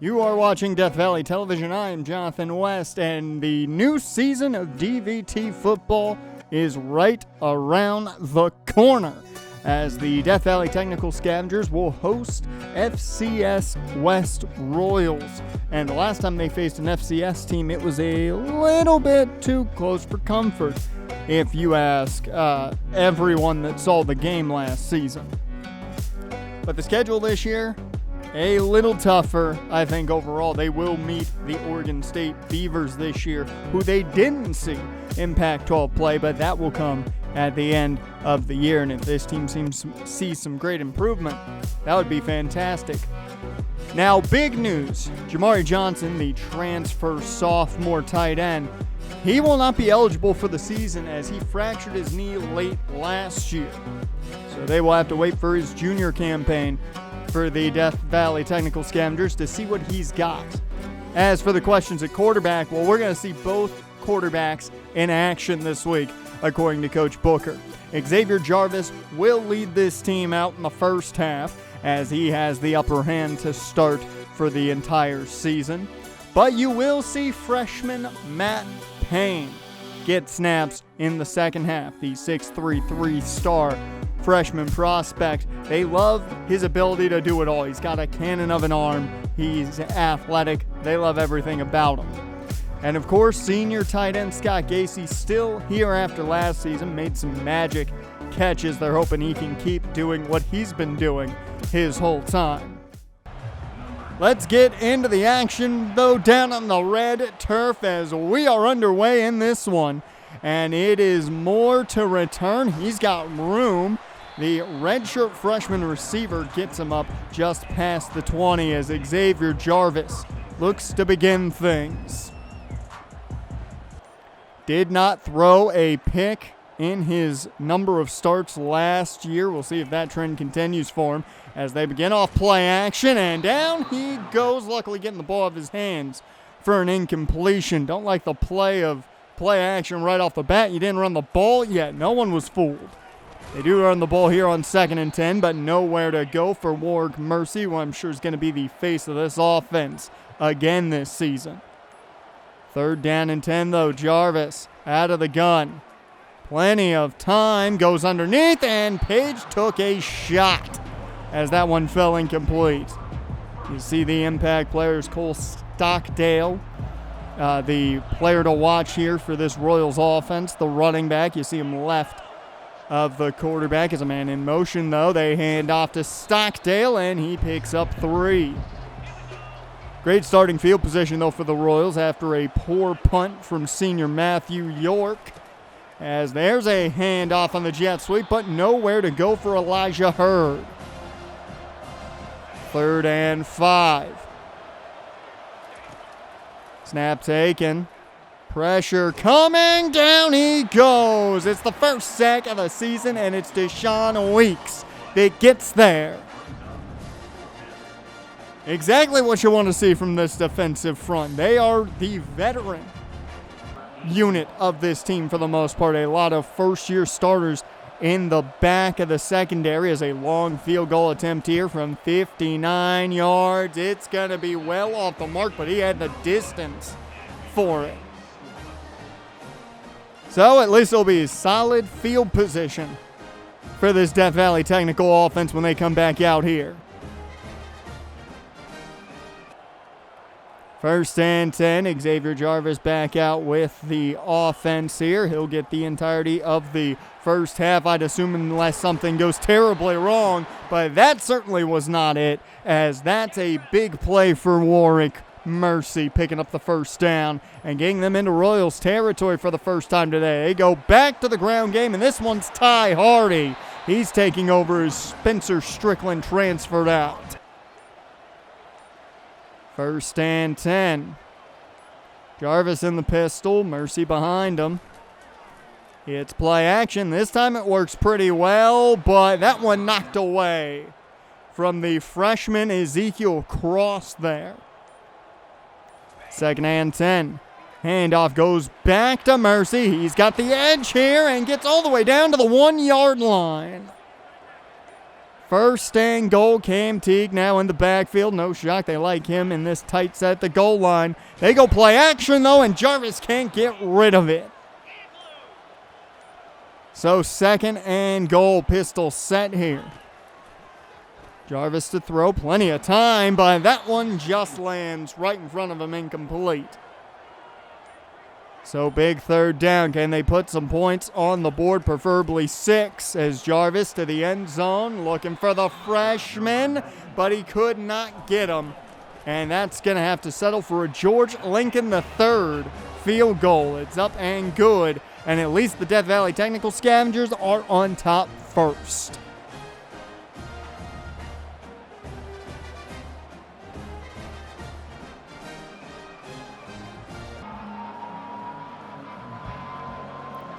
You are watching Death Valley Television. I am Jonathan West, and the new season of DVT football is right around the corner, as the Death Valley Technical Scavengers will host FCS West Royals. And the last time they faced an FCS team, it was a little bit too close for comfort, if you ask everyone that saw the game last season. But the schedule this year, a little tougher, I think, overall. They will meet the Oregon State Beavers this year, who they didn't see in Pac-12 play, but that will come at the end of the year. And if this team seems to see some great improvement, that would be fantastic. Now, big news. Jamari Johnson, the transfer sophomore tight end, he will not be eligible for the season as he fractured his knee late last year. So they will have to wait for his junior campaign for the Death Valley Technical Scavengers to see what he's got. As for the questions at quarterback, well, we're going to see both quarterbacks in action this week, according to Coach Booker. Xavier Jarvis will lead this team out in the first half, as he has the upper hand to start for the entire season. But you will see freshman Matt Payne get snaps in the second half, the 6'3", three-star freshman prospect. They love his ability to do it all. He's got a cannon of an arm. He's athletic. They love everything about him. And of course, senior tight end Scott Gacy, still here after last season, made some magic catches. They're hoping he can keep doing what he's been doing his whole time. Let's get into the action, though, down on the red turf as we are underway in this one. And it is Moore to return. He's got room. The redshirt freshman receiver gets him up just past the 20 as Xavier Jarvis looks to begin things. Did not throw a pick in his number of starts last year. We'll see if that trend continues for him as they begin off play action, and down he goes, luckily getting the ball out of his hands for an incompletion. Don't like the play action right off the bat. You didn't run the ball yet. No one was fooled. They do run the ball here on 2nd and 10, but nowhere to go for Warrick Mercy, who I'm sure is going to be the face of this offense again this season. 3rd down and 10, though. Jarvis out of the gun. Plenty of time. Goes underneath, and Page took a shot as that one fell incomplete. You see the impact players, Cole Stockdale, the player to watch here for this Royals offense. The running back, you see him left of the quarterback, is a man in motion, though. They hand off to Stockdale, and he picks up 3. Great starting field position, though, for the Royals after a poor punt from senior Matthew York. As there's a handoff on the jet sweep, but nowhere to go for Elijah Hurd. 3rd and 5. Snap taken. Pressure coming. Down he goes. It's the first sack of the season, and it's Deshaun Weeks that gets there. Exactly what you want to see from this defensive front. They are the veteran unit of this team for the most part. A lot of first-year starters in the back of the secondary as a long field goal attempt here from 59 yards. It's going to be well off the mark, but he had the distance for it. So at least it'll be solid field position for this Death Valley Technical offense when they come back out here. 1st and 10, Xavier Jarvis back out with the offense here. He'll get the entirety of the first half, I'd assume, unless something goes terribly wrong. But that certainly was not it, as that's a big play for Warrick Mercy, picking up the first down and getting them into Royals territory for the first time today. They go back to the ground game, and this one's Ty Hardy. He's taking over as Spencer Strickland transferred out. 1st and 10. Jarvis in the pistol, Mercy behind him. It's play action. This time it works pretty well, but that one knocked away from the freshman Ezekiel Cross there. 2nd and 10. Handoff goes back to Mercy. He's got the edge here and gets all the way down to the 1-yard line. First and goal, Cam Teague now in the backfield. No shock, they like him in this tight set at the goal line. They go play action, though, and Jarvis can't get rid of it. So second and goal, pistol set here. Jarvis to throw, plenty of time, but that one just lands right in front of him, incomplete. So big third down. Can they put some points on the board, preferably 6, as Jarvis to the end zone, looking for the freshman, but he could not get him. And that's going to have to settle for a George Lincoln III field goal. It's up and good, and at least the Death Valley Technical Scavengers are on top first.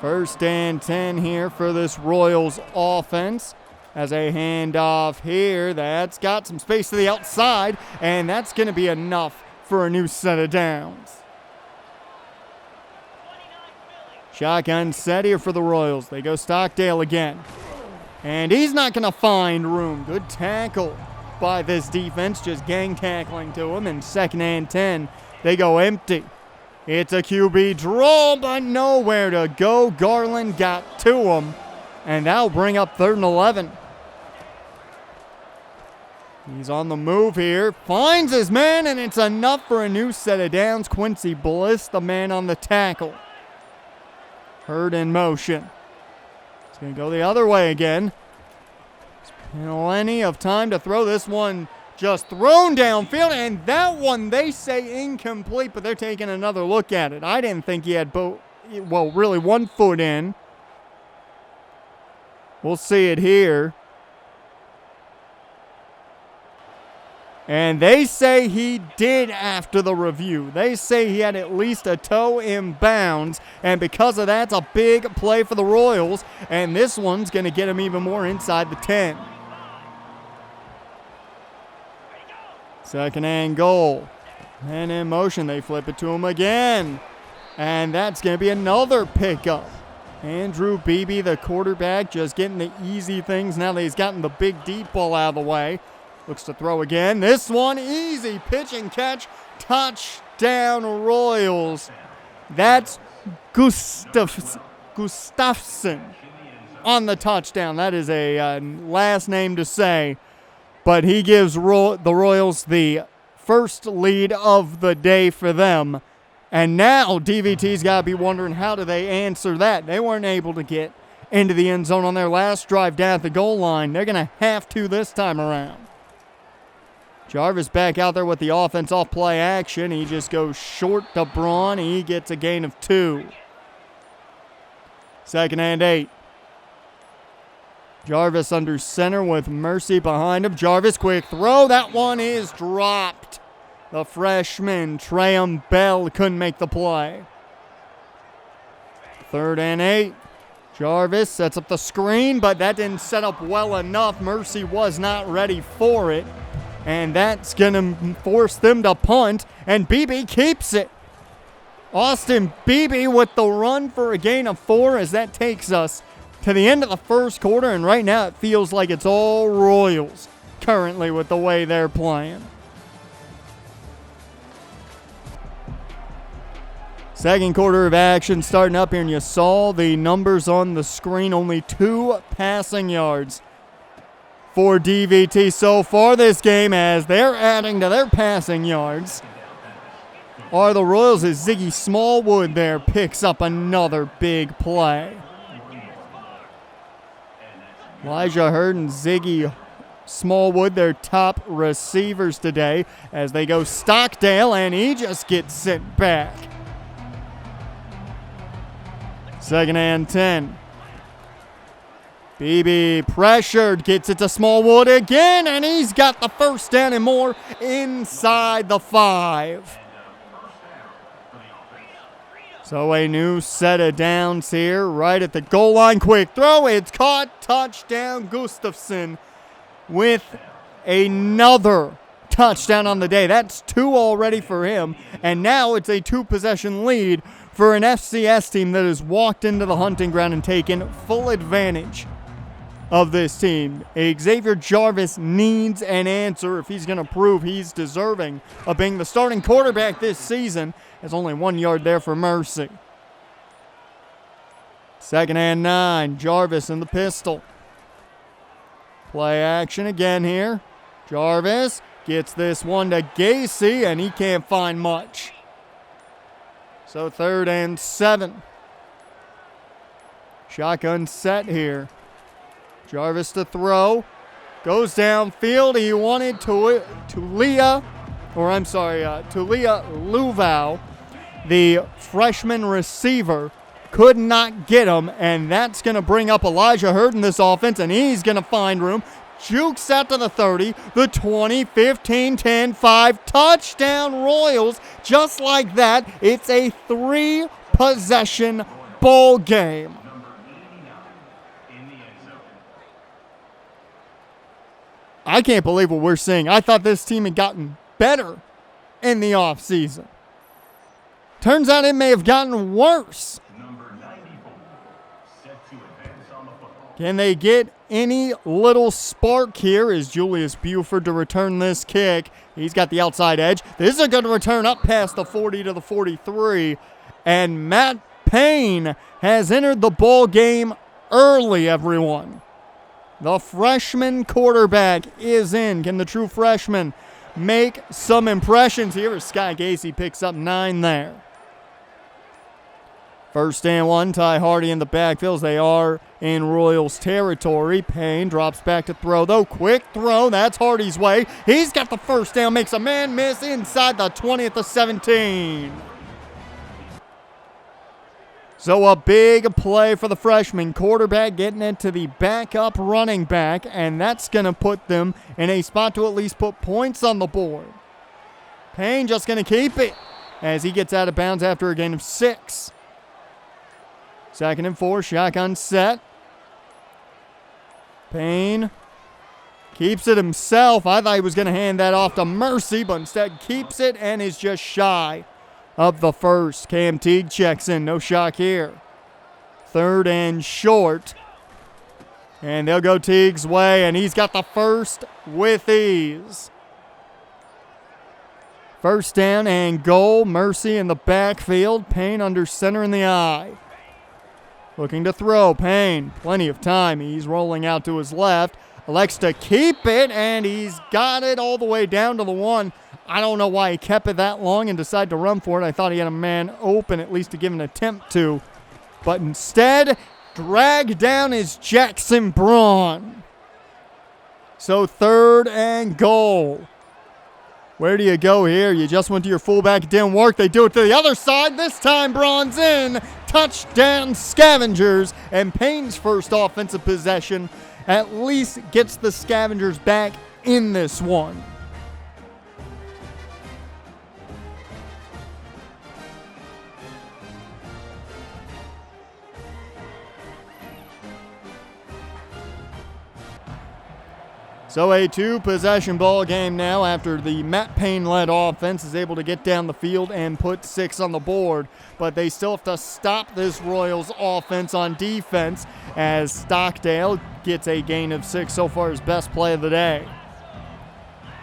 First and 10 here for this Royals offense. As a handoff here, that's got some space to the outside, and that's going to be enough for a new set of downs. Shotgun set here for the Royals. They go Stockdale again. And he's not going to find room. Good tackle by this defense, just gang tackling to him. And second and 10, they go empty. It's a QB draw, but nowhere to go. Garland got to him, and that'll bring up 3rd and 11. He's on the move here, finds his man, and it's enough for a new set of downs. Quincy Bliss, the man on the tackle. Hurd in motion. It's going to go the other way again. There's plenty of time to throw this one. Just thrown downfield, and that one they say incomplete, but they're taking another look at it. I didn't think he had really 1 foot in. We'll see it here. And they say he did after the review. They say he had at least a toe in bounds, and because of that, it's a big play for the Royals, and this one's going to get him even more inside the 10. Second and goal. And in motion, they flip it to him again. And that's going to be another pickup. Andrew Beebe, the quarterback, just getting the easy things now that he's gotten the big deep ball out of the way. Looks to throw again. This one, easy pitch and catch. Touchdown Royals. That's Gustafson on the touchdown. That is a last name to say. But he gives the Royals the first lead of the day for them. And now DVT's got to be wondering, how do they answer that? They weren't able to get into the end zone on their last drive down at the goal line. They're going to have to this time around. Jarvis back out there with the offense off play action. He just goes short to Braun. He gets a gain of 2. Second and 8. Jarvis under center with Mercy behind him. Jarvis, quick throw. That one is dropped. The freshman, Traham Bell, couldn't make the play. Third and 8. Jarvis sets up the screen, but that didn't set up well enough. Mercy was not ready for it. And that's going to force them to punt. And Beebe keeps it. Austin Beebe with the run for a gain of 4 as that takes us to the end of the first quarter, and right now it feels like it's all Royals currently with the way they're playing. Second quarter of action starting up here, and you saw the numbers on the screen. Only 2 passing yards for DVT so far this game, as they're adding to their passing yards. Are the Royals, as Ziggy Smallwood there picks up another big play. Elijah Hurd and Ziggy Smallwood, their top receivers today, as they go Stockdale, and he just gets sent back. Second and 10. Beebe pressured, gets it to Smallwood again, and he's got the first down and more inside the 5. So a new set of downs here right at the goal line. Quick throw. It's caught. Touchdown Gustafson with another touchdown on the day. That's 2 already for him. And now it's a 2-possession lead for an FCS team that has walked into the hunting ground and taken full advantage of this team. Xavier Jarvis needs an answer if he's going to prove he's deserving of being the starting quarterback this season. There's only 1 yard there for Mercy. 2nd and 9. Jarvis in the pistol. Play action again here. Jarvis gets this one to Gacy, and he can't find much. So 3rd and 7. Shotgun set here. Jarvis to throw. Goes downfield. He wanted Tulia Luvau, the freshman receiver, could not get him, and that's going to bring up Elijah Hurd in this offense, and he's going to find room. Jukes out to the 30, the 20, 15, 10, 5. Touchdown Royals. Just like that, it's a 3-possession ball game. I can't believe what we're seeing. I thought this team had gotten better in the offseason. Turns out it may have gotten worse. Can they get any little spark here? Is Julius Buford to return this kick? He's got the outside edge. This is a good return up past the 40 to the 43. And Matt Payne has entered the ball game early, everyone. The freshman quarterback is in. Can the true freshman make some impressions here? Sky Gacy picks up 9 there. 1st and 1, Ty Hardy in the backfield. They are in Royals territory. Payne drops back to throw, though. Quick throw. That's Hardy's way. He's got the 1st down. Makes a man miss inside the 20 at the 17. So a big play for the freshman quarterback, getting it to the backup running back, and that's going to put them in a spot to at least put points on the board. Payne just going to keep it as he gets out of bounds after a gain of 6. 2nd and 4, shotgun set. Payne keeps it himself. I thought he was going to hand that off to Mercy, but instead keeps it and is just shy of the 1st. Cam Teague checks in. No shock here. 3rd and short. And they'll go Teague's way, and he's got the 1st with ease. 1st down and goal. Mercy in the backfield. Payne under center in the eye. Looking to throw. Payne, plenty of time. He's rolling out to his left. Elects to keep it, and he's got it all the way down to the 1. I don't know why he kept it that long and decided to run for it. I thought he had a man open, at least to give an attempt to. But instead, dragged down is Jackson Braun. So 3rd and goal. Where do you go here? You just went to your fullback. It didn't work. They do it to the other side. This time, Braun's in. Touchdown Scavengers. And Payne's 1st offensive possession at least gets the Scavengers back in this one. So a 2-possession ball game now after the Matt Payne-led offense is able to get down the field and put 6 on the board. But they still have to stop this Royals offense on defense as Stockdale gets a gain of 6, so far his best play of the day.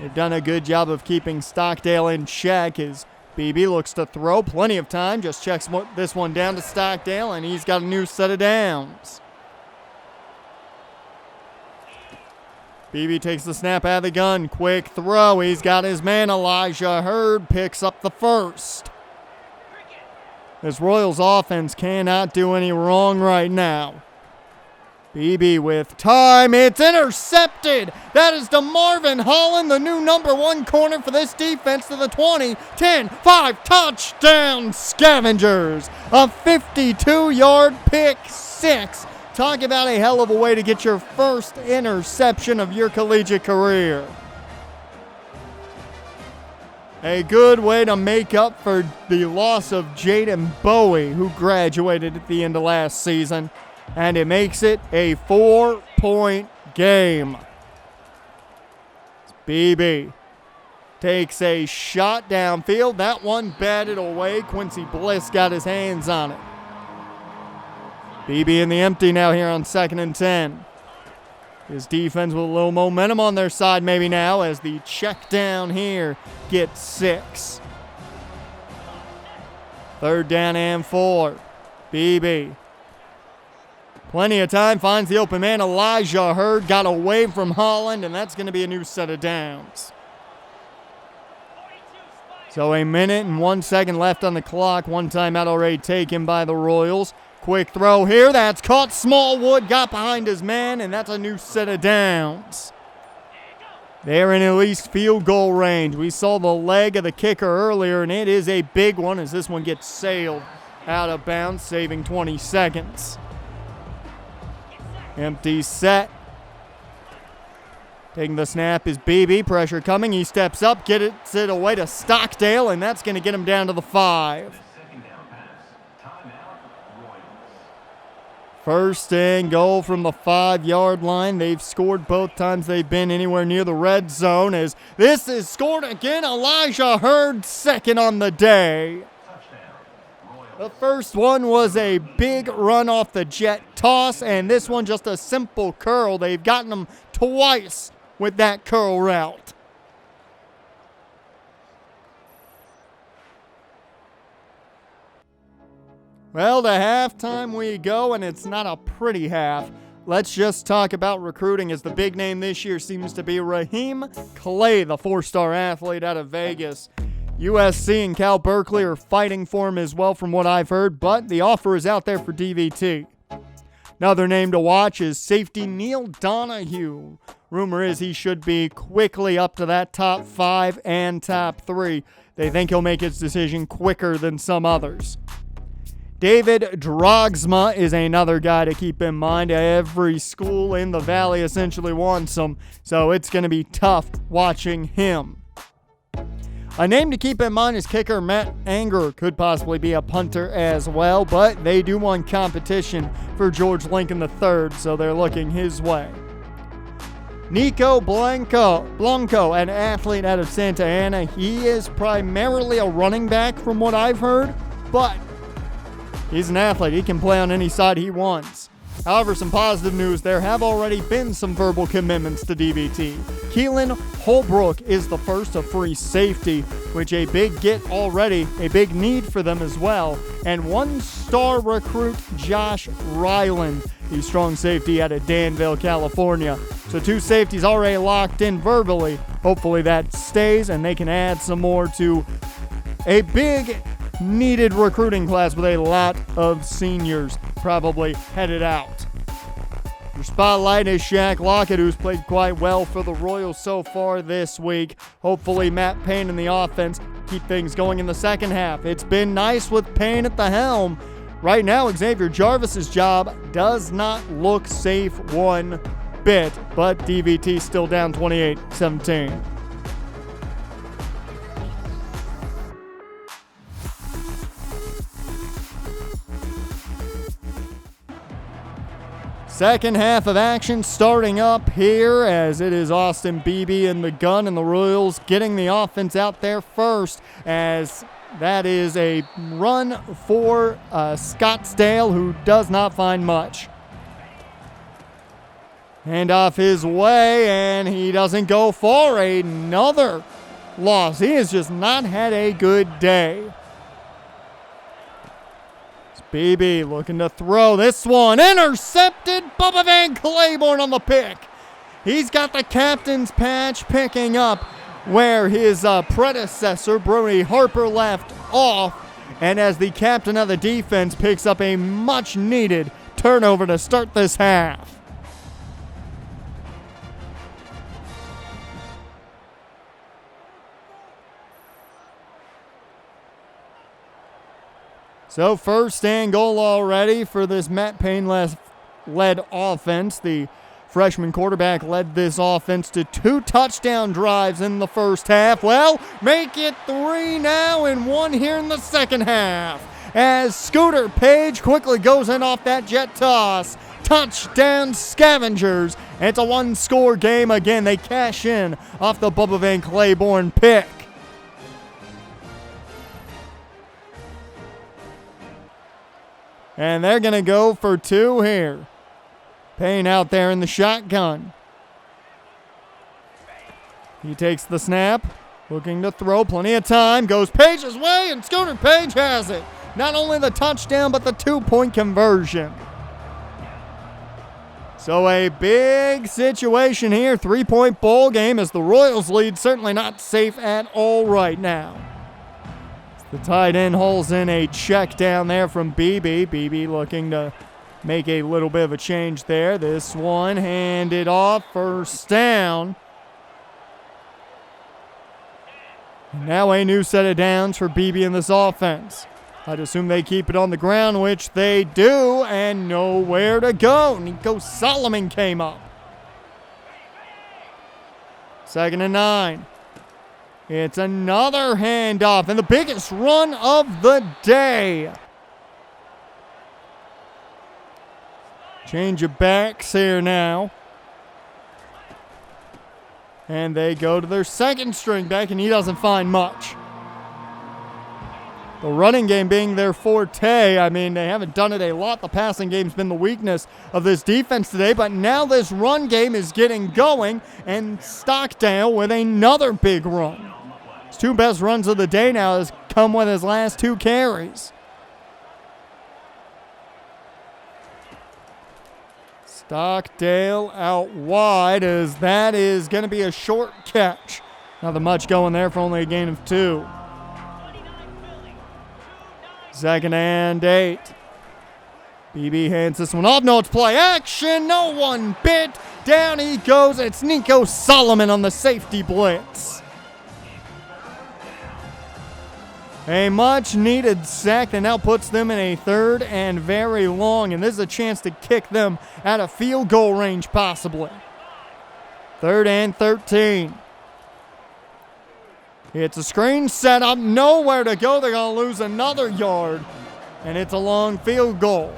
They've done a good job of keeping Stockdale in check as BB looks to throw. Plenty of time, just checks this one down to Stockdale, and he's got a new set of downs. BB takes the snap out of the gun. Quick throw. He's got his man. Elijah Hurd picks up the 1st. This Royals offense cannot do any wrong right now. BB with time. It's intercepted. That is DeMarvin Holland, the new number 1 corner for this defense, to the 20, 10, 5. Touchdown Scavengers. A 52-yard pick 6. Talk about a hell of a way to get your 1st interception of your collegiate career. A good way to make up for the loss of Jaden Bowie, who graduated at the end of last season. And it makes it a 4-point game. BB takes a shot downfield. That one batted away. Quincy Bliss got his hands on it. BB in the empty now here on 2nd and 10. His defense with a little momentum on their side maybe now as the check down here gets 6. 3rd down and 4. BB. Plenty of time, finds the open man. Elijah Hurd got away from Holland, and that's going to be a new set of downs. So 1 minute and 1 second left on the clock. 1 timeout already taken by the Royals. Quick throw here. That's caught. Smallwood got behind his man, and that's a new set of downs. They're in at least field goal range. We saw the leg of the kicker earlier, and it is a big one as this one gets sailed out of bounds, saving 20 seconds. Empty set. Taking the snap is BB. Pressure coming. He steps up, gets it away to Stockdale, and that's going to get him down to the 5. 1st and goal from the 5-yard line. They've scored both times they've been anywhere near the red zone. As this is scored again, Elijah Hurd, 2nd on the day. The first one was a big run off the jet toss, and this one just a simple curl. They've gotten them twice with that curl route. Well, to halftime we go, and it's not a pretty half. Let's just talk about recruiting, as the big name this year seems to be Raheem Clay, the 4-star athlete out of Vegas. USC and Cal Berkeley are fighting for him as well from what I've heard, but the offer is out there for DVT. Another name to watch is safety Neil Donahue. Rumor is he should be quickly up to that top 5 and top 3. They think he'll make his decision quicker than some others. David Drogsma is another guy to keep in mind. Every school in the Valley essentially wants him, so it's going to be tough watching him. A name to keep in mind is kicker Matt Anger. Could possibly be a punter as well, but they do want competition for George Lincoln III, so they're looking his way. Nico Blanco, an athlete out of Santa Ana. He is primarily a running back from what I've heard, but he's an athlete. He can play on any side he wants. However, some positive news. There have already been some verbal commitments to DVT. Keelan Holbrook is the first of free safety, which a big get already, a big need for them as well. And 1-star recruit Josh Ryland, the strong safety out of Danville, California. So 2 safeties already locked in verbally. Hopefully that stays and they can add some more to a big needed recruiting class with a lot of seniors probably headed out. Your spotlight is Shaq Lockett, who's played quite well for the Royals so far this week. Hopefully Matt Payne and the offense keep things going in the second half. It's been nice with Payne at the helm. Right now, Xavier Jarvis's job does not look safe one bit, but DVT still down 28-17. Second half of action starting up here as it is Austin Beebe in the gun, and the Royals getting the offense out there first as that is a run for Scottsdale, who does not find much. Hand off his way, and he doesn't go for another loss. He has just not had a good day. BB looking to throw this one. Intercepted. Bubba Van Claiborne on the pick. He's got the captain's patch, picking up where his predecessor, Brody Harper, left off. And as the captain of the defense picks up a much-needed turnover to start this half. So 1st and goal already for this Matt Payne-led offense. The freshman quarterback led this offense to 2 touchdown drives in the first half. Well, make it 3 now and 1 here in the second half. As Scooter Page quickly goes in off that jet toss. Touchdown Scavengers. It's a 1-score game again. They cash in off the Bubba Van Claiborne pick. And they're going to go for 2 here. Payne out there in the shotgun. He takes the snap, looking to throw, plenty of time, goes Page's way, and Scooter Page has it. Not only the touchdown, but the 2-point conversion. So a big situation here, 3-point ball game as the Royals lead, certainly not safe at all right now. The tight end hauls in a check down there from BB. BB looking to make a little bit of a change there. This one handed off, first down. Now a new set of downs for BB in this offense. I'd assume they keep it on the ground, which they do, and nowhere to go. Nico Solomon came up. 2nd and 9. It's another handoff, and the biggest run of the day. Change of backs here now. And they go to their second string back, and he doesn't find much. The running game being their forte. I mean, they haven't done it a lot. The passing game's been the weakness of this defense today, but now this run game is getting going, and Stockdale with another big run. His 2 best runs of the day now has come with his last 2 carries. Stockdale out wide, as that is going to be a short catch. Nothing much going there for only a gain of 2. 2nd and 8. BB hands this one off. No, it's play action. No one bit. Down he goes. It's Nico Solomon on the safety blitz. A much-needed sack that now puts them in a 3rd and very long, and this is a chance to kick them out of field goal range possibly. 3rd and 13. It's a screen set up, nowhere to go. They're going to lose another yard, and it's a long field goal.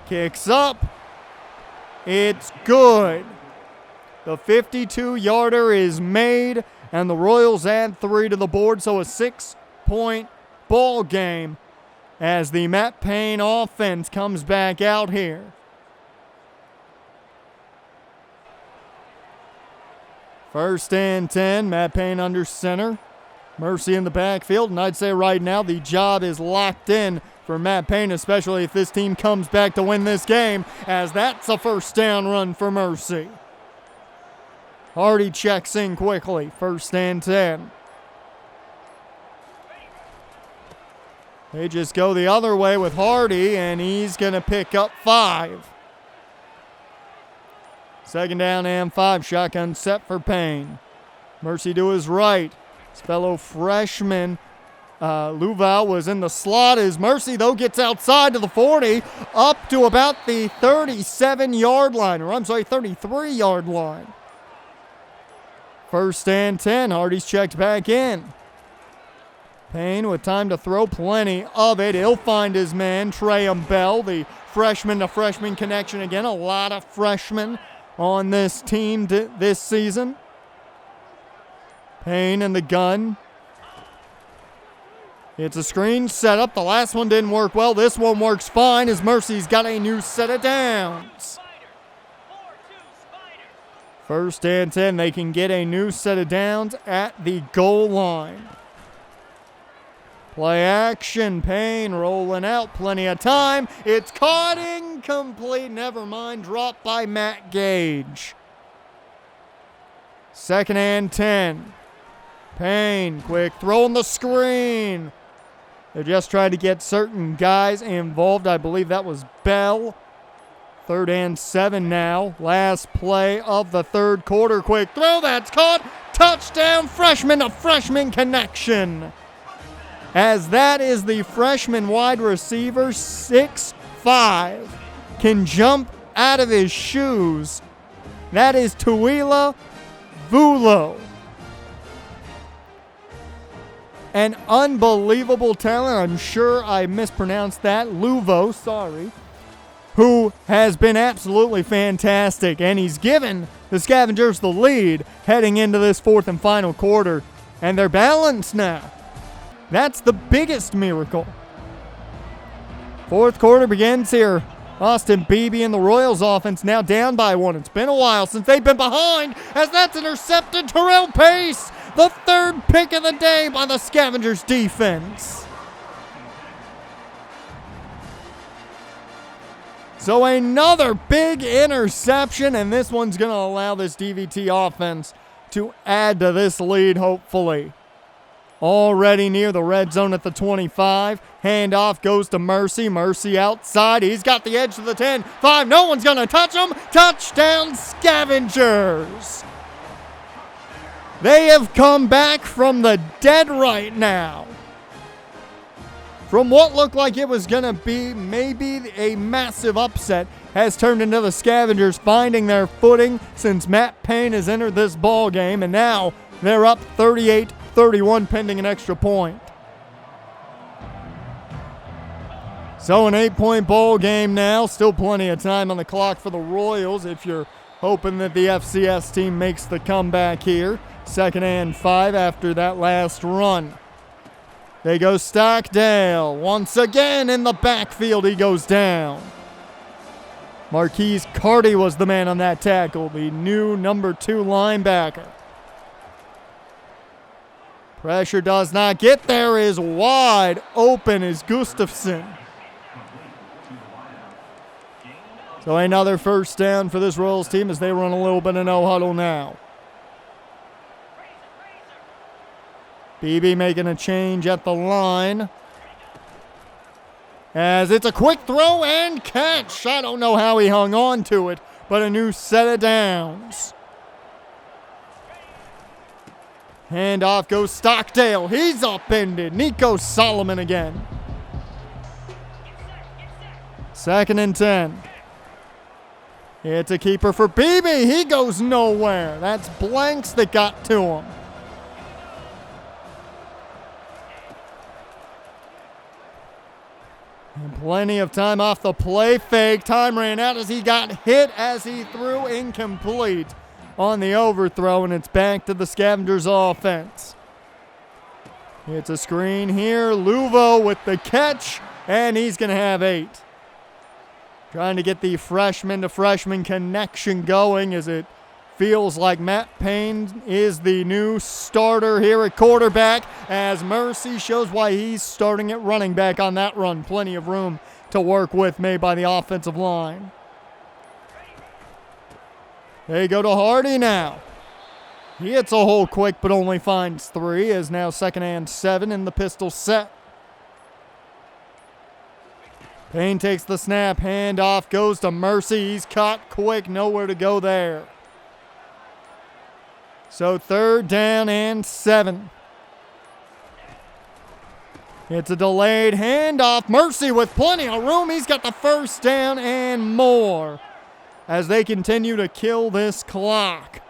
Kicks up. It's good. The 52-yarder is made, and the Royals add 3 to the board, so a 6-point ball game as the Matt Payne offense comes back out here. First and 10, Matt Payne under center. Mercy in the backfield, and I'd say right now the job is locked in for Matt Payne, especially if this team comes back to win this game, as that's a first down run for Mercy. Hardy checks in quickly, 1st and 10. They just go the other way with Hardy, and he's going to pick up 5. 2nd down and 5, shotgun set for Payne. Mercy to his right. His fellow freshman, Luval, was in the slot. As Mercy, though, gets outside to the 40, up to about the 37-yard line, or 33-yard line. 1st and 10, Hardy's checked back in. Payne with time to throw, plenty of it. He'll find his man, Treyam Bell, the freshman-to-freshman connection again. A lot of freshmen on this team this season. Payne in the gun. It's a screen setup. The last one didn't work well. This one works fine as Mercy's got a new set of downs. 1st and 10. They can get a new set of downs at the goal line. Play action. Payne rolling out. Plenty of time. It's caught, incomplete. Never mind. Dropped by Matt Gage. 2nd and 10. Payne, quick throw on the screen. They just tried to get certain guys involved. I believe that was Bell. 3rd and 7 now. Last play of the 3rd quarter. Quick throw. That's caught. Touchdown. Freshman to freshman connection. As that is the freshman wide receiver, 6'5", can jump out of his shoes. That is Tuila Vulo. An unbelievable talent. I'm sure I mispronounced that. Luvo, sorry. Who has been absolutely fantastic. And he's given the Scavengers the lead heading into this 4th and final quarter. And they're balanced now. That's the biggest miracle. 4th quarter begins here Austin Beebe and the Royals offense now down by 1. It's been a while since they've been behind, as that's intercepted. Terrell Pace, the third pick of the day by the Scavengers defense. So another big interception, and this one's going to allow this DVT offense to add to this lead, hopefully. Already near the red zone at the 25. Handoff goes to Mercy. Mercy outside. He's got the edge to the 10. 5. No one's going to touch him. Touchdown, Scavengers. They have come back from the dead right now. From what looked like it was going to be maybe a massive upset, has turned into the Scavengers finding their footing since Matt Payne has entered this ball game, and now they're up 38-31 pending an extra point. So an 8-point ball game now. Still plenty of time on the clock for the Royals if you're hoping that the FCS team makes the comeback here. 2nd and 5 after that last run. They go Stockdale. Once again in the backfield, he goes down. Marquise Carty was the man on that tackle, the new number 2 linebacker. Pressure does not get there, is wide open is Gustafson. So another first down for this Royals team as they run a little bit of no huddle now. Beebe making a change at the line. As it's a quick throw and catch. I don't know how he hung on to it, but a new set of downs. Handoff goes Stockdale. He's upended. Nico Solomon again. 2nd and 10. It's a keeper for Beebe. He goes nowhere. That's blanks that got to him. And plenty of time off the play fake. Time ran out as he got hit as he threw incomplete on the overthrow, and it's back to the Scavengers offense. It's a screen here. Luvo with the catch, and he's going to have 8. Trying to get the freshman to freshman connection going as it feels like Matt Payne is the new starter here at quarterback, as Mercy shows why he's starting at running back on that run. Plenty of room to work with made by the offensive line. They go to Hardy now. He hits a hole quick but only finds 3, as now 2nd and 7 in the pistol set. Payne takes the snap, handoff goes to Mercy. He's caught quick, nowhere to go there. So 3rd down and 7. It's a delayed handoff. Mercy with plenty of room. He's got the first down and more as they continue to kill this clock.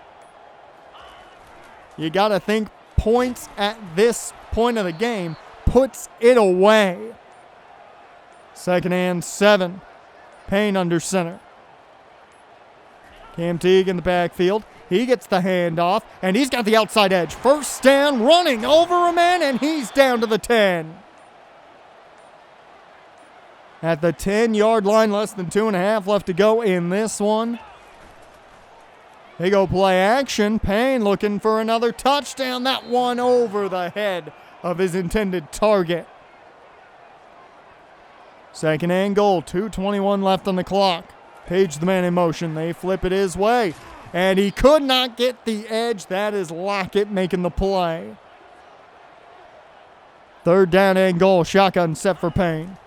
You got to think points at this point of the game puts it away. 2nd and 7. Payne under center. Cam Teague in the backfield. He gets the handoff, and he's got the outside edge. First down, running over a man, and he's down to the 10. At the 10-yard line, less than 2.5 left to go in this one. They go play action. Payne looking for another touchdown. That one over the head of his intended target. 2nd and goal, 2:21 left on the clock. Page the man in motion. They flip it his way. And he could not get the edge. That is Lockett making the play. 3rd down and goal. Shotgun set for Payne.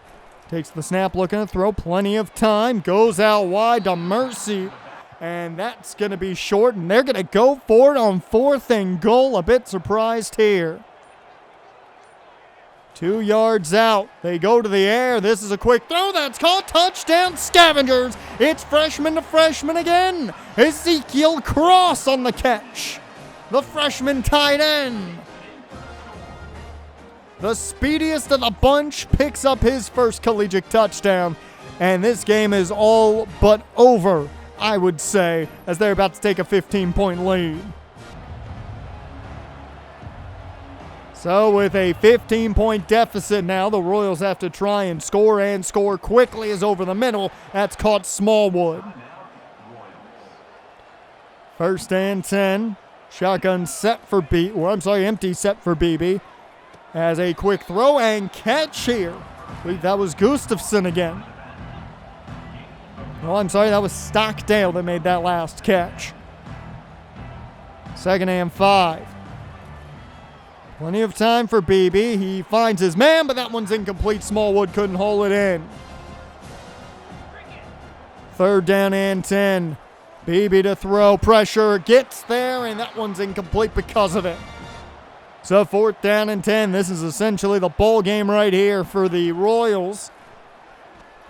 Takes the snap, looking to throw. Plenty of time. Goes out wide to Mercy. And that's going to be short. And they're going to go for it on 4th and goal. A bit surprised here. 2 yards out. They go to the air. This is a quick throw. That's called touchdown Scavengers. It's freshman to freshman again. Ezekiel Cross on the catch. The freshman tight end. The speediest of the bunch picks up his first collegiate touchdown. And this game is all but over, I would say, as they're about to take a 15-point lead. So with a 15-point deficit now, the Royals have to try and score quickly as over the middle. That's caught Smallwood. 1st and 10. Shotgun set for empty set for BB. As a quick throw and catch here. I believe that was Gustafson again. That was Stockdale that made that last catch. 2nd and 5. Plenty of time for BB. He finds his man, but that one's incomplete. Smallwood couldn't hold it in. 3rd down and 10. BB to throw. Pressure gets there, and that one's incomplete because of it. So 4th down and 10. This is essentially the ball game right here for the Royals.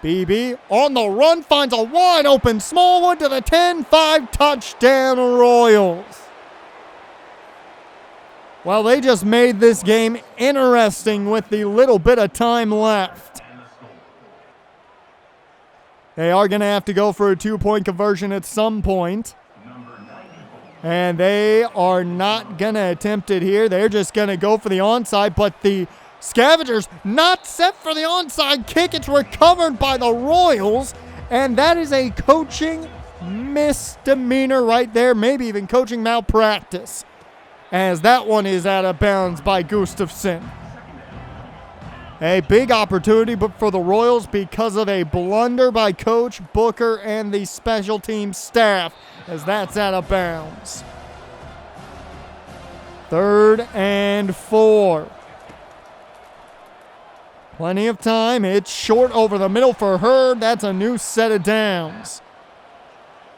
BB on the run finds a wide open Smallwood to the 10-5 touchdown Royals. Well, they just made this game interesting with the little bit of time left. They are going to have to go for a 2-point conversion at some point. And they are not going to attempt it here. They're just going to go for the onside, but the Scavengers not set for the onside kick. It's recovered by the Royals, and that is a coaching misdemeanor right there, maybe even coaching malpractice, as that one is out of bounds by Gustafson. A big opportunity but for the Royals because of a blunder by Coach Booker and the special teams staff, as that's out of bounds. 3rd and 4. Plenty of time. It's short over the middle for Hurd. That's a new set of downs.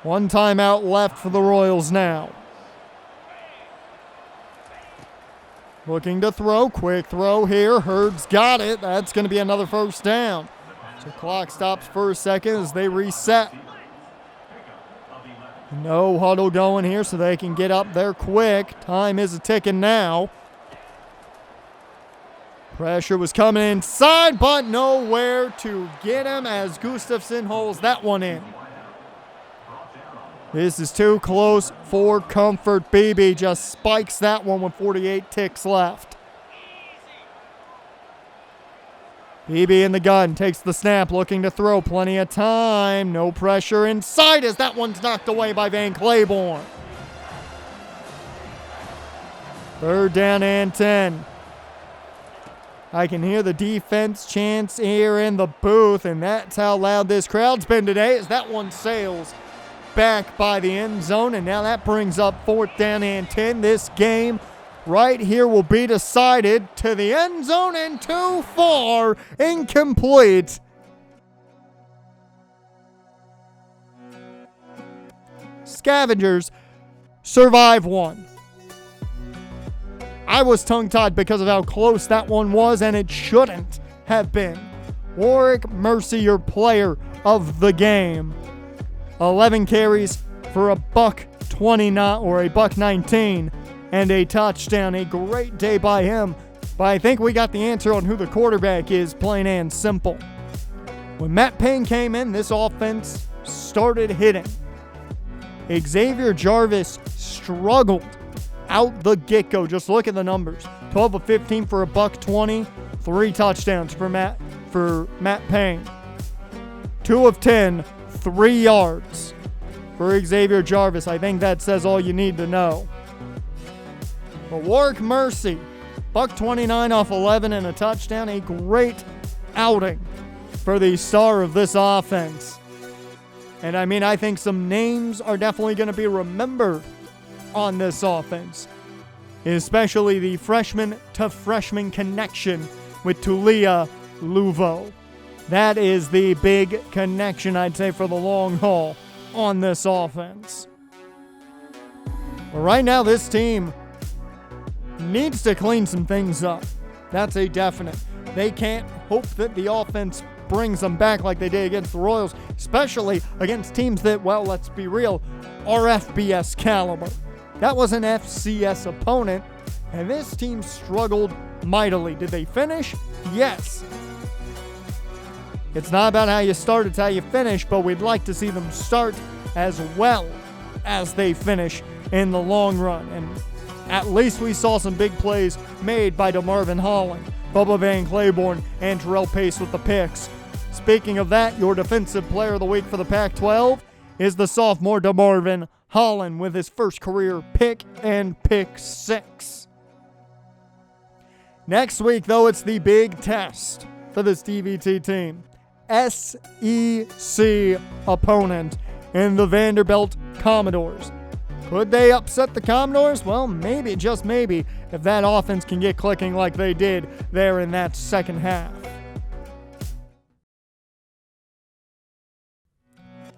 1 timeout left for the Royals now. Looking to throw. Quick throw here. Hurd's got it. That's going to be another 1st down. So clock stops for a second as they reset. No huddle going here so they can get up there quick. Time is a-ticking now. Pressure was coming inside, but nowhere to get him as Gustafson holds that one in. This is too close for comfort. BB just spikes that one with 48 ticks left. BB in the gun, takes the snap, looking to throw. Plenty of time. No pressure inside as that one's knocked away by Van Claiborne. 3rd down and 10. I can hear the defense chants here in the booth, and that's how loud this crowd's been today as that one sails back by the end zone, and now that brings up 4th down and 10. This game right here will be decided to the end zone and too far, incomplete. Scavengers survive one. I was tongue-tied because of how close that one was, and it shouldn't have been. Warrick Mercy, your player of the game. 11 carries for $129 or $119 and a touchdown. A great day by him. But I think we got the answer on who the quarterback is, plain and simple. When Matt Payne came in, this offense started hitting. Xavier Jarvis struggled out the get-go. Just look at the numbers. 12 of 15 for $120, 3 touchdowns for Matt Payne. 2 of 10, 3 yards for Xavier Jarvis. I think that says all you need to know. But Warrick Mercy, $129 off 11 and a touchdown. A great outing for the star of this offense. And I think some names are definitely going to be remembered on this offense, especially the freshman to freshman connection with Tulia Luvo. That is the big connection, I'd say, for the long haul on this offense. But right now, this team needs to clean some things up. That's a definite. They can't hope that the offense brings them back like they did against the Royals, especially against teams that, well, let's be real, are FBS caliber. That was an FCS opponent, and this team struggled mightily. Did they finish? Yes. It's not about how you start, it's how you finish, but we'd like to see them start as well as they finish in the long run. And At least we saw some big plays made by DeMarvin Holland, Bubba Van Claiborne, and Terrell Pace with the picks. Speaking of that, your defensive player of the week for the Pac-12 is the sophomore DeMarvin Holland with his first career pick and pick 6. Next week, though, it's the big test for this DVT team. SEC opponent in the Vanderbilt Commodores. Could they upset the Commodores? Well, maybe, just maybe, if that offense can get clicking like they did there in that second half.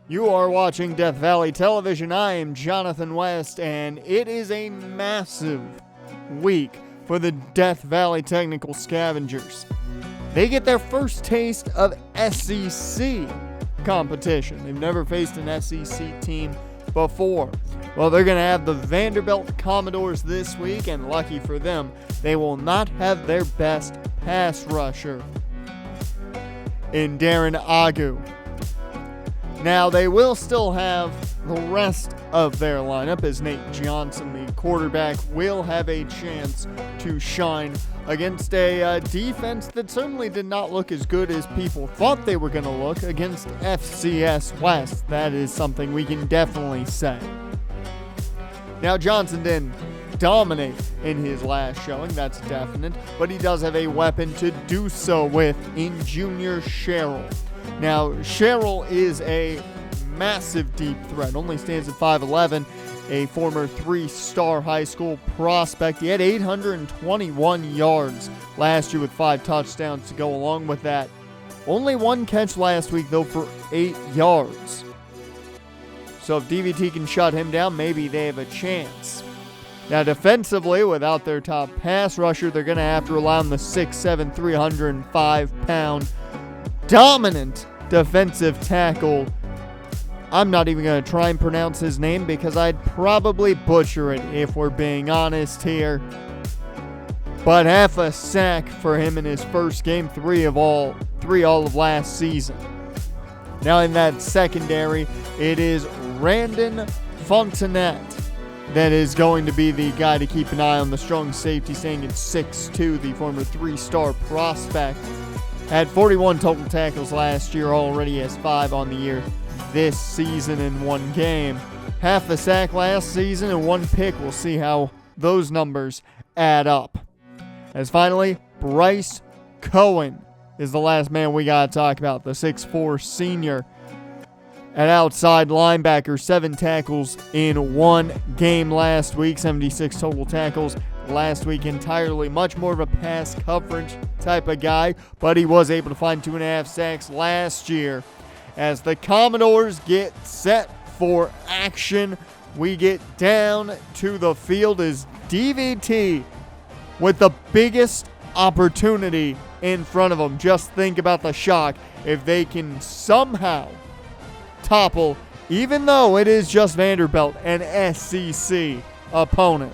You are watching Death Valley Television. I am Jonathan West, and it is a massive week for the Death Valley Technical Scavengers. They get their first taste of SEC competition. They've never faced an SEC team before. Well, they're going to have the Vanderbilt Commodores this week, and lucky for them, they will not have their best pass rusher in Darren Agu. Now, they will still have the rest of their lineup, as Nate Johnson, the quarterback, will have a chance to shine against a defense that certainly did not look as good as people thought they were going to look against FCS West. That is something we can definitely say. Now, Johnson didn't dominate in his last showing, that's definite, but he does have a weapon to do so with in Junior Sherrill. Now, Sherrill is a massive deep threat, only stands at 5'11", a former 3-star high school prospect. He had 821 yards last year with 5 touchdowns to go along with that. Only 1 catch last week, though, for 8 yards. So if DVT can shut him down, maybe they have a chance. Now, defensively, without their top pass rusher, they're going to have to rely on the 6'7", 305-pound dominant defensive tackle. I'm not even going to try and pronounce his name because I'd probably butcher it if we're being honest here. But half a sack for him in his first game, 3 all of last season. Now in that secondary, it is Randon Fontenette that is going to be the guy to keep an eye on. The strong safety, staying at 6'2", the former 3-star prospect. Had 41 total tackles last year, already has 5 on the year this season in 1 game. Half a sack last season and 1 pick. We'll see how those numbers add up. As finally, Bryce Cohen is the last man we got to talk about, the 6'4" senior at outside linebacker. 7 tackles in 1 game last week, 76 total tackles last week entirely. Much more of a pass coverage type of guy, but he was able to find 2.5 sacks last year. As the Commodores get set for action, we get down to the field as DVT with the biggest opportunity in front of them. Just think about the shock if they can somehow topple, even though it is just Vanderbilt, an SEC opponent.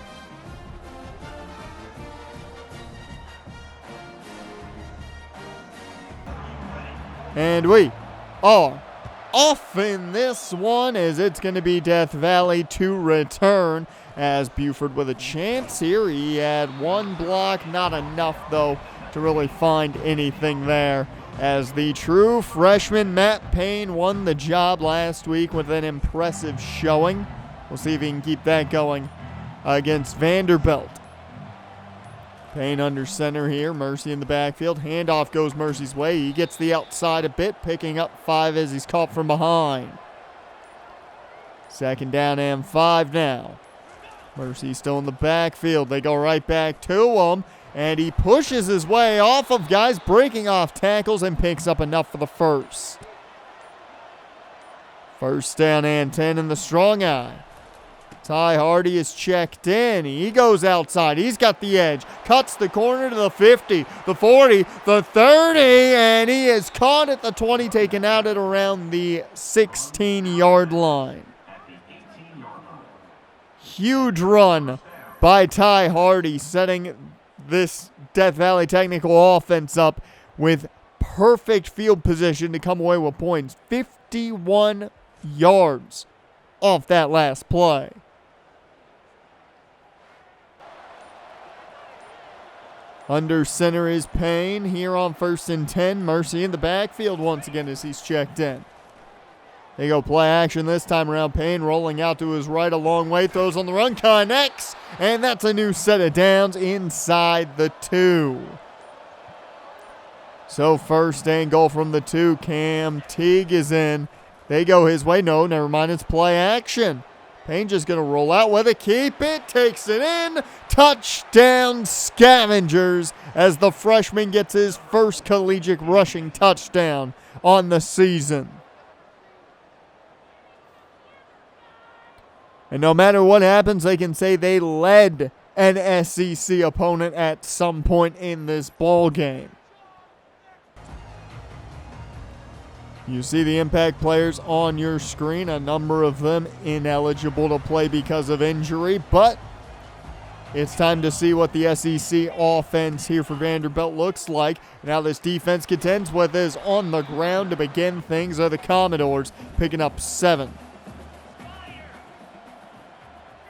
And we are off in this one, as it's going to be Death Valley to return, as Buford with a chance here. He had 1 block, not enough though to really find anything there, as the true freshman Matt Payne won the job last week with an impressive showing. We'll see if he can keep that going against Vanderbilt. Payne under center here. Mercy in the backfield. Handoff goes Mercy's way. He gets the outside a bit, picking up 5 as he's caught from behind. 2nd down and 5 now. Mercy still in the backfield. They go right back to him, and he pushes his way off of guys breaking off tackles and picks up enough for the first. 1st down and 10 in the strong eye. Ty Hardy is checked in. He goes outside. He's got the edge. Cuts the corner to the 50, the 40, the 30, and he is caught at the 20, taken out at around the 16-yard line. Huge run by Ty Hardy, setting this Death Valley Technical offense up with perfect field position to come away with points. 51 yards off that last play. Under center is Payne here on 1st and 10. Mercy in the backfield once again as he's checked in. They go play action this time around. Payne rolling out to his right a long way. Throws on the run, connects, and that's a new set of downs inside the 2. So 1st and goal from the 2. Cam Teague is in. They go his way. No, never mind. It's play action. Payne just going to roll out with it. Keep it. Takes it in. Touchdown Scavengers as the freshman gets his first collegiate rushing touchdown on the season. And no matter what happens, they can say they led an SEC opponent at some point in this ball game. You see the impact players on your screen, a number of them ineligible to play because of injury, but it's time to see what the SEC offense here for Vanderbilt looks like. Now this defense contends with is on the ground to begin things are the Commodores, picking up 7.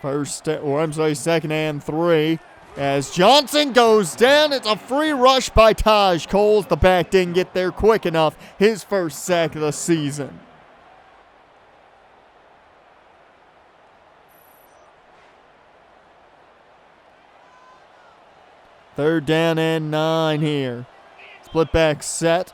2nd and 3. As Johnson goes down, it's a free rush by Taj Coles. The back didn't get there quick enough. His first sack of the season. Third down and 9 here. Split back set.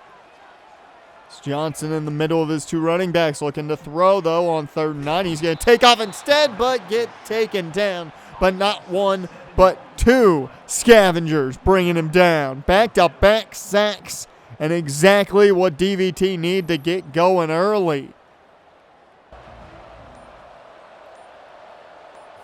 It's Johnson in the middle of his 2 running backs looking to throw, though, on 3rd and 9. He's going to take off instead, but get taken down. But not 1, but 2 Scavengers bringing him down. Back-to-back sacks, and exactly what DVT need to get going early.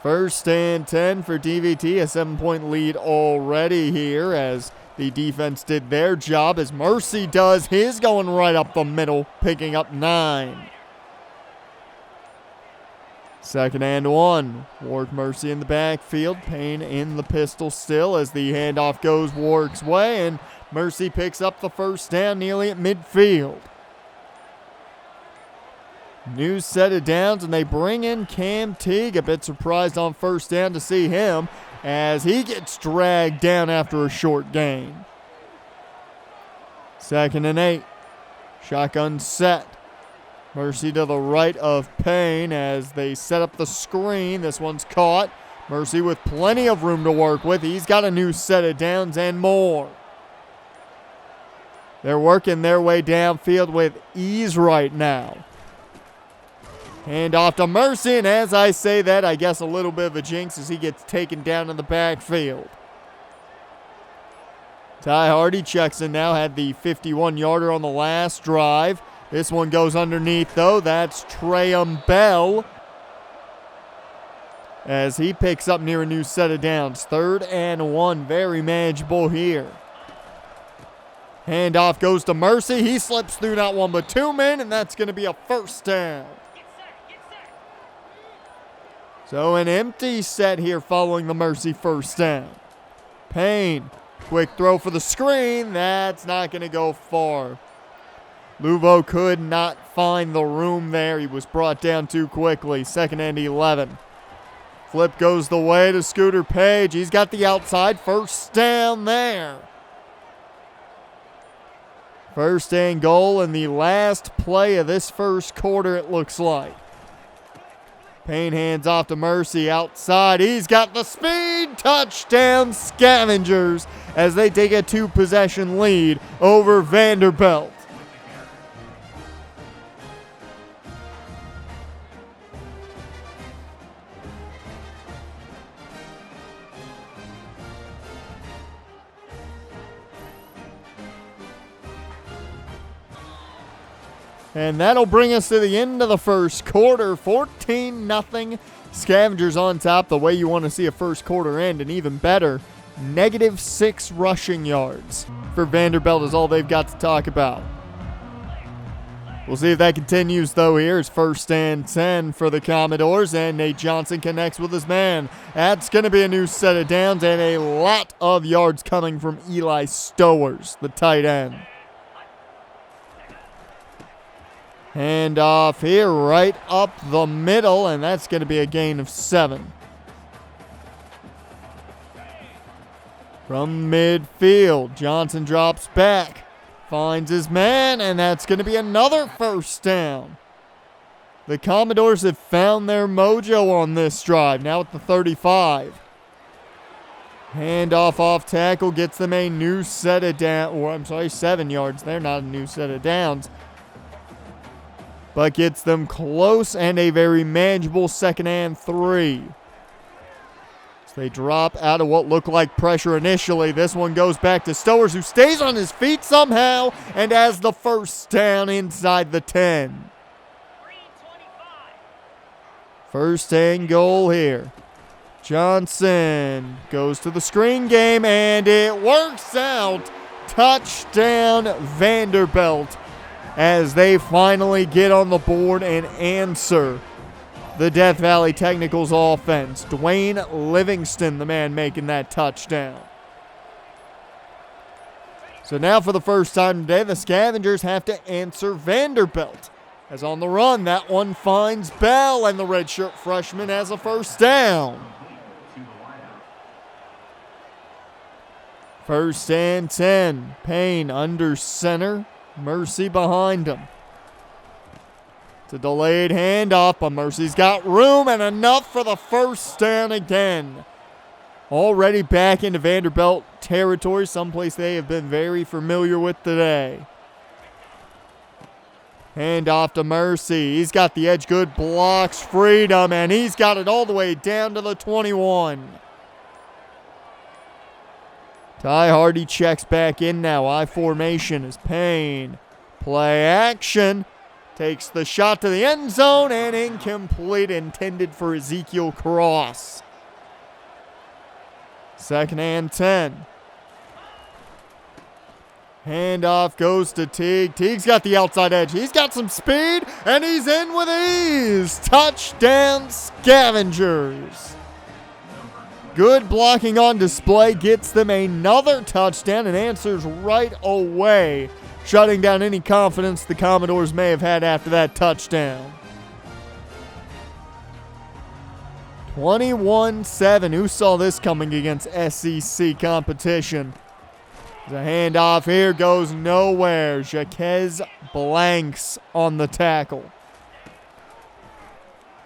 1st and 10 for DVT, a 7-point lead already here as the defense did their job as Mercy does his, going right up the middle, picking up 9. 2nd and 1. Warrick Mercy in the backfield. Payne in the pistol still as the handoff goes Warrick's way, and Mercy picks up the 1st down nearly at midfield. New set of downs, and they bring in Cam Teague. A bit surprised on 1st down to see him as he gets dragged down after a short gain. 2nd and 8. Shotgun set. Mercy to the right of Payne as they set up the screen. This one's caught. Mercy with plenty of room to work with. He's got a new set of downs and more. They're working their way downfield with ease right now. Hand off to Mercy, and as I say that, I guess a little bit of a jinx as he gets taken down in the backfield. Ty Hardy checks in now, had the 51-yarder on the last drive. This one goes underneath, though. That's Trey'em Bell as he picks up near a new set of downs. 3rd and 1, very manageable here. Handoff goes to Mercy. He slips through not 1 but 2 men, and that's going to be a 1st down. So an empty set here following the Mercy 1st down. Payne, quick throw for the screen. That's not going to go far. Luvo could not find the room there. He was brought down too quickly. 2nd and 11. Flip goes the way to Scooter Page. He's got the outside. 1st down there. 1st and goal in the last play of this 1st quarter, it looks like. Payne hands off to Mercy outside. He's got the speed. Touchdown Scavengers as they take a 2-possession lead over Vanderbilt. And that'll bring us to the end of the 1st quarter. 14-0. Scavengers on top the way you want to see a 1st quarter end, and even better, -6 rushing yards for Vanderbilt is all they've got to talk about. We'll see if that continues, though. Here's 1st and 10 for the Commodores, and Nate Johnson connects with his man. That's going to be a new set of downs and a lot of yards coming from Eli Stowers, the tight end. Hand off here, right up the middle, and that's going to be a gain of 7. From midfield, Johnson drops back, finds his man, and that's going to be another first down. The Commodores have found their mojo on this drive, now at the 35. Handoff off tackle gets them a new set of down, 7 yards. They're not a new set of downs. But gets them close and a very manageable 2nd and 3. So they drop out of what looked like pressure initially. This one goes back to Stowers, who stays on his feet somehow and has the first down inside the 10. First and goal here. Johnson goes to the screen game, and it works out. Touchdown Vanderbilt, as they finally get on the board and answer the Death Valley Technicals offense. Dwayne Livingston, the man making that touchdown. So now for the first time today, the Scavengers have to answer Vanderbilt. As on the run, that one finds Bell, and the redshirt freshman has a first down. First and 10. Payne under center. Mercy behind him. It's a delayed handoff, but Mercy's got room and enough for the first down again. Already back into Vanderbilt territory, someplace they have been very familiar with today. Handoff to Mercy. He's got the edge good, blocks freedom, and he's got it all the way down to the 21. Ty Hardy checks back in now. I formation is Payne. Play action. Takes the shot to the end zone, and incomplete, intended for Ezekiel Cross. 2nd and 10. Handoff goes to Teague. Teague's got the outside edge. He's got some speed, and he's in with ease. Touchdown Scavengers. Good blocking on display gets them another touchdown and answers right away, shutting down any confidence the Commodores may have had after that touchdown. 21-7. Who saw this coming against SEC competition? The handoff here goes nowhere. Jaquez Blanks on the tackle.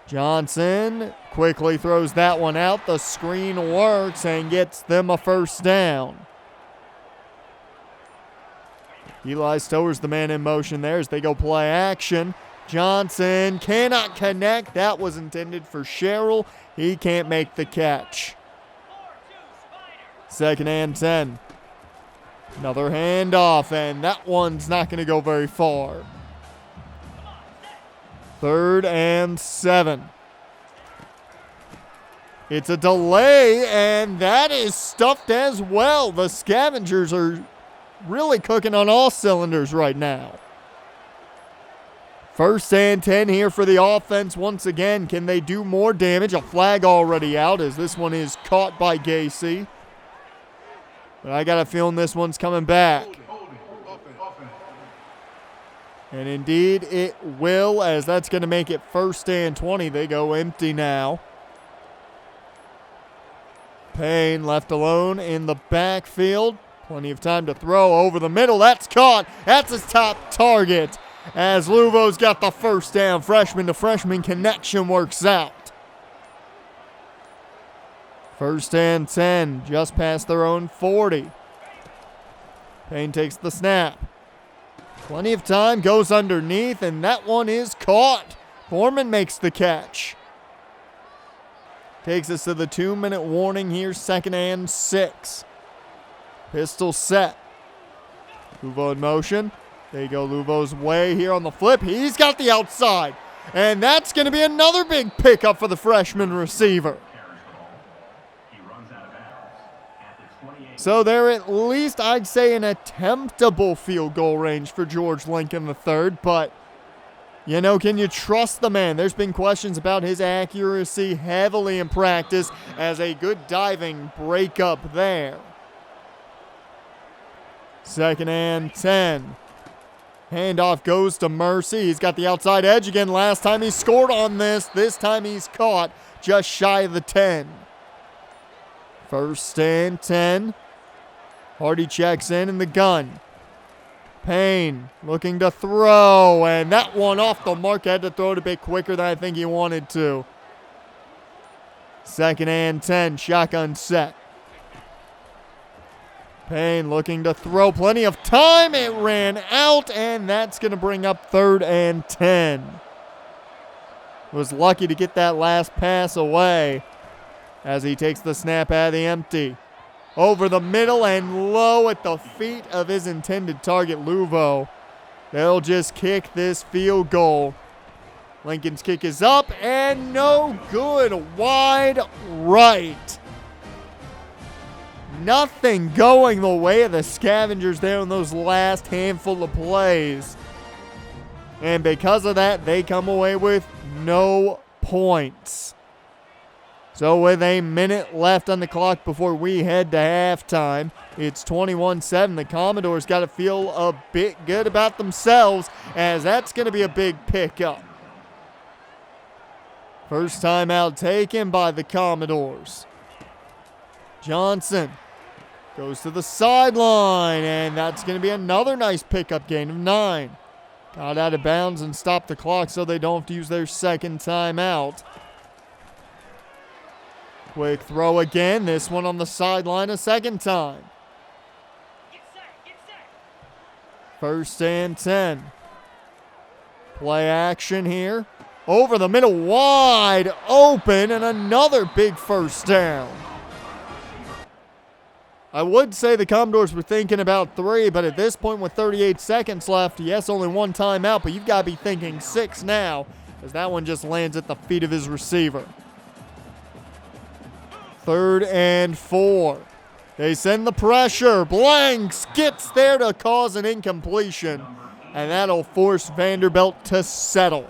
Johnson quickly throws that one out. The screen works and gets them a first down. Eli Stowers, the man in motion there as they go play action. Johnson cannot connect. That was intended for Sherrill. He can't make the catch. 2nd and 10. Another handoff, and that one's not going to go very far. 3rd and 7. It's a delay, and that is stuffed as well. The Scavengers are really cooking on all cylinders right now. 1st and 10 here for the offense once again. Can they do more damage? A flag already out as this one is caught by Gacy. But I got a feeling this one's coming back. And indeed it will, as that's going to make it 1st and 20. They go empty now. Payne left alone in the backfield. Plenty of time to throw over the middle. That's caught. That's his top target. As Luvo's got the first down. Freshman to freshman connection works out. 1st and 10, just past their own 40. Payne takes the snap. Plenty of time, goes underneath, and that one is caught. Foreman makes the catch. Takes us to the 2-minute warning here, 2nd and 6. Pistol set. Luvo in motion. There you go, Luvo's way here on the flip. He's got the outside. And that's going to be another big pickup for the freshman receiver. So they're at least, I'd say, an attemptable field goal range for George Lincoln III. But, you know, can you trust the man? There's been questions about his accuracy heavily in practice, as a good diving breakup there. 2nd and 10. Handoff goes to Mercy. He's got the outside edge again. Last time he scored on this. This time he's caught just shy of the 10. 1st and 10. Hardy checks in the gun. Payne looking to throw, and that one off the mark. Had to throw it a bit quicker than I think he wanted to. 2nd and 10, shotgun set. Payne looking to throw, plenty of time. It ran out, and that's going to bring up 3rd and 10. Was lucky to get that last pass away as he takes the snap out of the empty. Over the middle and low at the feet of his intended target, Luvo. They'll just kick this field goal. Lincoln's kick is up and no good. Wide right. Nothing going the way of the Scavengers there in those last handful of plays. And because of that, they come away with no points. So with a minute left on the clock before we head to halftime, it's 21-7. The Commodores got to feel a bit good about themselves, as that's going to be a big pickup. First timeout taken by the Commodores. Johnson goes to the sideline, and that's going to be another nice pickup, gain of 9. Got out of bounds and stopped the clock so they don't have to use their second timeout. Quick throw again, this one on the sideline a second time. Get set. 1st and 10. Play action here. Over the middle, wide open, and another big first down. I would say the Commodores were thinking about 3, but at this point with 38 seconds left, yes, only 1 timeout, but you've got to be thinking 6 now, as that one just lands at the feet of his receiver. 3rd and 4. They send the pressure. Blanks gets there to cause an incompletion, and that'll force Vanderbilt to settle.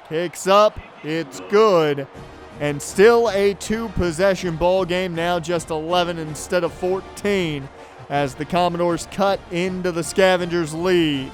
Kicks up. It's good. And still a 2-possession ball game, now just 11 instead of 14, as the Commodores cut into the Scavengers' lead.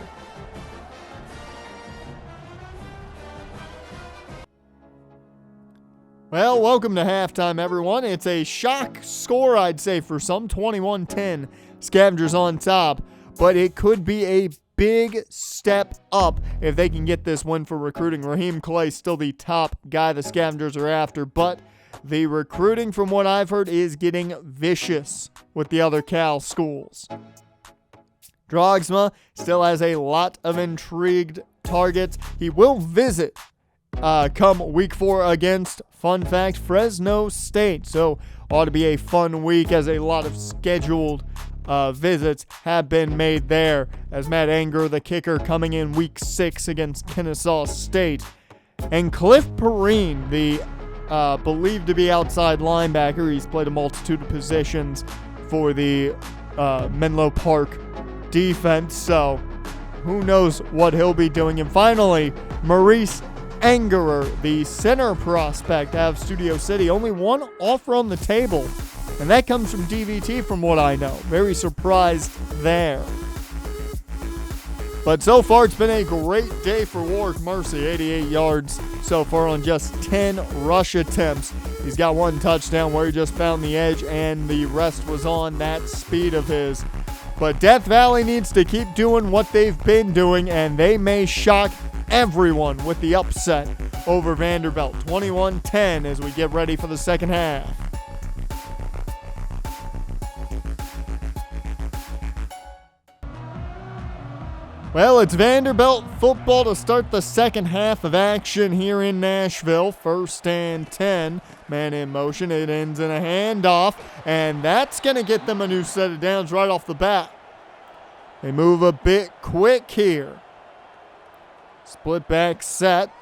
Well, welcome to halftime, everyone. It's a shock score, I'd say, for some, 21-10. Scavengers on top, but it could be a big step up if they can get this win for recruiting. Raheem Clay still the top guy the Scavengers are after, but the recruiting, from what I've heard, is getting vicious with the other Cal schools. Drogsma still has a lot of intrigued targets. He will visit come week 4 against, fun fact, Fresno State. So ought to be a fun week, as a lot of scheduled visits have been made there, as Matt Anger, the kicker, coming in week 6 against Kennesaw State. And Cliff Perrine, the believed to be outside linebacker. He's played a multitude of positions for the Menlo Park defense, so who knows what he'll be doing. And finally, Maurice Angerer, the center prospect out of Studio City. Only one offer on the table, and that comes from DVT, from what I know. Very surprised there. But so far, it's been a great day for Warrick Mercy. 88 yards so far on just 10 rush attempts. He's got 1 touchdown where he just found the edge, and the rest was on that speed of his. But Death Valley needs to keep doing what they've been doing, and they may shock everyone with the upset over Vanderbilt. 21-10 as we get ready for the second half. Well, it's Vanderbilt football to start the second half of action here in Nashville. 1st and 10. Man in motion. It ends in a handoff, and that's going to get them a new set of downs right off the bat. They move a bit quick here. Split back set.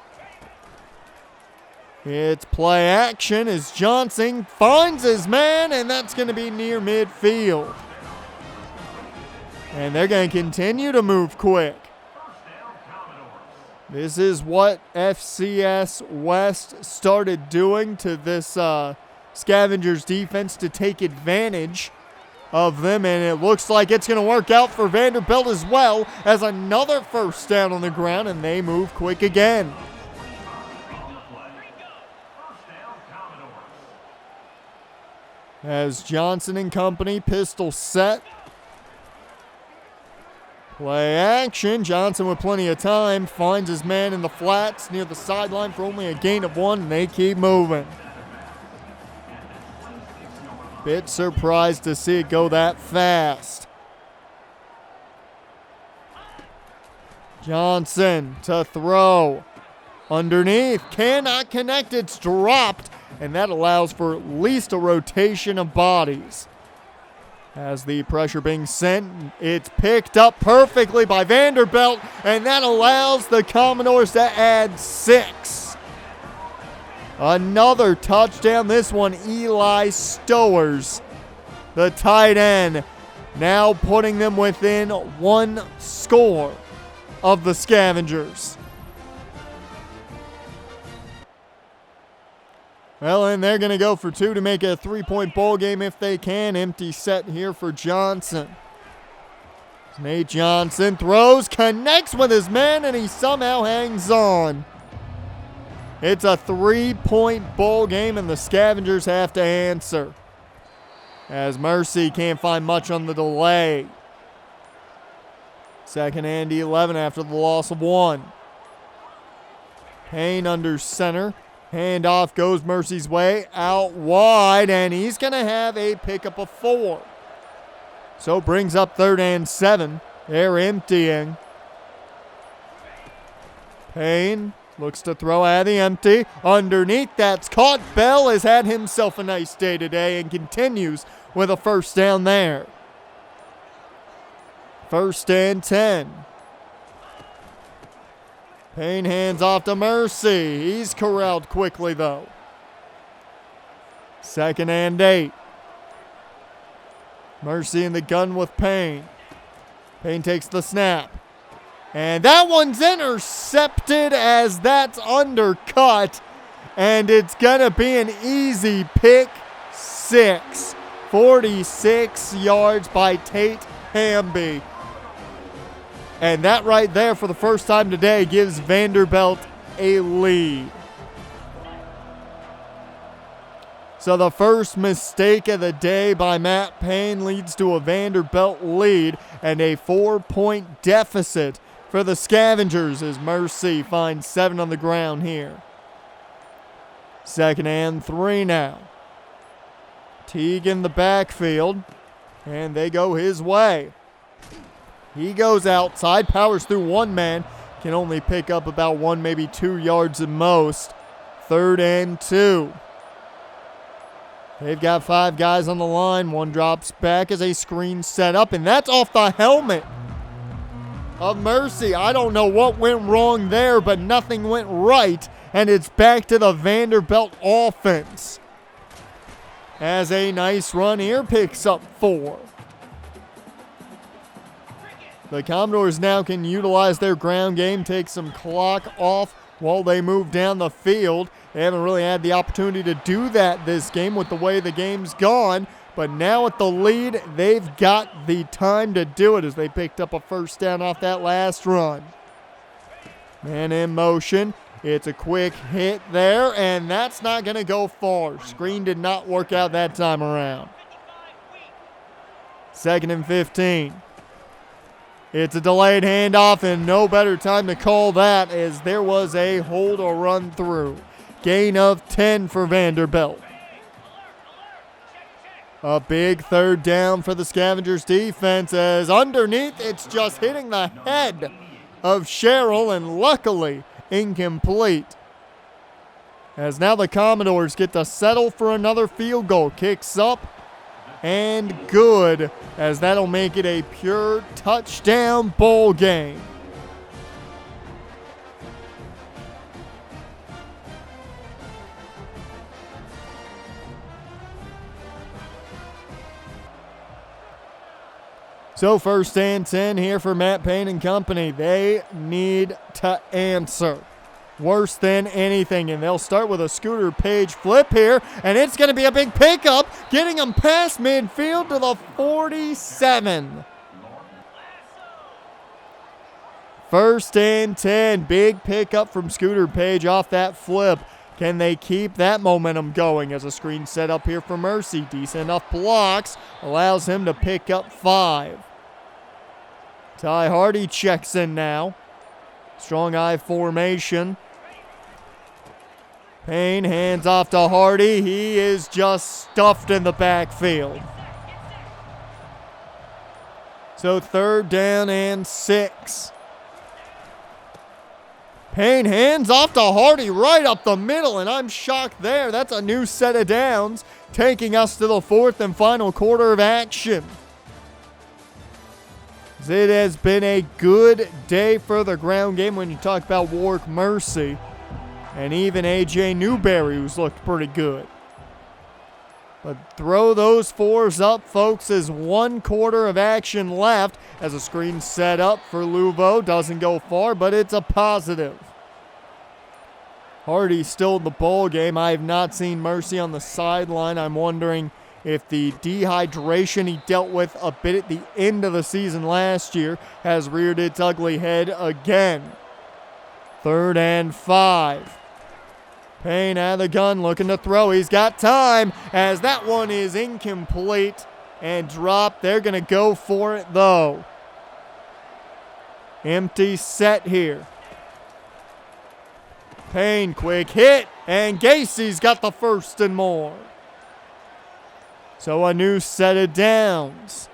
It's play action as Johnson finds his man, and that's going to be near midfield. And they're going to continue to move quick. This is what FCS West started doing to this Scavengers defense to take advantage of them, and it looks like it's going to work out for Vanderbilt as well, as another first down on the ground, and they move quick again. As Johnson and company, pistol set. Play action. Johnson with plenty of time finds his man in the flats near the sideline for only a gain of 1, and they keep moving. Bit surprised to see it go that fast. Johnson to throw. Underneath. Cannot connect. It's dropped. And that allows for at least a rotation of bodies. As the pressure being sent, it's picked up perfectly by Vanderbilt, and that allows the Commodores to add 6. Another touchdown, this one Eli Stowers, the tight end, now putting them within 1 score of the Scavengers. Well, and they're going to go for 2 to make it a 3-point bowl game if they can. Empty set here for Johnson. Nate Johnson throws, connects with his man, and he somehow hangs on. It's a 3-point bowl game, and the Scavengers have to answer. As Mercy can't find much on the delay. 2nd and 11 after the loss of 1. Payne under center. Handoff goes Mercy's way, out wide, and he's going to have a pickup of 4. So brings up 3rd and 7. They're emptying. Payne looks to throw at the empty. Underneath, that's caught. Bell has had himself a nice day today and continues with a 1st down there. 1st and 10. Payne hands off to Mercy. He's corralled quickly, though. 2nd and 8. Mercy in the gun with Payne. Payne takes the snap. And that one's intercepted as that's undercut. And it's going to be an easy pick 6. 46 yards by Tate Hamby. And that right there, for the first time today, gives Vanderbilt a lead. So the first mistake of the day by Matt Payne leads to a Vanderbilt lead and a 4-point deficit for the Scavengers as Mercy finds 7 on the ground here. 2nd and 3 now. Teague in the backfield, and they go his way. He goes outside, powers through 1 man, can only pick up about 1, maybe 2 yards at most. 3rd and 2. They've got 5 guys on the line. 1 drops back as a screen set up, and that's off the helmet of Mercy. I don't know what went wrong there, but nothing went right, and it's back to the Vanderbilt offense. As a nice run here picks up 4. The Commodores now can utilize their ground game, take some clock off while they move down the field. They haven't really had the opportunity to do that this game with the way the game's gone. But now with the lead, they've got the time to do it as they picked up a 1st down off that last run. Man in motion. It's a quick hit there, and that's not going to go far. Screen did not work out that time around. 2nd and 15. It's a delayed handoff, and no better time to call that as there was a hold or run through. Gain of 10 for Vanderbilt. A big 3rd down for the Scavengers defense as underneath it's just hitting the head of Sherrill and luckily incomplete. As now the Commodores get to settle for another field goal. Kicks up and good as that'll make it a pure touchdown bowl game. So 1st and 10 here for Matt Payne and company. They need to answer. Worse than anything, and they'll start with a Scooter Page flip here, and it's going to be a big pickup, getting them past midfield to the 47. 1st and 10, big pickup from Scooter Page off that flip. Can they keep that momentum going as a screen set up here for Mercy? Decent enough blocks. Allows him to pick up 5. Ty Hardy checks in now. Strong I formation. Payne hands off to Hardy. He is just stuffed in the backfield. So 3rd down and 6. Payne hands off to Hardy right up the middle, and I'm shocked there. That's a new set of downs, taking us to the 4th and final quarter of action. It has been a good day for the ground game when you talk about Warrick Mercy, and even A.J. Newberry, who's looked pretty good. But throw those 4s up, folks, as 1 quarter of action left as a screen set up for Luvo. Doesn't go far, but it's a positive. Hardy still in the ball game. I have not seen Mercy on the sideline. I'm wondering if the dehydration he dealt with a bit at the end of the season last year has reared its ugly head again. 3rd and 5. Payne out of the gun, looking to throw. He's got time as that one is incomplete and dropped. They're going to go for it, though. Empty set here. Payne, quick hit, and Gacy's got the 1st and more. So a new set of downs.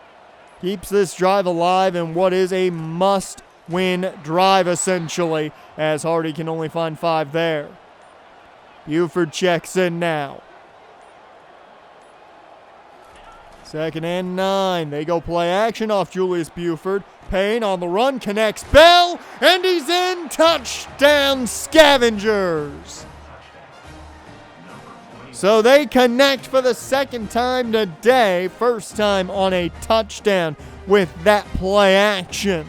Keeps this drive alive in what is a must-win drive, essentially, as Hardy can only find 5 there. Buford checks in now. 2nd and 9. They go play action off Julius Buford. Payne on the run, connects Bell, and he's in. Touchdown, Scavengers. So they connect for the 2nd time today. 1st time on a touchdown with that play action.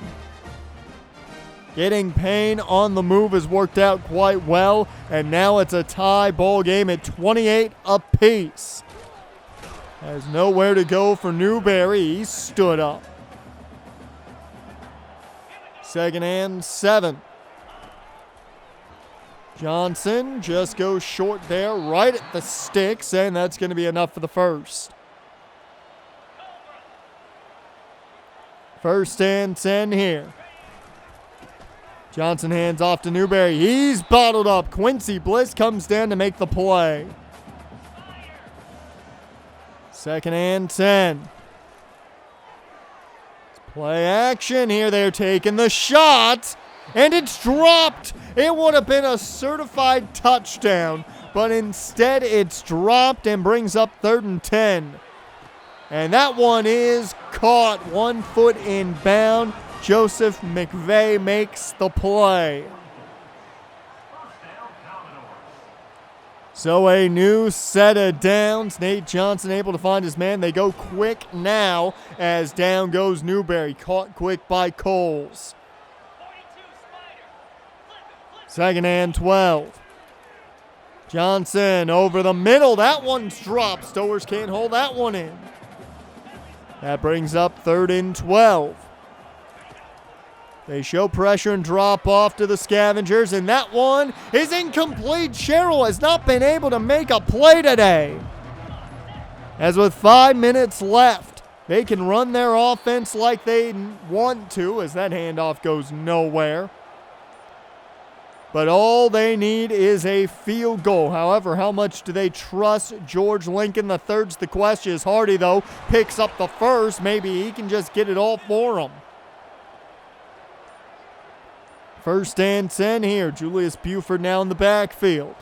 Getting Payne on the move has worked out quite well, and now it's a tie ball game at 28 apiece. Has nowhere to go for Newberry. He stood up. 2nd and 7. Johnson just goes short there, right at the sticks, and that's going to be enough for the 1st. 1st and 10 here. Johnson hands off to Newberry. He's bottled up. Quincy Bliss comes down to make the play. 2nd and 10. Play action here. They're taking the shot, and it's dropped. It would have been a certified touchdown, but instead it's dropped and brings up 3rd and 10. And that one is caught 1 foot inbound. Joseph McVeigh makes the play. So a new set of downs. Nate Johnson able to find his man. They go quick now as down goes Newberry. Caught quick by Coles. 2nd and 12. Johnson over the middle. That one's dropped. Stowers can't hold that one in. That brings up 3rd and 12. They show pressure and drop off to the Scavengers, and that one is incomplete. Sherrill has not been able to make a play today. As with 5 minutes left, they can run their offense like they want to, as that handoff goes nowhere. But all they need is a field goal. However, how much do they trust George Lincoln III's the question. As Hardy, though, picks up the 1st. Maybe he can just get it all for them. 1st and 10 here. Julius Buford now in the backfield.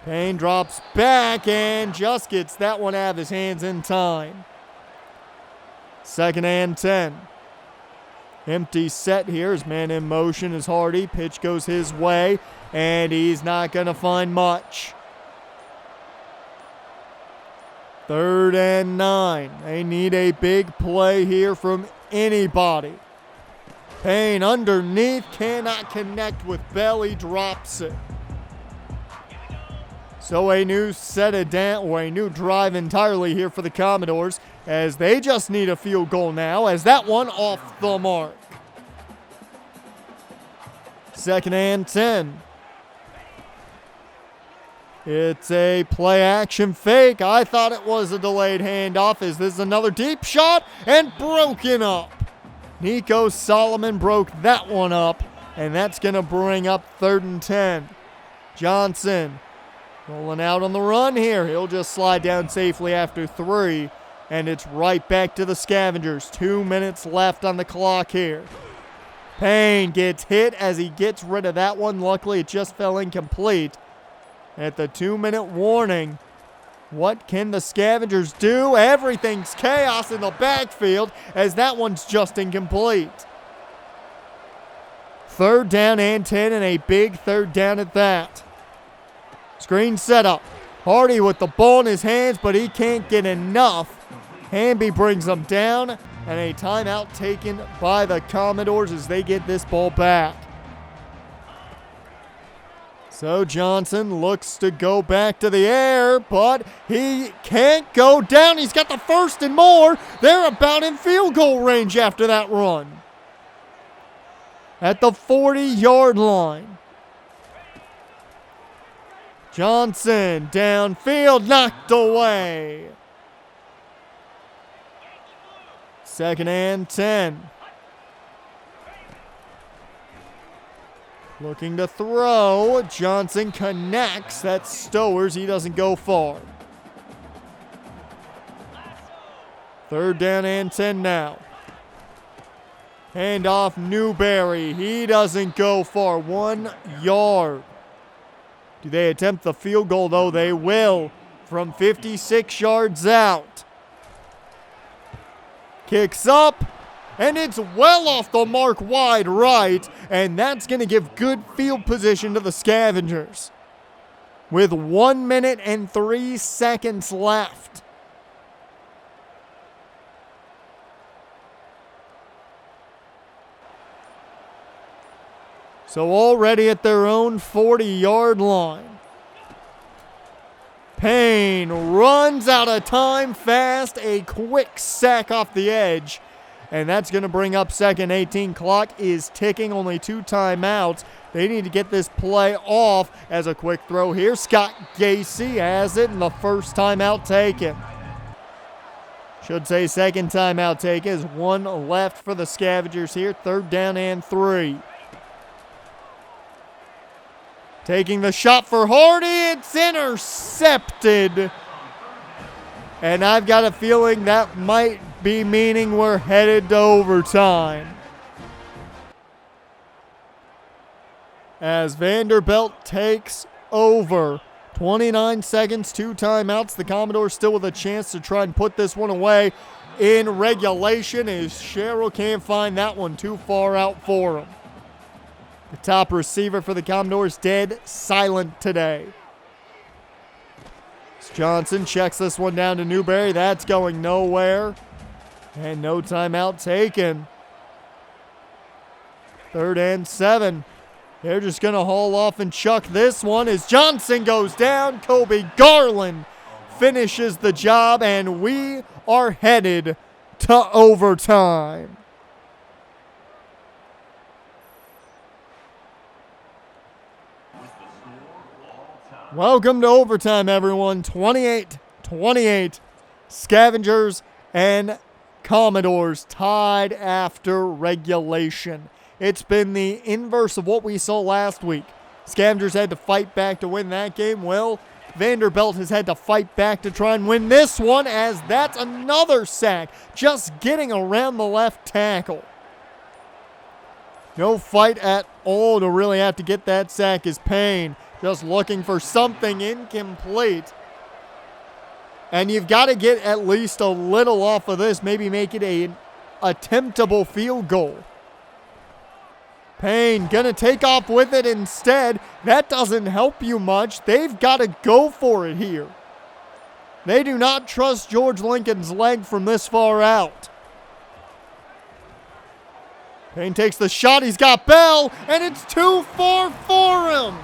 Payne drops back and just gets that one out of his hands in time. 2nd and 10. Empty set here. His man in motion is Hardy. Pitch goes his way, and he's not going to find much. 3rd and 9. They need a big play here from anybody. Payne underneath, cannot connect with Bell. He drops it. So a new set of down, or a new drive entirely here for the Commodores, as they just need a field goal now, as that one off the mark. 2nd and 10. It's a play action fake. I thought it was a delayed handoff. Is this another deep shot? And broken up. Nico Solomon broke that one up, and that's going to bring up 3rd and 10. Johnson rolling out on the run here. He'll just slide down safely after 3, and it's right back to the Scavengers. 2 minutes left on the clock here. Payne gets hit as he gets rid of that one. Luckily, it just fell incomplete. At the 2-minute warning, what can the Scavengers do? Everything's chaos in the backfield as that one's just incomplete. 3rd down and 10, and a big 3rd down at that. Screen setup. Hardy with the ball in his hands, but he can't get enough. Hamby brings him down, and a timeout taken by the Commodores as they get this ball back. So Johnson looks to go back to the air, but he can't go down. He's got the 1st and more. They're about in field goal range after that run. At the 40-yard line. Johnson downfield, knocked away. 2nd and 10. Looking to throw. Johnson connects. That's Stowers. He doesn't go far. 3rd down and 10 now. Hand off Newberry. He doesn't go far. 1 yard. Do they attempt the field goal, though? They will from 56 yards out. Kicks up. And it's well off the mark wide right, and that's going to give good field position to the Scavengers. With 1 minute and 3 seconds left. So already at their own 40-yard line. Payne runs out of time fast, a quick sack off the edge. And that's going to bring up 2nd 18. Clock is ticking, only 2 timeouts. They need to get this play off as a quick throw here. Scott Gacy has it, and the 1st timeout taken. Should say 2nd timeout taken. Is 1 left for the Scavengers here. 3rd down and 3. Taking the shot for Hardy. It's intercepted. And I've got a feeling that might be meaning we're headed to overtime. As Vanderbilt takes over. 29 seconds, 2 timeouts. The Commodores still with a chance to try and put this one away in regulation as Sherrill can't find that one too far out for him. The top receiver for the Commodores dead silent today. Johnson checks this one down to Newberry. That's going nowhere. And no timeout taken. 3rd and 7. They're just going to haul off and chuck this one as Johnson goes down. Kobe Garland finishes the job, and we are headed to overtime. Welcome to overtime, everyone. 28-28. Scavengers and Commodores tied after regulation. It's been the inverse of what we saw last week. Scavengers had to fight back to win that game. Well, Vanderbilt has had to fight back to try and win this one, as that's another sack, just getting around the left tackle. No fight at all to really have to get that sack is Payne. Just looking for something incomplete. And you've got to get at least a little off of this. Maybe make it an attemptable field goal. Payne gonna take off with it instead. That doesn't help you much. They've got to go for it here. They do not trust George Lincoln's leg from this far out. Payne takes the shot. He's got Bell, and it's too far for him.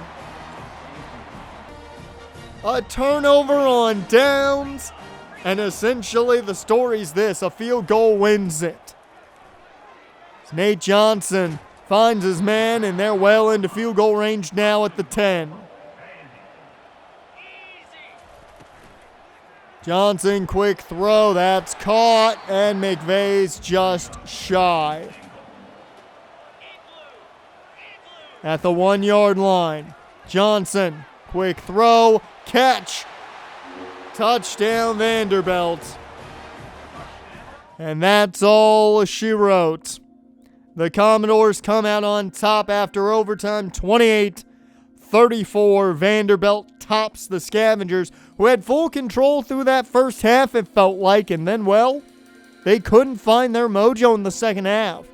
A turnover on downs, and essentially the story's this: a field goal wins it. Nate Johnson finds his man, and they're well into field goal range now at the 10. Johnson, quick throw. That's caught, and McVay's just shy. At the 1-yard line. Johnson, quick throw, catch. Touchdown Vanderbilt. And that's all she wrote. The Commodores come out on top after overtime, 28-34. Vanderbilt tops the Scavengers, who had full control through that first half, it felt like. And then, well, they couldn't find their mojo in the second half.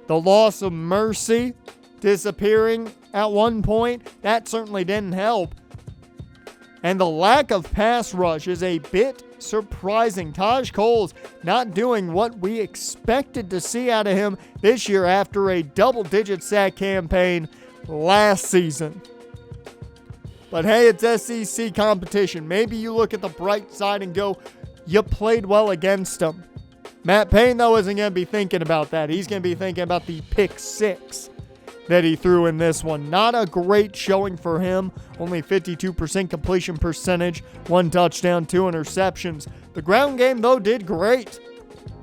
The loss of Mercy disappearing at one point, that certainly didn't help. And the lack of pass rush is a bit surprising. Taj Cole's not doing what we expected to see out of him this year after a double-digit sack campaign last season. But hey, it's SEC competition. Maybe you look at the bright side and go, you played well against them. Matt Payne, though, isn't going to be thinking about that. He's going to be thinking about the pick six that he threw in this one. Not a great showing for him. Only 52% completion percentage, 1 touchdown, 2 interceptions. The ground game, though, did great.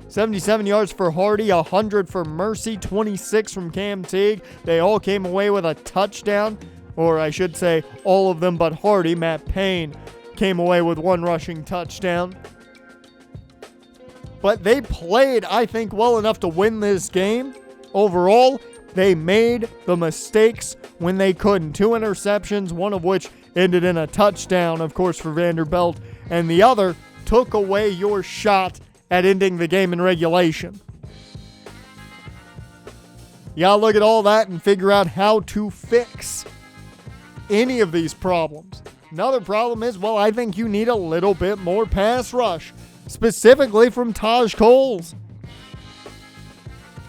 77 yards for Hardy, 100 for Mercy, 26 from Cam Teague. They all came away with a touchdown, or I should say all of them but Hardy. Matt Payne came away with 1 rushing touchdown. But they played, I think, well enough to win this game. Overall, they made the mistakes when they couldn't. 2 interceptions, one of which ended in a touchdown, of course, for Vanderbilt, and the other took away your shot at ending the game in regulation. You gotta look at all that and figure out how to fix any of these problems. Another problem is, well, I think you need a little bit more pass rush, specifically from Taj Coles.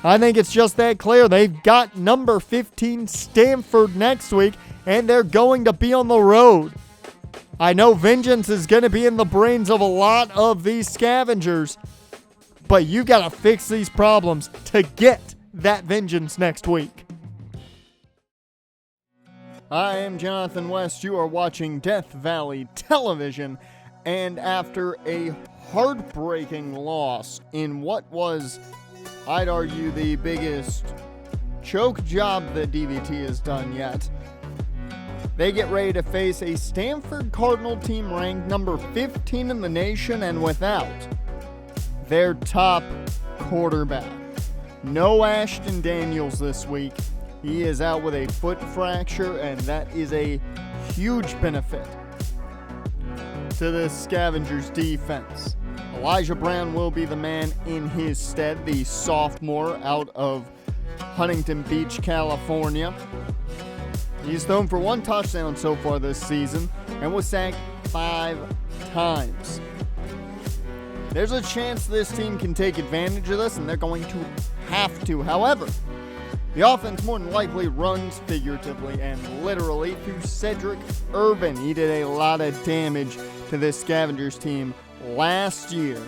I think it's just that clear. They've got number 15 Stanford next week, and they're going to be on the road. I know vengeance is going to be in the brains of a lot of these Scavengers, but you got to fix these problems to get that vengeance next week. I am Jonathan West. You are watching Death Valley Television, and after a heartbreaking loss in what was, I'd argue, the biggest choke job that DVT has done yet, they get ready to face a Stanford Cardinal team ranked number 15 in the nation and without their top quarterback. No Ashton Daniels this week. He is out with a foot fracture, and that is a huge benefit to the Scavengers defense. Elijah Brown will be the man in his stead, the sophomore out of Huntington Beach, California. He's thrown for 1 touchdown so far this season and was sacked 5 times. There's a chance this team can take advantage of this, and they're going to have to. However, the offense more than likely runs figuratively and literally through Cedric Irvin. He did a lot of damage to this Scavengers team last year.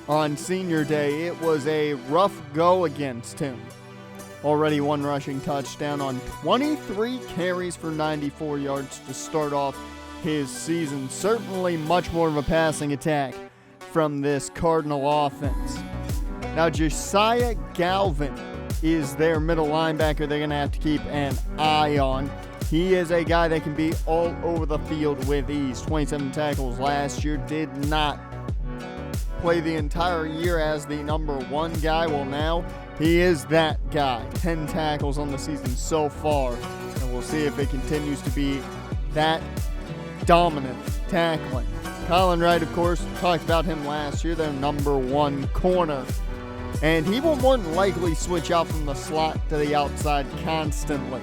On senior day, it was a rough go against him. Already 1 rushing touchdown on 23 carries for 94 yards to start off his season. Certainly much more of a passing attack from this Cardinal offense. Now, Josiah Galvin is their middle linebacker they're going to have to keep an eye on. He is a guy that can be all over the field with ease. 27 tackles last year. Did not play the entire year as the number 1 guy. Well, now he is that guy. 10 tackles on the season so far. And we'll see if it continues to be that dominant tackling. Colin Wright, of course, talked about him last year, their number 1 corner. And he will more than likely switch out from the slot to the outside constantly.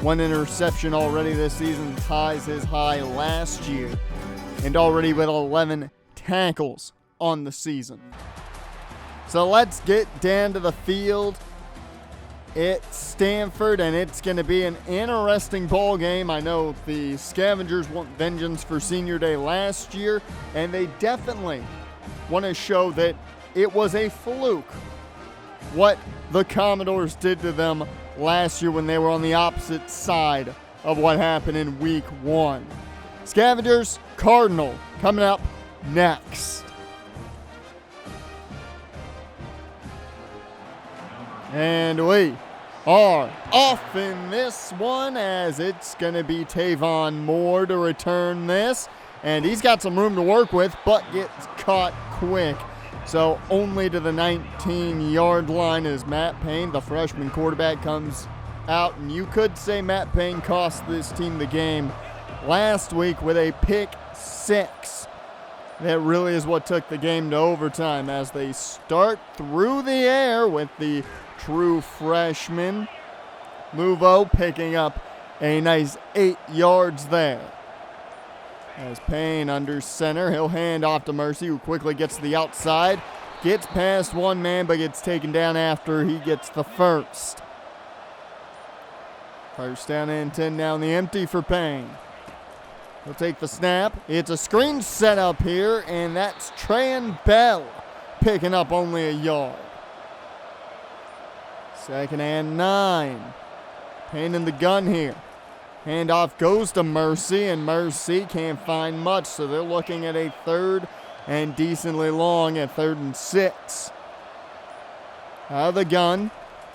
1 interception already this season ties his high last year, and already with 11 tackles on the season. So let's get down to the field. It's Stanford, and it's going to be an interesting ball game. I know the Scavengers want vengeance for senior day last year, and they definitely want to show that it was a fluke what the Commodores did to them last year when they were on the opposite side of what happened in week 1. Scavengers, Cardinal, coming up next. And we are off in this one, as it's going to be Tavon Moore to return this. And he's got some room to work with, but gets caught quick. So only to the 19-yard line as Matt Payne, the freshman quarterback, comes out. And you could say Matt Payne cost this team the game last week with a pick six. That really is what took the game to overtime, as they start through the air with the true freshman Luvo picking up a nice 8 yards there. As Payne under center, he'll hand off to Mercy, who quickly gets to the outside, gets past one man, but gets taken down after he gets the first. First down and 10 down the empty for Payne. He'll take the snap. It's a screen set up here, and that's Tran Bell picking up only a yard. Second and 9. Payne in the gun here. Handoff goes to Mercy, and Mercy can't find much, so they're looking at a third and decently long at 3rd and 6. Out of the gun.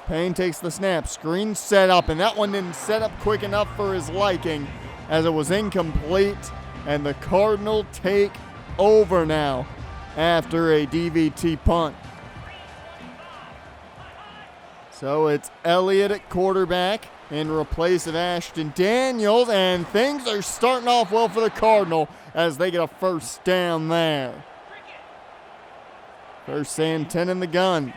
Payne takes the snap. Screen set up, and that one didn't set up quick enough for his liking, as it was incomplete, and the Cardinal take over now after a DVT punt. So it's Elliott at quarterback in replace of Ashton Daniels, and things are starting off well for the Cardinal as they get a first down there. First and 10 in the gun.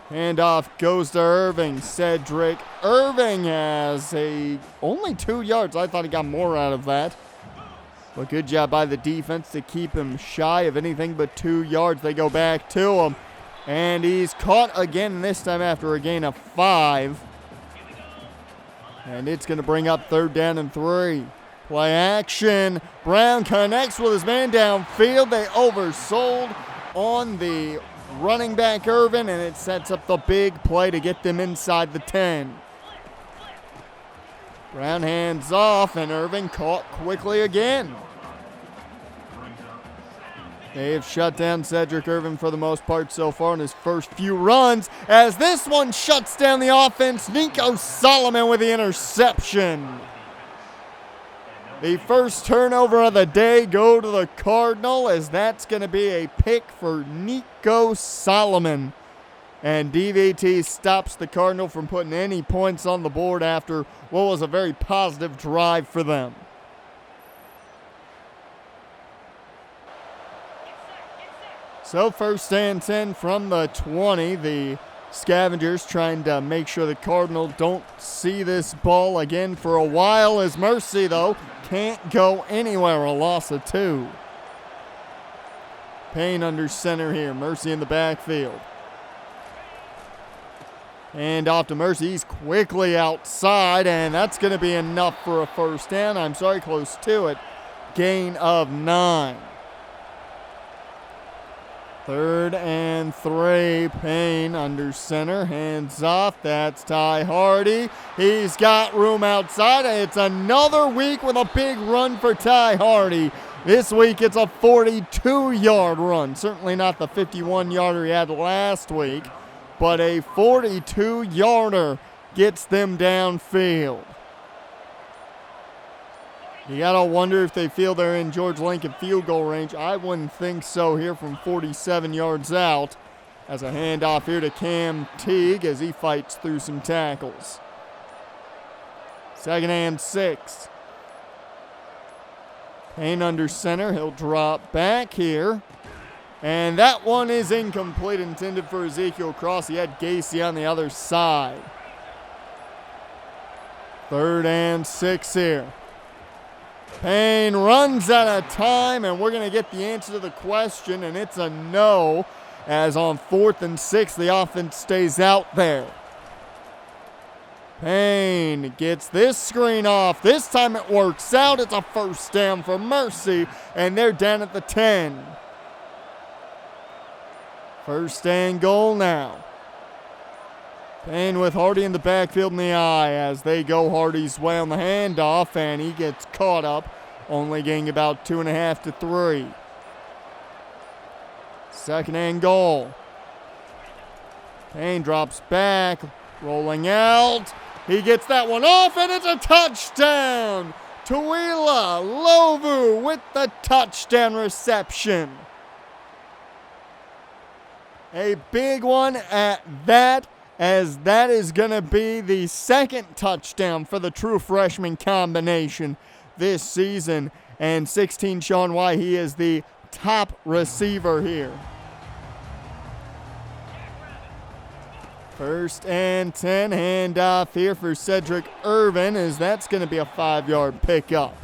Handoff goes to Irving. Cedric Irving has only 2 yards. I thought he got more out of that. But good job by the defense to keep him shy of anything but 2 yards. They go back to him. And he's caught again, this time after a gain of 5. And it's going to bring up 3rd down and 3. Play action. Brown connects with his man downfield. They oversold on the running back Irvin, and it sets up the big play to get them inside the 10. Brown hands off, and Irvin caught quickly again. They've shut down Cedric Irvin for the most part so far in his first few runs, as this one shuts down the offense. Nico Solomon with the interception. The first turnover of the day go to the Cardinal, as that's going to be a pick for Nico Solomon. And DVT stops the Cardinal from putting any points on the board after what was a very positive drive for them. So first and 10 from the 20. The Scavengers trying to make sure the Cardinal don't see this ball again for a while, as Mercy, though, can't go anywhere. A loss of 2. Payne under center here. Mercy in the backfield. And off to Mercy. He's quickly outside, and that's going to be enough for a first down. I'm sorry, close to it. Gain of 9. 3rd and 3. Payne under center. Hands off. That's Ty Hardy. He's got room outside. It's another week with a big run for Ty Hardy. This week it's a 42-yard run. Certainly not the 51-yarder he had last week, but a 42-yarder gets them downfield. You gotta wonder if they feel they're in George Lincoln field goal range. I wouldn't think so here from 47 yards out. As a handoff here to Cam Teague as he fights through some tackles. 2nd and 6. Payne under center. He'll drop back here. And that one is incomplete, intended for Ezekiel Cross. He had Gacy on the other side. 3rd and 6 here. Payne runs out of time, and we're going to get the answer to the question, and it's a no, as on 4th and 6, the offense stays out there. Payne gets this screen off. This time it works out. It's a first down for Mercy, and they're down at the 10. 1st and goal now. Payne with Hardy in the backfield in the eye as they go Hardy's way on the handoff, and he gets caught up, only getting about 2.5 to 3. Second and goal. Payne drops back, rolling out. He gets that one off, and it's a touchdown. Tuila Lovu with the touchdown reception. A big one at that, as that is going to be the second touchdown for the true freshman combination this season. And 16, Sean White, he is the top receiver here. First and 10, handoff here for Cedric Irvin, as that's going to be a 5-yard pickup.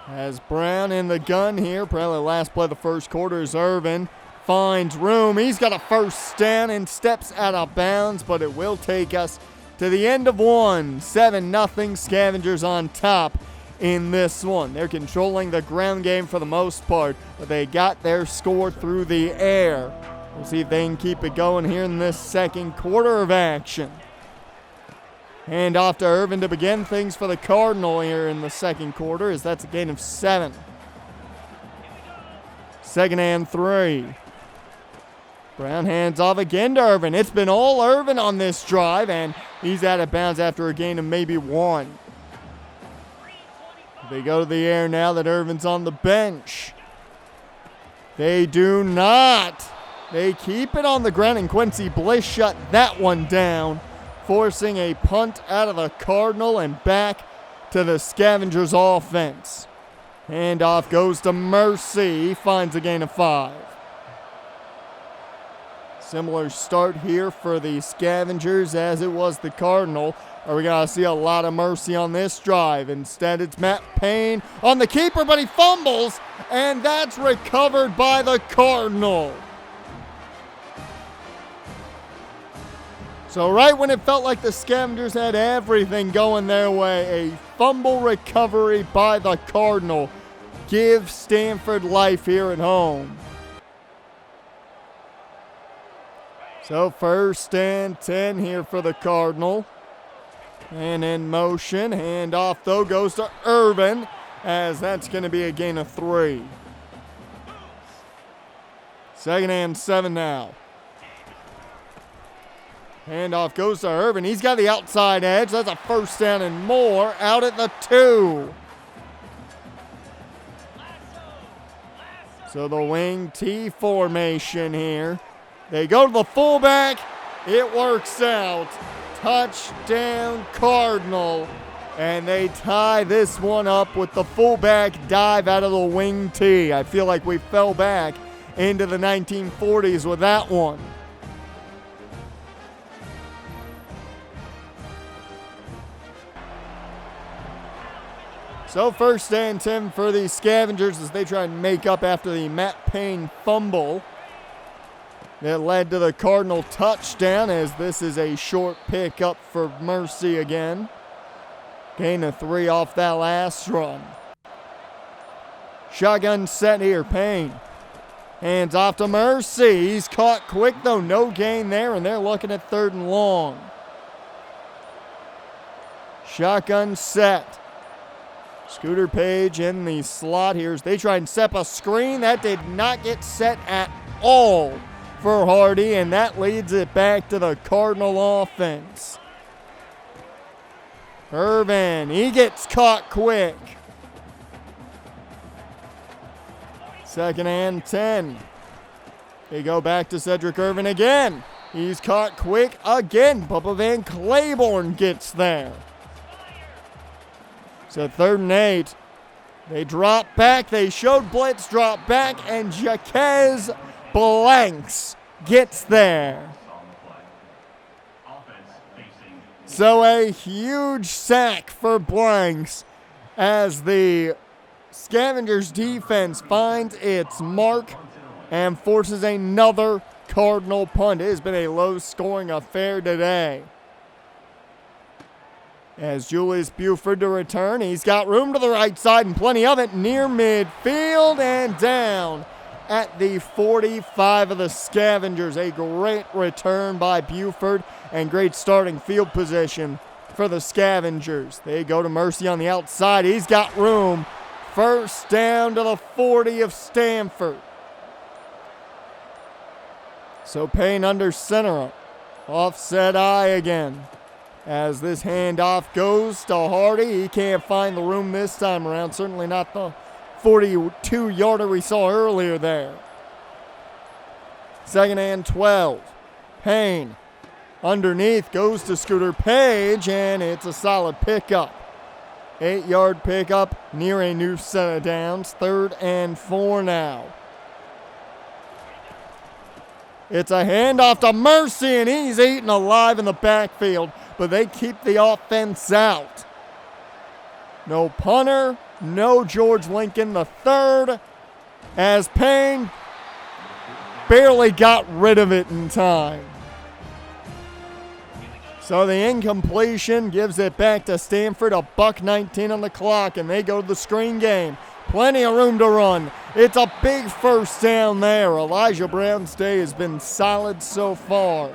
As Brown in the gun here, probably last play of the first quarter, is Irvin. Finds room. He's got a first down and steps out of bounds, but it will take us to the end of one. 7-0, Scavengers on top in this one. They're controlling the ground game for the most part, but they got their score through the air. We'll see if they can keep it going here in this second quarter of action. Hand off to Irvin to begin things for the Cardinal here in the second quarter, as that's a gain of 7. Second and 3. Brown hands off again to Irvin. It's been all Irvin on this drive, and he's out of bounds after a gain of maybe 1. They go to the air now that Irvin's on the bench. They do not. They keep it on the ground, and Quincy Bliss shut that one down, forcing a punt out of the Cardinal and back to the Scavengers offense. Handoff goes to Mercy. He finds a gain of 5. Similar start here for the Scavengers as it was the Cardinal. Are we going to see a lot of Mercy on this drive? Instead, it's Matt Payne on the keeper, but he fumbles, and that's recovered by the Cardinal. So right when it felt like the Scavengers had everything going their way, a fumble recovery by the Cardinal gives Stanford life here at home. So first and 10 here for the Cardinal. And in motion, handoff though goes to Irvin, as that's going to be a gain of 3. Second and 7 now. Handoff goes to Irvin. He's got the outside edge. That's a first down and more out at the 2. So the wing T formation here. They go to the fullback. It works out. Touchdown Cardinal. And they tie this one up with the fullback dive out of the wing T. I feel like we fell back into the 1940s with that one. So first and 10 for the Scavengers as they try and make up after the Matt Payne fumble that led to the Cardinal touchdown, as this is a short pickup for Mercy again. Gain of 3 off that last run. Shotgun set here, Payne. Hands off to Mercy. He's caught quick though, no gain there, and they're looking at 3rd and long. Shotgun set. Scooter Page in the slot here as they try and set a screen. That did not get set at all for Hardy, and that leads it back to the Cardinal offense. Irvin, he gets caught quick. Second and 10. They go back to Cedric Irvin again. He's caught quick again. Bubba Van Claiborne gets there. So 3rd and 8. They drop back. They showed blitz, drop back, and Jaquez Blanks gets there. So a huge sack for Blanks as the Scavengers defense finds its mark and forces another Cardinal punt. It has been a low-scoring affair today. As Julius Buford to return. He's got room to the right side and plenty of it near midfield and down at the 45 of the Scavengers. A great return by Buford and great starting field position for the Scavengers. They go to Mercy on the outside. He's got room. first down to the 40 of Stanford. So Payne under center. Offset eye again. As this handoff goes to Hardy, he can't find the room this time around. Certainly not the 42-yarder we saw earlier there. Second and 12. Payne underneath goes to Scooter Page, and it's a solid pickup. 8-yard pickup near a new set of downs. 3rd and 4 now. It's a handoff to Mercy, and he's eaten alive in the backfield, but they keep the offense out. No punter, no George Lincoln the third, as Payne barely got rid of it in time. So the incompletion gives it back to Stanford, a $1:19 on the clock, and they go to the screen game. Plenty of room to run. It's a big first down there. Elijah Brown's day has been solid so far.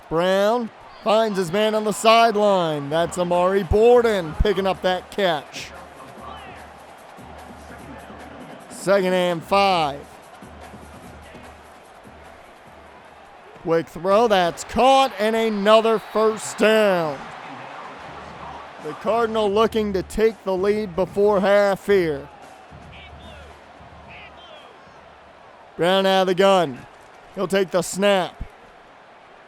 Brown finds his man on the sideline. That's Amari Borden picking up that catch. 2nd and 5. Quick throw, that's caught, and another first down. The Cardinal looking to take the lead before half here. Brown out of the gun. He'll take the snap.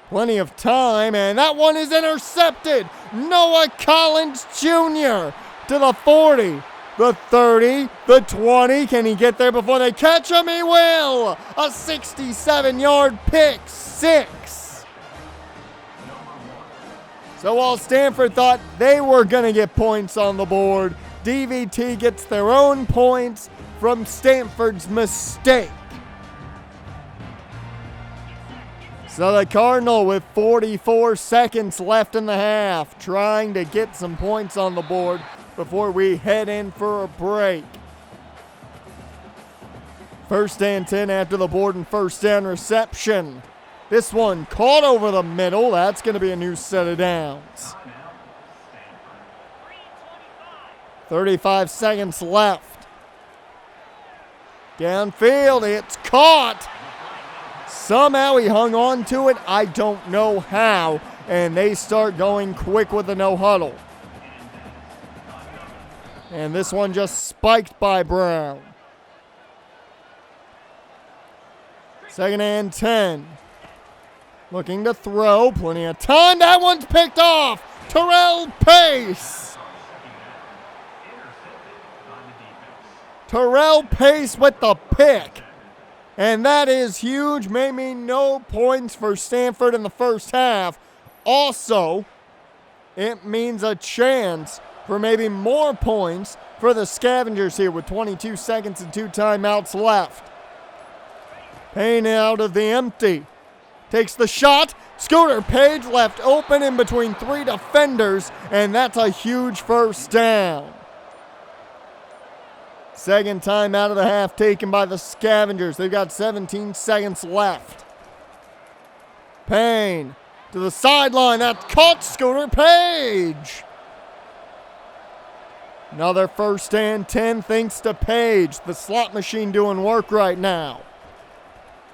Plenty of time, and that one is intercepted. Noah Collins Jr. to the 40, the 30, the 20. Can he get there before they catch him? He will. A 67-yard pick six. So while Stanford thought they were going to get points on the board, DVT gets their own points from Stanford's mistake. So the Cardinal with 44 seconds left in the half, trying to get some points on the board before we head in for a break. 1st and 10 after the Borden first down reception. This one caught over the middle. That's going to be a new set of downs. 35 seconds left. Downfield, it's caught. Somehow he hung on to it. I don't know how. And they start going quick with the no huddle. And this one just spiked by Brown. 2nd and 10. Looking to throw. Plenty of time. That one's picked off. Terrell Pace. Terrell Pace with the pick. And that is huge. May mean no points for Stanford in the first half. Also, it means a chance for maybe more points for the Scavengers here with 22 seconds and 2 timeouts left. Payne out of the empty. Takes the shot. Scooter Page left open in between 3 defenders, and that's a huge first down. Second time out of the half taken by the Scavengers. They've got 17 seconds left. Payne to the sideline. That's caught. Scooter Page. Another 1st and 10 thanks to Page. The slot machine doing work right now.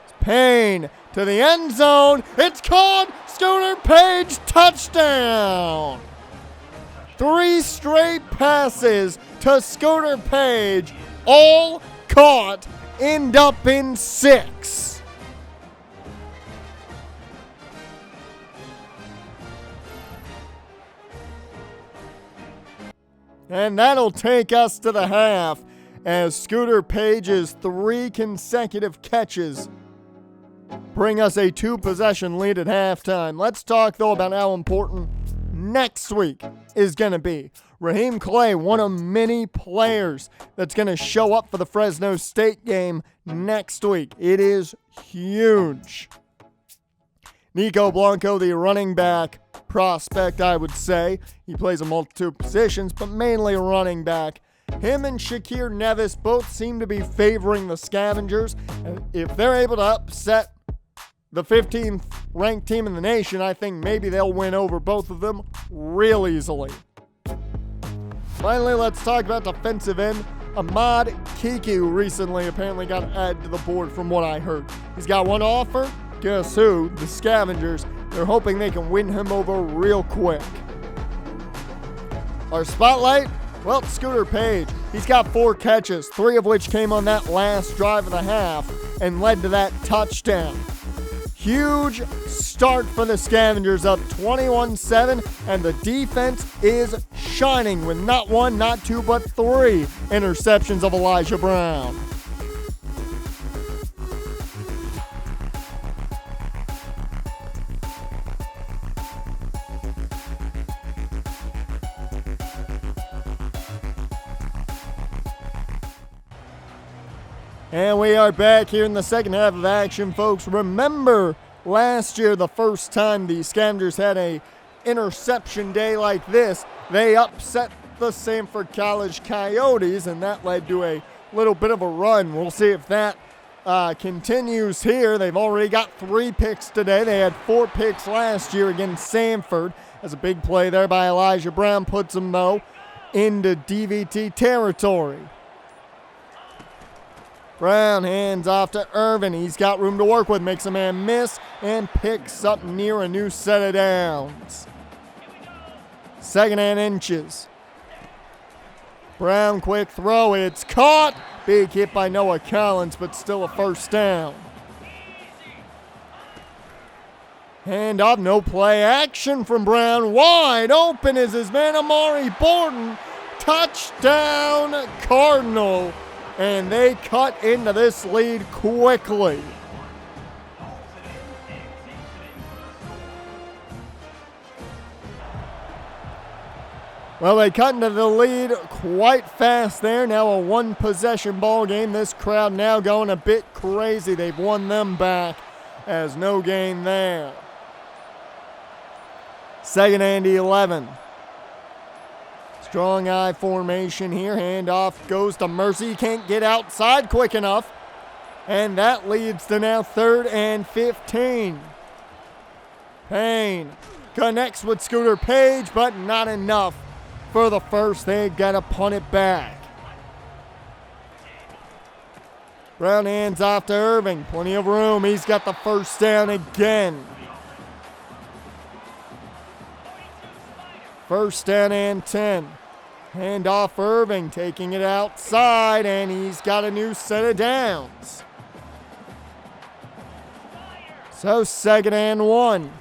It's Payne to the end zone. It's caught. Scooter Page touchdown. 3 straight passes to Scooter Page, all caught, end up in 6. And that'll take us to the half as Scooter Page's 3 consecutive catches bring us a 2-possession lead at halftime. Let's talk, though, about how important next week is going to be. Raheem Clay, one of many players that's going to show up for the Fresno State game next week. It is huge. Nico Blanco, the running back prospect, I would say. He plays a multitude of positions, but mainly running back. Him and Shakir Nevis both seem to be favoring the Scavengers. And if they're able to upset the 15th ranked team in the nation, I think maybe they'll win over both of them real easily. Finally, let's talk about defensive end. Ahmad Kiku recently apparently got added to the board from what I heard. He's got one offer. Guess who? The Scavengers. They're hoping they can win him over real quick. Our spotlight? Well, Scooter Page. He's got 4 catches, 3 of which came on that last drive of the half and led to that touchdown. Huge start for the Scavengers, up 21-7, and the defense is shining with not 1, not 2, but 3 interceptions of Elijah Brown. And we are back here in the second half of action, folks. Remember last year, the first time the Scavengers had a interception day like this, they upset the Sanford College Coyotes, and that led to a little bit of a run. We'll see if that continues here. They've already got 3 picks today. They had 4 picks last year against Sanford. As a big play there by Elijah Brown puts them, though, into DVT territory. Brown hands off to Irvin. He's got room to work with, makes a man miss, and picks up near a new set of downs. 2nd and inches. Brown, quick throw. It's caught. Big hit by Noah Collins, but still a first down. Hand off, no play action from Brown. Wide open is his man Amari Borden. Touchdown, Cardinal. And they cut into this lead quickly. Well, they cut into the lead quite fast there. Now a 1-possession ball game. This crowd now going a bit crazy. They've won them back as no gain there. 2nd and 11. Strong eye formation here. Handoff goes to Mercy. He can't get outside quick enough. And that leads to now 3rd and 15. Payne connects with Scooter Page, but not enough for the first. They got to punt it back. Brown hands off to Irving. Plenty of room. He's got the first down again. 1st down and 10. Hand off Irving, taking it outside, and he's got a new set of downs. So 2nd and 1.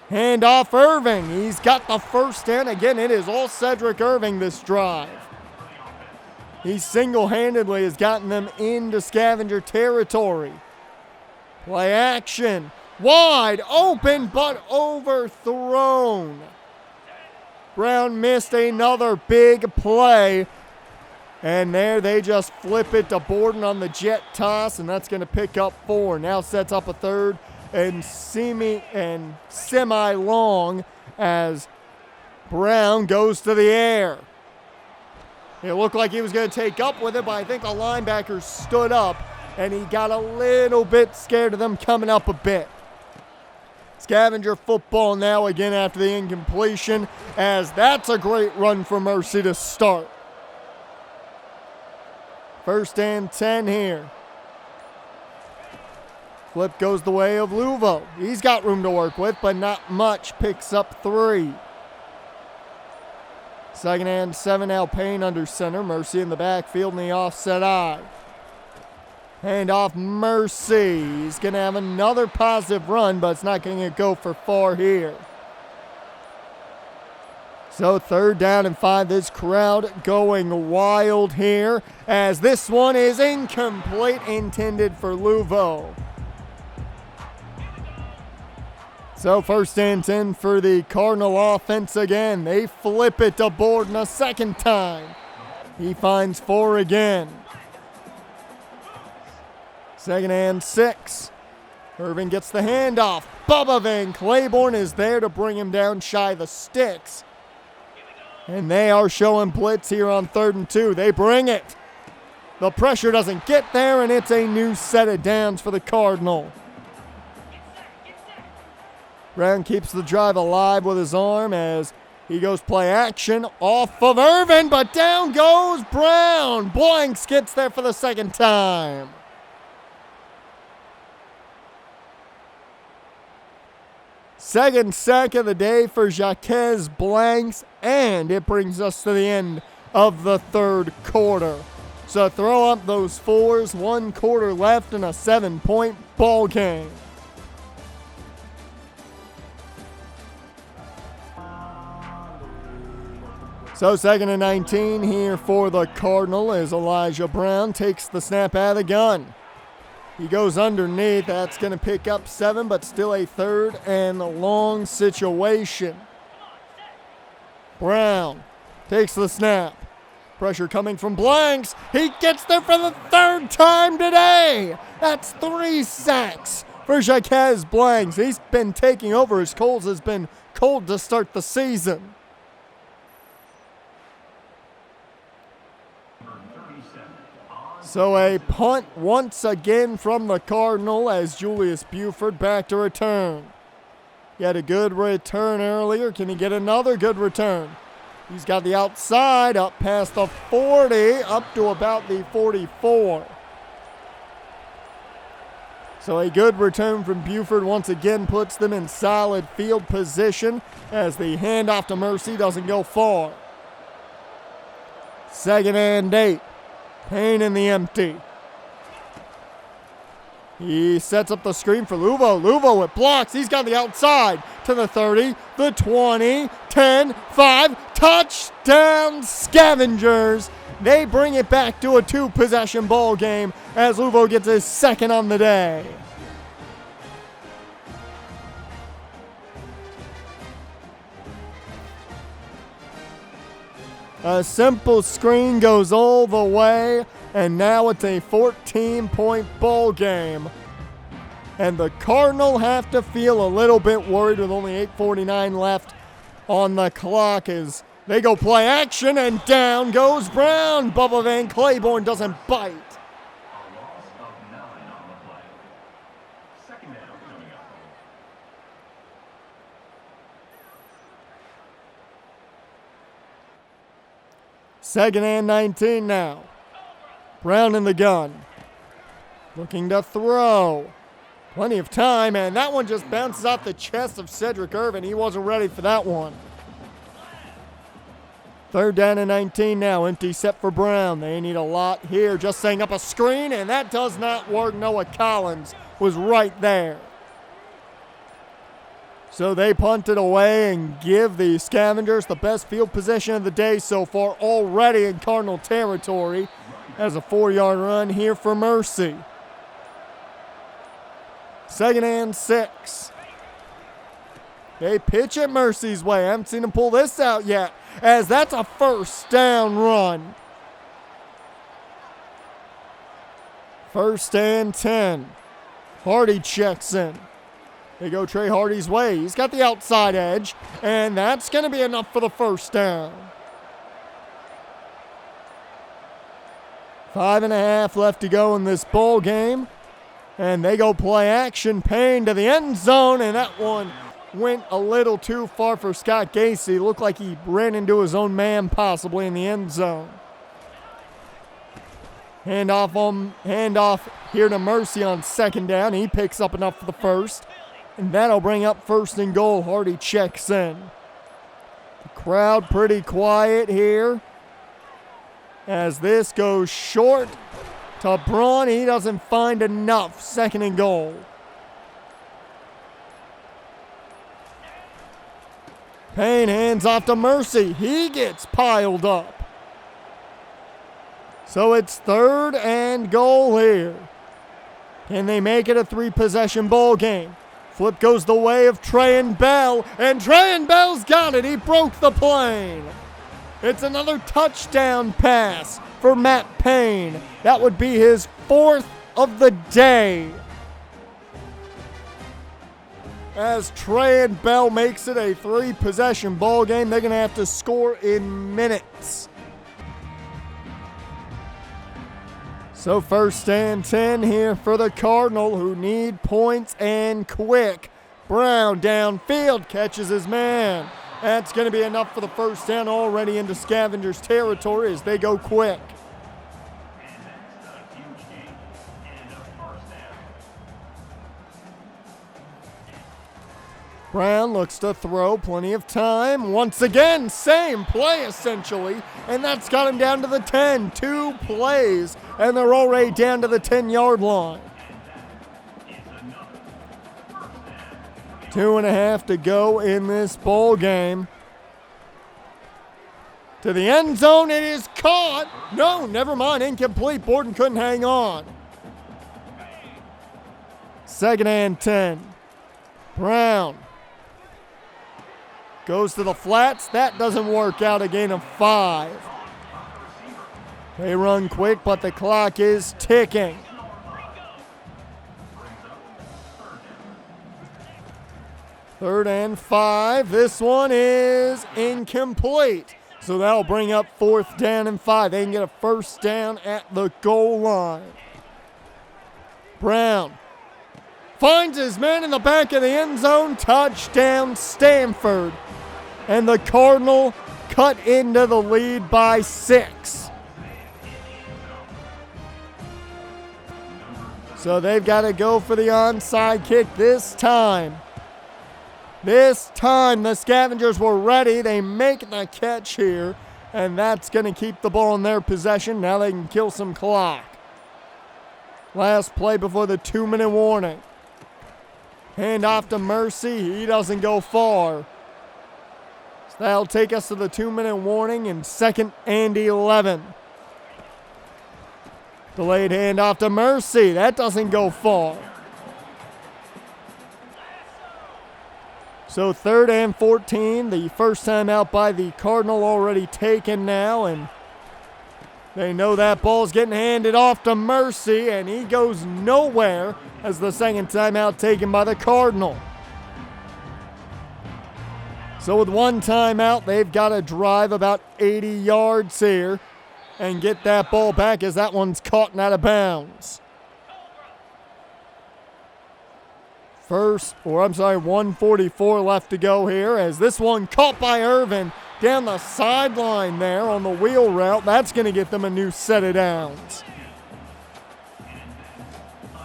Hand off Irving. He's got the first down. Again, it is all Cedric Irving this drive. He single-handedly has gotten them into Scavenger territory. Play action. Wide open, but overthrown. Brown missed another big play. And there they just flip it to Borden on the jet toss, and that's going to pick up 4. Now sets up a 3rd and semi-long as Brown goes to the air. It looked like he was going to take up with it, but I think the linebacker stood up, and he got a little bit scared of them coming up a bit. Scavenger football now again after the incompletion, as that's a great run for Mercy to start. 1st and 10 here. Flip goes the way of Luvo. He's got room to work with, but not much. Picks up 3. 2nd and 7 now. Payne under center. Mercy in the backfield in the offset eye. Hand off Mercy. He's going to have another positive run, but it's not going to go for far here. So 3rd down and 5. This crowd going wild here as this one is incomplete, intended for Luvo. So 1st and 10 for the Cardinal offense again. They flip it to Borden a 2nd time. He finds 4 again. 2nd and 6. Irving gets the handoff. Bubba Van Claiborne is there to bring him down shy of the sticks. And they are showing blitz here on 3rd and 2. They bring it. The pressure doesn't get there, and it's a new set of downs for the Cardinal. Brown keeps the drive alive with his arm as He goes play action off of Irvin, but down goes Brown. Blanks gets there for the second time. Second sack of the day for Jaquez Blanks, and it brings us to the end of the third quarter. So throw up those fours, 1 quarter left in a 7-point ball game. So 2nd and 19 here for the Cardinal as Elijah Brown takes the snap out of the gun. He goes underneath. That's going to pick up 7, but still a 3rd and long situation. Brown takes the snap. Pressure coming from Blanks. He gets there for the 3rd time today. That's 3 sacks for Jaquez Blanks. He's been taking over as Coles has been cold to start the season. So a punt once again from the Cardinal as Julius Buford back to return. He had a good return earlier. Can he get another good return? He's got the outside up past the 40, up to about the 44. So a good return from Buford once again puts them in solid field position as the handoff to Mercy doesn't go far. 2nd and 8. Payne in the empty. He sets up the screen for Luvo. Luvo with blocks. He's got the outside to the 30, the 20, 10, 5. Touchdown Scavengers. They bring it back to a 2-possession ball game as Luvo gets his 2nd on the day. A simple screen goes all the way, and now it's a 14-point ball game. And the Cardinal have to feel a little bit worried with only 8:49 left on the clock as they go play action, and down goes Brown. Bubba Van Claiborne doesn't bite. A loss of 9 on the play. 2nd down coming up. 2nd and 19 now. Brown in the gun. Looking to throw. Plenty of time, and that one just bounces off the chest of Cedric Irvin. He wasn't ready for that one. 3rd down and 19 now. Empty set for Brown. They need a lot here. Just setting up a screen, and that does not work. Noah Collins was right there. So they punt it away and give the Scavengers the best field position of the day so far, already in Cardinal territory. As a 4-yard run here for Mercy. 2nd and 6. They pitch it Mercy's way. I haven't seen him pull this out yet, as that's a 1st down run. 1st and 10. Hardy checks in. They go Trey Hardy's way. He's got the outside edge, and that's going to be enough for the 1st down. 5.5 left to go in this ball game. And they go play action. Payne to the end zone, and that one went a little too far for Scott Gacy. Looked like he ran into his own man possibly in the end zone. Handoff here to Mercy on 2nd down. He picks up enough for the 1st. And that'll bring up 1st and goal. Hardy checks in. The crowd pretty quiet here as this goes short to Braun. He doesn't find enough. 2nd and goal. Payne hands off to Mercy. He gets piled up. So it's 3rd and goal here. Can they make it a 3-possession ball game? Flip goes the way of Trayan Bell, and Trayan Bell's got it. He broke the plane. It's another touchdown pass for Matt Payne. That would be his 4th of the day. As Trayan Bell makes it a 3-possession ball game, they're going to have to score in minutes. So 1st and 10 here for the Cardinal, who need points and quick. Brown downfield catches his man. That's going to be enough for the first down, already into Scavengers territory as they go quick. And that's a huge gain and a first down. Brown looks to throw, plenty of time. Once again, same play essentially, and that's got him down to the 10. 2 plays, and they're already down to the 10-yard line. 2.5 to go in this ball game. To the end zone, it is caught. No, never mind, incomplete. Borden couldn't hang on. 2nd and 10. Brown goes to the flats. That doesn't work out, a gain of 5. They run quick, but the clock is ticking. 3rd and 5. This one is incomplete. So that'll bring up 4th down and 5. They can get a first down at the goal line. Brown finds his man in the back of the end zone. Touchdown, Stanford. And the Cardinal cut into the lead by 6. So they've got to go for the onside kick this time. This time the Scavengers were ready. They make the catch here, and that's going to keep the ball in their possession. Now they can kill some clock. Last play before the 2-minute warning. Hand off to Mercy. He doesn't go far. So that'll take us to the 2-minute warning in 2nd and 11. Delayed handoff to Mercy. That doesn't go far. So 3rd and 14, the first time out by the Cardinal already taken now, and they know that ball's getting handed off to Mercy, and he goes nowhere as the second time out taken by the Cardinal. So with one timeout, they've got to drive about 80 yards here and get that ball back as that one's caught and out of bounds. 144 left to go here as this one caught by Irvin down the sideline there on the wheel route. That's going to get them a new set of downs.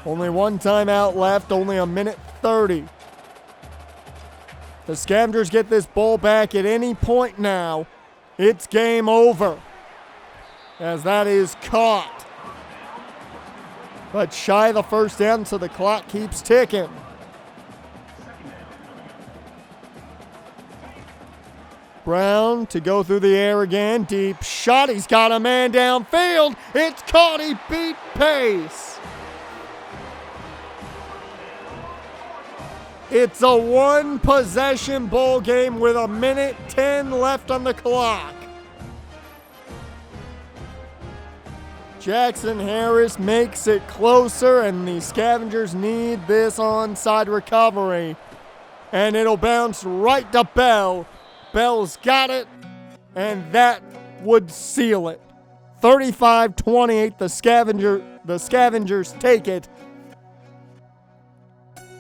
Only one timeout left, only 1:30. The Scavengers get this ball back at any point now. It's game over as that is caught. But shy of the first down, so the clock keeps ticking. Brown to go through the air again. Deep shot. He's got a man downfield. It's caught. He beat pace. It's a one-possession ball game with 1:10 left on the clock. Jackson Harris makes it closer, and the Scavengers need this onside recovery. And it'll bounce right to Bell. Bell's got it, and that would seal it. 35-28, the Scavengers take it.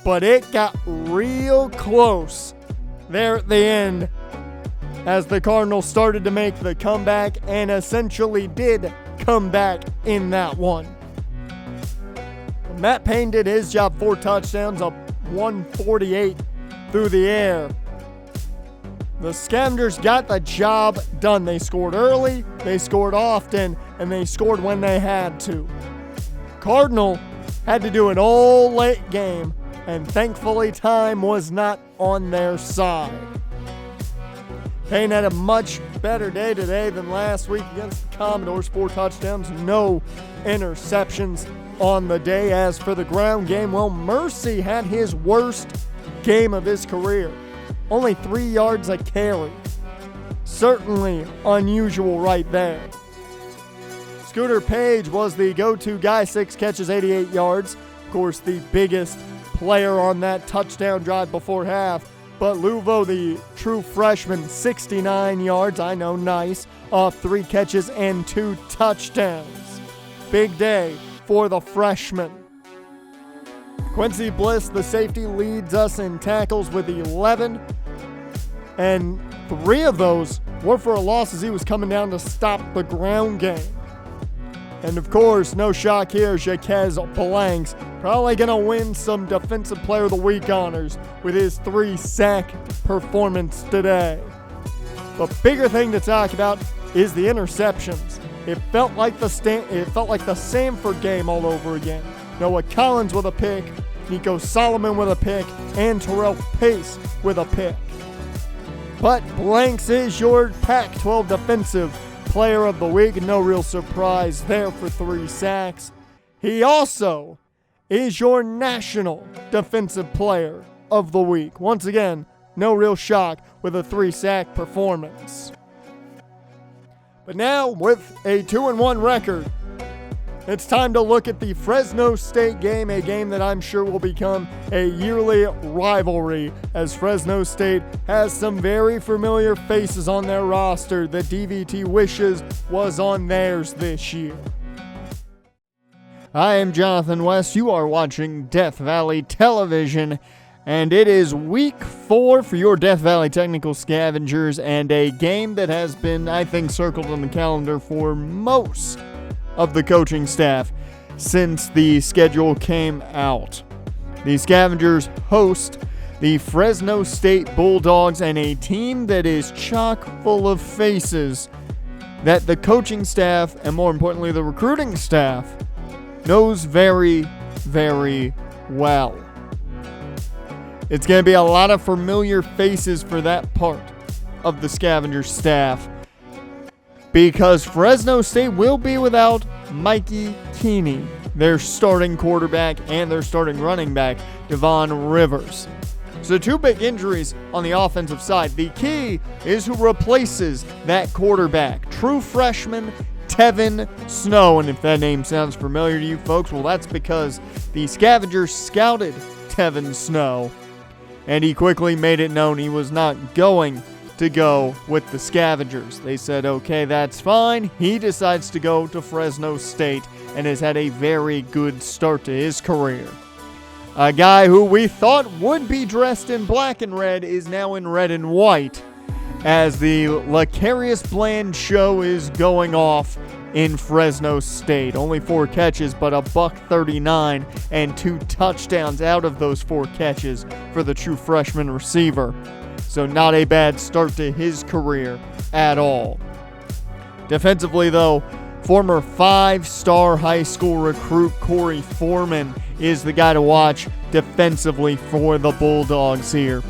But it got real close there at the end as the Cardinals started to make the comeback and essentially did come back in that one. Matt Payne did his job, 4 touchdowns, up 148 through the air. The Scavengers got the job done. They scored early, they scored often, and they scored when they had to. Cardinal had to do it all late game, and thankfully time was not on their side. Payne had a much better day today than last week against the Commodores. 4 touchdowns, no interceptions on the day. As for the ground game, well, Mercy had his worst game of his career. Only 3 yards a carry. Certainly unusual right there. Scooter Page was the go-to guy, 6 catches, 88 yards. Of course, the biggest player on that touchdown drive before half. But Luvo, the true freshman, 69 yards. I know, nice. Off 3 catches and 2 touchdowns. Big day for the freshman. Quincy Bliss, the safety, leads us in tackles with 11. And 3 of those were for a loss as he was coming down to stop the ground game. And of course, no shock here, Jaquez Blanks probably going to win some Defensive Player of the Week honors with his 3-sack performance today. The bigger thing to talk about is the interceptions. It felt like the Samford game all over again. Noah Collins with a pick, Nico Solomon with a pick, and Terrell Pace with a pick. But Blanks is your Pac-12 Defensive Player of the Week. No real surprise there for 3 sacks. He also is your National Defensive Player of the Week. Once again, no real shock with a 3-sack performance. But now, with a 2-1 record, it's time to look at the Fresno State game, a game that I'm sure will become a yearly rivalry, as Fresno State has some very familiar faces on their roster that DVT wishes was on theirs this year. I am Jonathan West. You are watching Death Valley Television, and it is week 4 for your Death Valley Technical Scavengers, and a game that has been, I think, circled on the calendar for most of the coaching staff since the schedule came out. The Scavengers host the Fresno State Bulldogs, and a team that is chock full of faces that the coaching staff, and more importantly the recruiting staff, knows very, very well. It's going to be a lot of familiar faces for that part of the Scavengers staff, because Fresno State will be without Mikey Keeney, their starting quarterback, and their starting running back, Devon Rivers. So 2 big injuries on the offensive side. The key is who replaces that quarterback. True freshman Tevin Snow. And if that name sounds familiar to you folks, well, that's because the Scavengers scouted Tevin Snow, and he quickly made it known he was not going to go with the Scavengers. They said, okay, that's fine. He decides to go to Fresno State and has had a very good start to his career. A guy who we thought would be dressed in black and red is now in red and white, as the Lacarius Bland show is going off in Fresno State. Only 4 catches, but $139 and 2 touchdowns out of those 4 catches for the true freshman receiver. So not a bad start to his career at all. Defensively, though, former 5-star high school recruit Corey Foreman is the guy to watch defensively for the Bulldogs here.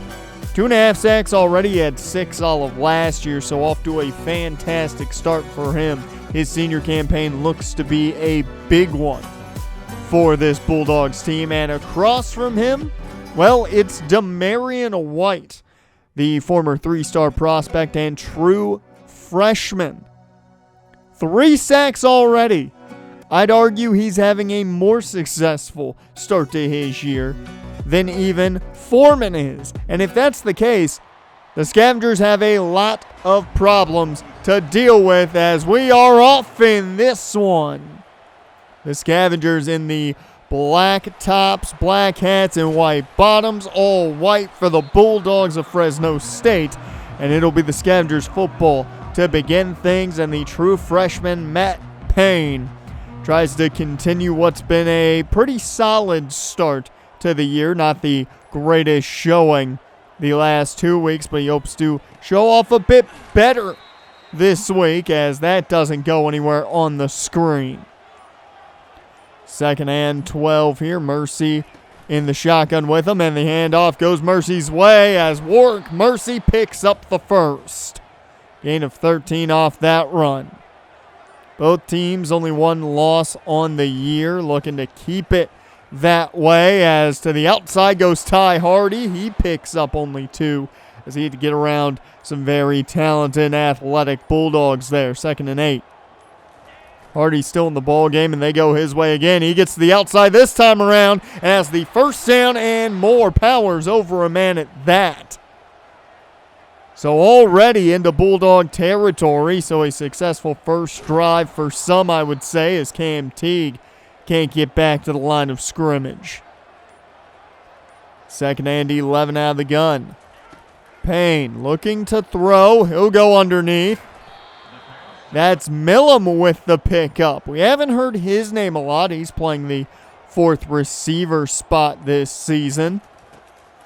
2.5 sacks already. He had 6 all of last year, so off to a fantastic start for him. His senior campaign looks to be a big one for this Bulldogs team. And across from him, well, it's Demarion White, the former 3-star prospect and true freshman. 3 sacks already. I'd argue he's having a more successful start to his year than even Foreman is. And if that's the case, the Scavengers have a lot of problems to deal with, as we are off in this one. The Scavengers in the black tops, black hats, and white bottoms, all white for the Bulldogs of Fresno State. And it'll be the Scavengers football to begin things, and the true freshman Matt Payne tries to continue what's been a pretty solid start to the year. Not the greatest showing the last 2 weeks, but he hopes to show off a bit better this week, as that doesn't go anywhere on the screen. 2nd and 12 here. Mercy in the shotgun with him, and the handoff goes Mercy's way as Warrick Mercy picks up the first. Gain of 13 off that run. Both teams only 1 loss on the year, looking to keep it that way, as to the outside goes Ty Hardy. He picks up only 2 as he had to get around some very talented, athletic Bulldogs there. 2nd and 8. Hardy's still in the ball game, and they go his way again. He gets to the outside this time around and has the first down and more. Powers over a man at that. So already into Bulldog territory, so a successful first drive for some, I would say, as Cam Teague can't get back to the line of scrimmage. 2nd and 11 out of the gun. Payne looking to throw. He'll go underneath. That's Millam with the pickup. We haven't heard his name a lot. He's playing the 4th receiver spot this season.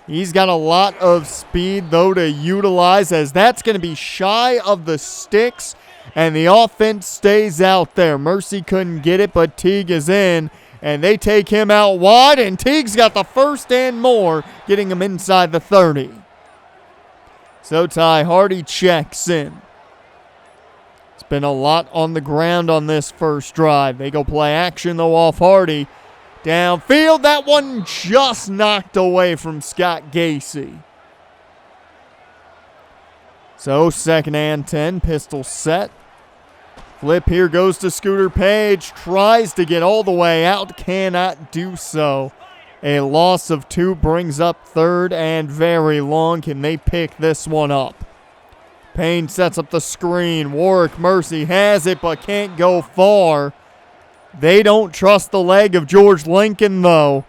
He's got a lot of speed, though, to utilize, as that's going to be shy of the sticks, and the offense stays out there. Mercy couldn't get it, but Teague is in, and they take him out wide, and Teague's got the first and more, getting him inside the 30. So Ty Hardy checks in. It's been a lot on the ground on this first drive. They go play action, though, off Hardy. Downfield, that one just knocked away from Scott Gacy. So 2nd and 10, pistol set. Flip here goes to Scooter Page. Tries to get all the way out, cannot do so. A loss of 2 brings up 3rd and very long. Can they pick this one up? Payne sets up the screen. Warrick Mercy has it but can't go far. They don't trust the leg of George Lincoln, though.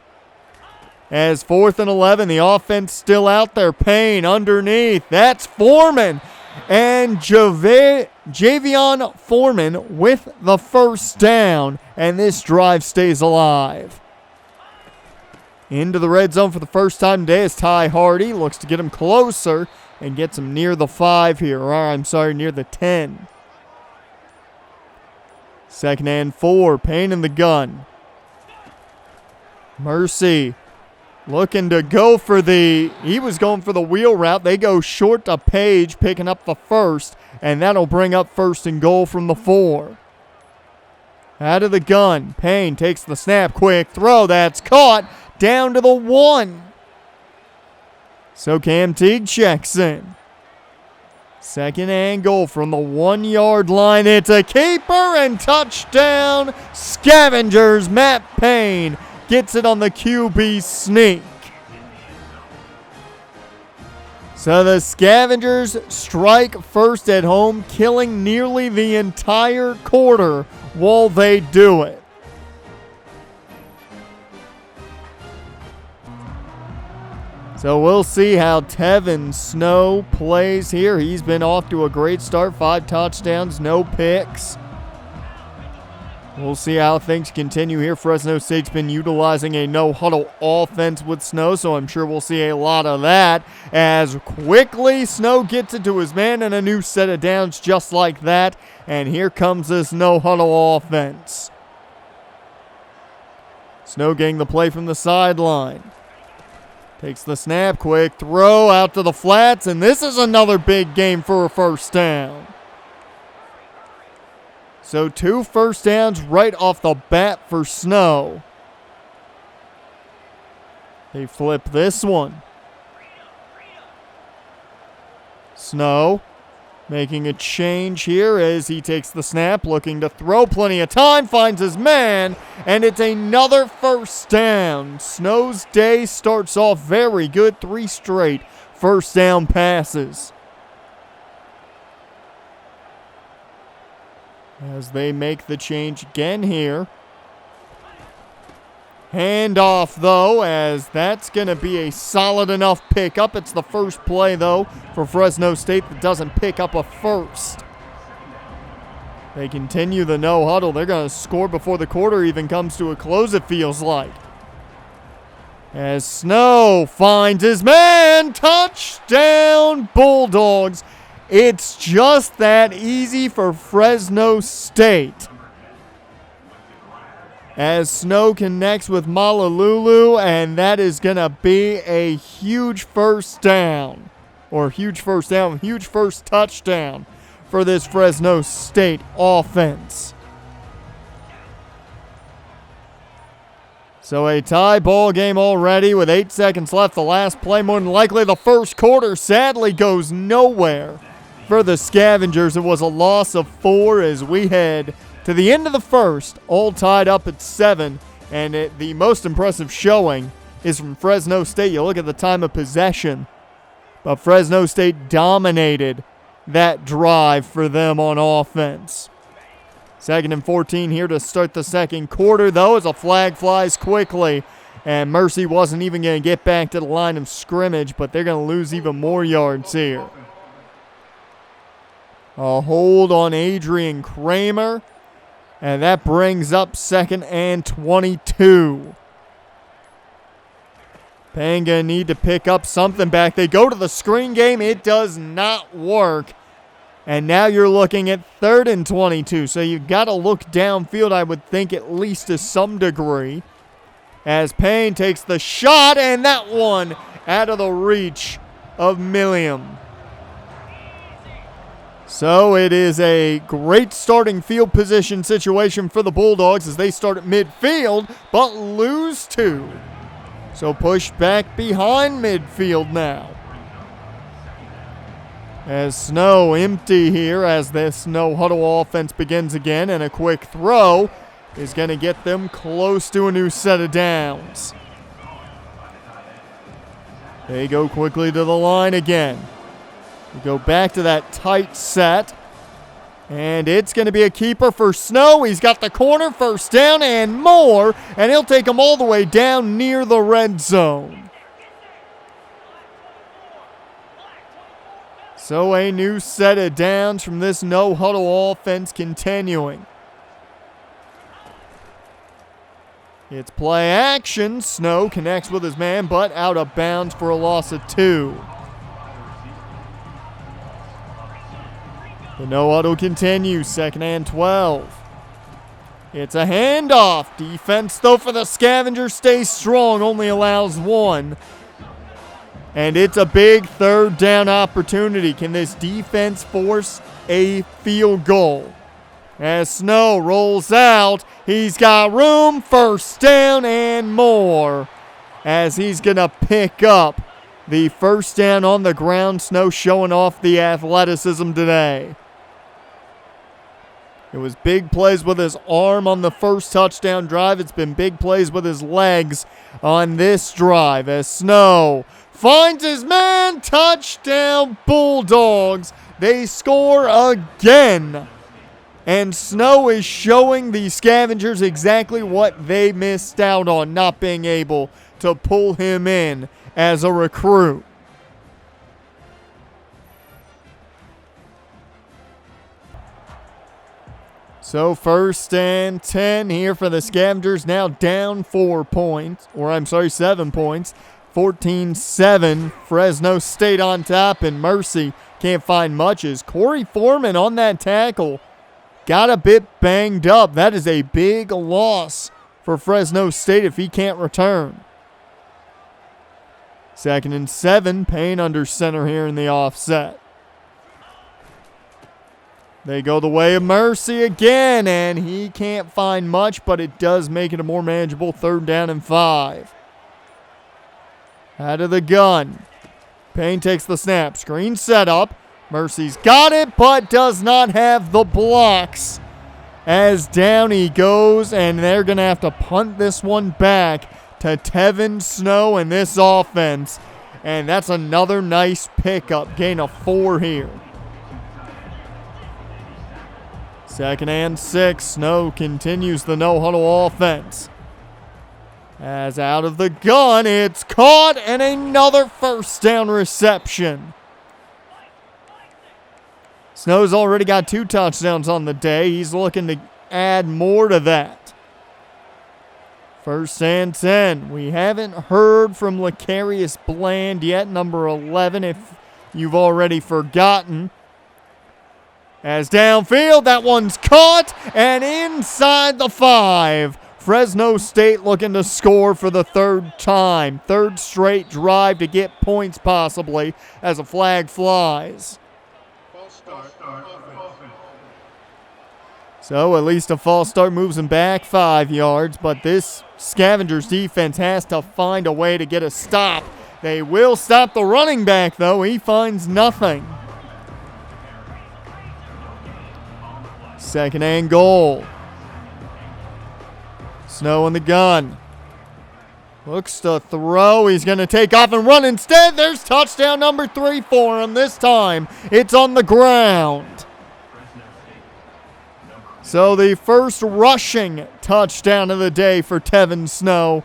As 4th and 11, the offense still out there. Payne underneath. That's Foreman. And Javion Foreman with the first down. And this drive stays alive. Into the red zone for the first time today is Ty Hardy. Looks to get him closer and gets him near the 5 here. Or I'm sorry, near the 10. 2nd and 4. Payne in the gun. Mercy looking to go for he was going for the wheel route. They go short to Page, picking up the first, and that'll bring up 1st and goal from the 4. Out of the gun. Payne takes the snap. Quick throw. That's caught. Down to the 1. So Cam Teague checks in. 2nd and goal from the 1-yard line. It's a keeper and touchdown. Scavengers. Matt Payne gets it on the QB sneak. So the Scavengers strike first at home, killing nearly the entire quarter while they do it. So we'll see how Tevin Snow plays here. He's been off to a great start. 5 touchdowns, no picks. We'll see how things continue here. Fresno State's been utilizing a no-huddle offense with Snow, so I'm sure we'll see a lot of that. As quickly Snow gets it to his man and a new set of downs just like that. And here comes this no-huddle offense. Snow getting the play from the sideline. Takes the snap, quick throw out to the flats, and this is another big game for a first down. So 2 first downs right off the bat for Snow. They flip this one. Snow making a change here as he takes the snap, looking to throw, plenty of time, finds his man, and it's another first down. Snow's day starts off very good, 3 straight first down passes. As they make the change again here. Handoff, though, as that's going to be a solid enough pickup. It's the first play, though, for Fresno State that doesn't pick up a first. They continue the no-huddle. They're going to score before the quarter even comes to a close, it feels like. As Snow finds his man. Touchdown, Bulldogs. It's just that easy for Fresno State. As Snow connects with Malalulu, and that is going to be a huge first down. Or huge first touchdown for this Fresno State offense. So a tie ball game already with 8 seconds left. The last play, more than likely the first quarter, sadly goes nowhere for the Scavengers. It was a loss of 4 as we head to the end of the first, all tied up at 7, and the most impressive showing is from Fresno State. You look at the time of possession, but Fresno State dominated that drive for them on offense. 2nd and 14 here to start the second quarter, though, as a flag flies quickly. And Mercy wasn't even going to get back to the line of scrimmage, but they're going to lose even more yards here. A hold on Adrian Kramer, and that brings up 2nd and 22. Payne going to need to pick up something back. They go to the screen game. It does not work. And now you're looking at 3rd and 22. So you've got to look downfield, I would think, at least to some degree. As Payne takes the shot, and that one out of the reach of Milliam. So it is a great starting field position situation for the Bulldogs as they start at midfield, but lose 2. So pushed back behind midfield now. As Snow empty here as this no huddle offense begins again, and a quick throw is going to get them close to a new set of downs. They go quickly to the line again. We go back to that tight set, and it's going to be a keeper for Snow. He's got the corner, 1st down and more, and he'll take them all the way down near the red zone. So a new set of downs from this no-huddle offense continuing. It's play action. Snow connects with his man, but out of bounds for a loss of 2. The no-huddle continues, 2nd and 12. It's a handoff. Defense, though, for the Scavengers stays strong, only allows 1. And it's a big 3rd down opportunity. Can this defense force a field goal? As Snow rolls out, he's got room, 1st down and more. As he's going to pick up the 1st down on the ground. Snow showing off the athleticism today. It was big plays with his arm on the first touchdown drive. It's been big plays with his legs on this drive as Snow finds his man. Touchdown Bulldogs. They score again. And Snow is showing the Scavengers exactly what they missed out on, not being able to pull him in as a recruit. So 1st and 10 here for the Scavengers, now down 7 points. 14-7, Fresno State on top, and Mercy can't find much as Corey Foreman on that tackle got a bit banged up. That is a big loss for Fresno State if he can't return. 2nd and 7, Payne under center here in the offset. They go the way of Mercy again, and he can't find much, but it does make it a more manageable 3rd down and 5. Out of the gun. Payne takes the snap. Screen set up. Mercy's got it, but does not have the blocks. As down he goes, and they're going to have to punt this one back to Tevin Snow and this offense. And that's another nice pickup. Gain of 4 here. 2nd and 6. Snow continues the no-huddle offense. As out of the gun, it's caught, and another 1st down reception. Snow's already got 2 touchdowns on the day. He's looking to add more to that. 1st and 10. We haven't heard from Lecarius Bland yet, number 11, if you've already forgotten. As downfield, that one's caught, and inside the 5. Fresno State looking to score for the 3rd time. 3rd straight drive to get points possibly as a flag flies. So at least a false start moves him back 5 yards, but this Scavengers defense has to find a way to get a stop. They will stop the running back, though. He finds nothing. 2nd and goal. Snow in the gun. Looks to throw. He's going to take off and run instead. There's touchdown number 3 for him. This time it's on the ground. So the first rushing touchdown of the day for Tevin Snow.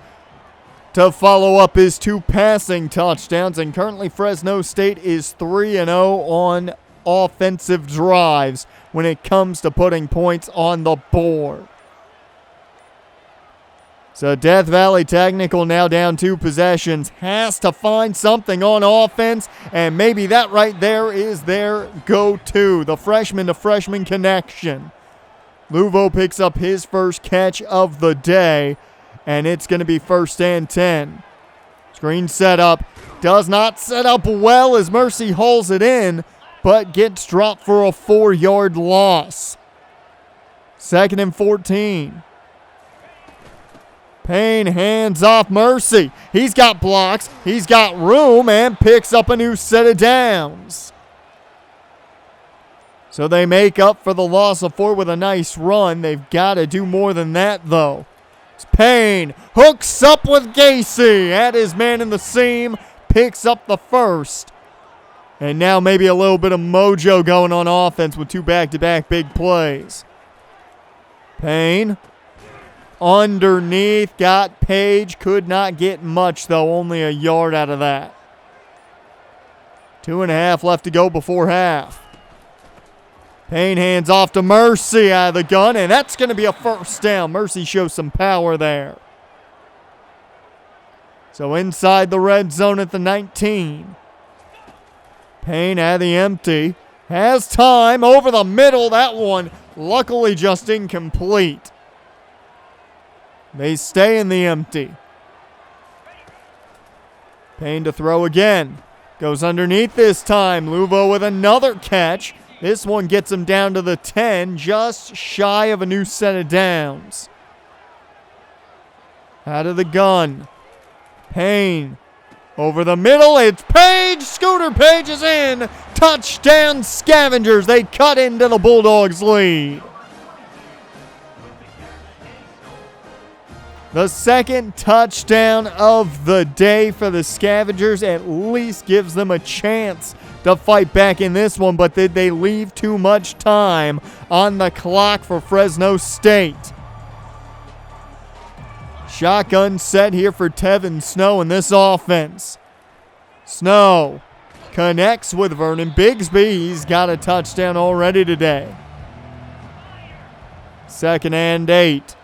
to follow up his 2 passing touchdowns. And currently Fresno State is 3-0 on offensive drives when it comes to putting points on the board. So Death Valley Technical now down 2 possessions, has to find something on offense, and maybe that right there is their go-to, the freshman-to-freshman connection. Luvo picks up his first catch of the day, and it's going to be 1st and 10. Screen set up, does not set up well as Mercy hauls it in, but gets dropped for a 4-yard loss. 2nd and 14. Payne hands off Mercy. He's got blocks, he's got room, and picks up a new set of downs. So they make up for the loss of 4 with a nice run. They've got to do more than that, though. It's Payne, hooks up with Gacy at his man in the seam, picks up the first. And now maybe a little bit of mojo going on offense with 2 back-to-back big plays. Payne. Underneath, got Page, could not get much though, only a yard out of that. 2.5 left to go before half. Payne hands off to Mercy out of the gun, and that's going to be a 1st down. Mercy shows some power there. So inside the red zone at the 19. Payne out of the empty, has time over the middle, that one luckily just incomplete. They stay in the empty. Payne to throw again. Goes underneath this time. Luvo with another catch. This one gets him down to the 10, just shy of a new set of downs. Out of the gun. Payne. Over the middle, it's Page. Scooter Page is in. Touchdown Scavengers. They cut into the Bulldogs' lead. The 2nd touchdown of the day for the Scavengers at least gives them a chance to fight back in this one, but did they leave too much time on the clock for Fresno State? Shotgun set here for Tevin Snow in this offense. Snow connects with Vernon Bigsby. He's got a touchdown already today. 2nd and 8.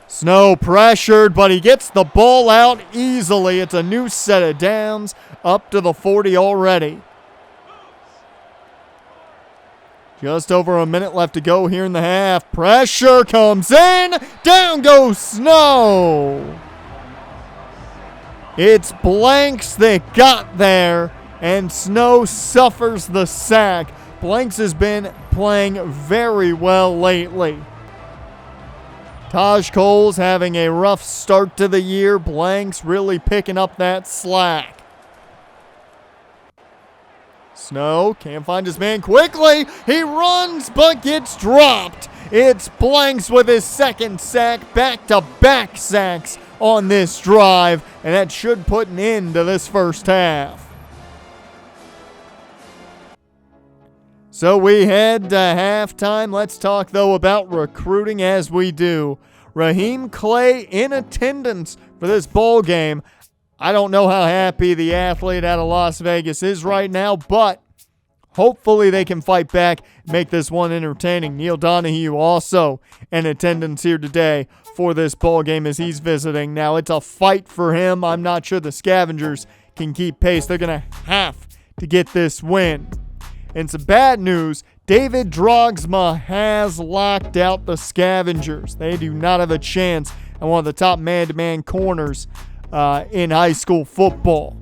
Snow pressured, but he gets the ball out easily. It's a new set of downs up to the 40 already. Just over a minute left to go here in the half. Pressure comes in. Down goes Snow. It's Blanks that got there, and Snow suffers the sack. Blanks has been playing very well lately. Taj Cole's having a rough start to the year. Blanks really picking up that slack. Snow can't find his man quickly. He runs but gets dropped. It's Blanks with his 2nd sack. Back-to-back sacks on this drive. And that should put an end to this first half. So we head to halftime. Let's talk, though, about recruiting as we do. Raheem Clay in attendance for this bowl game. I don't know how happy the athlete out of Las Vegas is right now, but hopefully they can fight back and make this one entertaining. Neil Donahue also in attendance here today for this bowl game as he's visiting. Now, it's a fight for him. I'm not sure the Scavengers can keep pace. They're going to have to get this win. And some bad news, David Drogsma has locked out the Scavengers. They do not have a chance at one of the top man-to-man corners in high school football.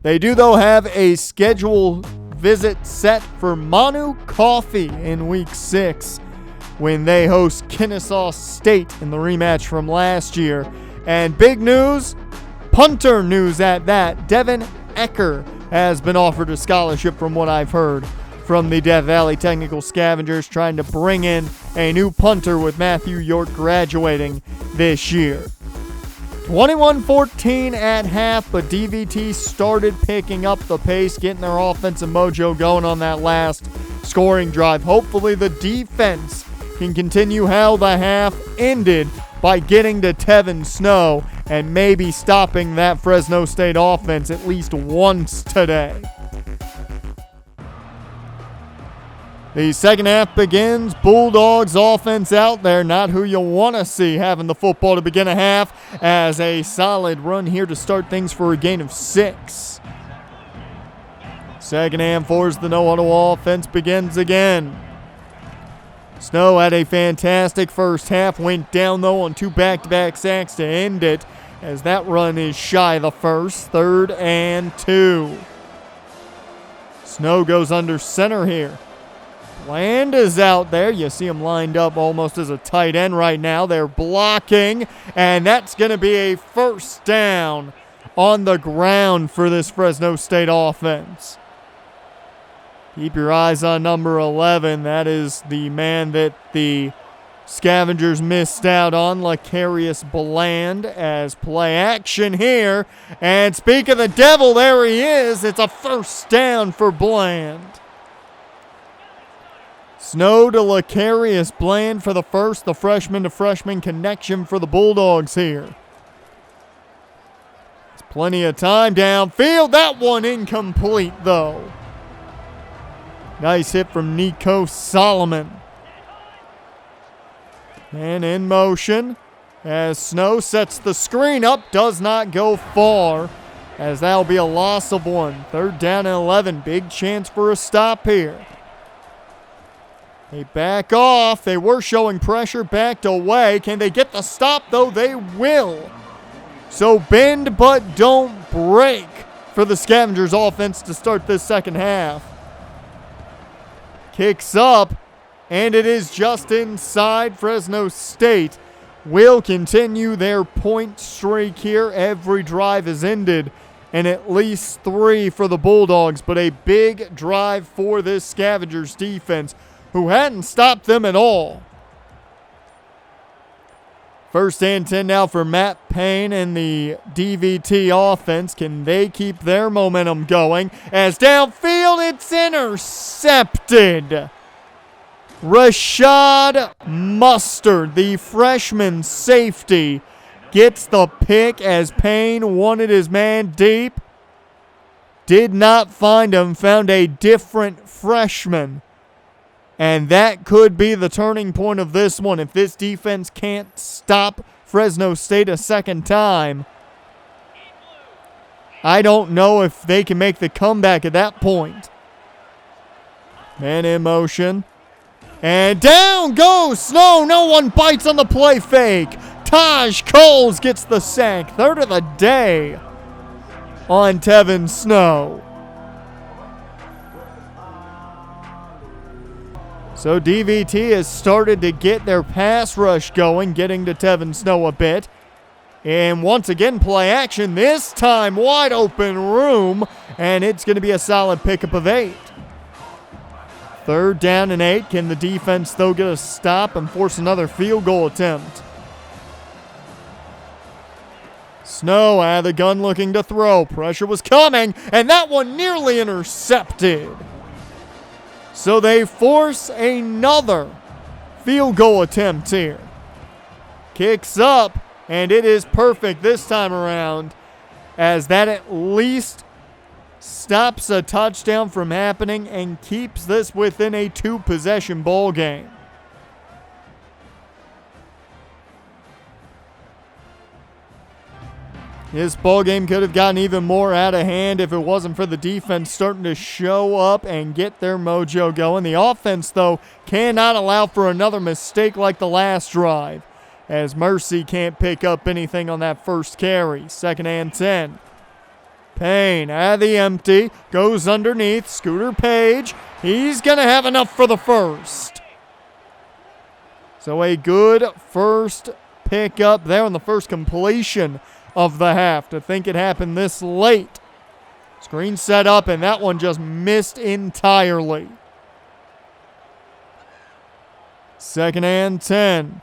They do, though, have a scheduled visit set for Manu Coffee in Week 6 when they host Kennesaw State in the rematch from last year. And big news, punter news at that, Devin Ecker has been offered a scholarship from what I've heard from the Death Valley Technical Scavengers, trying to bring in a new punter with Matthew York graduating this year. 21-14 at half, but DVT started picking up the pace, getting their offensive mojo going on that last scoring drive. Hopefully the defense can continue how the half ended, by getting to Tevin Snow and maybe stopping that Fresno State offense at least once today. The second half begins. Bulldogs offense out there, not who you want to see having the football to begin a half, as a solid run here to start things for a gain of 6. Second half for the no-huddle offense begins again. Snow had a fantastic first half, went down though on 2 back-to-back sacks to end it, as that run is shy of the first. 3rd and 2. Snow goes under center here. Bland is out there. You see him lined up almost as a tight end right now. They're blocking, and that's going to be a first down on the ground for this Fresno State offense. Keep your eyes on number 11. That is the man that the Scavengers missed out on, Lecarius Bland, as play action here. And speak of the devil, there he is. It's a first down for Bland. Snow to Lecarius Bland for the first, the freshman-to-freshman connection for the Bulldogs here. There's plenty of time downfield. That one incomplete, though. Nice hit from Nico Solomon. And in motion as Snow sets the screen up. Does not go far, as that'll be a loss of 1. 3rd down and 11. Big chance for a stop here. They back off. They were showing pressure, backed away. Can they get the stop, though? They will. So bend but don't break for the Scavengers offense to start this second half. Kicks up, and it is just inside. Fresno State will continue their point streak here. Every drive is ended, and at least 3 for the Bulldogs, but a big drive for this Scavengers defense, who hadn't stopped them at all. 1st and 10 now for Matt Payne and the DVT offense. Can they keep their momentum going? As downfield, it's intercepted. Rashad Mustard, the freshman safety, gets the pick as Payne wanted his man deep. Did not find him, found a different freshman. And that could be the turning point of this one. If this defense can't stop Fresno State a second time, I don't know if they can make the comeback at that point. Man in motion. And down goes Snow. No one bites on the play fake. Taj Coles gets the sack. 3rd of the day on Tevin Snow. So DVT has started to get their pass rush going, getting to Tevin Snow a bit. And once again, play action. This time, wide open room. And it's going to be a solid pickup of 8. 3rd down and 8. Can the defense, though, get a stop and force another field goal attempt? Snow out of the gun looking to throw. Pressure was coming, and that one nearly intercepted. So they force another field goal attempt here. Kicks up, and it is perfect this time around, as that at least stops a touchdown from happening and keeps this within a 2-possession ball game. This ball game could have gotten even more out of hand if it wasn't for the defense starting to show up and get their mojo going. The offense, though, cannot allow for another mistake like the last drive, as Mercy can't pick up anything on that first carry. 2nd and 10. Payne out of the empty, goes underneath. Scooter Page, he's going to have enough for the first. So a good first pickup there on the first completion of the half. To think it happened this late. Screen set up, and that one just missed entirely. 2nd and 10.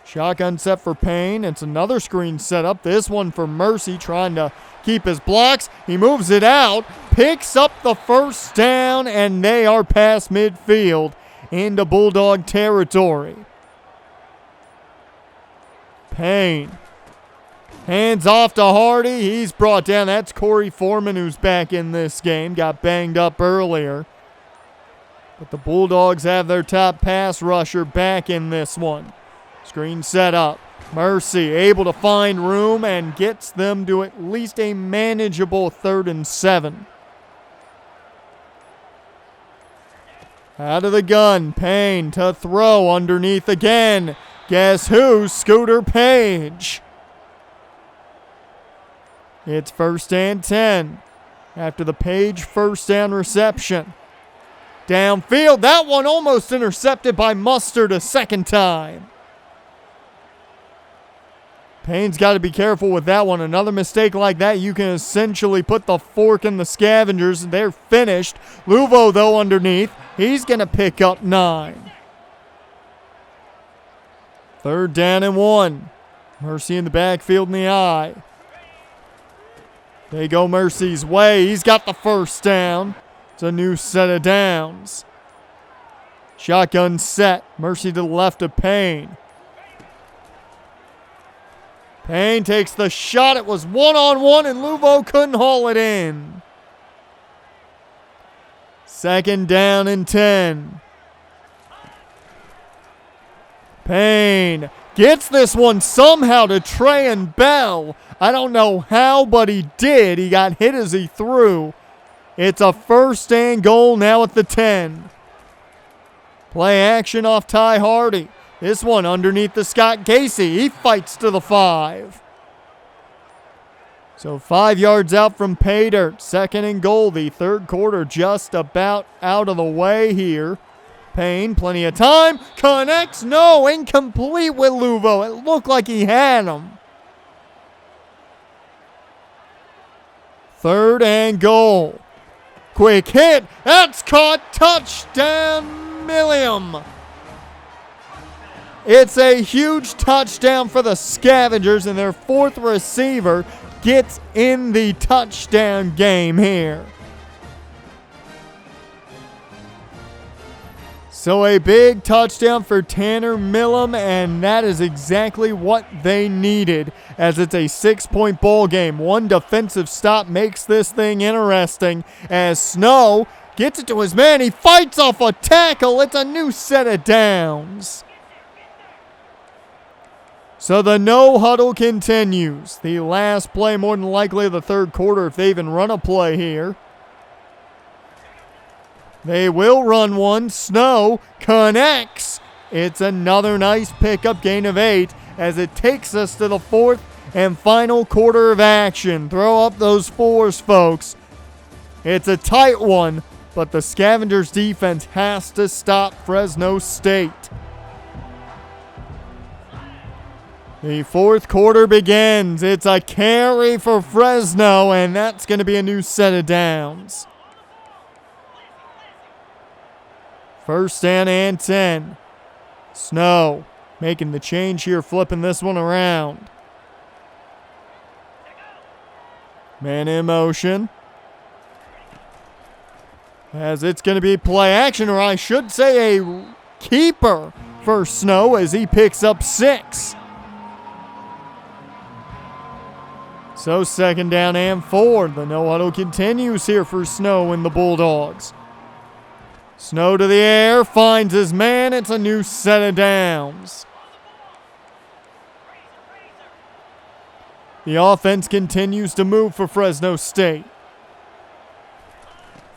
Shotgun set for Payne. It's another screen set up. This one for Mercy, trying to keep his blocks. He moves it out, picks up the first down, and they are past midfield into Bulldog territory. Payne. Hands off to Hardy. He's brought down. That's Corey Foreman who's back in this game. Got banged up earlier. But the Bulldogs have their top pass rusher back in this one. Screen set up. Mercy able to find room and gets them to at least a manageable 3rd and 7. Out of the gun. Payne to throw underneath again. Guess who? Scooter Page. It's 1st and 10 after the Page first down reception. Downfield, that one almost intercepted by Mustard a second time. Payne's got to be careful with that one. Another mistake like that, you can essentially put the fork in the Scavengers. They're finished. Luvo, though, underneath. He's going to pick up 9. 3rd down and 1. Mercy in the backfield in the eye. They go Mercy's way. He's got the first down. It's a new set of downs. Shotgun set. Mercy to the left of Payne. Payne takes the shot. It was one-on-one, and Luvo couldn't haul it in. 2nd down and 10. Payne gets this one somehow to Trey and Bell. I don't know how, but he did. He got hit as he threw. It's a 1st and goal now at the 10. Play action off Ty Hardy. This one underneath the Scott Casey. He fights to the 5. So 5 yards out from pay dirt. 2nd and goal. The 3rd quarter just about out of the way here. Payne, plenty of time. Connects. No, incomplete with Luvo. It looked like he had him. 3rd and goal. Quick hit. That's caught. Touchdown, Milliam. It's a huge touchdown for the Scavengers, and their 4th receiver gets in the touchdown game here. So a big touchdown for Tanner Millam, and that is exactly what they needed, as it's a 6-point ball game. One defensive stop makes this thing interesting, as Snow gets it to his man. He fights off a tackle. It's a new set of downs. So the no huddle continues. The last play, more than likely, of the 3rd quarter, if they even run a play here. They will run one. Snow connects. It's another nice pickup, gain of 8, as it takes us to the 4th and final quarter of action. Throw up those 4s, folks. It's a tight one, but the Scavengers defense has to stop Fresno State. The 4th quarter begins. It's a carry for Fresno, and that's going to be a new set of downs. 1st down and 10. Snow making the change here, flipping this one around. Man in motion. As it's going to be play action, or I should say a keeper for Snow, as he picks up 6. So 2nd down and 4. The no huddle continues here for Snow and the Bulldogs. Snow to the air, finds his man. It's a new set of downs. The offense continues to move for Fresno State.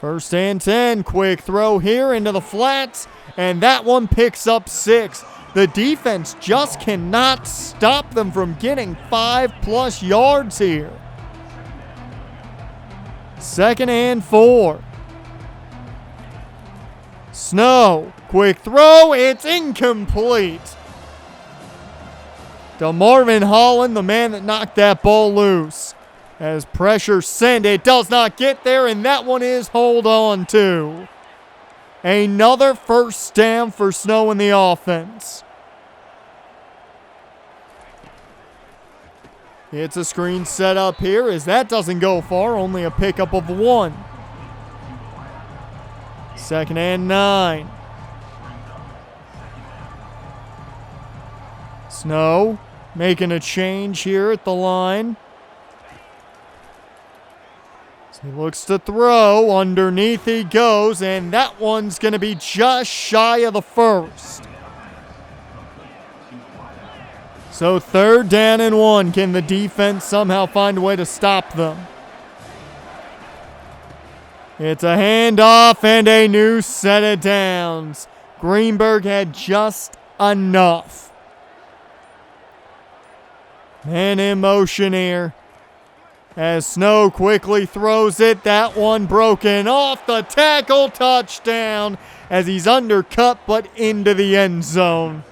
1st and 10. Quick throw here into the flats, and that one picks up 6. The defense just cannot stop them from getting 5+ yards here. 2nd and 4. Snow, quick throw, it's incomplete. To Marvin Holland, the man that knocked that ball loose. As pressure sent, it does not get there, and that one is hold on to. Another 1st down for Snow in the offense. It's a screen set up here, as that doesn't go far, only a pickup of 1. 2nd and 9. Snow making a change here at the line. So he looks to throw. Underneath he goes, and that one's going to be just shy of the first. So 3rd down and 1. Can the defense somehow find a way to stop them? It's a handoff and a new set of downs. Greenberg had just enough. Man in motion here. As Snow quickly throws it. That one broken off the tackle. Touchdown as he's undercut but into the end zone.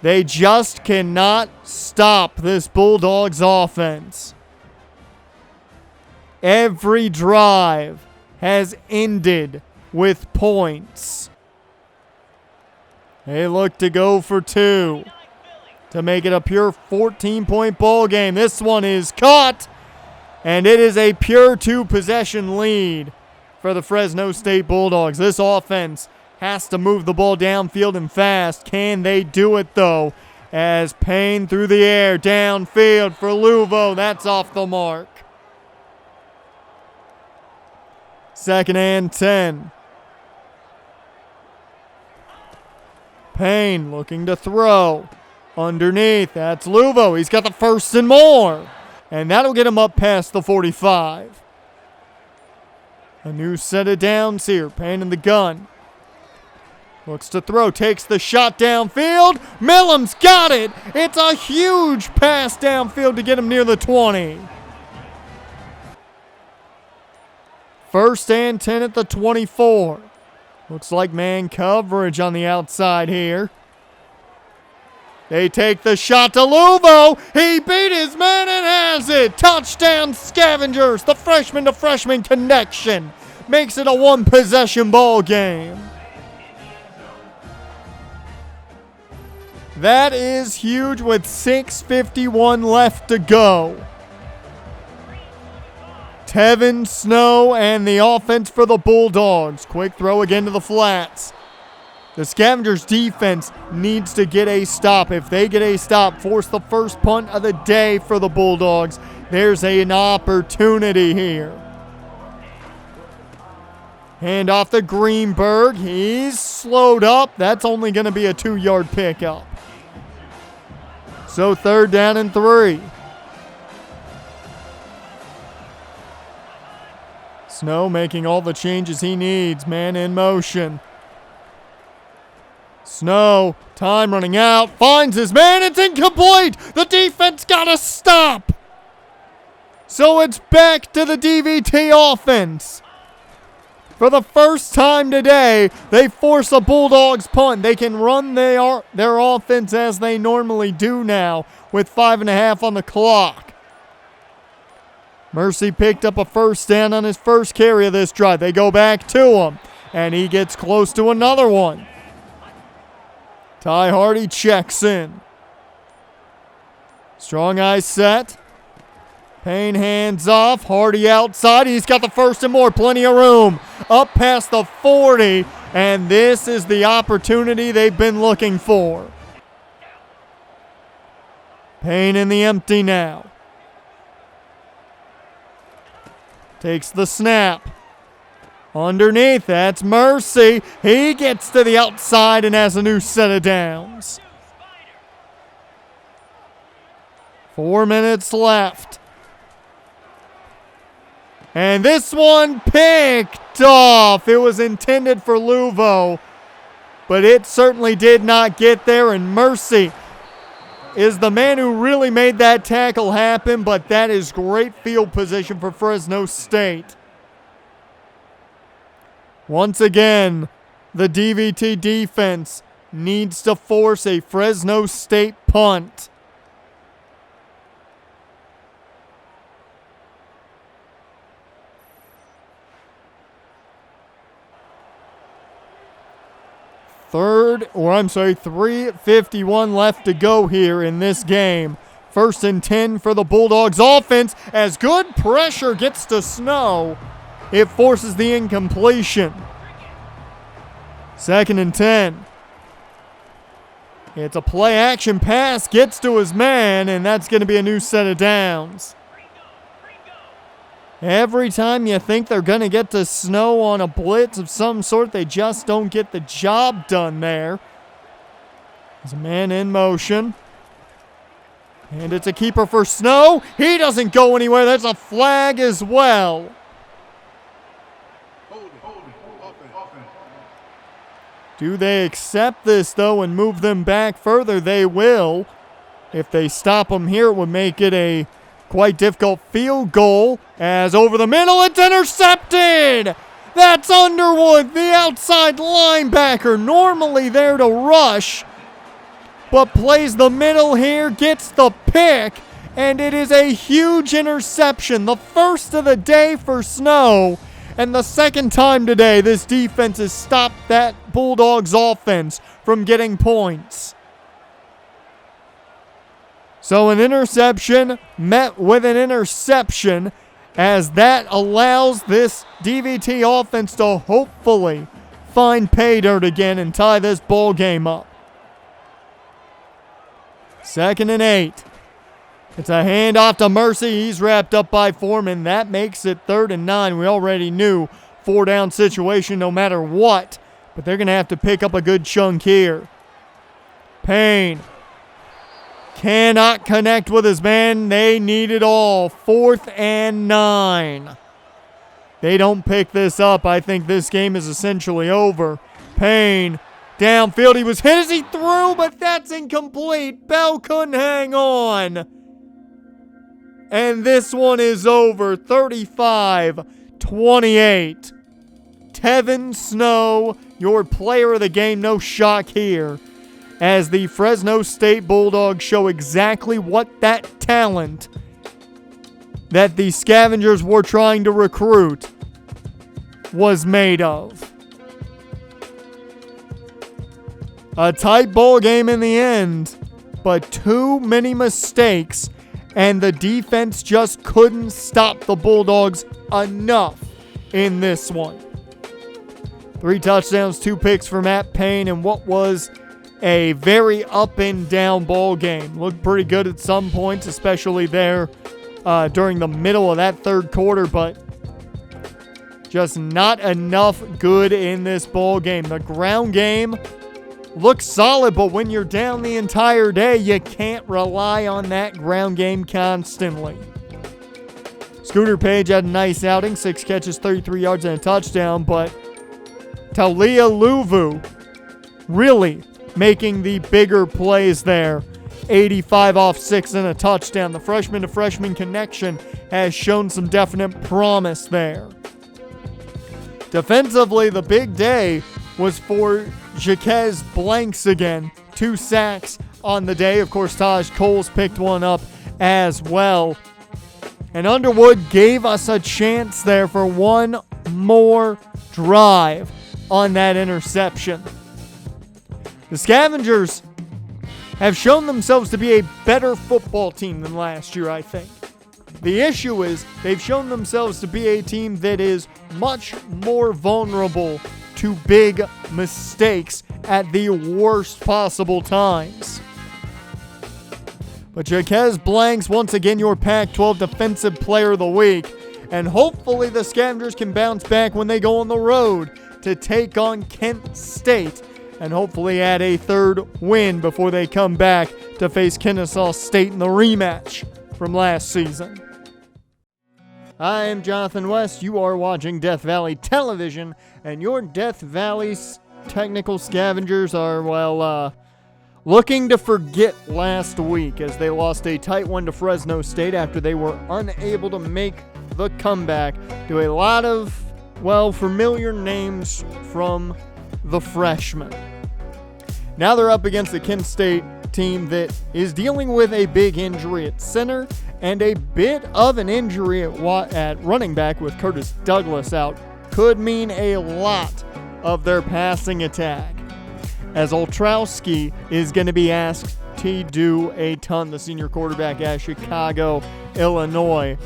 They just cannot stop this Bulldogs offense. Every drive has ended with points. They look to go for 2 to make it a pure 14-point ball game. This one is caught, and it is a pure 2-possession lead for the Fresno State Bulldogs. This offense has to move the ball downfield and fast. Can they do it, though? As Payne through the air, downfield for Luvo. That's off the mark. 2nd and 10. Payne looking to throw. Underneath, that's Luvo. He's got the 1st and more. And that'll get him up past the 45. A new set of downs here. Payne in the gun. Looks to throw, takes the shot downfield. Millam's got it. It's a huge pass downfield to get him near the 20. 1st and 10 at the 24. Looks like man coverage on the outside here. They take the shot to Luvo. He beat his man and has it. Touchdown Scavengers. The freshman to freshman connection makes it a 1-possession ball game. That is huge with 6:51 left to go. Tevin, Snow, and the offense for the Bulldogs. Quick throw again to the flats. The Scavengers defense needs to get a stop. If they get a stop, force the first punt of the day for the Bulldogs, there's an opportunity here. Hand off to Greenberg. He's slowed up. That's only going to be a 2-yard pickup. So 3rd down and 3. Snow making all the changes he needs. Man in motion. Snow, time running out, finds his man, it's incomplete! The defense gotta stop! So it's back to the DVT offense. For the first time today, they force a Bulldogs punt. They can run their offense as they normally do now with 5.5 on the clock. Mercy picked up a 1st down on his first carry of this drive. They go back to him, and he gets close to another one. Ty Hardy checks in. Strong eye set. Payne hands off. Hardy outside. He's got the 1st and more. Plenty of room. Up past the 40. And this is the opportunity they've been looking for. Payne in the empty now. Takes the snap. Underneath, that's Mercy. He gets to the outside and has a new set of downs. 4 minutes left. And this one picked off. It was intended for Luvo, but it certainly did not get there. And Mercy is the man who really made that tackle happen, but that is great field position for Fresno State. Once again, the DVT defense needs to force a Fresno State punt. Third, or I'm sorry, 3:51 left to go here in this game. 1st and 10 for the Bulldogs offense. As good pressure gets to Snow, it forces the incompletion. 2nd and 10. It's a play action pass, gets to his man, and that's going to be a new set of downs. Every time you think they're going to get to Snow on a blitz of some sort, they just don't get the job done there. There's a man in motion. And it's a keeper for Snow. He doesn't go anywhere. There's a flag as well. Do they accept this, though, and move them back further? They will. If they stop them here, it would make it a quite difficult field goal. As over the middle, it's intercepted! That's Underwood, the outside linebacker, normally there to rush, but plays the middle here, gets the pick, and it is a huge interception. The first of the day for Snow. And the second time today, this defense has stopped that Bulldogs offense from getting points. So an interception met with an interception, as that allows this DVT offense to hopefully find pay dirt again and tie this ball game up. 2nd and 8. It's a handoff to Mercy. He's wrapped up by Foreman. That makes it 3rd and 9. We already knew 4-down situation no matter what, but they're going to have to pick up a good chunk here. Payne cannot connect with his man. They need it all. 4th and 9. They don't pick this up. I think this game is essentially over. Payne downfield. He was hit as he threw, but that's incomplete. Bell couldn't hang on. And this one is over, 35-28. Tevin Snow, your player of the game, no shock here, as the Fresno State Bulldogs show exactly what that talent that the Scavengers were trying to recruit was made of. A tight ball game in the end, but too many mistakes, and the defense just couldn't stop the Bulldogs enough in this one. 3 touchdowns, 2 picks for Matt Payne, and what was a very up and down ball game. Looked pretty good at some points, especially there during the middle of that 3rd quarter, but just not enough good in this ball game. The ground game looks solid, but when you're down the entire day, you can't rely on that ground game constantly. Scooter Page had a nice outing, 6 catches, 33 yards, and a touchdown, but Talia Luvu really making the bigger plays there. 85 off 6 and a touchdown. The freshman-to-freshman connection has shown some definite promise there. Defensively, the big day was for Jaquez Blanks again. 2 sacks on the day. Of course, Taj Coles picked one up as well. And Underwood gave us a chance there for one more drive on that interception. The Scavengers have shown themselves to be a better football team than last year, I think. The issue is they've shown themselves to be a team that is much more vulnerable to big mistakes at the worst possible times. But Jaquez Blanks, once again, your Pac-12 Defensive Player of the Week. And hopefully the Scavengers can bounce back when they go on the road to take on Kent State and hopefully add a 3rd win before they come back to face Kennesaw State in the rematch from last season. I am Jonathan West. You are watching Death Valley Television, and your Death Valley Technical Scavengers are, looking to forget last week as they lost a tight one to Fresno State after they were unable to make the comeback to a lot of, familiar names from the freshmen. Now they're up against the Kent State team that is dealing with a big injury at center and a bit of an injury at running back with Curtis Douglas out. Could mean a lot of their passing attack, as Oltrowski is going to be asked to do a ton, the senior quarterback at Chicago, Illinois.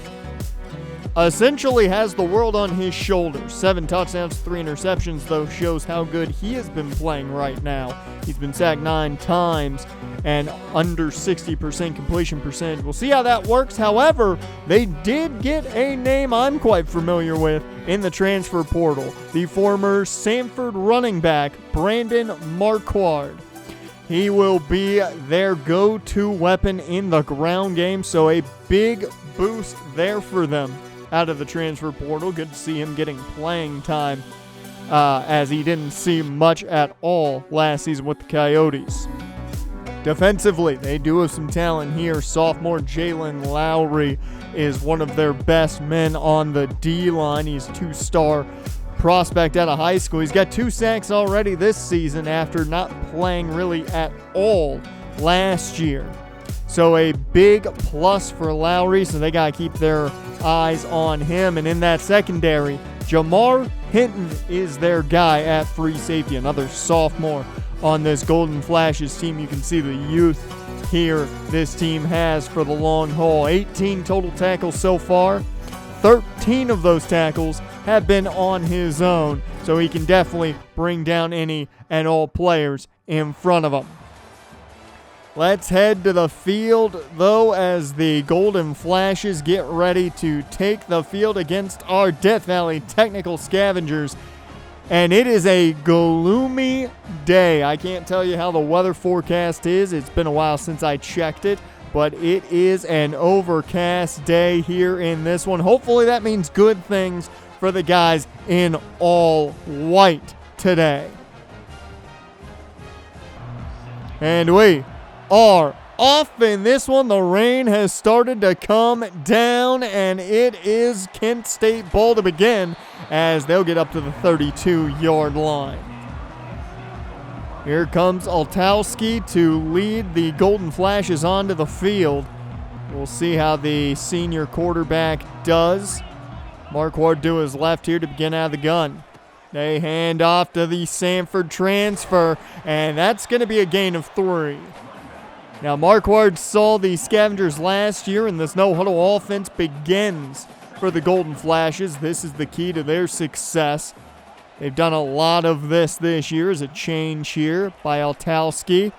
essentially has the world on his shoulders. 7 touchdowns, 3 interceptions, though, shows how good he has been playing right now. He's been sacked 9 times and under 60% completion percentage. We'll see how that works. However, they did get a name I'm quite familiar with in the transfer portal. The former Samford running back, Brandon Marquard. He will be their go-to weapon in the ground game, so a big boost there for them out of the transfer portal. Good to see him getting playing time, as he didn't see much at all last season with the Coyotes. Defensively, they do have some talent here. Sophomore Jalen Lowry is one of their best men on the D-line. He's a 2-star prospect out of high school. He's got 2 sacks already this season after not playing really at all last year. So a big plus for Lowry, so they got to keep their eyes on him. And in that secondary, Jamar Hinton is their guy at free safety, another sophomore on this Golden Flashes team. You can see the youth here this team has for the long haul. 18 total tackles so far. 13 of those tackles have been on his own, so he can definitely bring down any and all players in front of him. Let's head to the field, though, as the Golden Flashes get ready to take the field against our Death Valley Technical Scavengers. And it is a gloomy day. I can't tell you how the weather forecast is. It's been a while since I checked it, but it is an overcast day here in this one. Hopefully that means good things for the guys in all white today. And we are off in this one. The rain has started to come down, and it is Kent State ball to begin as they'll get up to the 32-yard line. Here comes Altowski to lead the Golden Flashes onto the field. We'll see how the senior quarterback does. Marquardt to his left here to begin out of the gun. They hand off to the Samford transfer, and that's going to be a gain of 3. Now, Marquardt saw the Scavengers last year, and this no-huddle offense begins for the Golden Flashes. This is the key to their success. They've done a lot of this year as a change here by Altowski.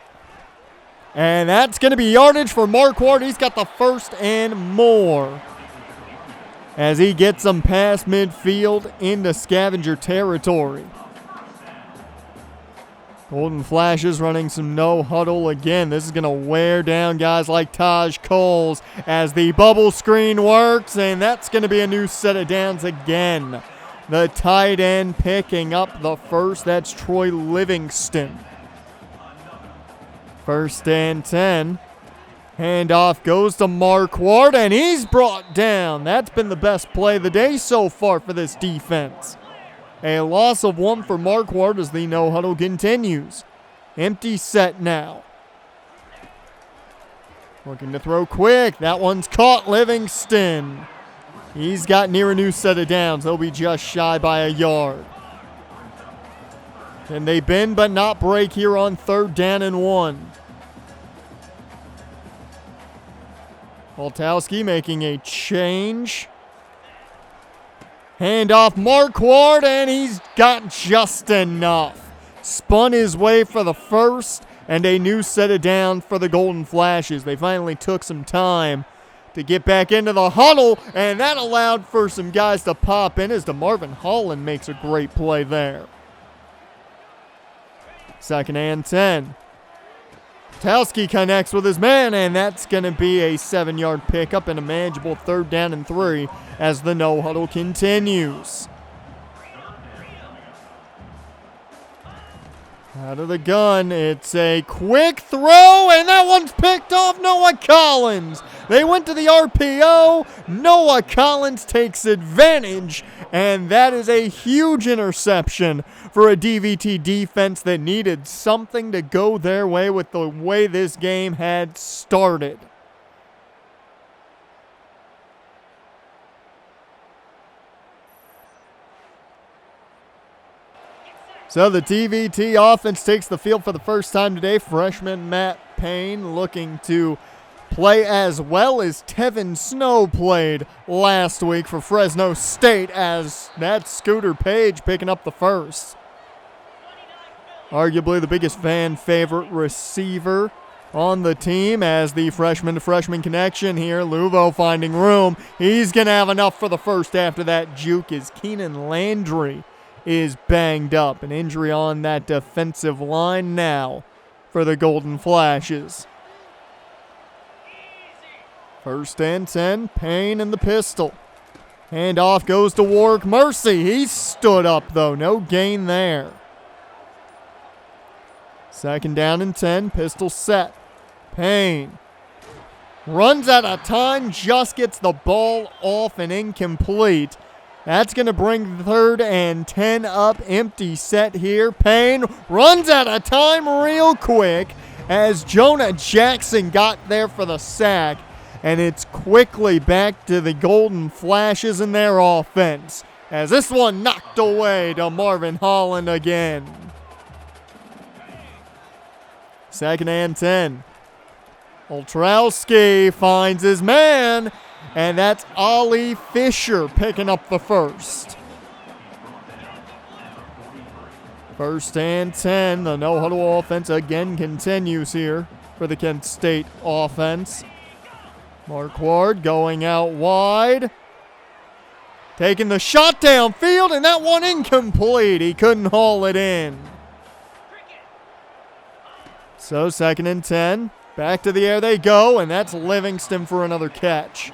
And that's going to be yardage for Marquardt. He's got the first and more as he gets them past midfield into Scavenger territory. Golden Flashes running some no-huddle again. This is going to wear down guys like Taj Coles as the bubble screen works, and that's going to be a new set of downs again. The tight end picking up the first. That's Troy Livingston. 1st and 10. Handoff goes to Marquardt, and he's brought down. That's been the best play of the day so far for this defense. A loss of 1 for Marquardt as the no-huddle continues. Empty set now. Looking to throw quick. That one's caught. Livingston. He's got near a new set of downs. They'll be just shy by a yard. Can they bend but not break here on 3rd down and 1? Altowski making a change. Handoff Marquardt, and he's got just enough. Spun his way for the first, and a new set of downs for the Golden Flashes. They finally took some time to get back into the huddle, and that allowed for some guys to pop in as DeMarvin Holland makes a great play there. 2nd and 10. Altowski connects with his man, and that's going to be a 7-yard pickup and a manageable 3rd down and 3 as the no-huddle continues. Out of the gun, it's a quick throw, and that one's picked off Noah Collins. They went to the RPO. Noah Collins takes advantage, and that is a huge interception for a DVT defense that needed something to go their way with the way this game had started. So the DVT offense takes the field for the first time today. Freshman Matt Payne looking to play as well as Tevin Snow played last week for Fresno State, as that's Scooter Page picking up the first. Arguably the biggest fan favorite receiver on the team, as the freshman-to-freshman connection here. Luvo finding room. He's going to have enough for the first after that juke, as Keenan Landry is banged up. An injury on that defensive line now for the Golden Flashes. 1st and 10, Payne in the pistol. Handoff goes to Warrick Mercy. He stood up, though. No gain there. 2nd down and 10, pistol set. Payne runs out of time, just gets the ball off and incomplete. That's going to bring 3rd and 10 up, empty set here. Payne runs out of time real quick as Jonah Jackson got there for the sack. And it's quickly back to the Golden Flashes in their offense, as this one knocked away to Marvin Holland again. 2nd and 10. Oltrowski finds his man, and that's Ollie Fisher picking up the first. 1st and 10. The no-huddle offense again continues here for the Kent State offense. Marquardt going out wide. Taking the shot downfield, and that one incomplete. He couldn't haul it in. So 2nd and 10. Back to the air they go, and that's Livingston for another catch.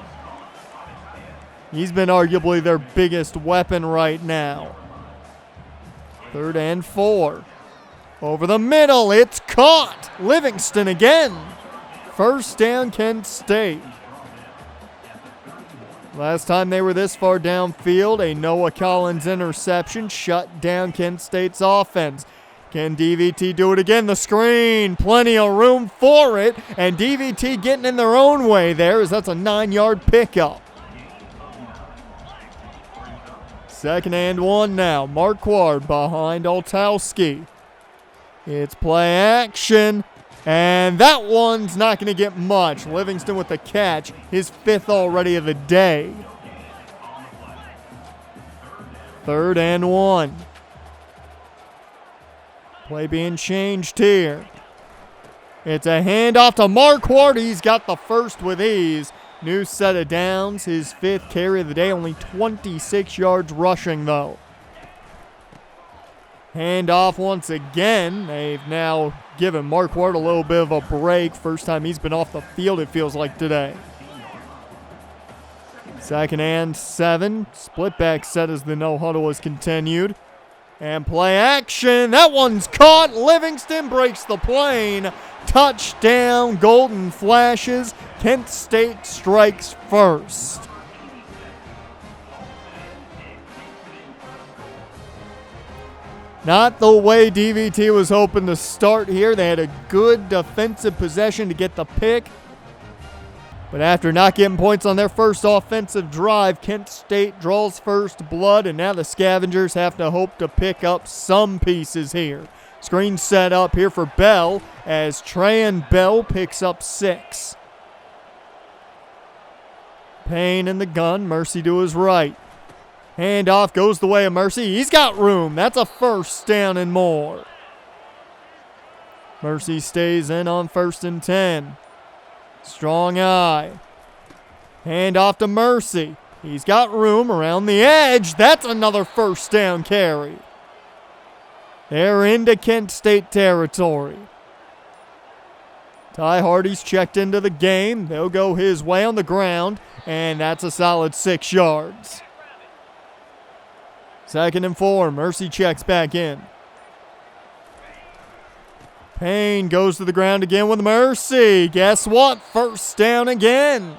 He's been arguably their biggest weapon right now. 3rd and 4. Over the middle, it's caught. Livingston again. 1st down, Kent State. Last time they were this far downfield, a Noah Collins interception shut down Kent State's offense. Can DVT do it again? The screen, plenty of room for it, and DVT getting in their own way there, as that's a 9-yard pickup. 2nd and 1 now. Marquardt behind Oltowski. It's play action. And that one's not going to get much. Livingston with the catch, his 5th already of the day. 3rd and 1. Play being changed here. It's a handoff to Marquardt. He's got the first with ease. New set of downs, his 5th carry of the day. Only 26 yards rushing, though. Handoff once again. They've now given Marquardt a little bit of a break. First time he's been off the field, it feels like, today. 2nd and 7. Split back set as the no-huddle is continued. And play action. That one's caught. Livingston breaks the plane. Touchdown, Golden Flashes. Kent State strikes first. Not the way DVT was hoping to start here. They had a good defensive possession to get the pick. But after not getting points on their first offensive drive, Kent State draws first blood, and now the Scavengers have to hope to pick up some pieces here. Screen set up here for Bell, as Trayan Bell picks up 6. Payne in the gun, Mercy to his right. Handoff goes the way of Mercy. He's got room. That's a 1st down and more. Mercy stays in on 1st and 10. Strong eye. Handoff to Mercy. He's got room around the edge. That's another 1st down carry. They're into Kent State territory. Ty Hardy's checked into the game. They'll go his way on the ground, and that's a solid 6 yards. 2nd and 4. Mercy checks back in. Payne goes to the ground again with Mercy. Guess what? 1st down again.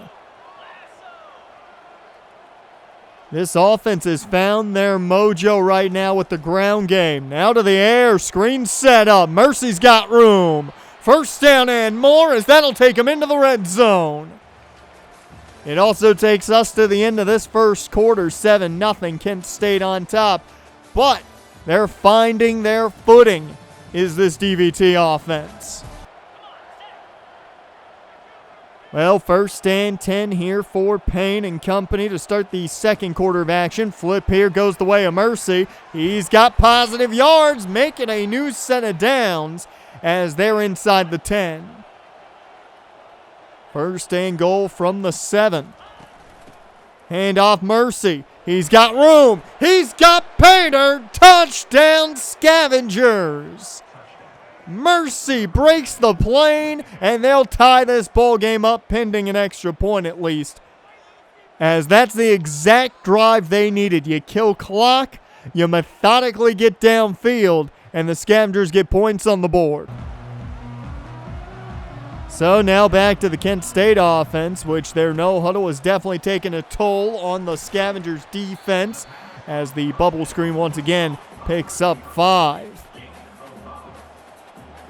This offense has found their mojo right now with the ground game. Now to the air. Screen set up. Mercy's got room. 1st down and more, as that'll take him into the red zone. It also takes us to the end of this first quarter, 7-0, Kent State on top. But they're finding their footing, is this DVT offense. Well, 1st and 10 here for Payne and company to start the second quarter of action. Flip here goes the way of Mercy. He's got positive yards, making a new set of downs as they're inside the 10. 1st and goal from the 7. Hand off Mercy. He's got room. He's got Painter. Touchdown Scavengers. Mercy breaks the plane, and they'll tie this ball game up pending an extra point at least, as that's the exact drive they needed. You kill clock, you methodically get downfield, and the Scavengers get points on the board. So now back to the Kent State offense, which their no huddle is definitely taking a toll on the Scavengers defense as the bubble screen once again picks up 5.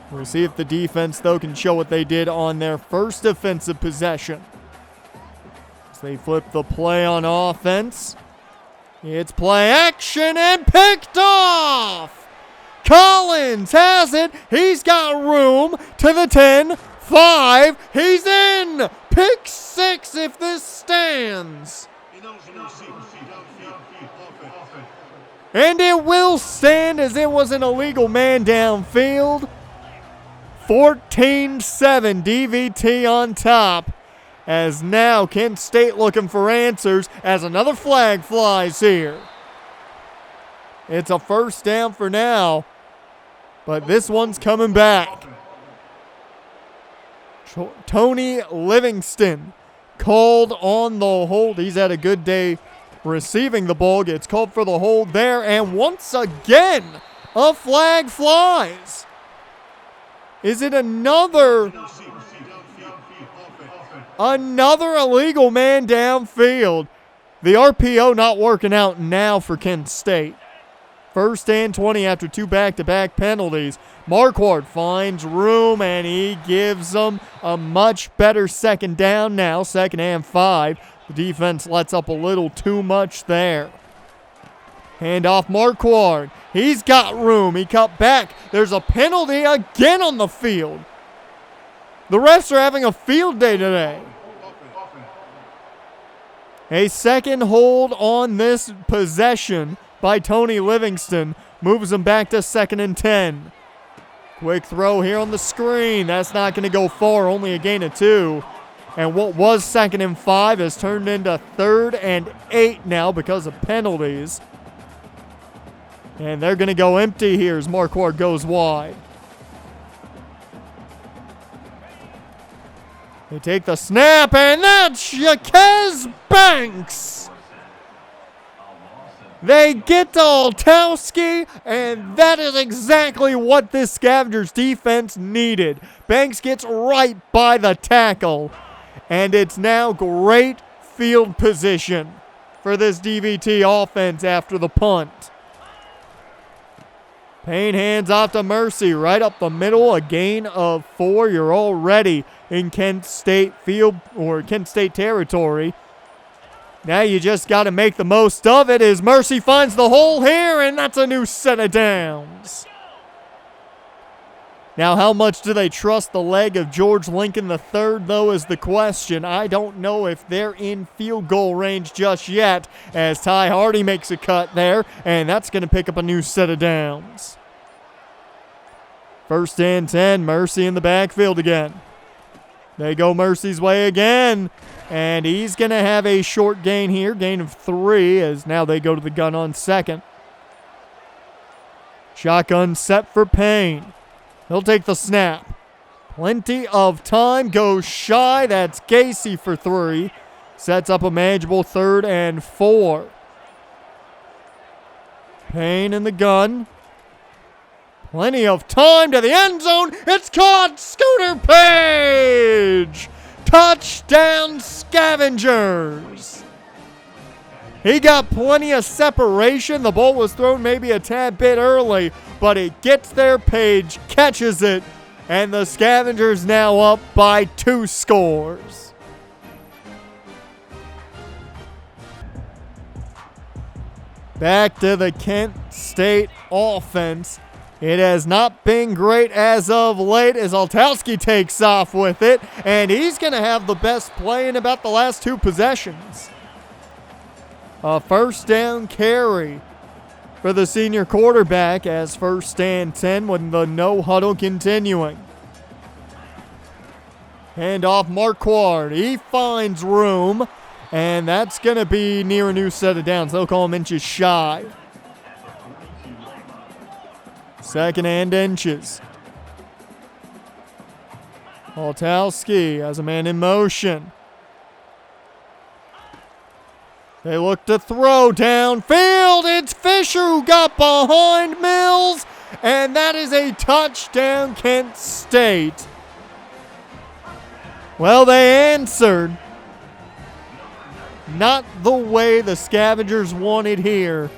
We'll see if the defense, though, can show what they did on their first defensive possession. As they flip the play on offense. It's play action and picked off! Collins has it. He's got room to the 10, 5. He's in! Pick 6 if this stands. And it will stand as it was an illegal man downfield. 14-7 DVT on top, as now Kent State looking for answers as another flag flies here. It's a 1st down for now, but this one's coming back. Tony Livingston called on the hold. He's had a good day receiving the ball, gets called for the hold there, and once again, a flag flies. Is it another illegal man downfield? The RPO not working out now for Kent State. 1st and 20 after 2 back-to-back penalties. Marquardt finds room, and he gives them a much better 2nd down now, 2nd and 5. The defense lets up a little too much there. Hand off Marquardt. He's got room. He cut back. There's a penalty again on the field. The refs are having a field day today. A 2nd hold on this possession by Tony Livingston moves him back to 2nd and 10. Quick throw here on the screen. That's not going to go far, only a gain of 2. And what was 2nd and 5 has turned into 3rd and 8 now because of penalties. And they're going to go empty here as Marquardt goes wide. They take the snap, and that's Jaquez Banks. They get to Altowski, and that is exactly what this Scavengers defense needed. Banks gets right by the tackle, and it's now great field position for this DVT offense after the punt. Payne hands off to Mercy right up the middle, a gain of 4. You're already in Kent State field or Kent State territory. Now you just got to make the most of it as Mercy finds the hole here, and that's a new set of downs. Now, how much do they trust the leg of George Lincoln III, though, is the question. I don't know if they're in field goal range just yet, as Ty Hardy makes a cut there, and that's going to pick up a new set of downs. 1st and 10, Mercy in the backfield again. They go Mercy's way again, and he's going to have a short gain here, gain of 3, as now they go to the gun on 2nd. Shotgun set for Payne. He'll take the snap. Plenty of time. Goes shy. That's Casey for 3. Sets up a manageable 3rd and 4. Payne in the gun. Plenty of time to the end zone. It's caught. Scooter Page. Touchdown Scavengers. He got plenty of separation. The ball was thrown maybe a tad bit early, but it gets there. Page catches it, and the Scavengers now up by 2 scores. Back to the Kent State offense It has not been great as of late as Altowski takes off with it, and he's going to have the best play in about the last 2 possessions. A first down carry for the senior quarterback as first and 10 with the no huddle continuing. Hand off Marquardt. He finds room, and that's going to be near a new set of downs. They'll call him inches shy. Second and inches. Altowski has a man in motion. They look to throw downfield. It's Fisher who got behind Mills, and that is a touchdown, Kent State. Well, they answered. Not the way the Scavengers wanted here.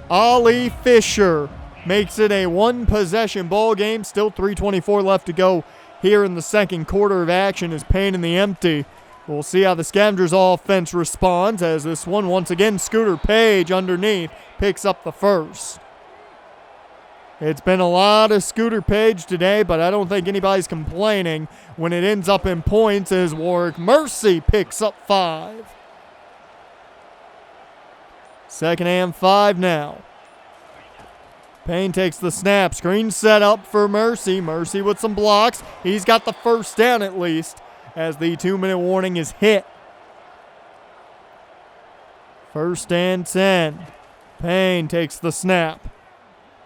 Ollie Fisher makes it a 1-possession ball game. Still 3:24 left to go here in the second quarter of action as Payne in the empty. We'll see how the Scavengers offense responds as this one, once again, Scooter Page underneath picks up the first. It's been a lot of Scooter Page today, but I don't think anybody's complaining when it ends up in points as Warrick Mercy picks up 5. Second and 5 now. Payne takes the snap. Screen set up for Mercy. Mercy with some blocks. He's got the first down at least as the 2-minute warning is hit. First and 10. Payne takes the snap.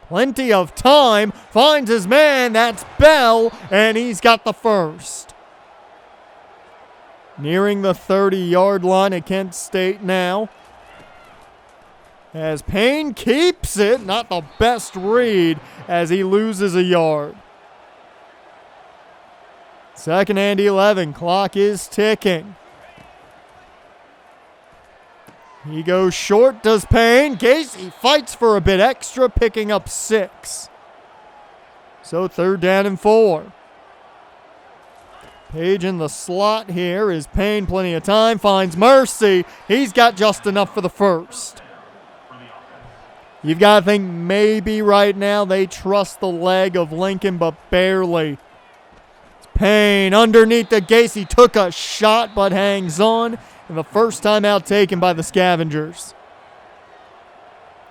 Plenty of time. Finds his man. That's Bell, and he's got the first. Nearing the 30-yard line at Kent State now. As Payne keeps it, not the best read as he loses a yard. Second and 11, clock is ticking. He goes short, does Payne. Casey fights for a bit extra, picking up 6. So third down and 4. Page in the slot here is Payne, plenty of time, finds Mercy. He's got just enough for the first. You've got to think maybe right now they trust the leg of Lincoln, but barely. It's Payne underneath the Gacy. Took a shot, but hangs on. And the first timeout taken by the Scavengers.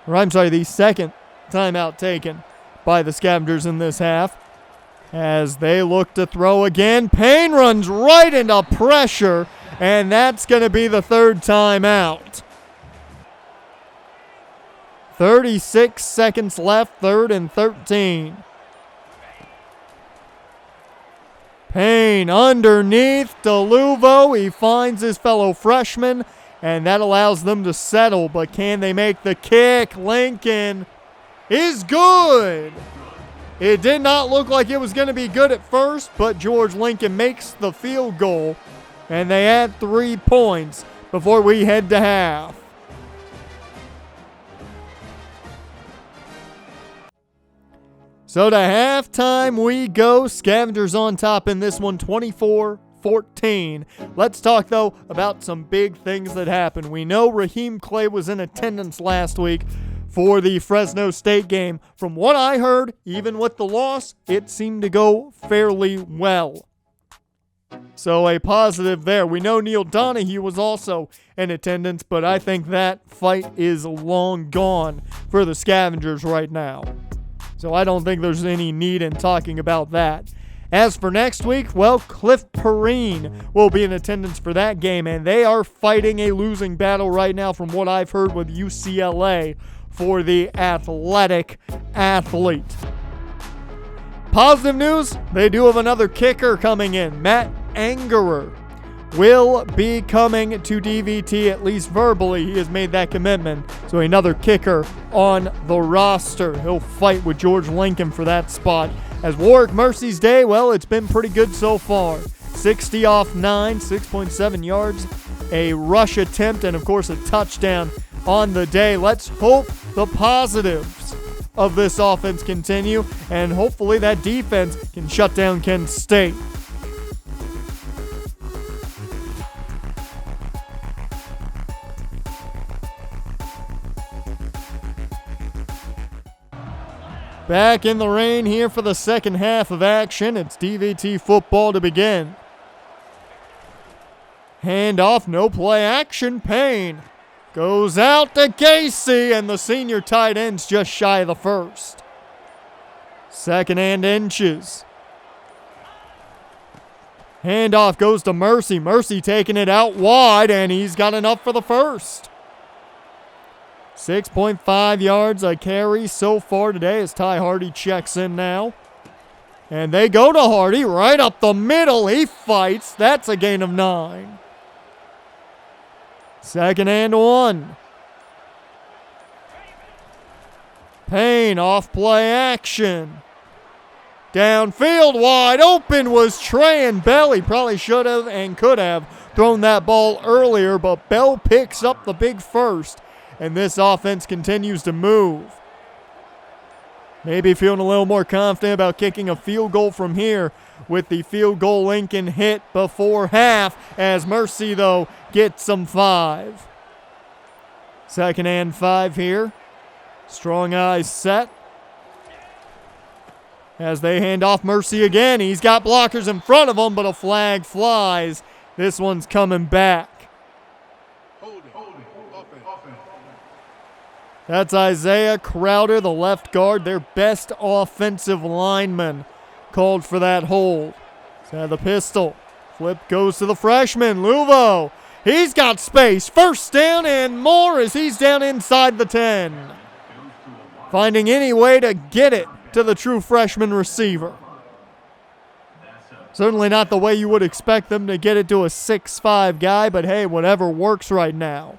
Or I'm sorry, the second timeout taken by the Scavengers in this half. As they look to throw again. Payne runs right into pressure, and that's going to be the third timeout. 36 seconds left, 3rd and 13. Payne underneath DeLuvo. He finds his fellow freshman, and that allows them to settle. But can they make the kick? Lincoln is good. It did not look like it was going to be good at first, but George Lincoln makes the field goal, and they add 3 points before we head to half. So to halftime we go. Scavengers on top in this one, 24-14. Let's talk, though, about some big things that happened. We know Raheem Clay was in attendance last week for the Fresno State game. From what I heard, even with the loss, it seemed to go fairly well. So a positive there. We know Neil Donahue was also in attendance, but I think that fight is long gone for the Scavengers right now. So I don't think there's any need in talking about that. As for next week, well, Cliff Perrine will be in attendance for that game, and they are fighting a losing battle right now from what I've heard with UCLA for the athletic athlete. Positive news, they do have another kicker coming in. Matt Angerer will be coming to DVT, at least verbally. He has made that commitment. So another kicker on the roster. He'll fight with George Lincoln for that spot. As Warrick Mercy's day, well, it's been pretty good so far. 60 off 9, 6.7 yards, a rush attempt, and of course a touchdown on the day. Let's hope the positives of this offense continue, and hopefully that defense can shut down Kent State. Back in the rain here for the second half of action. It's DVT football to begin. Handoff, no play action. Payne goes out to Casey, and the senior tight end's just shy of the first. Second and inches. Handoff goes to Mercy. Mercy taking it out wide, and he's got enough for the first. 6.5 yards a carry so far today as Ty Hardy checks in now. And they go to Hardy right up the middle. He fights. That's a gain of 9. Second and 1. Payne off play action. Downfield wide open was Trey, and Bell. He probably should have and could have thrown that ball earlier, but Bell picks up the big first, and this offense continues to move. Maybe feeling a little more confident about kicking a field goal from here with the field goal Lincoln hit before half, as Mercy, though, gets some 5. Second and 5 here. Strong eyes set. As they hand off Mercy again. He's got blockers in front of him, but a flag flies. This one's coming back. That's Isaiah Crowder, the left guard, their best offensive lineman, called for that hold. So the pistol. Flip goes to the freshman, Luvo. He's got space. First down and more as he's down inside the 10. Finding any way to get it to the true freshman receiver. Certainly not the way you would expect them to get it to a 6'5" guy, but hey, whatever works right now.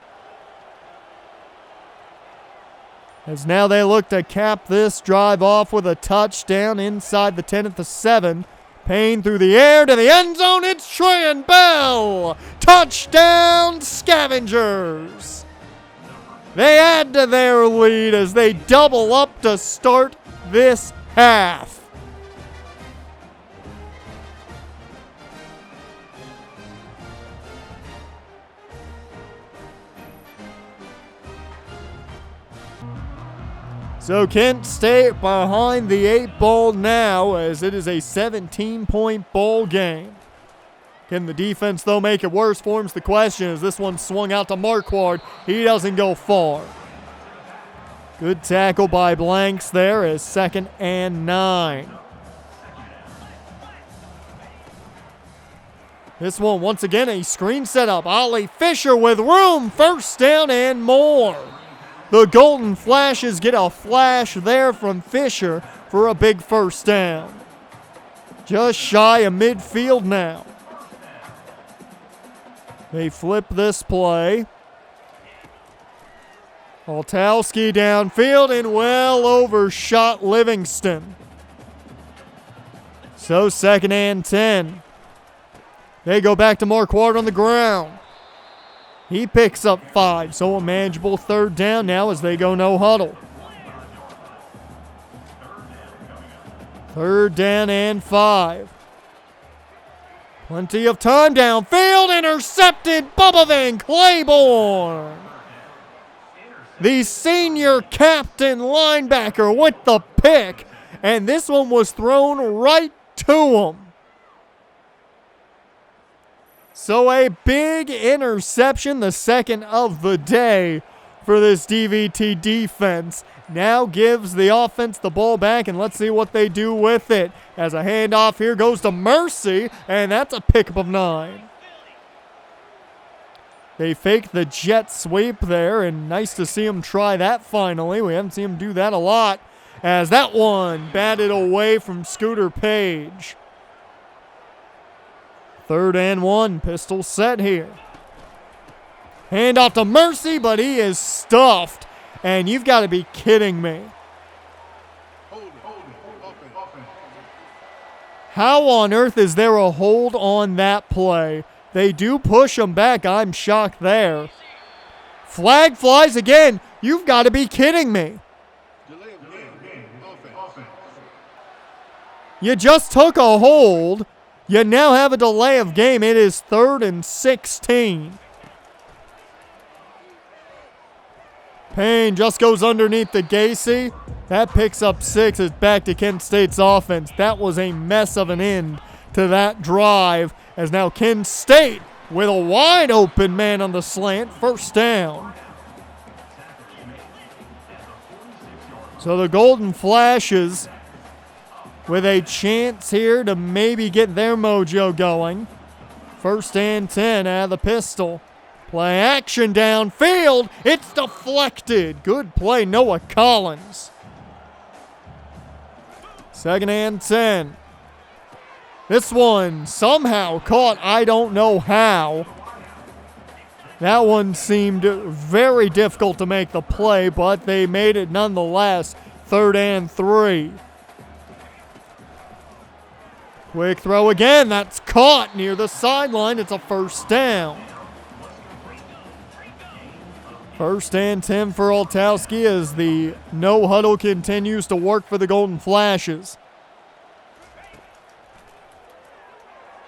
As now they look to cap this drive off with a touchdown inside the 10 at the 7. Payne through the air to the end zone. It's Trey and Bell. Touchdown, Scavengers. They add to their lead as they double up to start this half. So Kent State behind the 8 ball now as it is a 17-point ball game. Can the defense, though, make it worse for him is the question, as this one swung out to Marquardt. He doesn't go far. Good tackle by Blanks there as 2nd and 9. This one, once again, a screen setup. Ollie Fisher with room. First down and more. The Golden Flashes get a flash there from Fisher for a big first down. Just shy of midfield now. They flip this play. Altowski downfield and well overshot Livingston. So 2nd and 10. They go back to Marquardt on the ground. He picks up 5, so a manageable 3rd down now as they go no huddle. 3rd down and 5. Plenty of time downfield, intercepted, Bubba Van Claiborne. The senior captain linebacker with the pick, and this one was thrown right to him. So a big interception, the second of the day for this DVT defense. Now gives the offense the ball back, and let's see what they do with it. As a handoff here goes to Mercy, and that's a pickup of 9. They fake the jet sweep there, and nice to see him try that finally. We haven't seen him do that a lot, as that one batted away from Scooter Page. 3rd and 1, pistol set here. Hand off to Mercy, but he is stuffed. And you've got to be kidding me. How on earth is there a hold on that play? They do push him back. I'm shocked there. Flag flies again. You've got to be kidding me. You just took a hold. You now have a delay of game. It is 3rd and 16. Payne just goes underneath the Gacy. That picks up 6. It's back to Kent State's offense. That was a mess of an end to that drive, as now Kent State with a wide open man on the slant. First down. So the Golden Flashes with a chance here to maybe get their mojo going. First and 10 out of the pistol. Play action downfield. It's deflected. Good play, Noah Collins. Second and 10. This one somehow caught, I don't know how. That one seemed very difficult to make the play, but they made it nonetheless. Third and 3. Quick throw again. That's caught near the sideline. It's a first down. First and 10 for Oltowski as the no huddle continues to work for the Golden Flashes.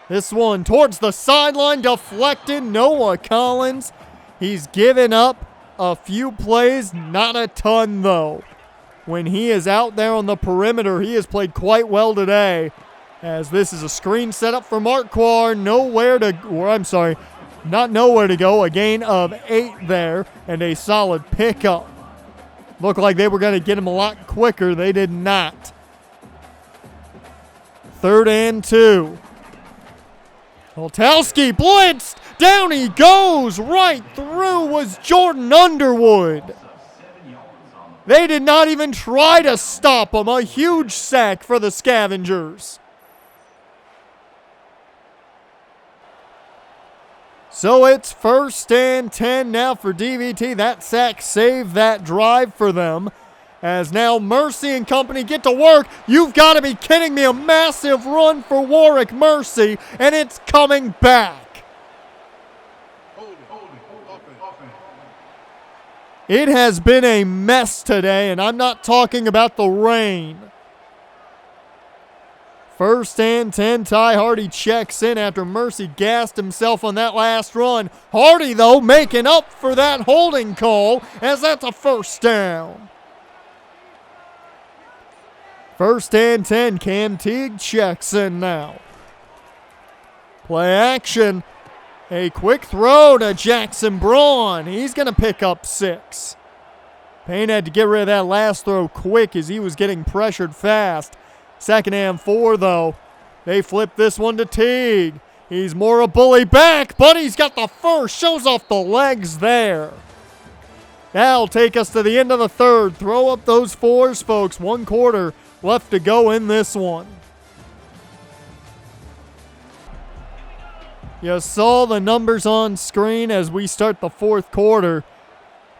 This one towards the sideline, deflected. Noah Collins. He's given up a few plays, not a ton though. When he is out there on the perimeter, he has played quite well today. As this is a screen setup for Marquardt. Not nowhere to go. A gain of 8 there and a solid pickup. Looked like they were going to get him a lot quicker. They did not. Third and 2. Oltowski blitzed. Down he goes. Right through was Jordan Underwood. They did not even try to stop him. A huge sack for the Scavengers. So it's first and 10 now for DVT. That sack saved that drive for them. As now Mercy and company get to work. You've got to be kidding me. A massive run for Warrick Mercy, and it's coming back. It has been a mess today, and I'm not talking about the rain. First and 10, Ty Hardy checks in after Mercy gassed himself on that last run. Hardy, though, making up for that holding call, as that's a first down. First and 10, Cam Teague checks in now. Play action. A quick throw to Jackson Braun. He's going to pick up 6. Payne had to get rid of that last throw quick as he was getting pressured fast. Second and 4, though. They flip this one to Teague. He's more a bully back, but he's got the first. Shows off the legs there. That'll take us to the end of the third. Throw up those 4s, folks. 1 quarter left to go in this one. You saw the numbers on screen as we start the 4th quarter.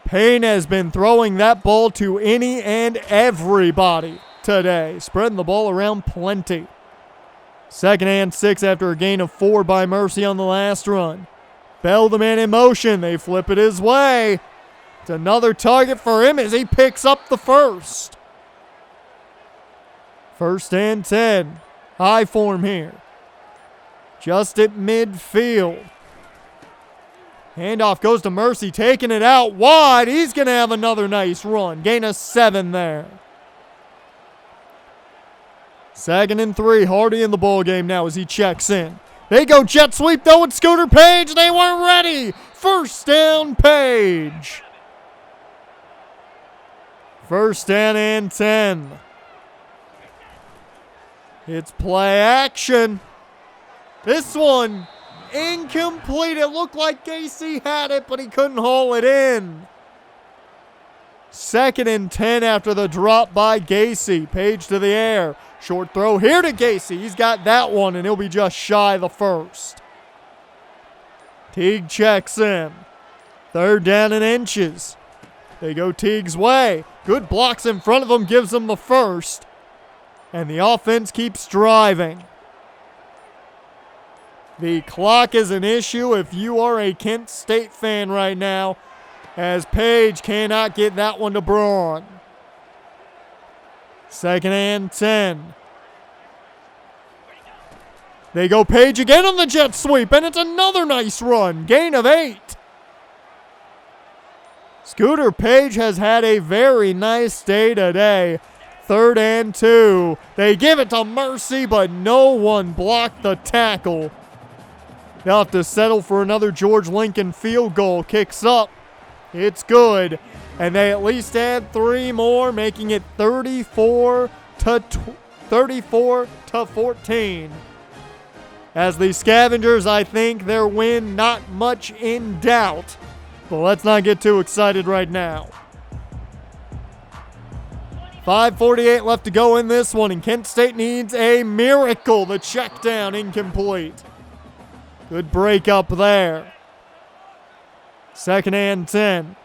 Payne has been throwing that ball to any and everybody today, spreading the ball around plenty. Second and 6 after a gain of 4 by Mercy on the last run. Bell the man in motion. They flip it his way. It's another target for him as he picks up the first. First and 10. High form here. Just at midfield. Handoff goes to Mercy, taking it out wide. He's going to have another nice run. Gain of 7 there. Second and 3. Hardy in the ball game now as he checks in. They go jet sweep though with Scooter Page. They weren't ready. First down, Page. First down and 10. It's play action. This one incomplete. It looked like Gacy had it, but he couldn't haul it in. Second and 10 after the drop by Gacy. Page to the air. Short throw here to Gacy. He's got that one, and he'll be just shy of the first. Teague checks in. Third down and inches. They go Teague's way. Good blocks in front of him, gives them the first. And the offense keeps driving. The clock is an issue if you are a Kent State fan right now, as Page cannot get that one to Braun. Second and 10. They go Page again on the jet sweep, and it's another nice run. Gain of 8. Scooter Page has had a very nice day today. 3rd and 2. They give it to Mercy, but no one blocked the tackle. They'll have to settle for another George Lincoln field goal. Kicks up. It's good. And they at least add 3 more, making it 34 to 14. As the Scavengers, I think their win not much in doubt. But let's not get too excited right now. 5:48 left to go in this one, and Kent State needs a miracle. The check down incomplete. Good break up there. 2nd and 10.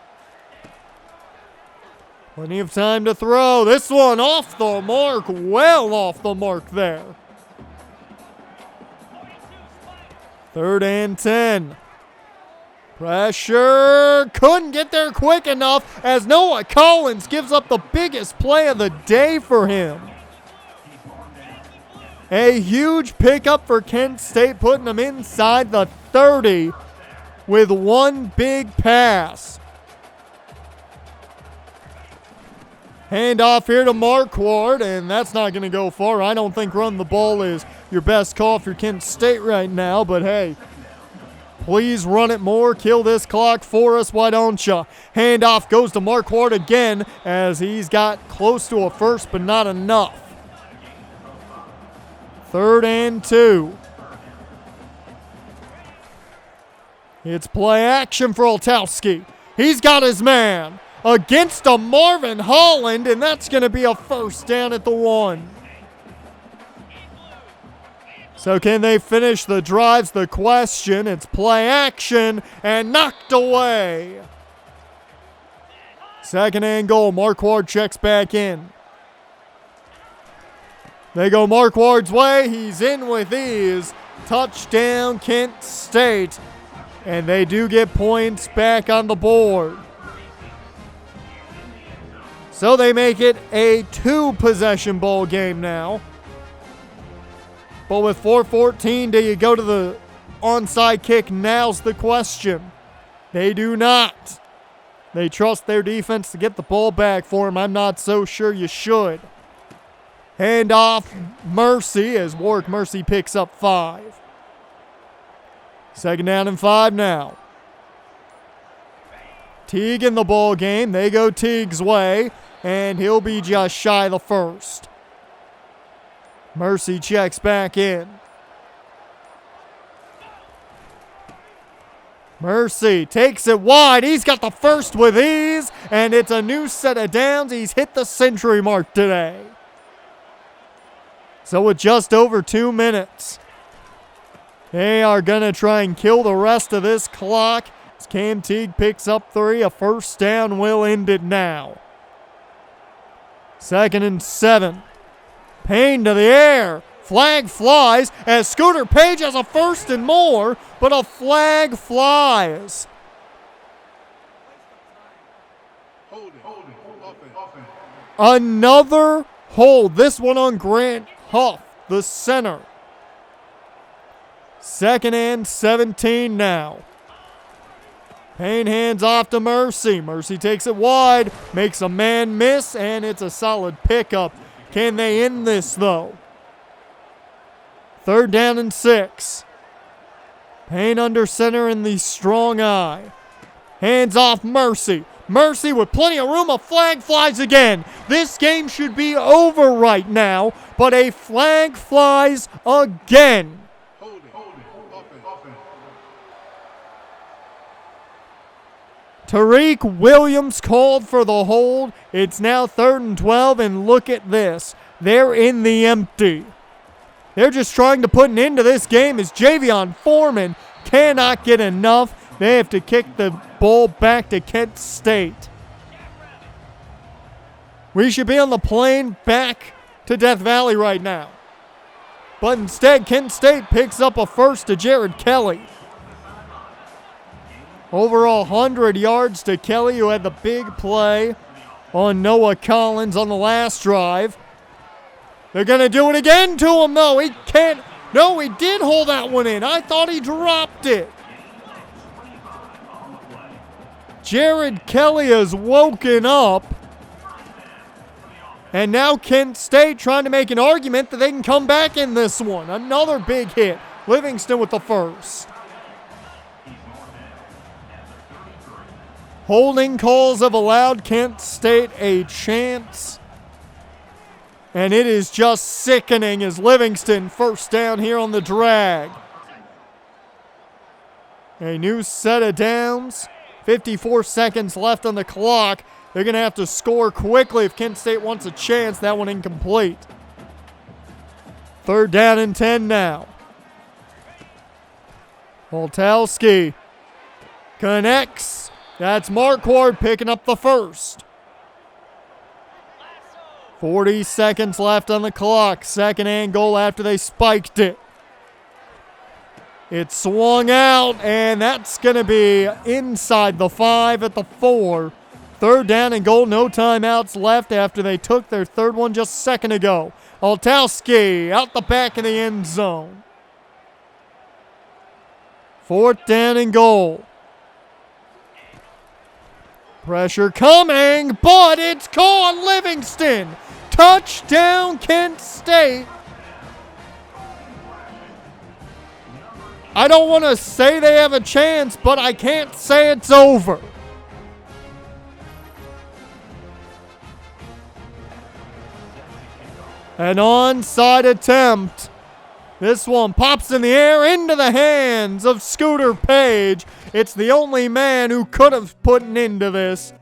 Plenty of time to throw. This one off the mark, well off the mark there. 3rd and 10. Pressure. Couldn't get there quick enough as Noah Collins gives up the biggest play of the day for him. A huge pickup for Kent State, putting them inside the 30 with one big pass. Hand off here to Marquardt, and that's not going to go far. I don't think run the ball is your best call for Kent State right now, but hey, please run it more. Kill this clock for us, why don't you? Handoff goes to Marquardt again as he's got close to a first, but not enough. 3rd and 2. It's play action for Oltowski. He's got his man against a Marvin Holland, and that's going to be a first down at the 1. So can they finish the drive's the question. It's play action and knocked away. 2nd and goal. Marquardt checks back in. They go Marquardt's way. He's in with ease. Touchdown, Kent State. And they do get points back on the board. So they make it a 2-possession ball game now. But with 4:14, do you go to the onside kick? Now's the question. They do not. They trust their defense to get the ball back for him. I'm not so sure you should. Hand off Mercy as Warrick Mercy picks up 5. 2nd down and 5 now. Teague in the ball game. They go Teague's way, and he'll be just shy of the first. Mercy checks back in. Mercy takes it wide. He's got the first with ease, and it's a new set of downs. He's hit the century mark today. So with just over 2 minutes, they are going to try and kill the rest of this clock. As Cam Teague picks up 3, a first down will end it now. 2nd and 7. Payne to the air. Flag flies as Scooter Page has a first and more, but a flag flies. Another hold. This one on Grant Huff, the center. 2nd and 17 now. Payne hands off to Mercy. Mercy takes it wide, makes a man miss, and it's a solid pickup. Can they end this, though? 3rd down and 6. Payne under center in the strong eye. Hands off Mercy. Mercy with plenty of room. A flag flies again. This game should be over right now, but a flag flies again. Tariq Williams called for the hold. It's now 3rd and 12, and look at this. They're in the empty. They're just trying to put an end to this game as Javion Foreman cannot get enough. They have to kick the ball back to Kent State. We should be on the plane back to Death Valley right now. But instead, Kent State picks up a first to Jared Kelly. Over 100 yards to Kelly, who had the big play on Noah Collins on the last drive. They're going to do it again to him, though. He can't. No, he did hold that one in. I thought he dropped it. Jared Kelly has woken up. And now Kent State trying to make an argument that they can come back in this one. Another big hit. Livingston with the first. Holding calls have allowed Kent State a chance. And it is just sickening as Livingston first down here on the drag. A new set of downs. 54 seconds left on the clock. They're going to have to score quickly if Kent State wants a chance. That one incomplete. 3rd down and 10 now. Poltowski connects. That's Marquardt picking up the first. 40 seconds left on the clock. 2nd and goal after they spiked it. It swung out, and that's going to be inside the 5 at the 4. 3rd down and goal, no timeouts left after they took their 3rd one just a second ago. Poltowski out the back of the end zone. 4th down and goal. Pressure coming, but it's caught. Livingston. Touchdown, Kent State. I don't want to say they have a chance, but I can't say it's over. An onside attempt. This one pops in the air into the hands of Scooter Page. It's the only man who could have put an end to this,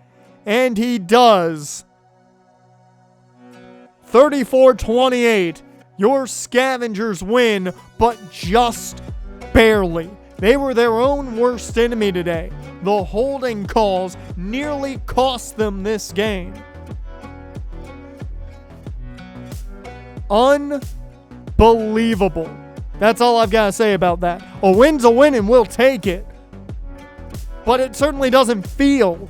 and he does. 34-28. Your Scavengers win, but just barely. They were their own worst enemy today. The holding calls nearly cost them this game. Unbelievable. That's all I've got to say about that. A win's a win and we'll take it. But it certainly doesn't feel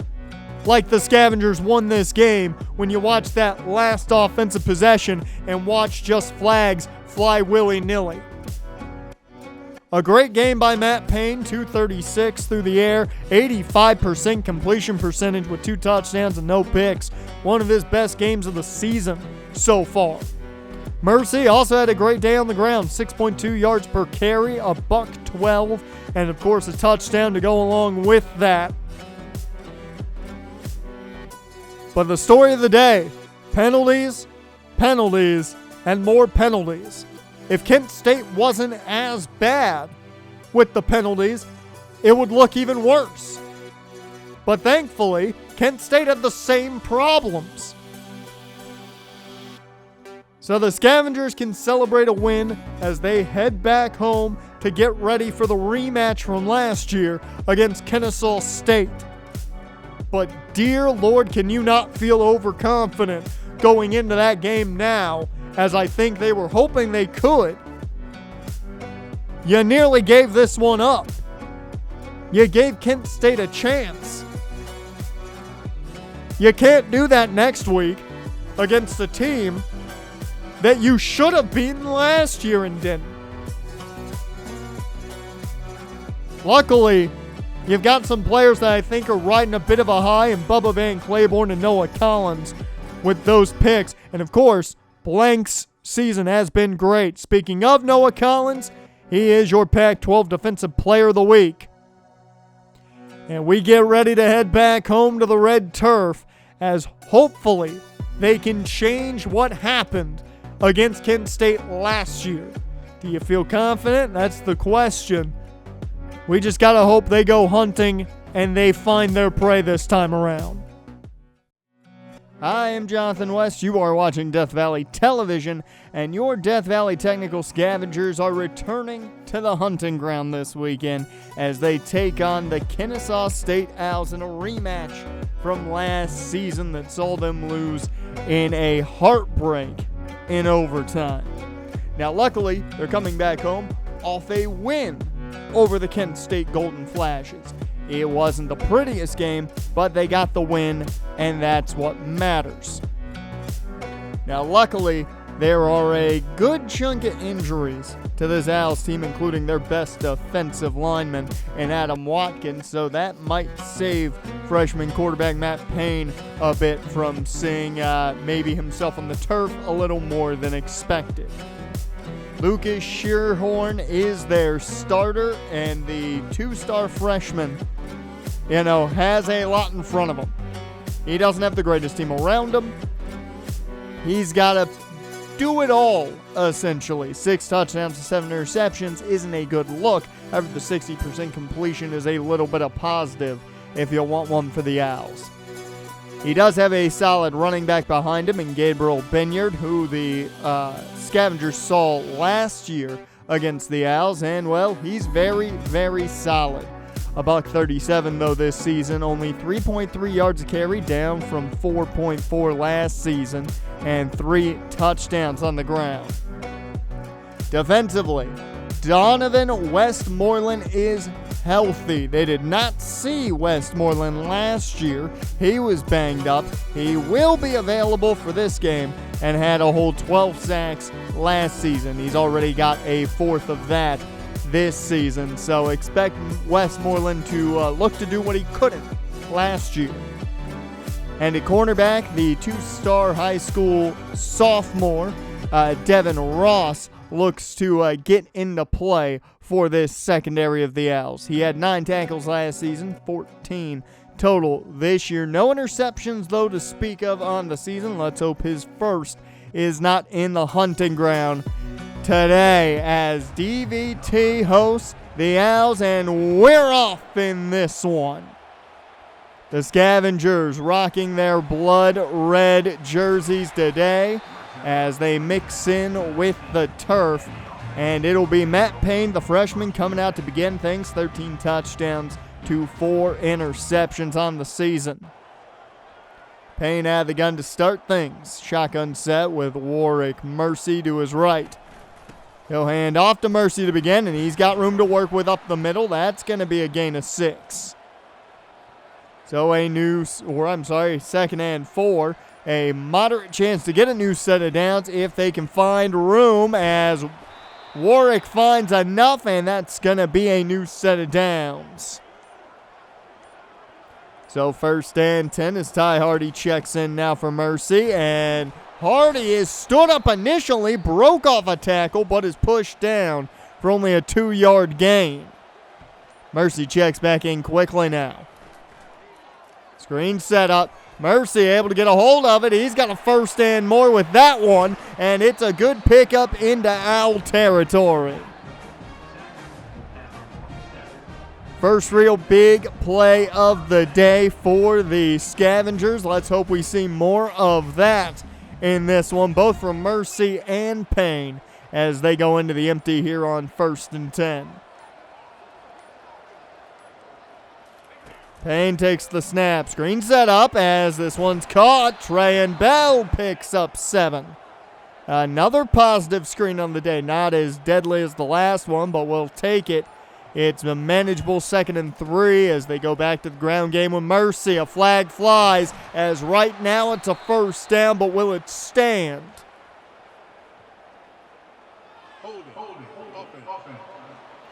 like the Scavengers won this game when you watch that last offensive possession and watch just flags fly willy-nilly. A great game by Matt Payne, 236 through the air, 85% completion percentage with 2 touchdowns and no picks. One of his best games of the season so far. Mercy also had a great day on the ground, 6.2 yards per carry, a $112, and of course a touchdown to go along with that. But the story of the day, penalties, penalties, and more penalties. If Kent State wasn't as bad with the penalties, it would look even worse. But thankfully, Kent State had the same problems. So the Scavengers can celebrate a win as they head back home to get ready for the rematch from last year against Kennesaw State. But dear Lord, can you not feel overconfident going into that game now, as I think they were hoping they could. You nearly gave this one up. You gave Kent State a chance. You can't do that next week against a team that you should have beaten last year and didn't. Luckily, you've got some players that I think are riding a bit of a high in Bubba Van Claiborne and Noah Collins with those picks. And of course, Blank's season has been great. Speaking of Noah Collins, he is your Pac-12 Defensive Player of the Week. And we get ready to head back home to the red turf as hopefully they can change what happened against Kent State last year. Do you feel confident? That's the question. We just got to hope they go hunting and they find their prey this time around. I am Jonathan West. You are watching Death Valley Television, and your Death Valley Technical Scavengers are returning to the hunting ground this weekend as they take on the Kennesaw State Owls in a rematch from last season that saw them lose in a heartbreak in overtime. Now, luckily, they're coming back home off a win over the Kent State Golden Flashes. It wasn't the prettiest game, but they got the win, and that's what matters. Now, luckily, There are a good chunk of injuries to this Owls team, including their best defensive lineman in Adam Watkins, so that might save freshman quarterback Matt Payne a bit from seeing maybe himself on the turf a little more than expected. Lucas Shearhorn is their starter, and the two-star freshman, has a lot in front of him. He doesn't have the greatest team around him. He's got to do it all, essentially. 6 touchdowns to 7 interceptions isn't a good look. However, the 60% completion is a little bit of positive if you want one for the Owls. He does have a solid running back behind him in Gabriel Binyard, who the Scavengers saw last year against the Owls, and, well, he's very, very solid. $137 though this season, only 3.3 yards a carry, down from 4.4 last season, and 3 touchdowns on the ground. Defensively, Donovan Westmoreland is healthy. They did not see Westmoreland last year. He was banged up. He will be available for this game and had a whole 12 sacks last season. He's already got a 4th of that this season, so expect Westmoreland to look to do what he couldn't last year. And at cornerback, the 2-star high school sophomore, Devin Ross, looks to get into play for this secondary of the Owls. He had 9 tackles last season, 14 total this year. No interceptions, though, to speak of on the season. Let's hope his first is not in the hunting ground today as DVT hosts the Owls, and we're off in this one. The Scavengers rocking their blood red jerseys today as they mix in with the turf, and it'll be Matt Payne, the freshman, coming out to begin things. 13 touchdowns to 4 interceptions on the season. Payne had the gun to start things. Shotgun set with Warrick Mercy to his right. He'll hand off to Mercy to begin, and he's got room to work with up the middle. That's going to be a gain of 6. So second and 4. A moderate chance to get a new set of downs if they can find room, as Warrick finds enough, and that's going to be a new set of downs. So first and 10 as Ty Hardy checks in now for Mercy, and Hardy is stood up initially, broke off a tackle, but is pushed down for only a 2-yard gain. Mercy checks back in quickly now. Screen set up. Mercy able to get a hold of it. He's got a first and more with that one, and it's a good pickup into Owl territory. First real big play of the day for the Scavengers. Let's hope we see more of that in this one, both from Mercy and Payne, as they go into the empty here on 1st and 10. Payne takes the snap. Screen set up as this one's caught. Trayan Bell picks up 7. Another positive screen on the day. Not as deadly as the last one, but we'll take it. It's a manageable 2nd and 3 as they go back to the ground game with Mercy. A flag flies as right now it's a first down, but will it stand?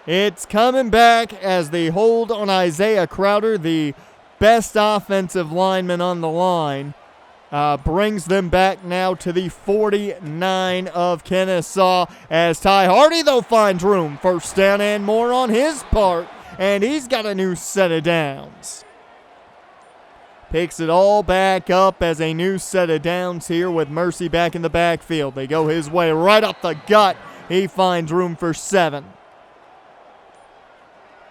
It's coming back as the hold on Isaiah Crowder, the best offensive lineman on the line, brings them back now to the 49 of Kennesaw as Ty Hardy, though, finds room. First down and more on his part, and he's got a new set of downs. Picks it all back up as a new set of downs here with Mercy back in the backfield. They go his way right up the gut. He finds room for 7.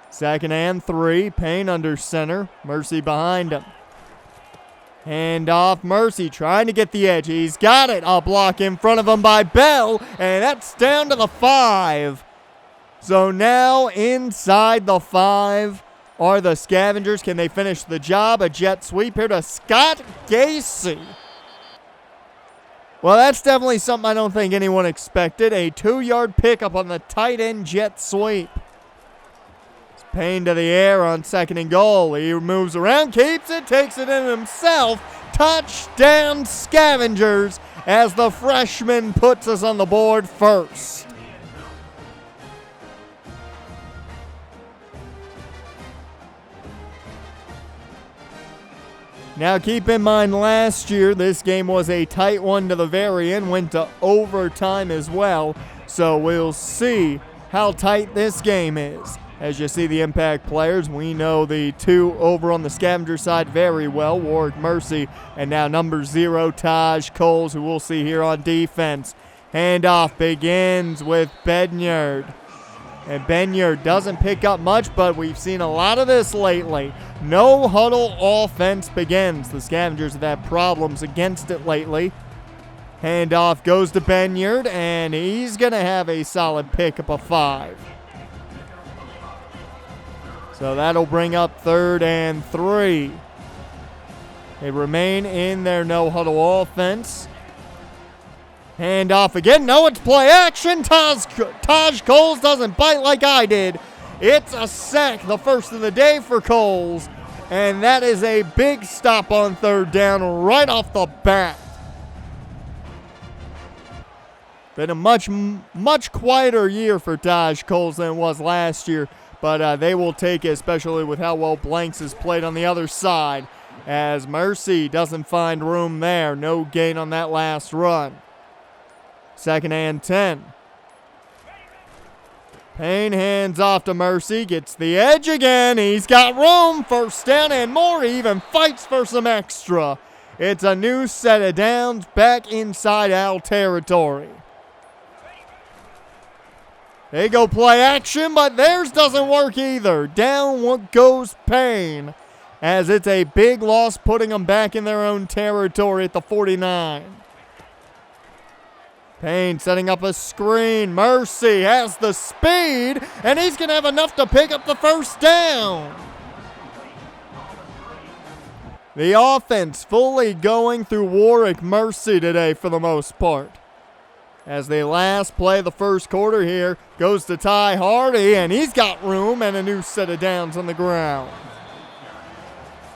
2nd and 3. Payne under center. Mercy behind him. Hand off. Mercy trying to get the edge. He's got it. A block in front of him by Bell, and that's down to the 5. So now inside the 5 are the Scavengers. Can they finish the job? A jet sweep here to Scott Gacy. Well, that's definitely something I don't think anyone expected. A 2-yard pickup on the tight end jet sweep. Payne to the air on 2nd and goal. He moves around, keeps it, takes it in himself. Touchdown Scavengers as the freshman puts us on the board first. Now keep in mind last year this game was a tight one to the very end, went to overtime as well. So we'll see how tight this game is. As you see the impact players, we know the two over on the Scavenger side very well, Warrick Mercy and now number 0, Taj Coles, who we'll see here on defense. Handoff begins with Benyard. And Benyard doesn't pick up much, but we've seen a lot of this lately. No huddle offense begins. The Scavengers have had problems against it lately. Handoff goes to Benyard, and he's going to have a solid pickup of 5. So that'll bring up 3rd and 3. They remain in their no-huddle offense. Handoff again. No, it's play action. Taj Coles doesn't bite like I did. It's a sack, the first of the day for Coles. And that is a big stop on 3rd down right off the bat. Been a much quieter year for Taj Coles than it was last year. But they will take it, especially with how well Blanks has played on the other side. As Mercy doesn't find room there. No gain on that last run. 2nd and 10. Payne hands off to Mercy. Gets the edge again. He's got room. 1st down and more. He even fights for some extra. It's a new set of downs back inside Owl territory. They go play action, but theirs doesn't work either. Down goes Payne, as it's a big loss, putting them back in their own territory at the 49. Payne setting up a screen. Mercy has the speed, and he's going to have enough to pick up the 1st down. The offense fully going through Warrick Mercy today for the most part. As the last play of the 1st quarter here goes to Ty Hardy, and he's got room and a new set of downs on the ground.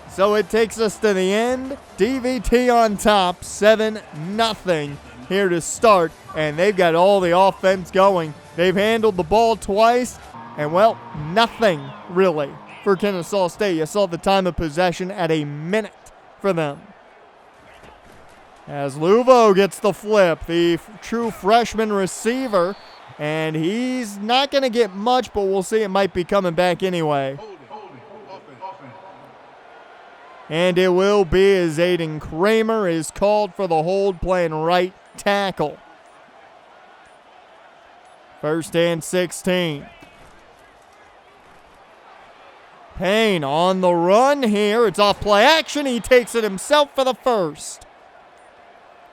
So it takes us to the end. DVT on top, 7-0 here to start, and they've got all the offense going. They've handled the ball twice, and well, nothing really for Kennesaw State. You saw the time of possession at a minute for them. As Luvo gets the flip, the true freshman receiver, and he's not going to get much, but we'll see. It might be coming back anyway. And it will be as Aiden Kramer is called for the hold, playing right tackle. 1st and 16. Payne on the run here. It's off play action. He takes it himself for the 1st.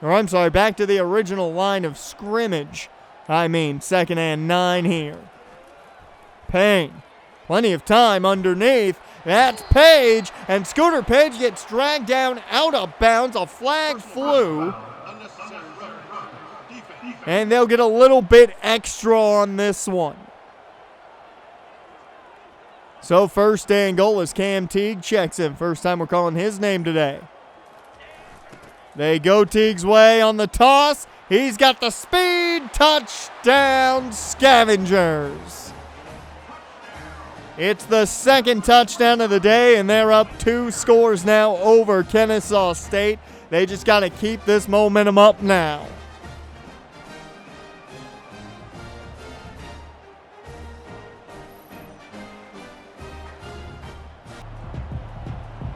Or I'm sorry, back to the original line of scrimmage. 2nd and 9 here. Payne, plenty of time underneath. That's Page, and Scooter Page gets dragged down out of bounds. A flag flew. And they'll get a little bit extra on this one. So 1st and goal as Cam Teague checks in. First time we're calling his name today. They go Teague's way on the toss. He's got the speed. Touchdown, Scavengers. It's the 2nd touchdown of the day, and they're up 2 scores now over Kennesaw State. They just got to keep this momentum up now.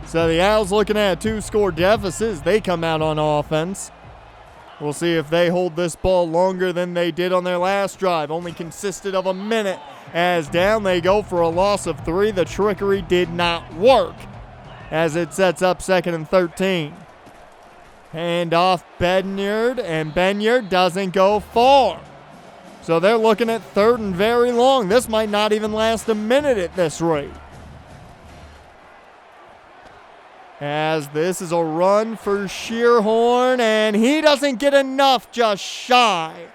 So the Owls looking at a 2-score deficit. They come out on offense. We'll see if they hold this ball longer than they did on their last drive. Only consisted of a minute. As down they go for a loss of 3. The trickery did not work as it sets up 2nd and 13. Hand off Benyard, and Benyard doesn't go far. So they're looking at 3rd and very long. This might not even last a minute at this rate. As this is a run for Shearhorn, and he doesn't get enough, just shy.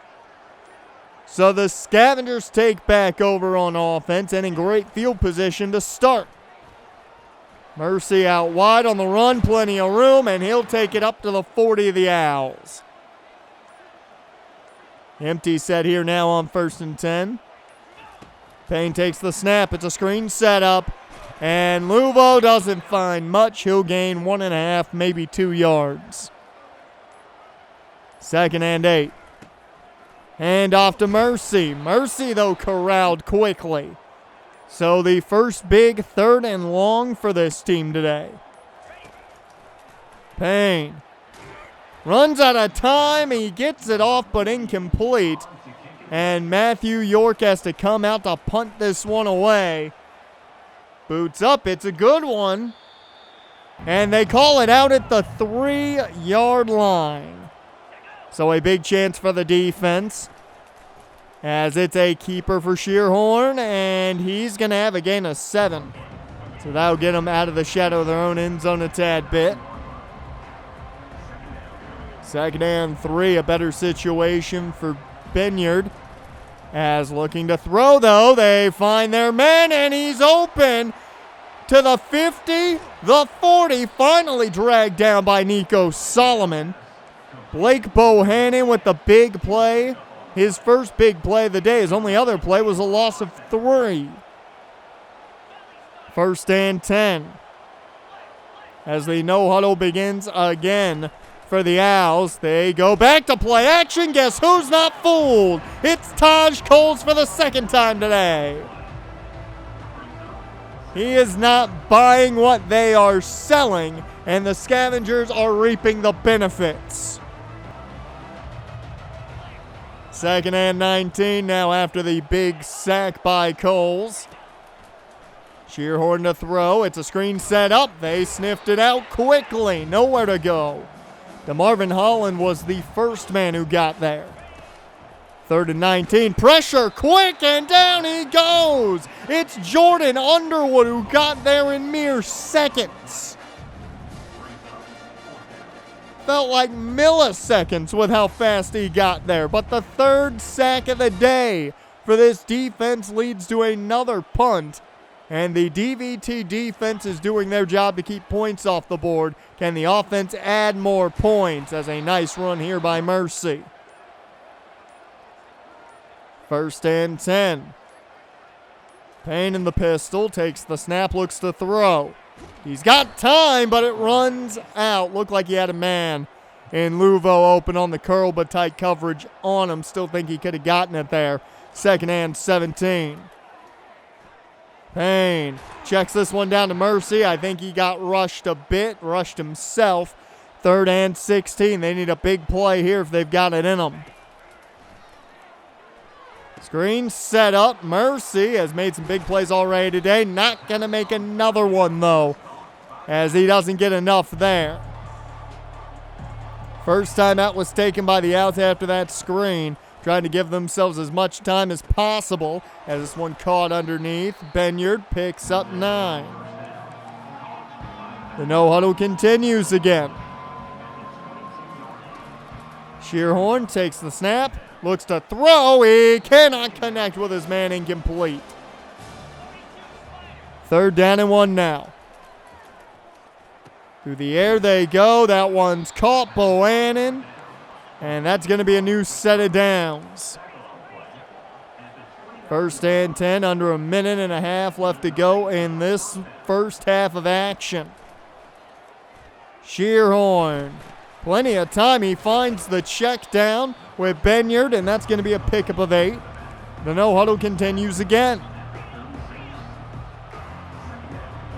So the Scavengers take back over on offense and in great field position to start. Mercy out wide on the run, plenty of room, and he'll take it up to the 40 of the Owls. Empty set here now on 1st and 10. Payne takes the snap. It's a screen setup. And Luvo doesn't find much. He'll gain 1.5, maybe 2 yards. 2nd and 8. Hand off to Mercy. Mercy, though, corralled quickly. So the first big 3rd and long for this team today. Payne runs out of time. He gets it off, but incomplete. And Matthew York has to come out to punt this one away. Boots up. It's a good one. And they call it out at the 3-yard line. So a big chance for the defense, as it's a keeper for Shearhorn, and he's going to have a gain of 7. So that'll get them out of the shadow of their own end zone a tad bit. 2nd and 3, a better situation for Benyard. As looking to throw, though, they find their man, and he's open to the 50, the 40, finally dragged down by Nico Solomon. Blake Bohannon with the big play. His first big play of the day. His only other play was a loss of 3. 1st and 10. As the no huddle begins again for the Owls. They go back to play action. Guess who's not fooled? It's Taj Coles for the 2nd time today. He is not buying what they are selling, and the Scavengers are reaping the benefits. 2nd and 19 now after the big sack by Coles. Shearhorn to throw. It's a screen set up. They sniffed it out quickly. Nowhere to go. DeMarvin Holland was the first man who got there. 3rd and 19. Pressure quick, and down he goes. It's Jordan Underwood who got there in mere seconds. Felt like milliseconds with how fast he got there. But the 3rd sack of the day for this defense leads to another punt. And the DVT defense is doing their job to keep points off the board. Can the offense add more points? As a nice run here by Mercy. 1st and 10. Payne in the pistol, takes the snap, looks to throw. He's got time, but it runs out. Looked like he had a man in Luvo open on the curl, but tight coverage on him. Still think he could have gotten it there. 2nd and 17. Payne checks this one down to Mercy. I think he got rushed a bit, rushed himself. 3rd and 16. They need a big play here if they've got it in them. Screen set up. Mercy has made some big plays already today. Not going to make another one, though, as he doesn't get enough there. First time out was taken by the Owls after that screen, trying to give themselves as much time as possible, as this one caught underneath. Benyard picks up 9. The no huddle continues again. Shearhorn takes the snap, looks to throw. He cannot connect with his man, incomplete. 3rd down and 1 now. Through the air they go. That one's caught. Bohannon. And that's going to be a new set of downs. 1st and 10, under a minute and a half left to go in this first half of action. Shearhorn, plenty of time. He finds the check down with Benyard, and that's going to be a pickup of 8. The no huddle continues again.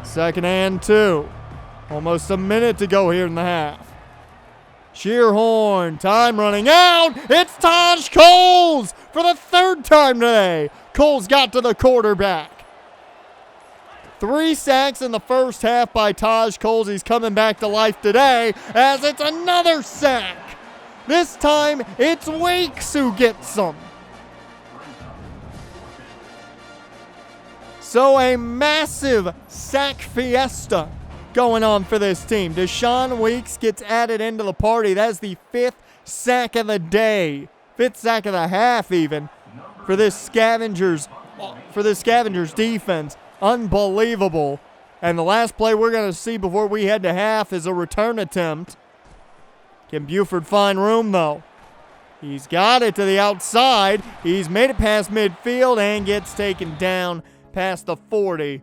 2nd and 2. Almost a minute to go here in the half. Shearhorn, time running out. It's Taj Coles for the 3rd time today. Coles got to the quarterback. 3 sacks in the first half by Taj Coles. He's coming back to life today as it's another sack. This time it's Weeks who gets them. So a massive sack fiesta going on for this team. Deshaun Weeks gets added into the party. That's the 5th sack of the day. 5th sack of the half even for this Scavengers defense. Unbelievable. And the last play we're going to see before we head to half is a return attempt. Can Buford find room though? He's got it to the outside. He's made it past midfield and gets taken down past the 40.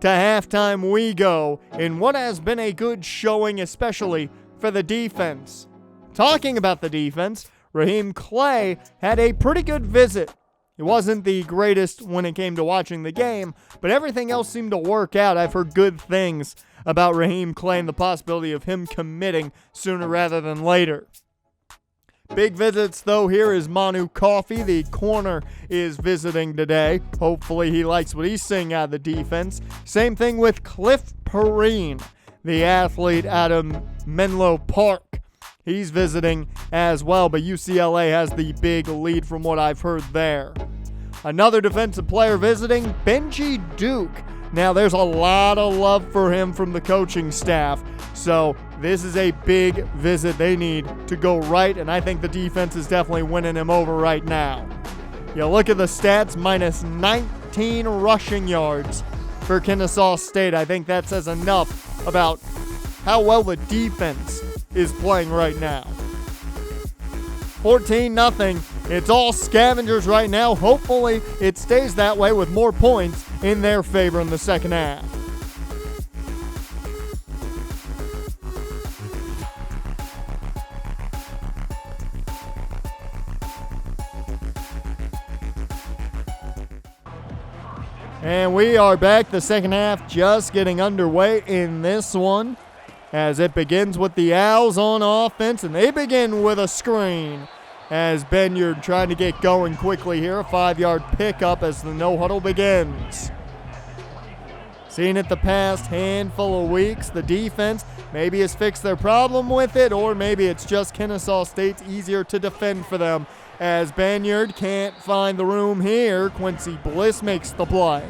To halftime we go in what has been a good showing, especially for the defense. Talking about the defense, Raheem Clay had a pretty good visit. It wasn't the greatest when it came to watching the game, but everything else seemed to work out. I've heard good things about Raheem Clay and the possibility of him committing sooner rather than later. Big visits, though. Here is Manu Coffey. The corner is visiting today. Hopefully he likes what he's seeing out of the defense. Same thing with Cliff Perrine, the athlete out of Menlo Park. He's visiting as well, but UCLA has the big lead from what I've heard there. Another defensive player visiting, Benji Duke. Now, there's a lot of love for him from the coaching staff, so this is a big visit they need to go right, and I think the defense is definitely winning him over right now. You look at the stats, minus 19 rushing yards for Kennesaw State. I think that says enough about how well the defense is playing right now. 14-0. It's all Scavengers right now. Hopefully it stays that way with more points in their favor in the second half. And we are back. The second half just getting underway in this one, as it begins with the Owls on offense, and they begin with a screen as Benyard trying to get going quickly here. A 5-yard pickup as the no-huddle begins. Seen it the past handful of weeks. The defense maybe has fixed their problem with it, or maybe it's just Kennesaw State's easier to defend for them, as Benyard can't find the room here. Quincy Bliss makes the play.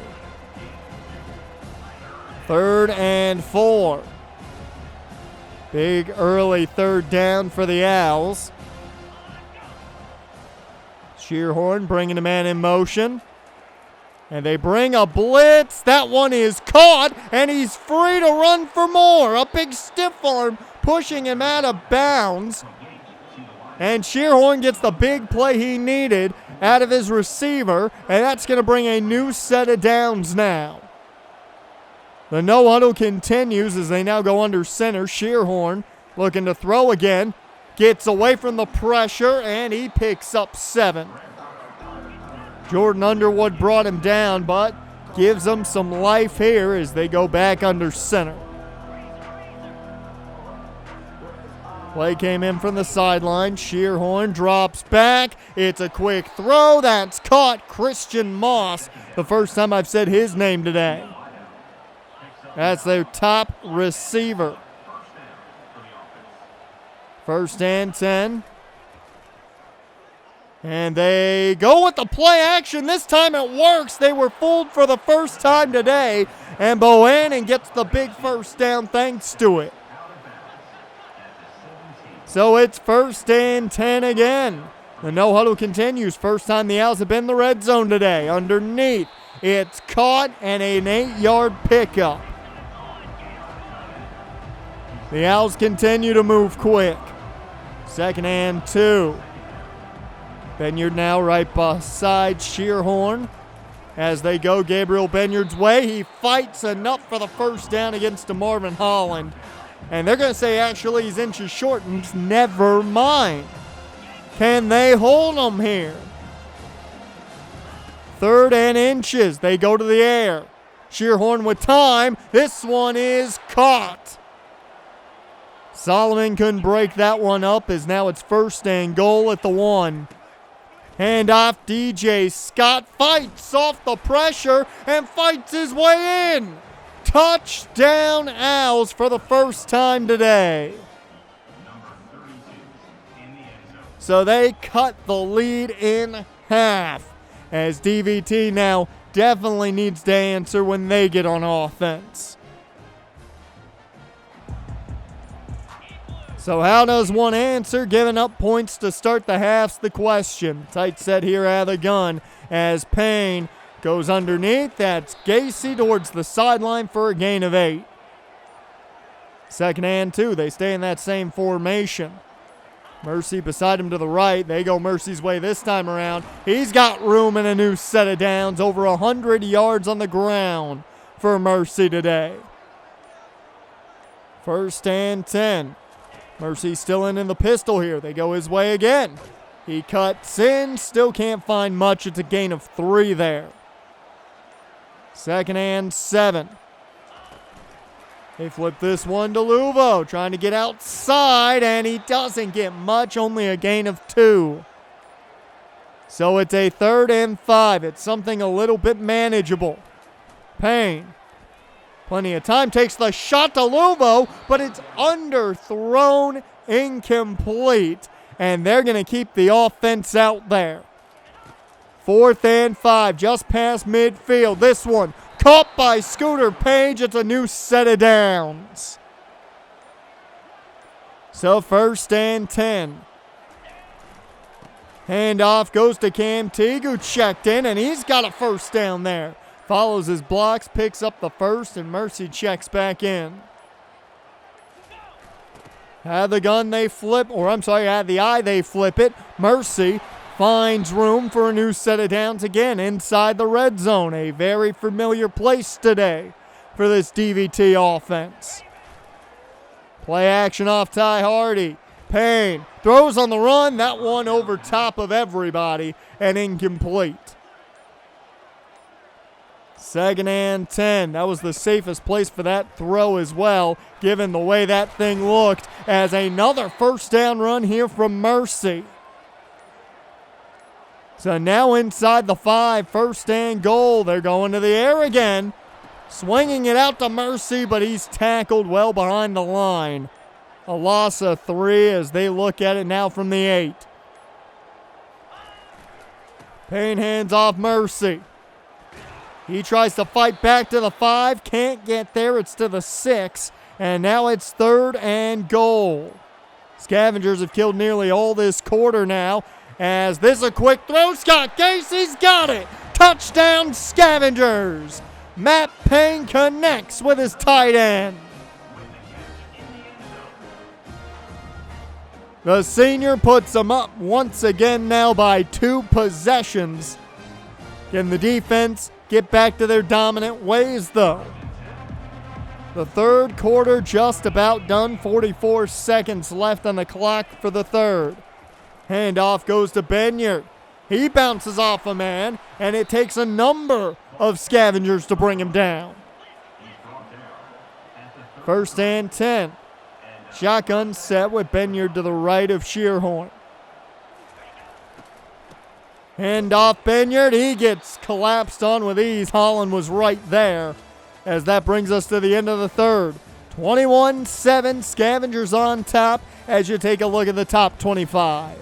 3rd and 4. Big early 3rd down for the Owls. Shearhorn bringing a man in motion. And they bring a blitz. That one is caught, and he's free to run for more. A big stiff arm pushing him out of bounds. And Shearhorn gets the big play he needed out of his receiver, and that's going to bring a new set of downs now. The no-huddle continues as they now go under center. Shearhorn looking to throw again. Gets away from the pressure, and he picks up 7. Jordan Underwood brought him down, but gives them some life here as they go back under center. Play came in from the sideline. Shearhorn drops back. It's a quick throw. That's caught. Christian Moss, the first time I've said his name today. That's their top receiver. 1st and 10. And they go with the play action. This time it works. They were fooled for the first time today. And Bohannon gets the big 1st down thanks to it. So it's 1st and 10 again. The no-huddle continues. First time the Owls have been in the red zone today. Underneath. It's caught and an 8-yard pickup. The Owls continue to move quick. 2nd and 2. Benyard now right beside Shearhorn. As they go Gabriel Benyard's way, he fights enough for the 1st down against DeMarvin Holland. And they're going to say actually he's inches short, and never mind. Can they hold him here? 3rd and inches. They go to the air. Shearhorn with time. This one is caught. Solomon couldn't break that one up as now it's 1st and goal at the 1. Handoff, DJ Scott fights off the pressure and fights his way in. Touchdown Owls for the first time today. So they cut the lead in half, as DVT now definitely needs to answer when they get on offense. So how does one answer? Giving up points to start the half's the question. Tight set here out of the gun as Payne goes underneath. That's Gacy towards the sideline for a gain of 8. 2nd and 2. They stay in that same formation. Mercy beside him to the right. They go Mercy's way this time around. He's got room in a new set of downs. Over 100 yards on the ground for Mercy today. 1st and 10. Mercy still in the pistol here. They go his way again. He cuts in. Still can't find much. It's a gain of 3 there. 2nd and 7. They flip this one to Luvo, trying to get outside, and he doesn't get much, only a gain of 2. So it's a 3rd and 5. It's something a little bit manageable. Payne, plenty of time, takes the shot to Luvo, but it's underthrown, incomplete, and they're going to keep the offense out there. 4th and 5, just past midfield. This one caught by Scooter Page. It's a new set of downs. So 1st and 10. Handoff goes to Cam Teague, who checked in, and he's got a 1st down there. Follows his blocks, picks up the 1st, and Mercy checks back in. Had the gun, they flip, had the eye, they flip it. Mercy finds room for a new set of downs again inside the red zone. A very familiar place today for this DVT offense. Play action off Ty Hardy. Payne throws on the run. That one over top of everybody and incomplete. 2nd and 10. That was the safest place for that throw as well, given the way that thing looked, as another 1st down run here from Mercy. So now inside the 5, 1st and goal. They're going to the air again. Swinging it out to Mercy, but he's tackled well behind the line. A loss of 3 as they look at it now from the 8. Payne hands off Mercy. He tries to fight back to the 5. Can't get there. It's to the 6. And now it's 3rd and goal. Scavengers have killed nearly all this quarter now. As this is a quick throw, Scott Casey's got it. Touchdown Scavengers. Matt Payne connects with his tight end. The senior puts them up once again now by 2 possessions. Can the defense get back to their dominant ways though? The 3rd quarter just about done. 44 seconds left on the clock for the 3rd. Handoff goes to Benyard. He bounces off a man, and it takes a number of Scavengers to bring him down. 1st and 10. Shotgun set with Benyard to the right of Shearhorn. Handoff Benyard. He gets collapsed on with ease. Holland was right there, as that brings us to the end of the 3rd. 21-7, Scavengers on top as you take a look at the top 25.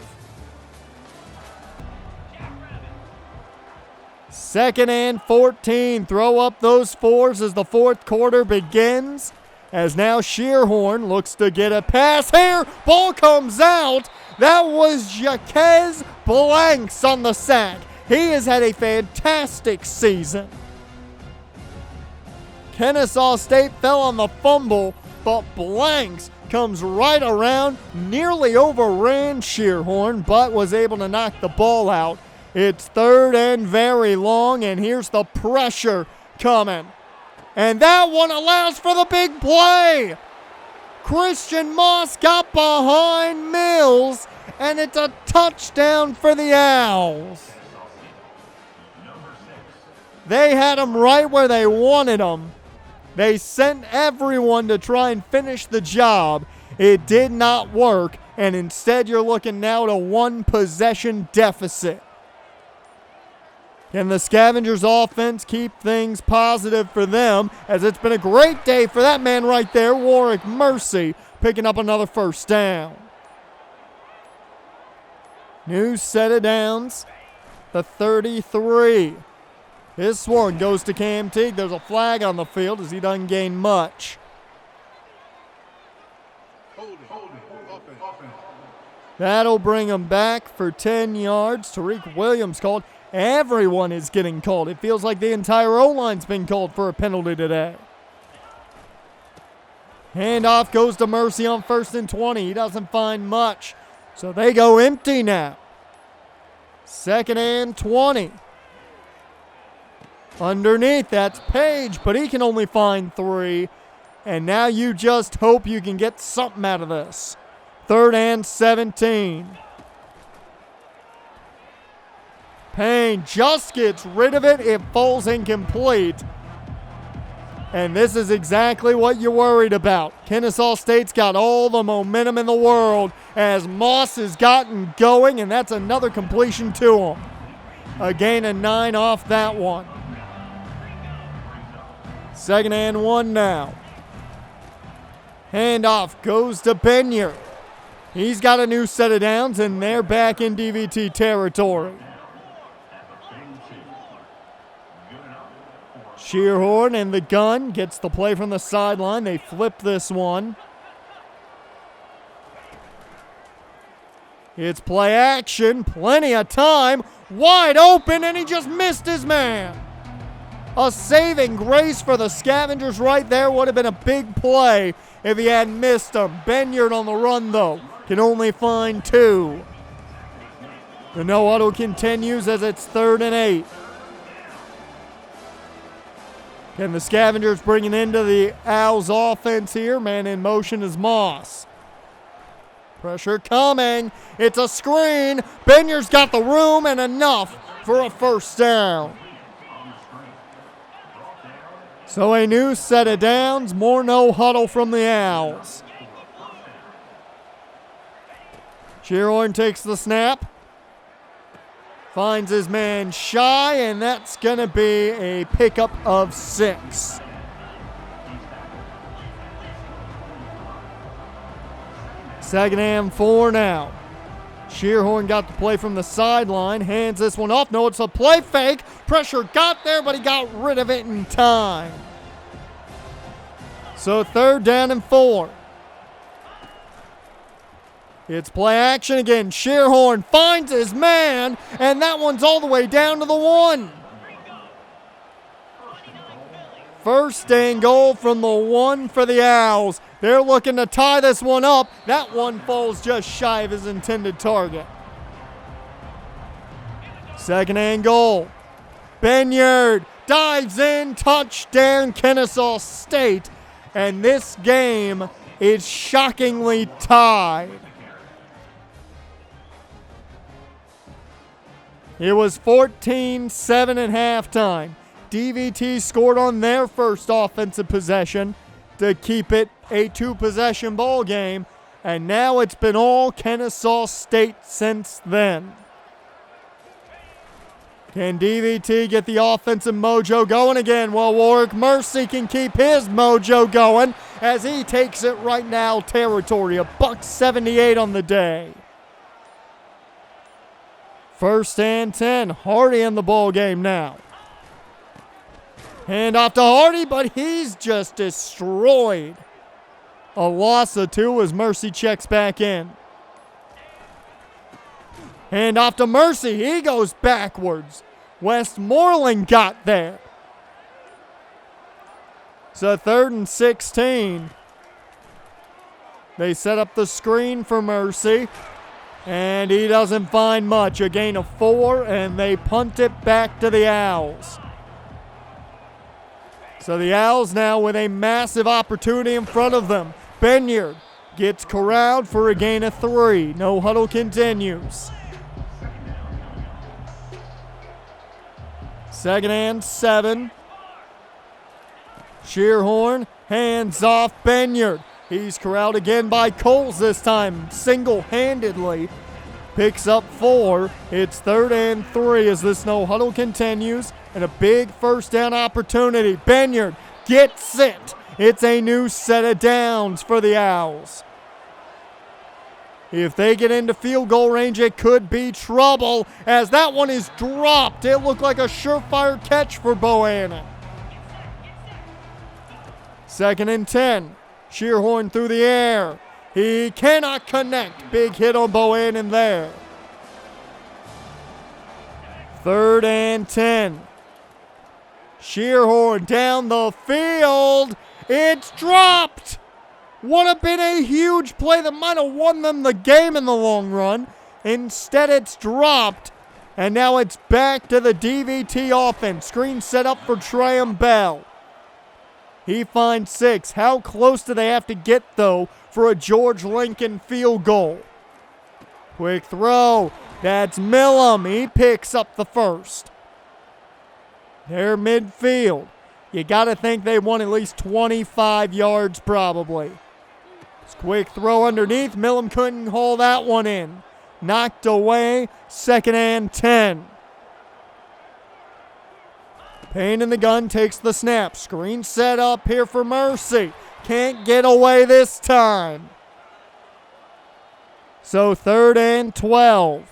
2nd and 14. Throw up those 4s as the 4th quarter begins. As now Shearhorn looks to get a pass here. Ball comes out. That was Jaquez Blanks on the sack. He has had a fantastic season. Kennesaw State fell on the fumble, but Blanks comes right around, nearly overran Shearhorn, but was able to knock the ball out. It's 3rd and very long, and here's the pressure coming. And that one allows for the big play. Christian Moss got behind Mills, and it's a touchdown for the Owls. They had him right where they wanted him. They sent everyone to try and finish the job. It did not work, and instead you're looking now at a 1-possession deficit. Can the Scavengers offense keep things positive for them, as it's been a great day for that man right there, Warrick Mercy, picking up another 1st down. New set of downs, the 33. This one goes to Cam Teague. There's a flag on the field as he doesn't gain much. That'll bring him back for 10 yards. Tariq Williams called. Everyone is getting called. It feels like the entire O-line's been called for a penalty today. Handoff goes to Mercy on 1st and 20. He doesn't find much. So they go empty now. 2nd and 20. Underneath, that's Page, but he can only find 3. And now you just hope you can get something out of this. 3rd and 17. Payne just gets rid of it. It falls incomplete. And this is exactly what you're worried about. Kennesaw State's got all the momentum in the world as Moss has gotten going, and that's another completion to him. A gain of 9 off that one. 2nd and 1 now. Handoff goes to Benyard. He's got a new set of downs, and they're back in DVT territory. Shearhorn and the gun gets the play from the sideline. They flip this one. It's play action. Plenty of time. Wide open, and he just missed his man. A saving grace for the Scavengers right there. Would have been a big play if he hadn't missed him. Benyard on the run, though. Can only find 2. The no huddle continues as it's 3rd and 8. And the Scavengers bringing into the Owls offense here. Man in motion is Moss. Pressure coming. It's a screen. Benyard's got the room and enough for a 1st down. So a new set of downs. More no huddle from the Owls. Shearhorn takes the snap. Finds his man Shy, and that's going to be a pickup of 6. Second and 4 now. Shearhorn got the play from the sideline, hands this one off. No, it's a play fake. Pressure got there, but he got rid of it in time. So 3rd down and 4. It's play action again. Shearhorn finds his man, and that one's all the way down to the 1. 1st and goal from the 1 for the Owls. They're looking to tie this one up. That one falls just shy of his intended target. 2nd and goal. Benyard dives in. Touchdown, Kennesaw State. And this game is shockingly tied. It was 14-7 at halftime. DVT scored on their first offensive possession to keep it a 2-possession ball game, and now it's been all Kennesaw State since then. Can DVT get the offensive mojo going again? Well, Warrick Mercy can keep his mojo going as he takes it right now territory. $1.78 on the day. 1st and 10. Hardy in the ball game now. Hand off to Hardy, but he's just destroyed. A loss of 2 as Mercy checks back in. Hand off to Mercy. He goes backwards. Westmoreland got there. So 3rd and 16. They set up the screen for Mercy. And he doesn't find much. A gain of 4, and they punt it back to the Owls. So the Owls now with a massive opportunity in front of them. Benyard gets corralled for a gain of 3. No huddle continues. 2nd and 7. Shearhorn hands off Benyard. He's corralled again by Coles this time, single-handedly. Picks up 4. It's 3rd and 3 as this no huddle continues. And a big 1st down opportunity. Benyard gets it. It's a new set of downs for the Owls. If they get into field goal range, it could be trouble as that one is dropped. It looked like a surefire catch for Bohannon. 2nd and 10. Shearhorn through the air. He cannot connect. Big hit on Bohannon there. 3rd and 10. Shearhorn down the field. It's dropped. Would have been a huge play that might have won them the game in the long run. Instead, it's dropped. And now it's back to the DVT offense. Screen set up for Traham Bell. He finds 6. How close do they have to get, though, for a George Lincoln field goal? Quick throw. That's Millam. He picks up the first. They're midfield. You got to think they won at least 25 yards probably. It's quick throw underneath. Millam couldn't haul that one in. Knocked away. 2nd and 10. Payne in the gun takes the snap. Screen set up here for Mercy. Can't get away this time. So 3rd and 12.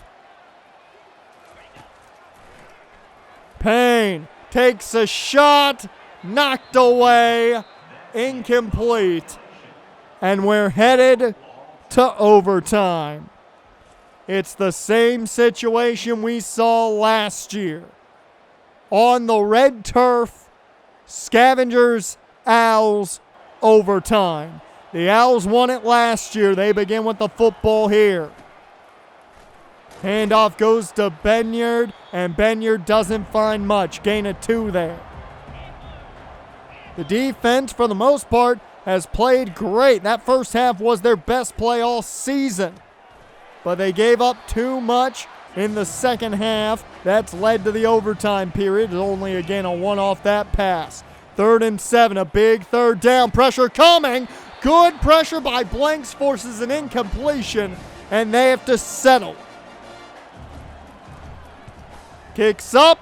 Payne takes a shot. Knocked away. Incomplete. And we're headed to overtime. It's the same situation we saw last year. On the red turf, Scavengers, Owls, overtime. The Owls won it last year. They begin with the football here. Handoff goes to Benyard, and Benyard doesn't find much. Gain of 2 there. The defense, for the most part, has played great. That first half was their best play all season. But they gave up too much in the second half. That's led to the overtime period. It's only, again, a one off that pass. 3rd and 7, a big 3rd down. Pressure coming. Good pressure by Blanks, forces an incompletion, and they have to settle. Kicks up.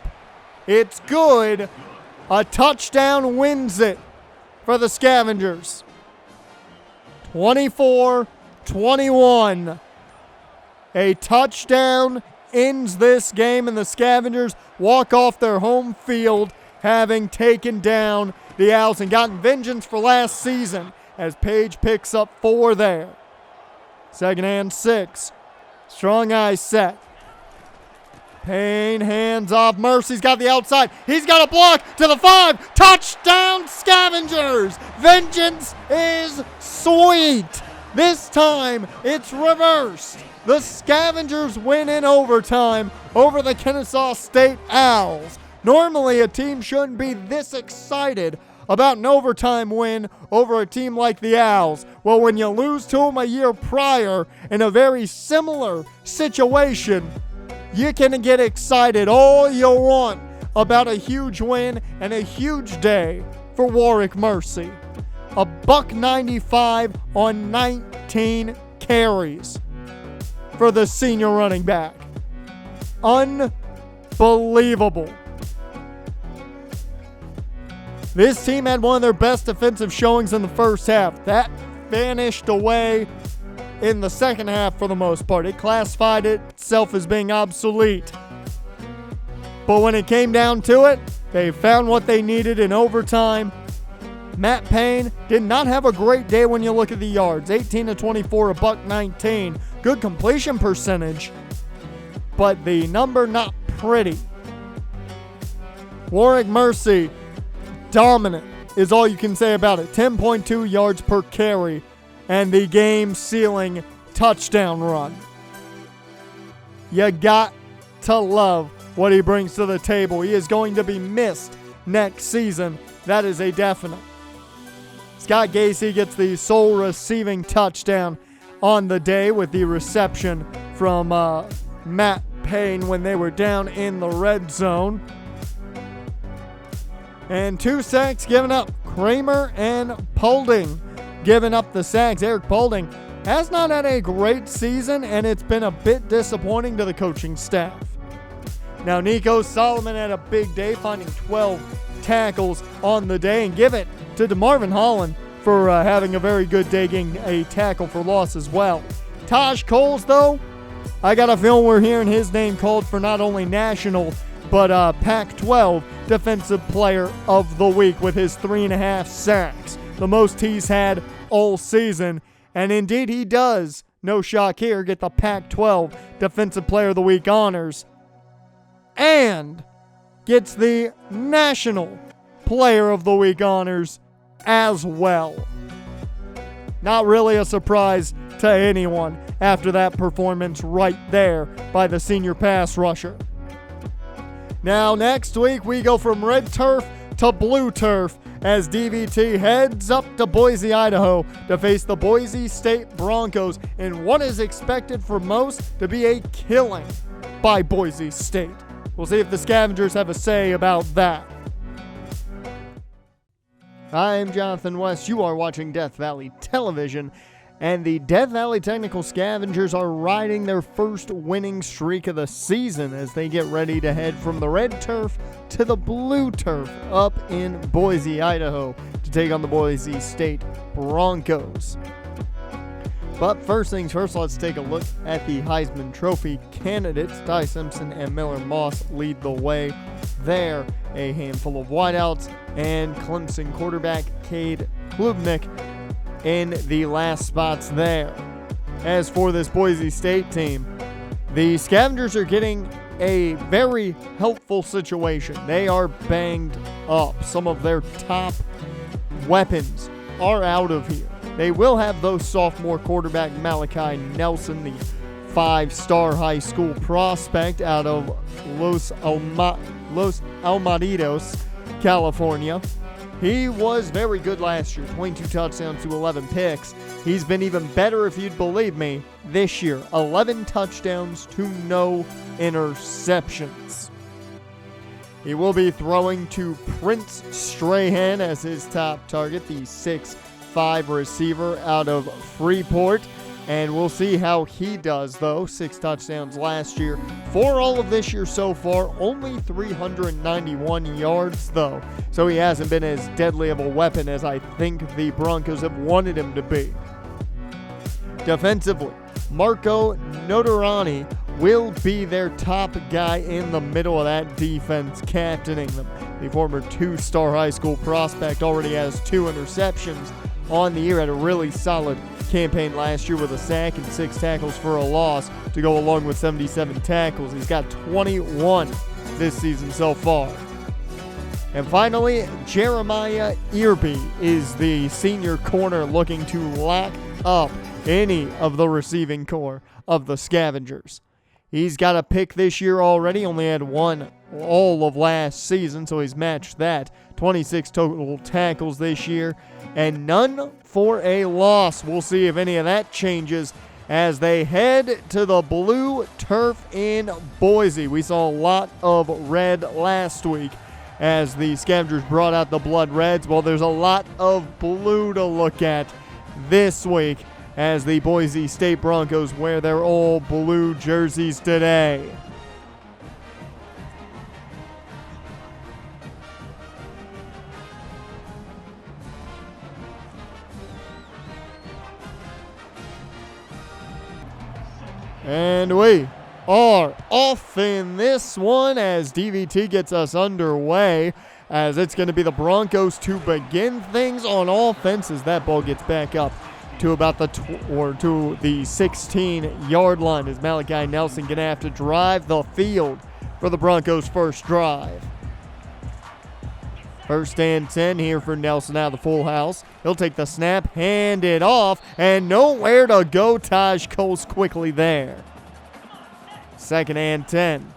It's good. A touchdown wins it for the Scavengers. 24-21. A touchdown ends this game, and the Scavengers walk off their home field having taken down the Owls and gotten vengeance for last season as Page picks up 4 there. 2nd and 6. Strong eye set. Payne hands off. Mercy's got the outside. He's got a block to the 5. Touchdown Scavengers. Vengeance is sweet. This time it's reversed. The Scavengers win in overtime over the Kennesaw State Owls. Normally a team shouldn't be this excited about an overtime win over a team like the Owls. Well, when you lose to them a year prior in a very similar situation, you can get excited all you want about a huge win and a huge day for Warrick Mercy. A $195 on 19 carries for the senior running back. Unbelievable. This team had one of their best defensive showings in the first half. That vanished away in the second half for the most part. It classified itself as being obsolete. But when it came down to it, they found what they needed in overtime. Matt Payne did not have a great day when you look at the yards. 18-24, a $119. Good completion percentage, but the number not pretty. Warrick Mercy, dominant is all you can say about it. 10.2 yards per carry and the game-sealing touchdown run. You got to love what he brings to the table. He is going to be missed next season. That is a definite. Scott Gacy gets the sole receiving touchdown on the day with the reception from Matt Payne when they were down in the red zone. And 2 sacks given up. Kramer and Paulding giving up the sacks. Eric Paulding has not had a great season, and it's been a bit disappointing to the coaching staff. Now, Nico Solomon had a big day, finding 12 tackles on the day, and give it to DeMarvin Holland for having a very good day, getting a tackle for loss as well. Taj Coles, though, I got a feeling we're hearing his name called for not only national, but Pac-12 Defensive Player of the Week with his 3.5 sacks, the most he's had all season. And indeed he does, no shock here, get the Pac-12 Defensive Player of the Week honors and gets the National Player of the Week honors as well. Not really a surprise to anyone after that performance right there by the senior pass rusher. Now, next week, we go from red turf to blue turf as DVT heads up to Boise, Idaho to face the Boise State Broncos in what is expected for most to be a killing by Boise State. We'll see if the Scavengers have a say about that. I'm Jonathan West. You are watching Death Valley Television, and the Death Valley Technical Scavengers are riding their first winning streak of the season as they get ready to head from the red turf to the blue turf up in Boise, Idaho to take on the Boise State Broncos. But first things first, let's take a look at the Heisman Trophy candidates. Ty Simpson and Miller Moss lead the way there. A handful of wideouts and Clemson quarterback Cade Klubnik in the last spots there. As for this Boise State team, the Scavengers are getting a very helpful situation. They are banged up. Some of their top weapons are out of here. They will have those sophomore quarterback Malachi Nelson, the five-star high school prospect out of Los Alamitos, California. He was very good last year, 22 touchdowns to 11 picks. He's been even better, if you'd believe me, this year. 11 touchdowns to no interceptions. He will be throwing to Prince Strahan as his top target, the 6'5" receiver out of Freeport. And we'll see how he does, though. 6 touchdowns last year. For all of this year so far, only 391 yards, though. So he hasn't been as deadly of a weapon as I think the Broncos have wanted him to be. Defensively, Marco Notarani will be their top guy in the middle of that defense, captaining them. The former 2-star high school prospect already has 2 interceptions on the year, had a really solid campaign last year with a sack and 6 tackles for a loss to go along with 77 tackles. He's got 21 this season so far. And finally, Jeremiah Irby is the senior corner looking to lock up any of the receiving core of the Scavengers. He's got a pick this year already, only had 1 all of last season, so he's matched that. 26 total tackles this year, and none for a loss. We'll see if any of that changes as they head to the blue turf in Boise. We saw a lot of red last week as the Scavengers brought out the blood reds. Well, there's a lot of blue to look at this week as the Boise State Broncos wear their all blue jerseys today. And we are off in this one as DVT gets us underway, as it's going to be the Broncos to begin things on offense as that ball gets back up to about the 16-yard line as Malachi Nelson going to have to drive the field for the Broncos' first drive. First and 10 here for Nelson out of the full house. He'll take the snap, hand it off, and nowhere to go. Taj Coles quickly there. Second and 10.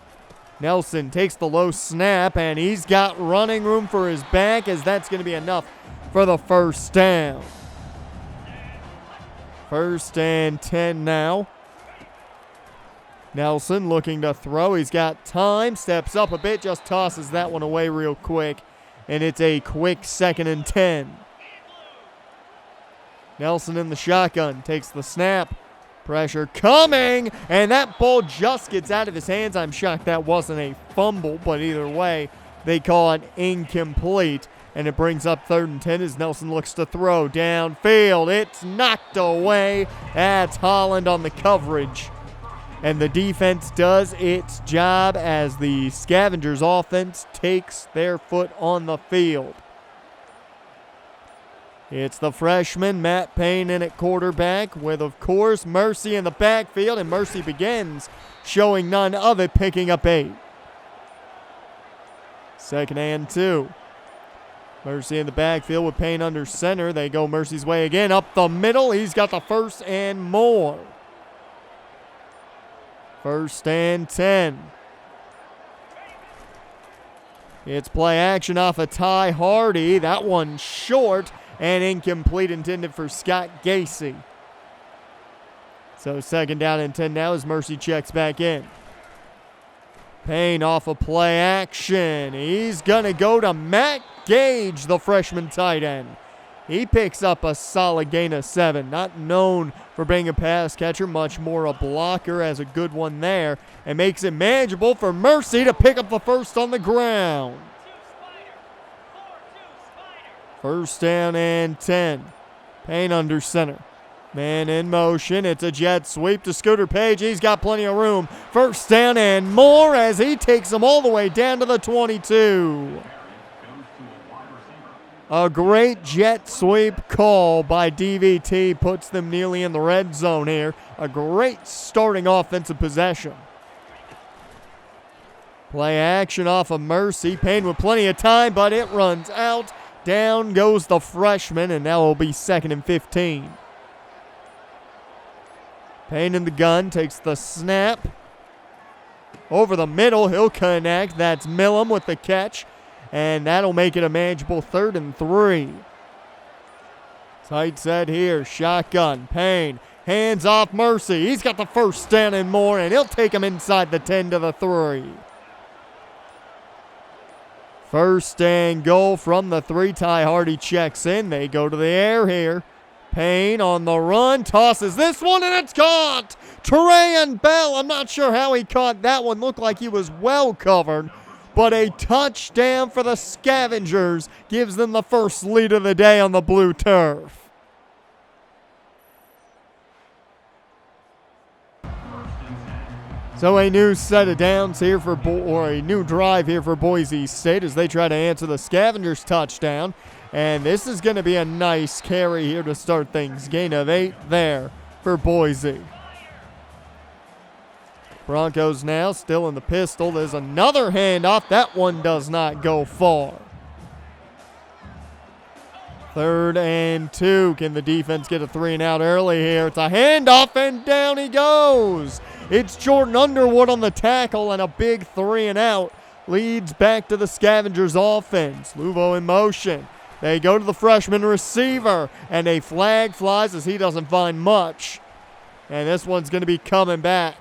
Nelson takes the low snap, and he's got running room for his back as that's going to be enough for the first down. First and 10 now. Nelson looking to throw. He's got time, steps up a bit, just tosses that one away real quick. And it's a quick 2nd and 10. Nelson in the shotgun, takes the snap. Pressure coming, and that ball just gets out of his hands. I'm shocked that wasn't a fumble, but either way, they call it incomplete. And it brings up 3rd and 10 as Nelson looks to throw downfield. It's knocked away. That's Holland on the coverage. And the defense does its job as the Scavengers offense takes their foot on the field. It's the freshman Matt Payne in at quarterback with, of course, Mercy in the backfield. And Mercy begins showing none of it, picking up 8. 2nd and 2. Mercy in the backfield with Payne under center. They go Mercy's way again. Up the middle. He's got the first and more. 1st and 10. It's play action off of Ty Hardy. That one short and incomplete, intended for Scott Gacy. So 2nd down and 10 now as Mercy checks back in. Payne off of play action. He's going to go to Matt Gage, the freshman tight end. He picks up a solid gain of 7. Not known for being a pass catcher, much more a blocker, has a good one there, and makes it manageable for Mercy to pick up the first on the ground. 1st down and 10. Payne under center. Man in motion. It's a jet sweep to Scooter Page. He's got plenty of room. 1st down and more as he takes them all the way down to the 22. A great jet sweep call by DVT puts them nearly in the red zone here. A great starting offensive possession. Play action off of Mercy. Payne with plenty of time, but it runs out. Down goes the freshman, and now it'll be 2nd and 15. Payne in the gun, takes the snap. Over the middle, he'll connect. That's Millam with the catch. And that'll make it a manageable 3rd and 3. Tight set here, shotgun. Payne, hands off Mercy. He's got the 1st down and more, and he'll take him inside the 10 to the 3. 1st and goal from the 3. Ty Hardy checks in. They go to the air here. Payne on the run, tosses this one, and it's caught! Trayan Bell, I'm not sure how he caught that one. Looked like he was well covered. But a touchdown for the Scavengers gives them the first lead of the day on the blue turf. So a new set of downs here for a new drive here for Boise State as they try to answer the Scavengers touchdown. And this is going to be a nice carry here to start things. Gain of 8 there for Boise. Broncos now still in the pistol. There's another handoff. That one does not go far. 3rd and 2. Can the defense get a 3 and out early here? It's a handoff and down he goes. It's Jordan Underwood on the tackle and a big 3 and out. Leads back to the Scavengers offense. Luvo in motion. They go to the freshman receiver and a flag flies as he doesn't find much. And this one's going to be coming back.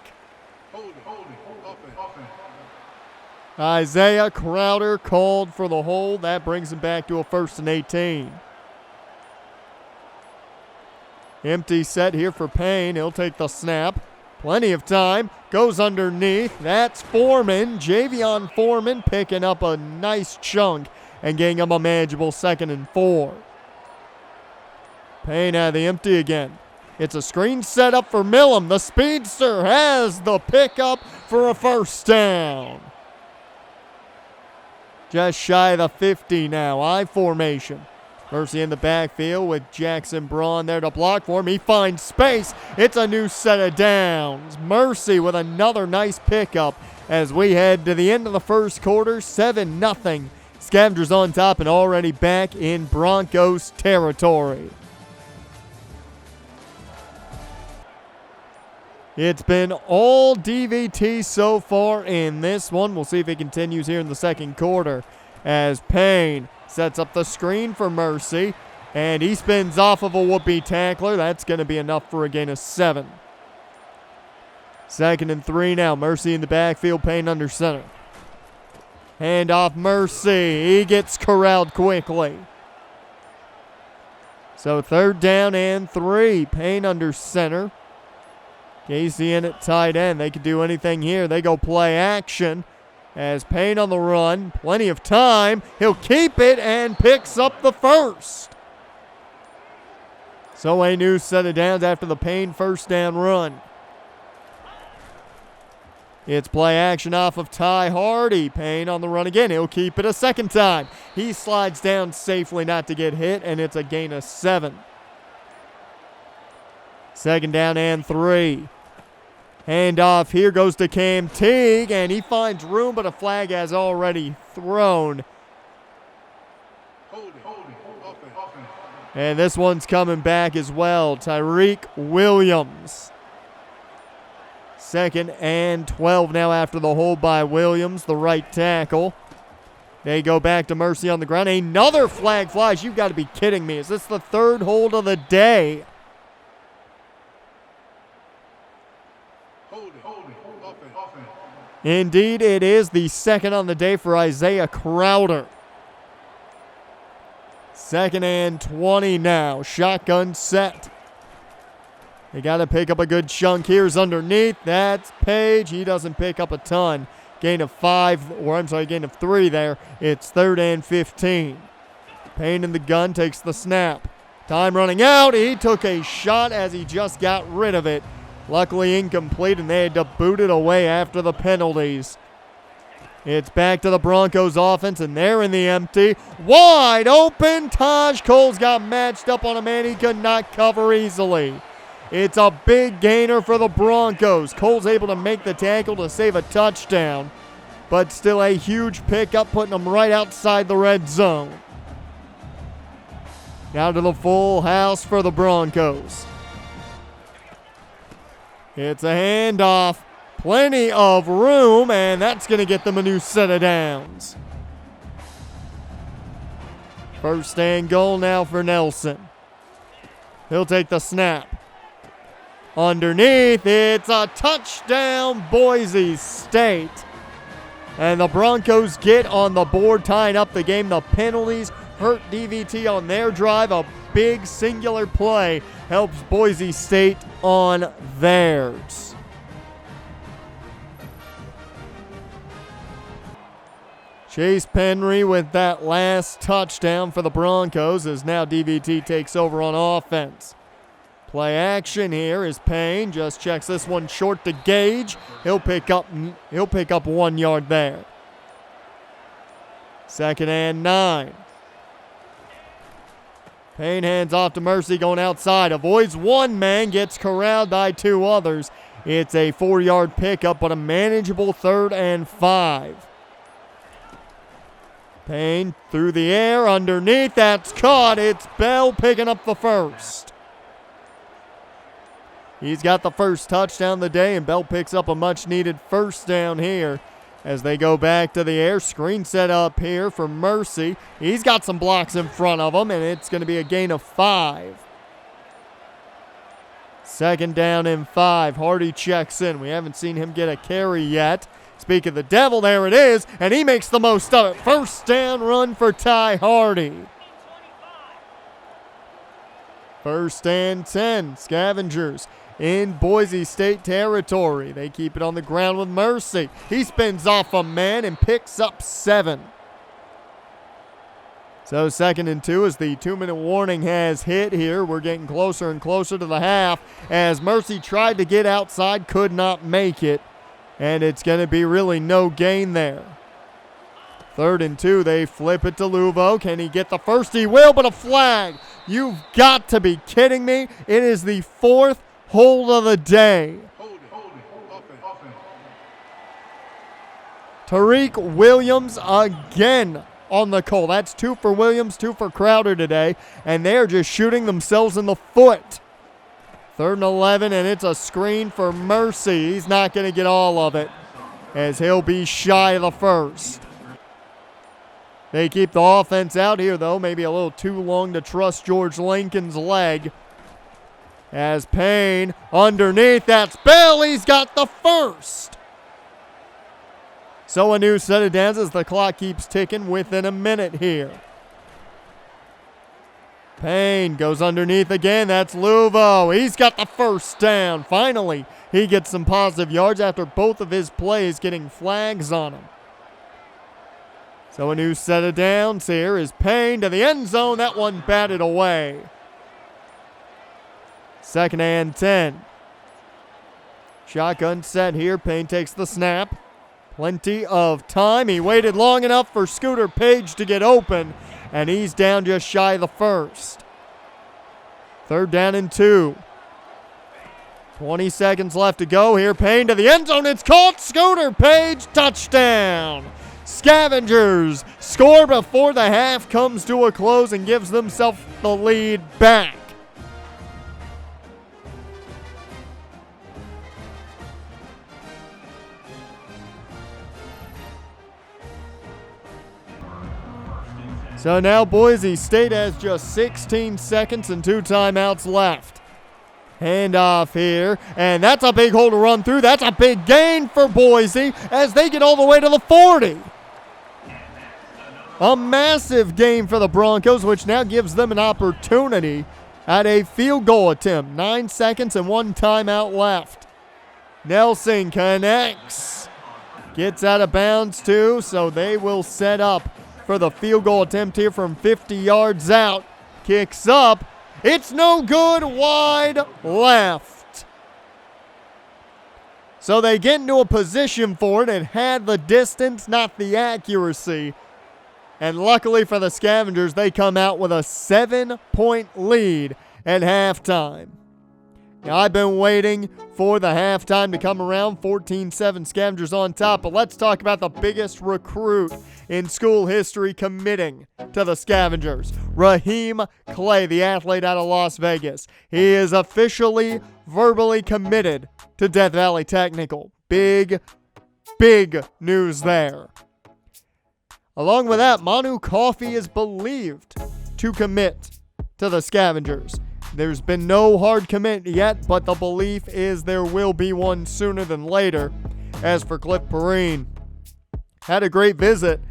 Isaiah Crowder called for the hold. That brings him back to a 1st and 18. Empty set here for Payne. He'll take the snap. Plenty of time. Goes underneath. That's Foreman. Javion Foreman picking up a nice chunk and getting him a manageable 2nd and 4. Payne out of the empty again. It's a screen set up for Millam. The speedster has the pickup for a 1st down. Just shy of the 50 now. I formation. Mercy in the backfield with Jackson Braun there to block for him. He finds space. It's a new set of downs. Mercy with another nice pickup as we head to the end of the 1st quarter. 7-0. Scavengers on top and already back in Broncos territory. It's been all DVT so far in this one. We'll see if it continues here in the 2nd quarter as Payne sets up the screen for Mercy, and he spins off of a whoopee tackler. That's going to be enough for a gain of 7. 2nd and 3 now. Mercy in the backfield, Payne under center. Hand off Mercy. He gets corralled quickly. So 3rd down and 3. Payne under center. Casey in at tight end. They could do anything here. They go play action as Payne on the run. Plenty of time. He'll keep it and picks up the 1st. So a new set of downs after the Payne 1st down run. It's play action off of Ty Hardy. Payne on the run again. He'll keep it a 2nd time. He slides down safely not to get hit, and it's a gain of 7. 2nd down and 3. Handoff here goes to Cam Teague, and he finds room, but a flag has already thrown. And this one's coming back as well. Tyreek Williams. 2nd and 12 now after the hold by Williams, the right tackle. They go back to Mercy on the ground. Another flag flies. You've got to be kidding me. Is this the 3rd hold of the day? Indeed, it is the 2nd on the day for Isaiah Crowder. 2nd and 20 now. Shotgun set. They got to pick up a good chunk. Here's underneath. That's Page. He doesn't pick up a ton. Gain of 3 there. It's 3rd and 15. Payne in the gun takes the snap. Time running out. He took a shot as he just got rid of it. Luckily incomplete, and they had to boot it away after the penalties. It's back to the Broncos offense, and they're in the empty. Wide open. Taj Cole's got matched up on a man he could not cover easily. It's a big gainer for the Broncos. Cole's able to make the tackle to save a touchdown, but still a huge pickup, putting them right outside the red zone. Now to the full house for the Broncos. It's a handoff. Plenty of room, and that's going to get them a new set of downs. 1st and goal now for Nelson. He'll take the snap. Underneath, it's a touchdown, Boise State. And the Broncos get on the board, tying up the game. The penalties hurt DVT on their drive. A big singular play helps Boise State on theirs. Chase Penry with that last touchdown for the Broncos as now DVT takes over on offense. Play action here is Payne. Just checks this one short to Gage. He'll pick up 1 yard there. 2nd and 9. Payne hands off to Mercy going outside. Avoids one man, gets corralled by 2 others. It's a 4-yard pickup, but a manageable 3rd and 5. Payne through the air, underneath, that's caught. It's Bell picking up the 1st. He's got the 1st touchdown of the day, and Bell picks up a much-needed 1st down here as they go back to the air. Screen set up here for Mercy. He's got some blocks in front of him, and it's going to be a gain of 5. 2nd down and 5. Hardy checks in. We haven't seen him get a carry yet. Speak of the devil, there it is, and he makes the most of it. 1st down run for Ty Hardy. 1st and 10. Scavengers in Boise State territory. They keep it on the ground with Mercy. He spins off a man and picks up 7. So 2nd and 2 as the 2-minute warning has hit here. We're getting closer and closer to the half as Mercy tried to get outside, could not make it. And it's going to be really no gain there. 3rd and 2, they flip it to Luvo. Can he get the 1st? He will, but a flag. You've got to be kidding me. It is the 4th hold of the day. Tyreek Williams again on the call. That's 2 for Williams, 2 for Crowder today. And they're just shooting themselves in the foot. 3rd and 11, and it's a screen for Mercy. He's not going to get all of it as he'll be shy of the 1st. They keep the offense out here, though. Maybe a little too long to trust George Lincoln's leg. As Payne underneath, that's Bell. He's got the 1st. So a new set of downs as the clock keeps ticking within a minute here. Payne goes underneath again. That's Luvo. He's got the 1st down. Finally, he gets some positive yards after both of his plays getting flags on him. So a new set of downs here is Payne to the end zone. That one batted away. 2nd and 10. Shotgun set here. Payne takes the snap. Plenty of time. He waited long enough for Scooter Page to get open, and he's down just shy of the 1st. 3rd down and 2. 20 seconds left to go here. Payne to the end zone. It's caught. Scooter Page, touchdown. Scavengers score before the half comes to a close and gives themselves the lead back. So now Boise State has just 16 seconds and 2 timeouts left. Handoff here, and that's a big hole to run through. That's a big gain for Boise as they get all the way to the 40. A massive gain for the Broncos, which now gives them an opportunity at a field goal attempt. 9 seconds and 1 timeout left. Nelson connects. Gets out of bounds too, so they will set up for the field goal attempt here from 50 yards out. Kicks up. It's no good, wide left. So they get into a position for it and had the distance, not the accuracy. And luckily for the Scavengers, they come out with a 7-point lead at halftime. Now, I've been waiting for the halftime to come around. 14-7 Scavengers on top. But let's talk about the biggest recruit in school history committing to the Scavengers. Raheem Clay, the athlete out of Las Vegas. He is officially, verbally committed to Death Valley Technical. Big, big news there. Along with that, Manu Coffey is believed to commit to the Scavengers. There's been no hard commit yet, but the belief is there will be one sooner than later. As for Cliff Perrine, had a great visit.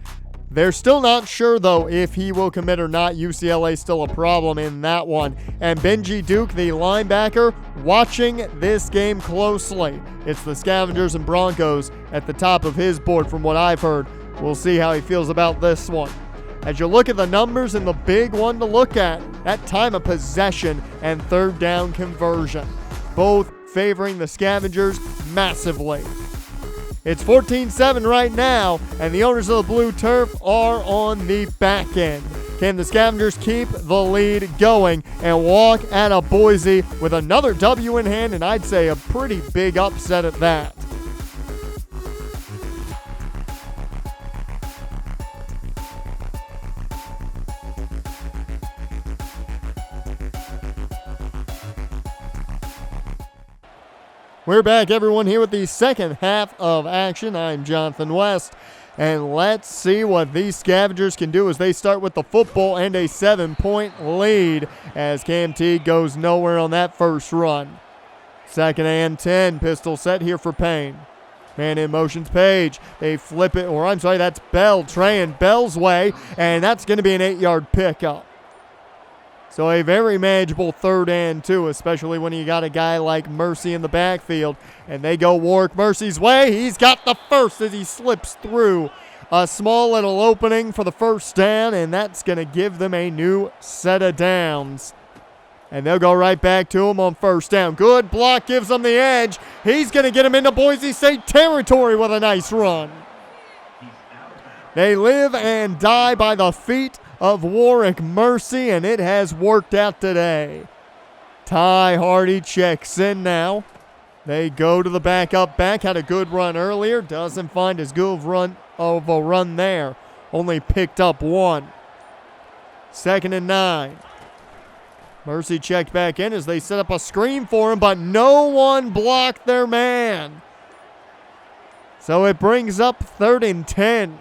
They're still not sure, though, if he will commit or not. UCLA still a problem in that one. And Benji Duke, the linebacker, watching this game closely. It's the Scavengers and Broncos at the top of his board from what I've heard. We'll see how he feels about this one. As you look at the numbers, and the big one to look at, that time of possession and third down conversion, both favoring the Scavengers massively. It's 14-7 right now, and the owners of the blue turf are on the back end. Can the Scavengers keep the lead going and walk out of Boise with another W in hand, and I'd say a pretty big upset at that? We're back, everyone, here with the second half of action. I'm Jonathan West, and let's see what these Scavengers can do as they start with the football and a 7-point lead as Cam Teague goes nowhere on that first run. 2nd and 10, pistol set here for Payne. Man in motion's Page. They flip it, or I'm sorry, that's Bell trying Bell's way, and that's going to be an 8-yard pickup. So a very manageable 3rd and 2, especially when you got a guy like Mercy in the backfield. And they go Warrick Mercy's way. He's got the first as he slips through a small little opening for the first down, and that's going to give them a new set of downs. And they'll go right back to him on 1st down. Good block gives them the edge. He's going to get him into Boise State territory with a nice run. They live and die by the feet of Warrick Mercy, and it has worked out today. Ty Hardy checks in now. They go to the backup back. Had a good run earlier. Doesn't find as good of a run there. Only picked up 1. 2nd and 9. Mercy checked back in as they set up a screen for him, but no one blocked their man. So it brings up 3rd and 10.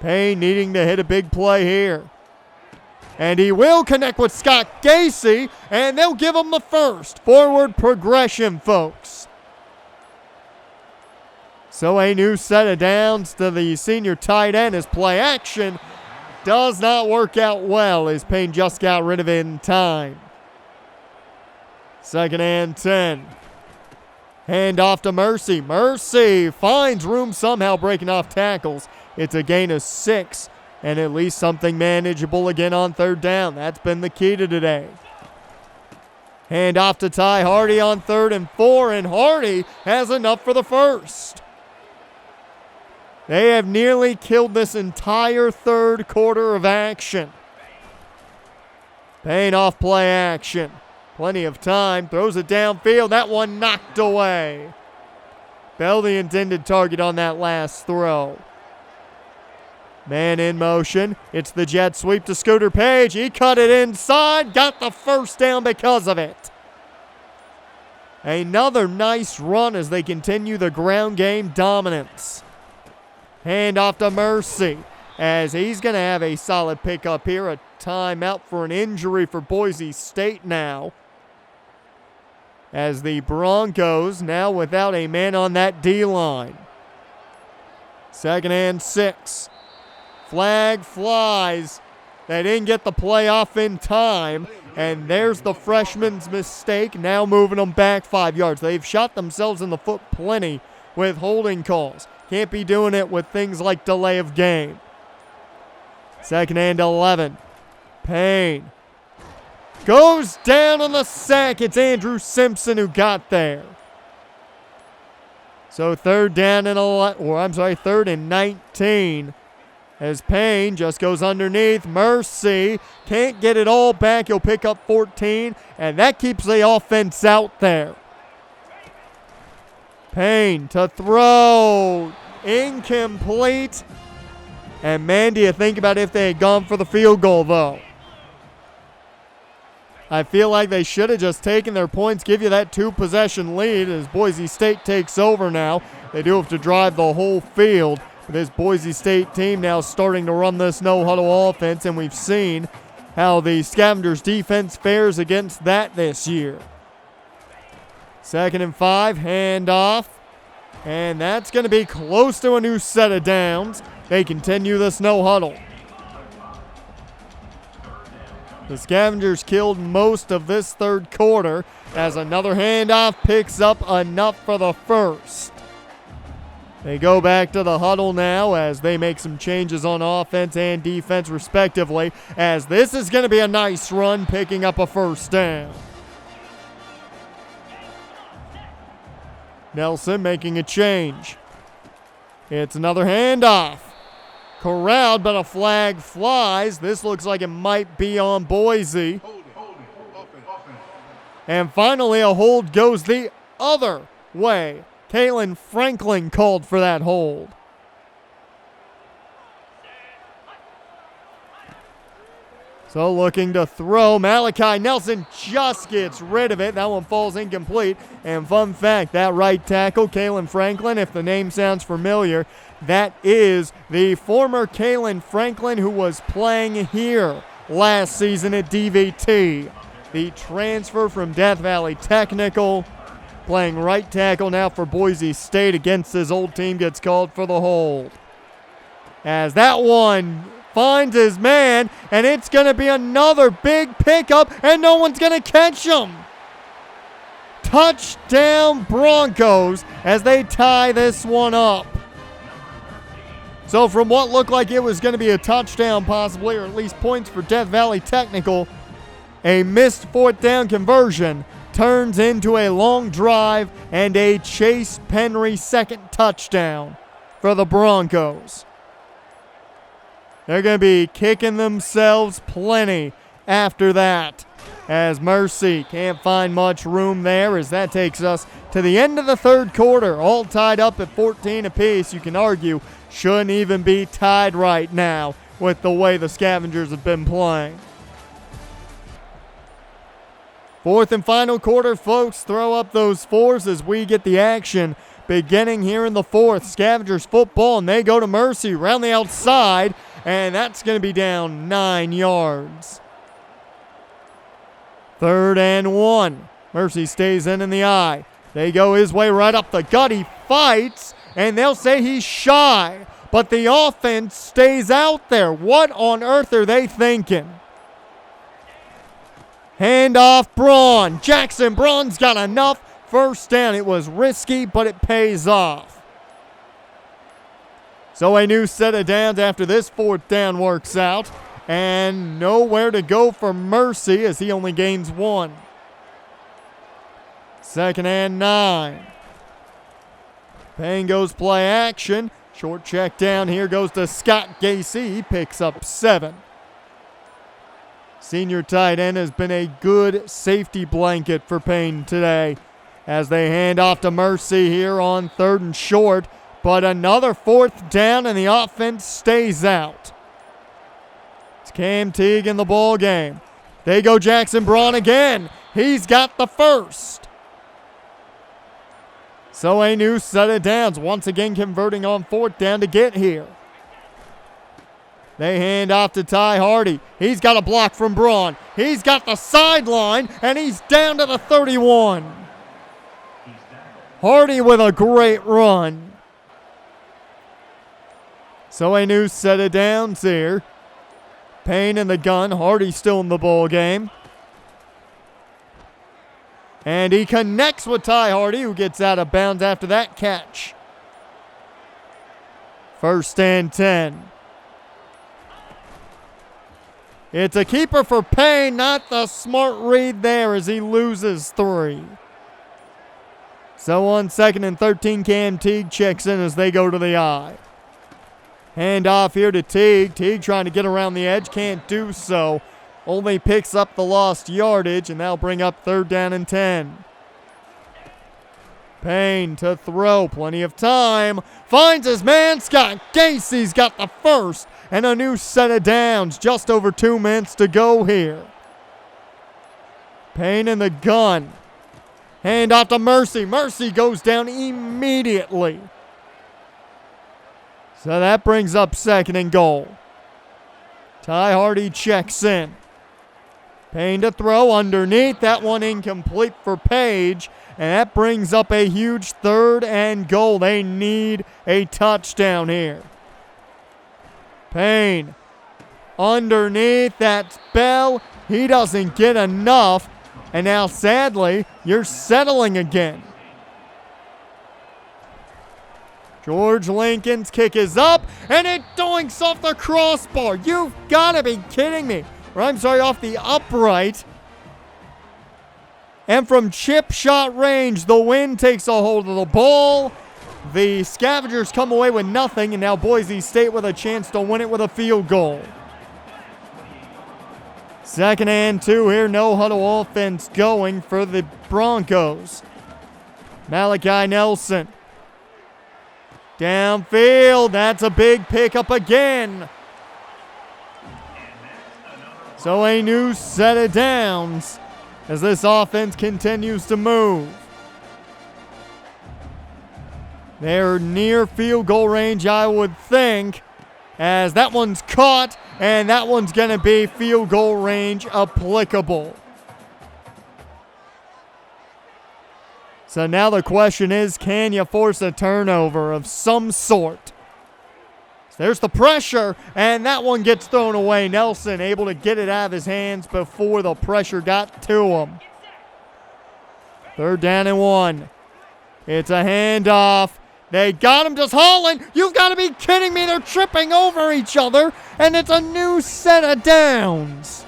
Payne needing to hit a big play here. And he will connect with Scott Gacy, and they'll give him the first. Forward progression, folks. So a new set of downs to the senior tight end as play action does not work out well as Payne just got rid of it in time. 2nd and 10. Hand off to Mercy. Mercy finds room somehow breaking off tackles. It's a gain of 6 and at least something manageable again on 3rd down. That's been the key to today. Hand off to Ty Hardy on 3rd and 4, and Hardy has enough for the first. They have nearly killed this entire 3rd quarter of action. Payne off play action. Plenty of time. Throws it downfield. That one knocked away. Bell the intended target on that last throw. Man in motion. It's the jet sweep to Scooter Page. He cut it inside. Got the first down because of it. Another nice run as they continue the ground game dominance. Hand off to Mercy as he's going to have a solid pickup here. A timeout for an injury for Boise State now. As the Broncos now without a man on that D-line. 2nd and 6. Flag flies. They didn't get the play off in time. And there's the freshman's mistake, now moving them back 5 yards. They've shot themselves in the foot plenty with holding calls. Can't be doing it with things like delay of game. 2nd and 11. Payne goes down on the sack. It's Andrew Simpson who got there. So 3rd and 19. As Payne just goes underneath. Mercy can't get it all back. He'll pick up 14, and that keeps the offense out there. Payne to throw. Incomplete. And man, do you think about if they had gone for the field goal, though? I feel like they should have just taken their points, give you that 2-possession lead as Boise State takes over now. They do have to drive the whole field. This Boise State team now starting to run this no-huddle offense, and we've seen how the Scavengers defense fares against that this year. 2nd and 5, handoff, and that's going to be close to a new set of downs. They continue this no-huddle. The Scavengers killed most of this 3rd quarter as another handoff picks up enough for the first. They go back to the huddle now as they make some changes on offense and defense respectively, as this is going to be a nice run picking up a 1st down. Nelson making a change. It's another handoff. Corralled, but a flag flies. This looks like it might be on Boise. And finally a hold goes the other way. Kalen Franklin called for that hold. So looking to throw. Malachi Nelson just gets rid of it. That one falls incomplete. And fun fact, that right tackle, Kalen Franklin, if the name sounds familiar, that is the former Kalen Franklin who was playing here last season at DVT. The transfer from Death Valley Technical. Playing right tackle now for Boise State against his old team, gets called for the hold. As that one finds his man, and it's going to be another big pickup, and no one's going to catch him. Touchdown Broncos as they tie this one up. So from what looked like it was going to be a touchdown possibly, or at least points for Death Valley Technical, a missed 4th down conversion turns into a long drive and a Chase Penry 2nd touchdown for the Broncos. They're going to be kicking themselves plenty after that, as Mercy can't find much room there, as that takes us to the end of the 3rd quarter, all tied up at 14 apiece. You can argue shouldn't even be tied right now with the way the Scavengers have been playing. 4th and final quarter, folks. Throw up those 4s as we get the action beginning here in the 4th. Scavengers football, and they go to Mercy around the outside, and that's going to be down 9 yards. 3rd and 1. Mercy stays in the eye. They go his way right up the gut. He fights, and they'll say he's shy, but the offense stays out there. What on earth are they thinking? Handoff, Braun. Jackson Braun's got enough. 1st down. It was risky, but it pays off. So a new set of downs after this 4th down works out. And nowhere to go for Mercy as he only gains 1. 2nd and 9. Payne goes play action. Short check down here goes to Scott Gacy. He picks up 7. Senior tight end has been a good safety blanket for Payne today as they hand off to Mercy here on 3rd and short. But another 4th down, and the offense stays out. It's Cam Teague in the ball game. They go Jackson Braun again. He's got the first. So a new set of downs, once again converting on 4th down to get here. They hand off to Ty Hardy. He's got a block from Braun. He's got the sideline, and he's down to the 31. Hardy with a great run. So a new set of downs here. Payne in the gun. Hardy still in the ball game. And he connects with Ty Hardy, who gets out of bounds after that catch. 1st and 10. It's a keeper for Payne, not the smart read there as he loses 3. So on 2nd and 13, Cam Teague checks in as they go to the eye. Hand off here to Teague. Teague trying to get around the edge, can't do so. Only picks up the lost yardage, and that'll bring up 3rd down and 10. Payne to throw, plenty of time. Finds his man, Scott Casey's got the first, and a new set of downs. Just over 2 minutes to go here. Payne in the gun. Hand off to Mercy. Mercy goes down immediately. So that brings up 2nd and goal. Ty Hardy checks in. Payne to throw underneath. That one incomplete for Page. And that brings up a huge 3rd and goal. They need a touchdown here. Payne underneath. That's Bell. He doesn't get enough. And now, sadly, you're settling again. George Lincoln's kick is up, and it doinks off the crossbar. You've got to be kidding me. Or I'm sorry, off the upright. And from chip shot range, the wind takes a hold of the ball. The Scavengers come away with nothing, and now Boise State with a chance to win it with a field goal. 2nd and 2 here, no huddle offense going for the Broncos. Malachi Nelson. Downfield, that's a big pickup again. So a new set of downs as this offense continues to move. They're near field goal range, I would think, as that one's caught, and that one's going to be field goal range applicable. So now the question is, can you force a turnover of some sort? So there's the pressure, and that one gets thrown away. Nelson able to get it out of his hands before the pressure got to him. 3rd down and 1. It's a handoff. They got him, just hauling. You've got to be kidding me. They're tripping over each other, and it's a new set of downs.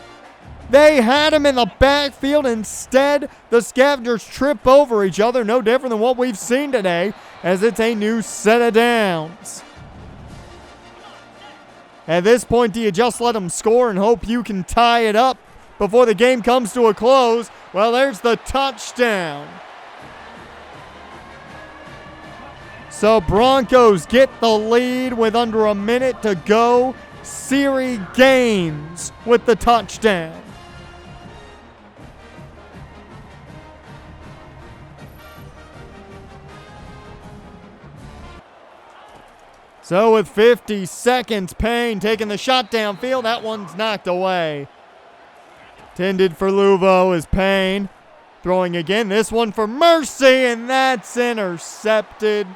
They had him in the backfield. Instead, the Scavengers trip over each other. No different than what we've seen today, as it's a new set of downs. At this point, do you just let them score and hope you can tie it up before the game comes to a close? Well, there's the touchdown. So Broncos get the lead with under a minute to go. Siri Gaines with the touchdown. So with 50 seconds, Payne taking the shot downfield. That one's knocked away. Intended for Luvo is Payne. Throwing again. This one for Mercy, and that's intercepted.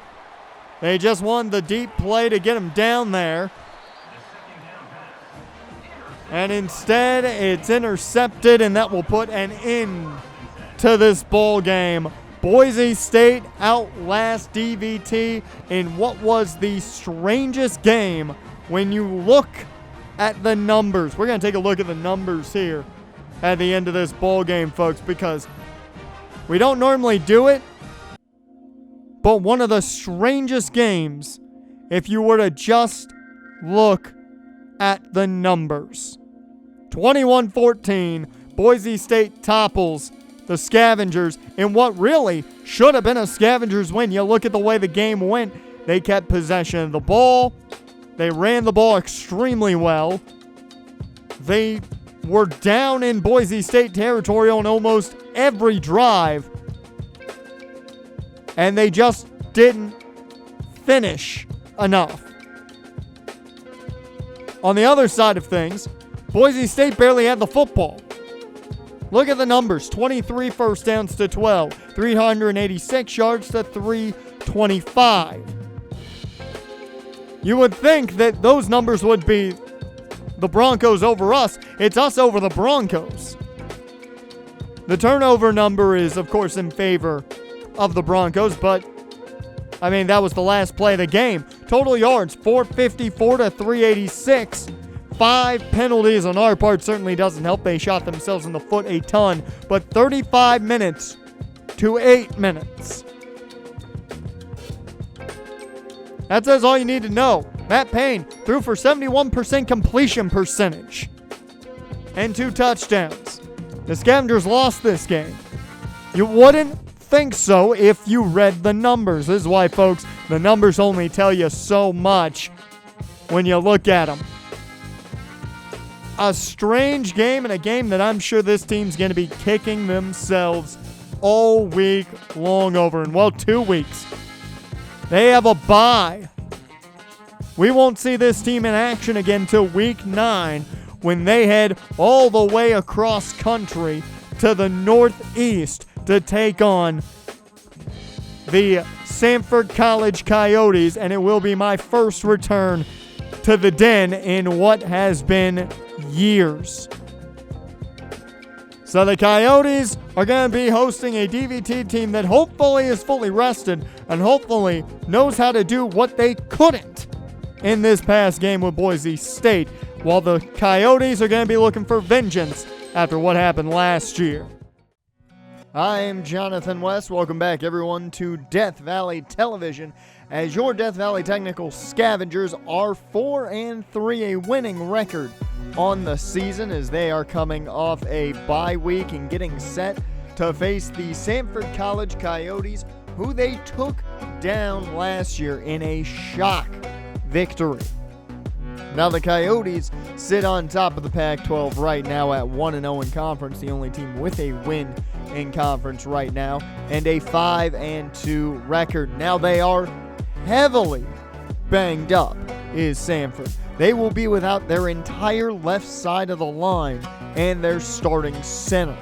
They just wanted the deep play to get him down there. And instead, it's intercepted, and that will put an end to this ball game. Boise State outlast DVT in what was the strangest game when you look at the numbers. We're going to take a look at the numbers here at the end of this ball game, folks, because we don't normally do it, but one of the strangest games if you were to just look at the numbers. 21-14, Boise State topples the Scavengers in what really should have been a Scavengers win. You look at the way the game went, They kept possession of the ball. They ran the ball extremely well. They were down in Boise State territory on almost every drive. And they just didn't finish enough. On the other side of things, Boise State barely had the football. Look at the numbers. 23 first downs to 12. 386 yards to 325. You would think that those numbers would be the Broncos over us. It's us over the Broncos. The turnover number is, of course, in favor of the Broncos, but, I mean, that was the last play of the game. Total yards, 454 to 386. 5 penalties on our part certainly doesn't help. They shot themselves in the foot a ton, but 35 minutes to 8 minutes. That says all you need to know. Matt Payne threw for 71% completion percentage and 2 touchdowns. The Scavengers lost this game. You wouldn't think so if you read the numbers. This is why, folks, the numbers only tell you so much when you look at them. A strange game, and a game that I'm sure this team's going to be kicking themselves all week long over. And, well, 2 weeks. They have a bye. We won't see this team in action again until week 9 when they head all the way across country to the Northeast to take on the Samford College Coyotes. And it will be my first return to the Den in what has been years. So the Coyotes are going to be hosting a DVT team that hopefully is fully rested and hopefully knows how to do what they couldn't in this past game with Boise State, while the Coyotes are going to be looking for vengeance after what happened last year. I'm Jonathan West. Welcome back, everyone, to Death Valley Television, as your Death Valley Technical Scavengers are 4-3, a winning record on the season as they are coming off a bye week and getting set to face the Samford College Coyotes, who they took down last year in a shock victory. Now the Coyotes sit on top of the Pac-12 right now at 1-0 in conference, the only team with a win in conference right now, and a 5-2 record. Now they are heavily banged up, is Samford. They will be without their entire left side of the line and their starting center.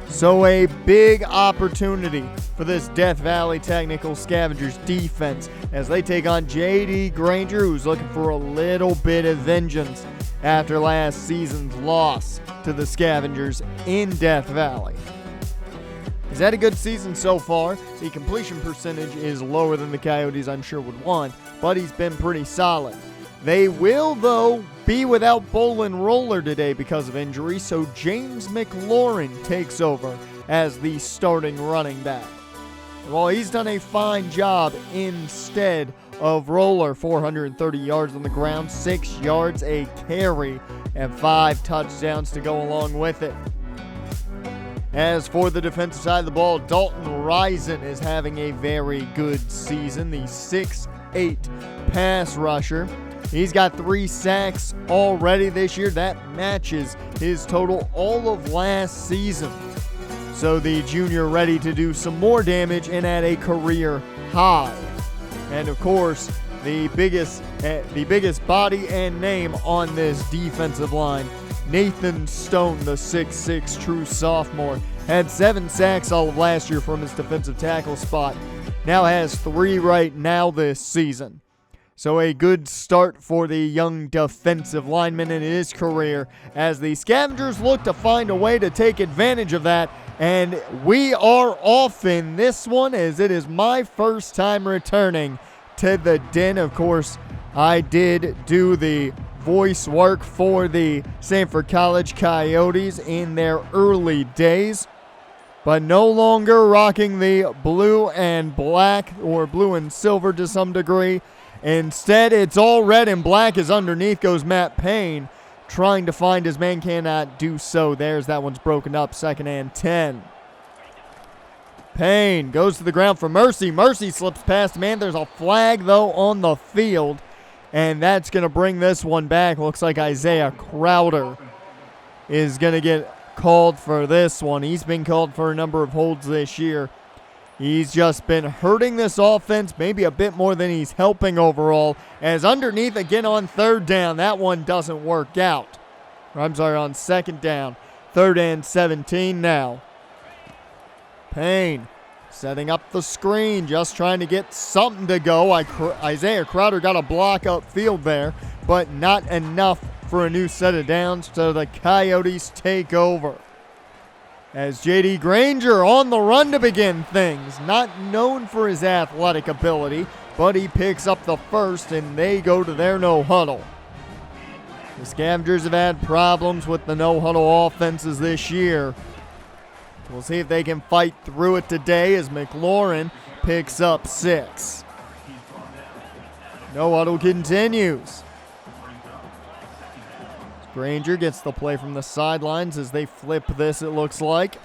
So a big opportunity for this Death Valley Technical Scavengers defense as they take on J.D. Granger, who's looking for a little bit of vengeance after last season's loss to the Scavengers in Death Valley. He's had a good season so far. The completion percentage is lower than the Coyotes I'm sure would want, but he's been pretty solid. They will, though, be without Bolin Roller today because of injury, so James McLaurin takes over as the starting running back. Well, he's done a fine job instead of Roller. 430 yards on the ground, 6 yards a carry, and 5 touchdowns to go along with it. As for the defensive side of the ball, Dalton Risen is having a very good season. The 6'8" pass rusher. He's got 3 sacks already this year. That matches his total all of last season. So the junior ready to do some more damage and at a career high. And of course, the biggest body and name on this defensive line, Nathan Stone, the 6'6" true sophomore, had 7 sacks all of last year from his defensive tackle spot. Now has 3 right now this season. So a good start for the young defensive lineman in his career as the Scavengers look to find a way to take advantage of that. And we are off in this one as it is my first time returning to the Den. Of course, I did do the voice work for the Samford College Coyotes in their early days, but no longer rocking the blue and black, or blue and silver to some degree. Instead, it's all red and black as underneath goes Matt Payne, trying to find his man, cannot do so. There's that one's broken up, 2nd and 10. Payne goes to the ground for Mercy. Mercy slips past man. There's a flag, though, on the field. And that's going to bring this one back. Looks like Isaiah Crowder is going to get called for this one. He's been called for a number of holds this year. He's just been hurting this offense, maybe a bit more than he's helping overall. As underneath again on third down, that one doesn't work out. I'm sorry, on second down. 3rd and 17 now. Payne setting up the screen, just trying to get something to go. Isaiah Crowder got a block upfield there, but not enough for a new set of downs, so the Coyotes take over. As J.D. Granger on the run to begin things. Not known for his athletic ability, but he picks up the first, and they go to their no-huddle. The Scavengers have had problems with the no-huddle offenses this year. We'll see if they can fight through it today as McLaurin picks up 6. No huddle continues. Granger gets the play from the sidelines as they flip this, it looks like.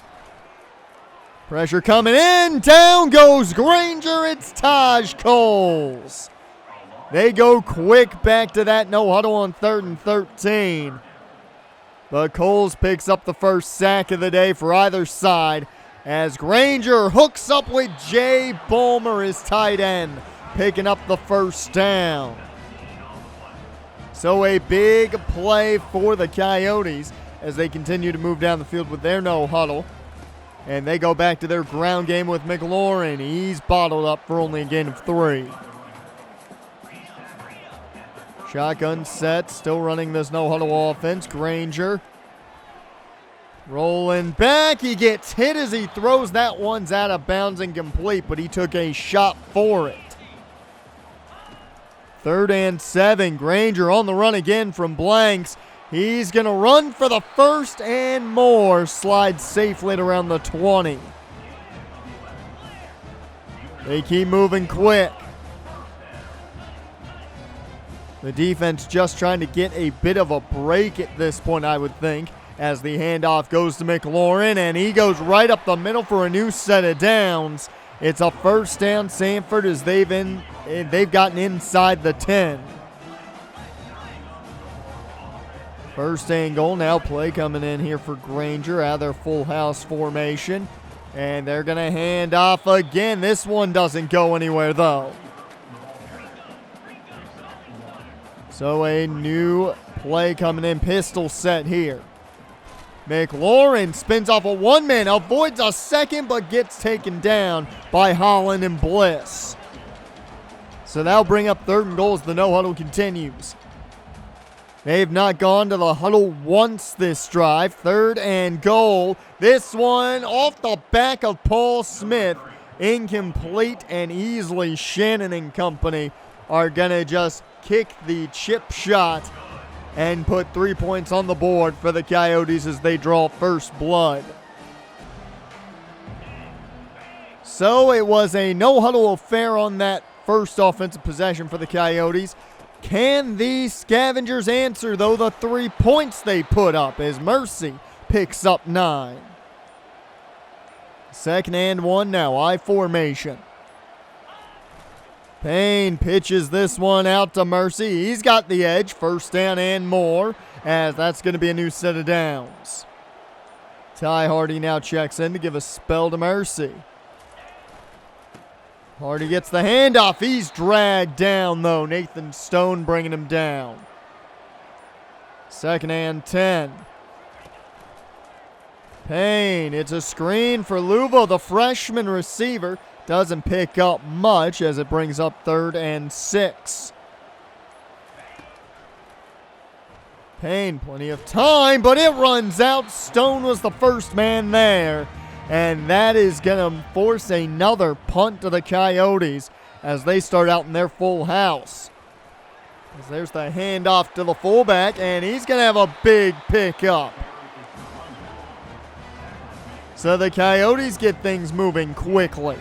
Pressure coming in. Down goes Granger. It's Taj Coles. They go quick back to that no huddle on 3rd and 13. But Coles picks up the first sack of the day for either side as Granger hooks up with Jay Bulmer, his tight end, picking up the first down. So a big play for the Coyotes as they continue to move down the field with their no huddle. And they go back to their ground game with McLaurin. He's bottled up for only a gain of 3. Shotgun set, still running this no-huddle offense. Granger rolling back. He gets hit as he throws. That one's out of bounds and complete, but he took a shot for it. 3rd and 7. Granger on the run again from blanks. He's going to run for the first and more. Slides safely at around the 20. They keep moving quick. The defense just trying to get a bit of a break at this point, I would think, as the handoff goes to McLaurin, and he goes right up the middle for a new set of downs. It's a first down, Sanford, as they've gotten inside the 10. First and goal, now play coming in here for Granger out of their full house formation, and they're going to hand off again. This one doesn't go anywhere, though. So a new play coming in, pistol set here. McLaurin spins off a one-man, avoids a second, but gets taken down by Holland and Bliss. So that'll bring up 3rd and goal as the no-huddle continues. They've not gone to the huddle once this drive. 3rd and goal. This one off the back of Paul Smith. Incomplete, and easily Shannon and company are going to just kick the chip shot and put 3 points on the board for the Coyotes as they draw first blood. So it was a no-huddle affair on that first offensive possession for the Coyotes. Can the Scavengers answer, though, the 3 points they put up as Mercy picks up 9? 2nd and 1 now, I formation. Payne pitches this one out to Mercy. He's got the edge, first down and more, as that's going to be a new set of downs. Ty Hardy now checks in to give a spell to Mercy. Hardy gets the handoff. He's dragged down, though. Nathan Stone bringing him down. 2nd and 10. Payne, it's a screen for Luvo, the freshman receiver. Doesn't pick up much as it brings up 3rd and 6. Payne, plenty of time, but it runs out. Stone was the first man there. And that is going to force another punt to the Coyotes as they start out in their full house. As there's the handoff to the fullback, and he's going to have a big pickup. So the Coyotes get things moving quickly.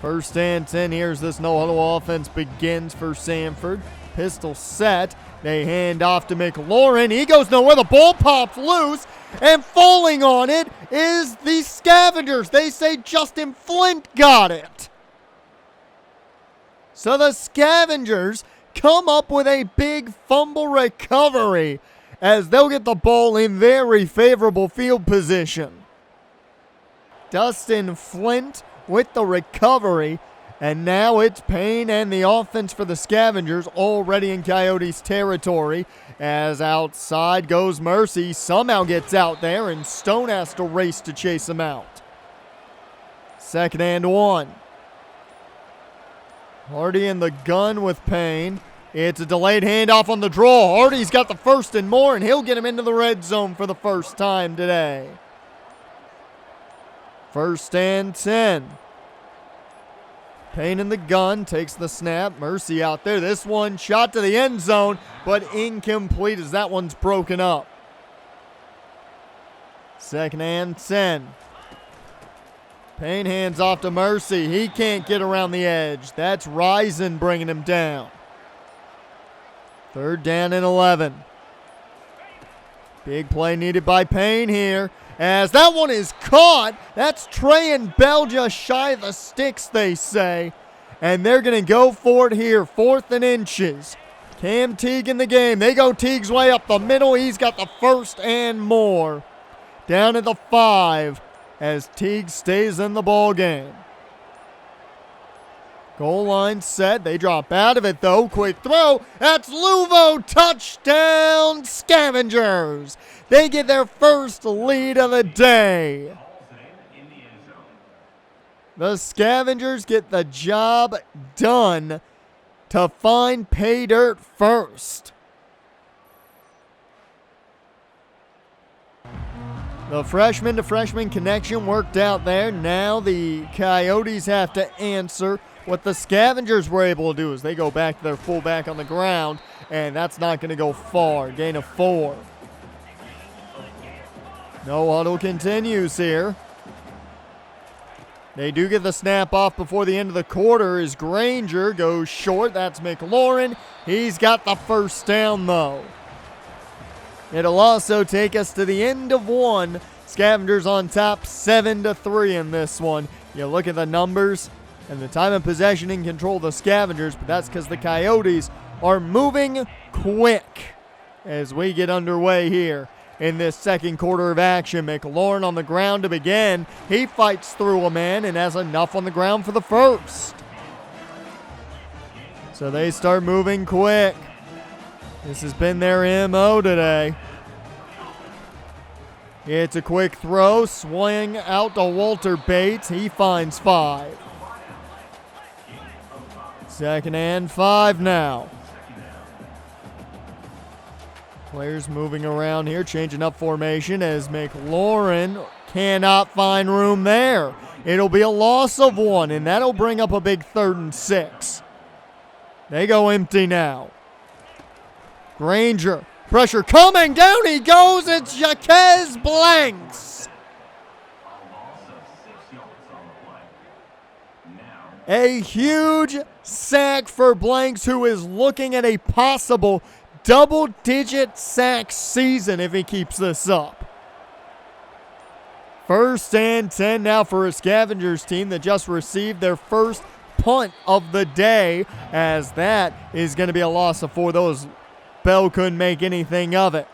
1st and 10 here as this no-huddle offense begins for Sanford. Pistol set. They hand off to McLaurin. He goes nowhere. The ball pops loose. and falling on it is the Scavengers. They say Justin Flint got it. So the Scavengers come up with a big fumble recovery as they'll get the ball in very favorable field position. Dustin Flint with the recovery, and now it's Payne and the offense for the Scavengers already in Coyotes territory as outside goes Mercy. Somehow gets out there, and Stone has to race to chase him out. 2nd and 1. Hardy in the gun with Payne. It's a delayed handoff on the draw. Hardy's got the 1st and more, and he'll get him into the red zone for the first time today. 1st and 10. Payne in the gun, takes the snap. Mercy out there. This one shot to the end zone, but incomplete as that one's broken up. 2nd and 10. Payne hands off to Mercy. He can't get around the edge. That's Risen bringing him down. 3rd down and 11. Big play needed by Payne here, as that one is caught. That's Trey and Bell just shy of the sticks, they say. And they're going to go for it here. 4th and inches. Cam Teague in the game. They go Teague's way up the middle. He's got the 1st and more. Down at the 5 as Teague stays in the ball game. Goal line set. They drop out of it, though. Quick throw. That's Luvo. Touchdown, Scavengers. They get their first lead of the day. The Scavengers get the job done to find pay dirt first. The freshman to freshman connection worked out there. Now the Coyotes have to answer. What the Scavengers were able to do is they go back to their fullback on the ground, and that's not going to go far. Gain of 4. No huddle continues here. They do get the snap off before the end of the quarter as Granger goes short. That's McLaurin. He's got the 1st down, though. It'll also take us to the end of 1. Scavengers on top 7-3 in this one. You look at the numbers and the time of possession in control of the Scavengers, but that's because the Coyotes are moving quick as we get underway here in this 2nd quarter of action. McLaurin on the ground to begin. He fights through a man and has enough on the ground for the 1st. So they start moving quick. This has been their MO today. It's a quick throw. Swing out to Walter Bates. He finds 5. 2nd and 5 now. Players moving around here, changing up formation as McLaurin cannot find room there. It'll be a loss of 1, and that'll bring up a big 3rd and 6. They go empty now. Granger, pressure coming, down he goes. It's Jaquez Blanks. A huge sack for Blanks, who is looking at a possible double-digit sack season if he keeps this up. 1st and 10 now for a Scavengers team that just received their 1st punt of the day, as that is going to be a loss of 4. Those Bell couldn't make anything of it.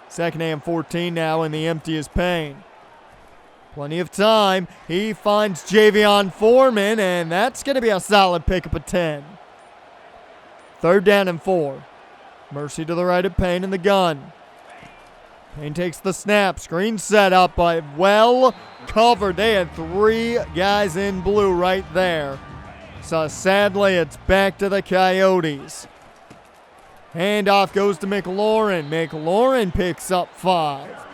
2nd and 14 now, and the empty is Payne. Plenty of time. He finds Javion Foreman, and that's going to be a solid pickup of 10. 3rd down and 4. Mercy to the right of Payne in the gun. Payne takes the snap. Screen set up, but well covered. They had 3 guys in blue right there. So sadly, it's back to the Coyotes. Handoff goes to McLaurin. McLaurin picks up 5.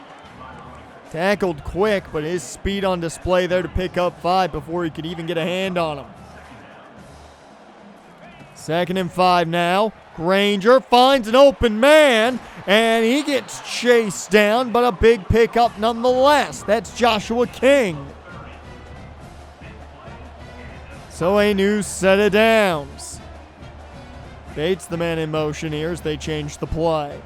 Tackled quick, but his speed on display there to pick up 5 before he could even get a hand on him. 2nd and 5 now. Granger finds an open man, and he gets chased down, but a big pickup nonetheless. That's Joshua King. So a new set of downs. Bates the man in motion here as they change the play.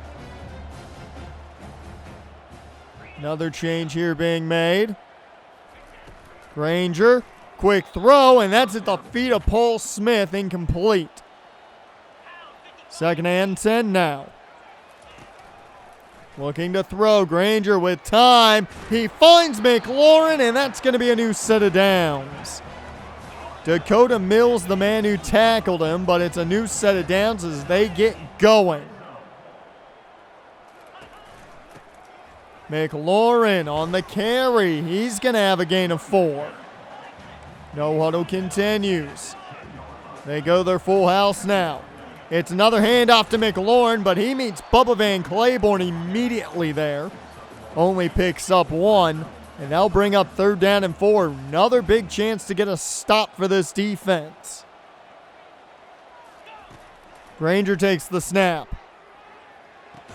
Another change here being made. Granger, quick throw, and that's at the feet of Paul Smith, incomplete. 2nd and 10 now. Looking to throw, Granger with time. He finds McLaurin, and that's going to be a new set of downs. Dakota Mills, the man who tackled him, but it's a new set of downs as they get going. McLaurin on the carry. He's going to have a gain of 4. No huddle continues. They go their full house now. It's another handoff to McLaurin, but he meets Bubba Van Claiborne immediately there. Only picks up 1, and they'll bring up 3rd down and 4. Another big chance to get a stop for this defense. Granger takes the snap.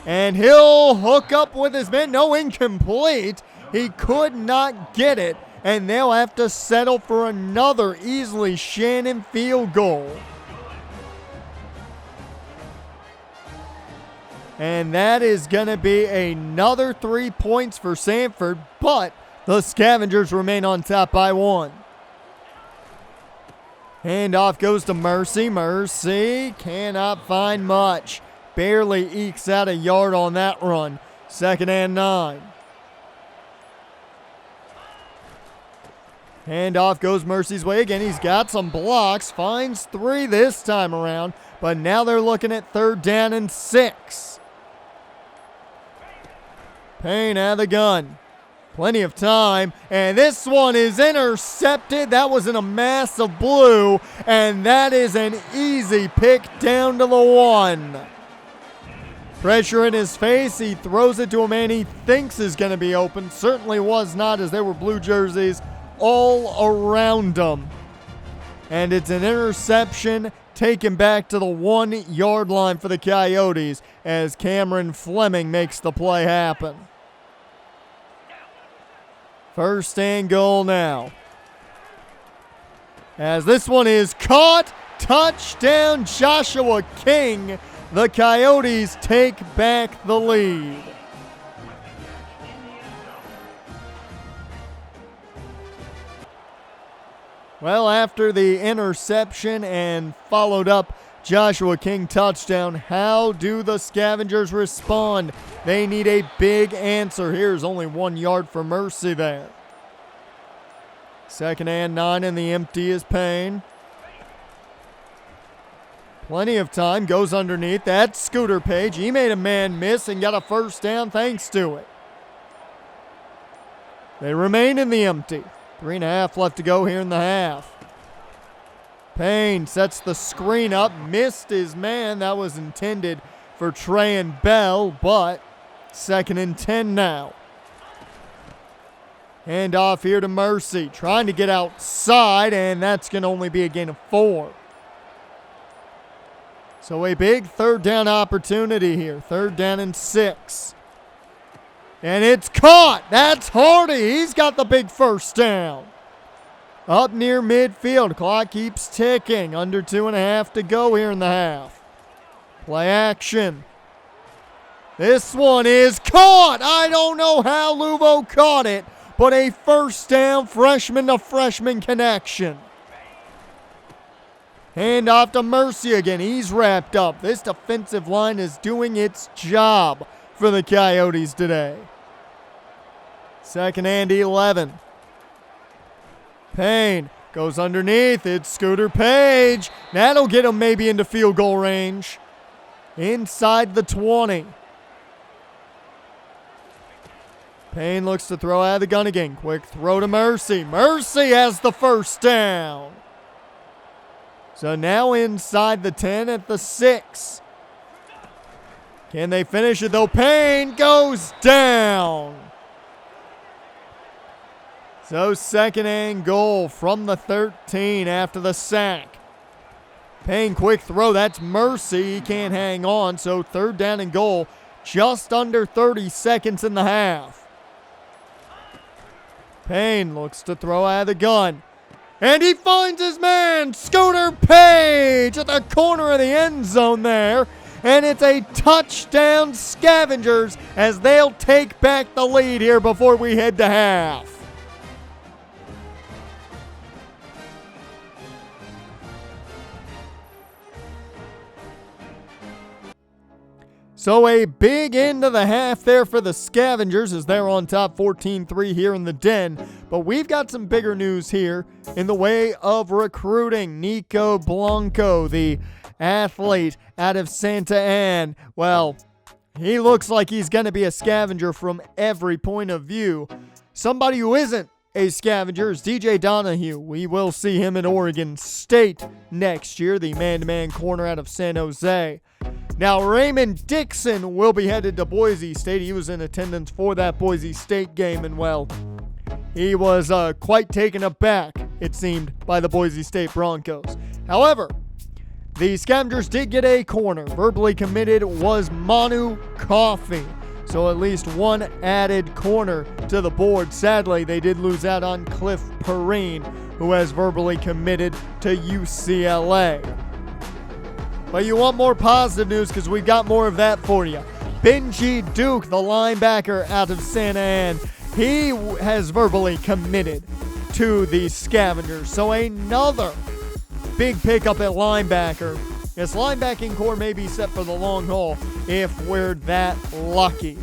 And he'll hook up with his man. No, incomplete. He could not get it, and they'll have to settle for another easily Shannon field goal. And that is going to be another 3 points for Sanford, but the Scavengers remain on top by 1. Handoff goes to Mercy. Mercy cannot find much. Barely ekes out a yard on that run. 2nd and 9. Handoff goes Mercy's way again. He's got some blocks. Finds 3 this time around, but now they're looking at 3rd down and 6. Payne out of the gun. Plenty of time. And this one is intercepted. That was in a mass of blue. And that is an easy pick down to the 1. Pressure in his face. He throws it to a man he thinks is going to be open. Certainly was not, as there were blue jerseys all around him. And it's an interception taken back to the 1-yard line for the Coyotes as Cameron Fleming makes the play happen. 1st and goal now. As this one is caught. Touchdown, Joshua King. The Coyotes take back the lead. Well, after the interception and followed up Joshua King touchdown, how do the Scavengers respond? They need a big answer. Here's only 1 yard for Mercy there. 2nd and 9, and the empty is Payne. Plenty of time, goes underneath. That's Scooter Page. He made a man miss and got a 1st down thanks to it. They remain in the empty. 3.5 left to go here in the half. Payne sets the screen up, missed his man. That was intended for Trey and Bell, but 2nd and 10 now. Hand off here to Mercy, trying to get outside, and that's going to only be a gain of 4. So a big 3rd down opportunity here. 3rd down and 6. And it's caught. That's Hardy. He's got the big 1st down. Up near midfield. Clock keeps ticking. Under 2.5 to go here in the half. Play action. This one is caught. I don't know how Luvo caught it, but a 1st down, freshman to freshman connection. Hand off to Mercy again. He's wrapped up. This defensive line is doing its job for the Coyotes today. 2nd and 11. Payne goes underneath. It's Scooter Page. That'll get him maybe into field goal range. Inside the 20. Payne looks to throw out of the gun again. Quick throw to Mercy. Mercy has the 1st down. So now inside the 10 at the 6. Can they finish it though? Payne goes down. So 2nd and goal from the 13 after the sack. Payne quick throw. That's Mercy. He can't hang on. So 3rd down and goal. Just under 30 seconds in the half. Payne looks to throw out of the gun. And he finds his man, Scooter Page, at the corner of the end zone there. and it's a touchdown Scavengers as they'll take back the lead here before we head to half. So a big end of the half there for the Scavengers as they're on top 14-3 here in the Den. But we've got some bigger news here in the way of recruiting. Nico Blanco, the athlete out of Santa Ana. Well, he looks like he's going to be a Scavenger from every point of view. Somebody who isn't a Scavenger is DJ Donahue. We will see him at Oregon State next year, the man-to-man corner out of San Jose. Now, Raymond Dixon will be headed to Boise State. He was in attendance for that Boise State game, and well, he was quite taken aback, it seemed, by the Boise State Broncos. However, the Scavengers did get a corner. Verbally committed was Manu Coffey. So at least one added corner to the board. Sadly, they did lose out on Cliff Perrine, who has verbally committed to UCLA. But you want more positive news because we've got more of that for you. Benji Duke, the linebacker out of Santa Ana, he has verbally committed to the Scavengers. So another big pickup at linebacker. This linebacking core may be set for the long haul if we're that lucky.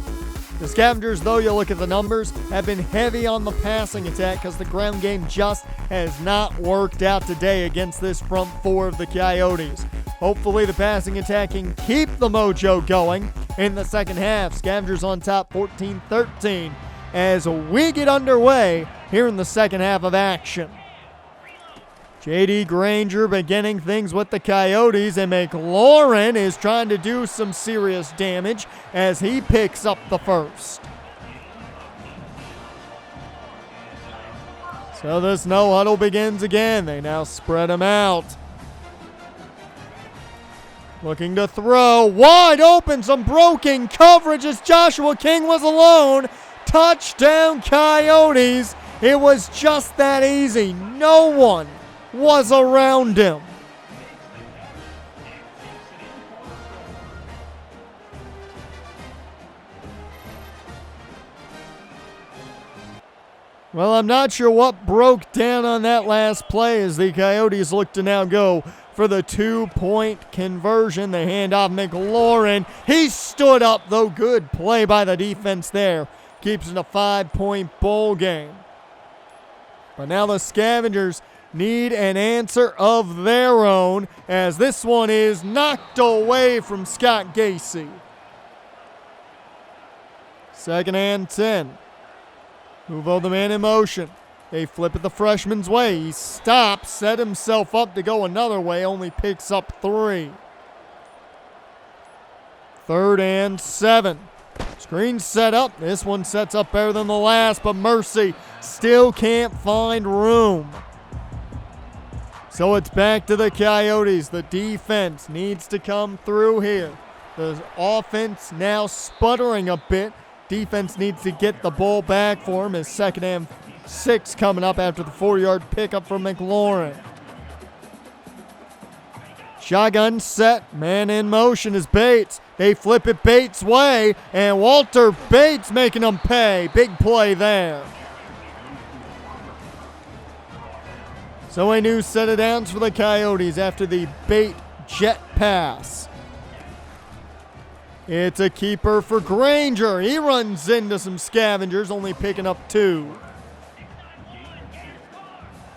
The Scavengers, though, you look at the numbers, have been heavy on the passing attack because the ground game just has not worked out today against this front four of the Coyotes. Hopefully the passing attack can keep the mojo going in the second half. Scavengers on top 14-13 as we get underway here in the second half of action. J.D. Granger beginning things with the Coyotes, and McLaurin is trying to do some serious damage as he picks up the first. So this no huddle begins again. They now spread them out. Looking to throw, wide open, some broken coverage as Joshua King was alone. Touchdown Coyotes. It was just that easy. No one was around him. Well, I'm not sure what broke down on that last play as the Coyotes look to now go for the 2-point conversion. They hand off McLaurin. He stood up, though. Good play by the defense there. Keeps it a 5-point bowl game. But now the Scavengers need an answer of their own as this one is knocked away from Scott Gacy. Second and 10. Huvo the man in motion. They flip it the freshman's way. He stops, set himself up to go another way, only picks up 3. Third and 7. Screen set up. This one sets up better than the last, but Mercy still can't find room. So it's back to the Coyotes. The defense needs to come through here. The offense now sputtering a bit. Defense needs to get the ball back for him as second and 6 coming up after the 4-yard pickup from McLaurin. Shotgun set, man in motion is Bates. They flip it Bates' way, and Walter Bates making them pay. Big play there. So a new set of downs for the Coyotes after the bait jet pass. It's a keeper for Granger. He runs into some Scavengers, only picking up 2.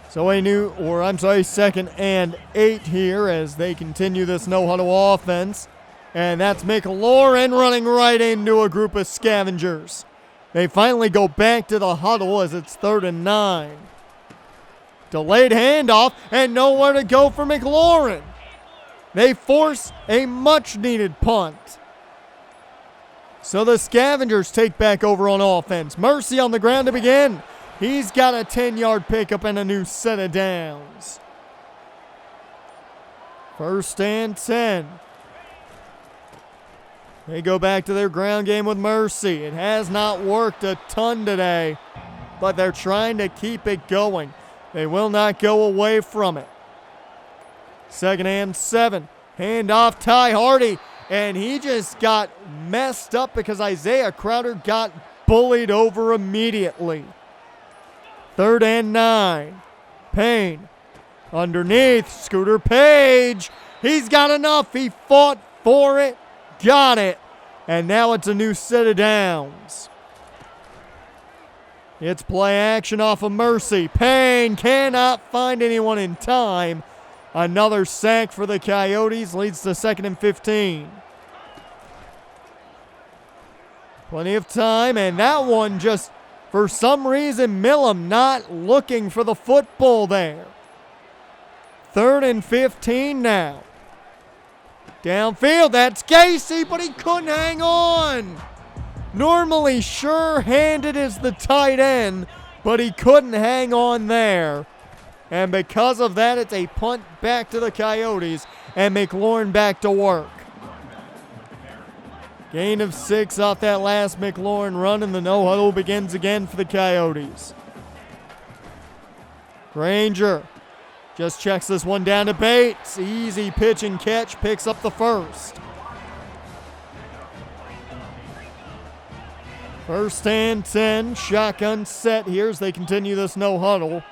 So second and 8 here as they continue this no-huddle offense. And that's McLaurin running right into a group of Scavengers. They finally go back to the huddle as it's 3rd and 9. Delayed handoff and nowhere to go for McLaurin. They force a much-needed punt. So the Scavengers take back over on offense. Mercy on the ground to begin. He's got a 10-yard pickup and a new set of downs. 1st and 10. They go back to their ground game with Mercy. It has not worked a ton today, but they're trying to keep it going. They will not go away from it. 2nd and 7. Hand off Ty Hardy. and he just got messed up because Isaiah Crowder got bullied over immediately. 3rd and 9. Payne underneath. Scooter Page. He's got enough. He fought for it. Got it. And now it's a new set of downs. It's play action off of Mercy. Payne cannot find anyone in time. Another sack for the Coyotes leads to 2nd and 15. Plenty of time, and that one just, for some reason, Millam not looking for the football there. 3rd and 15 now. Downfield, that's Casey, but he couldn't hang on. Normally sure-handed as the tight end, but he couldn't hang on there. And because of that, it's a punt back to the Coyotes, and McLaurin back to work. Gain of 6 off that last McLaurin run, and the no-huddle begins again for the Coyotes. Granger just checks this one down to Bates. Easy pitch and catch, picks up the first. 1st and 10, shotgun set here as they continue this no-huddle.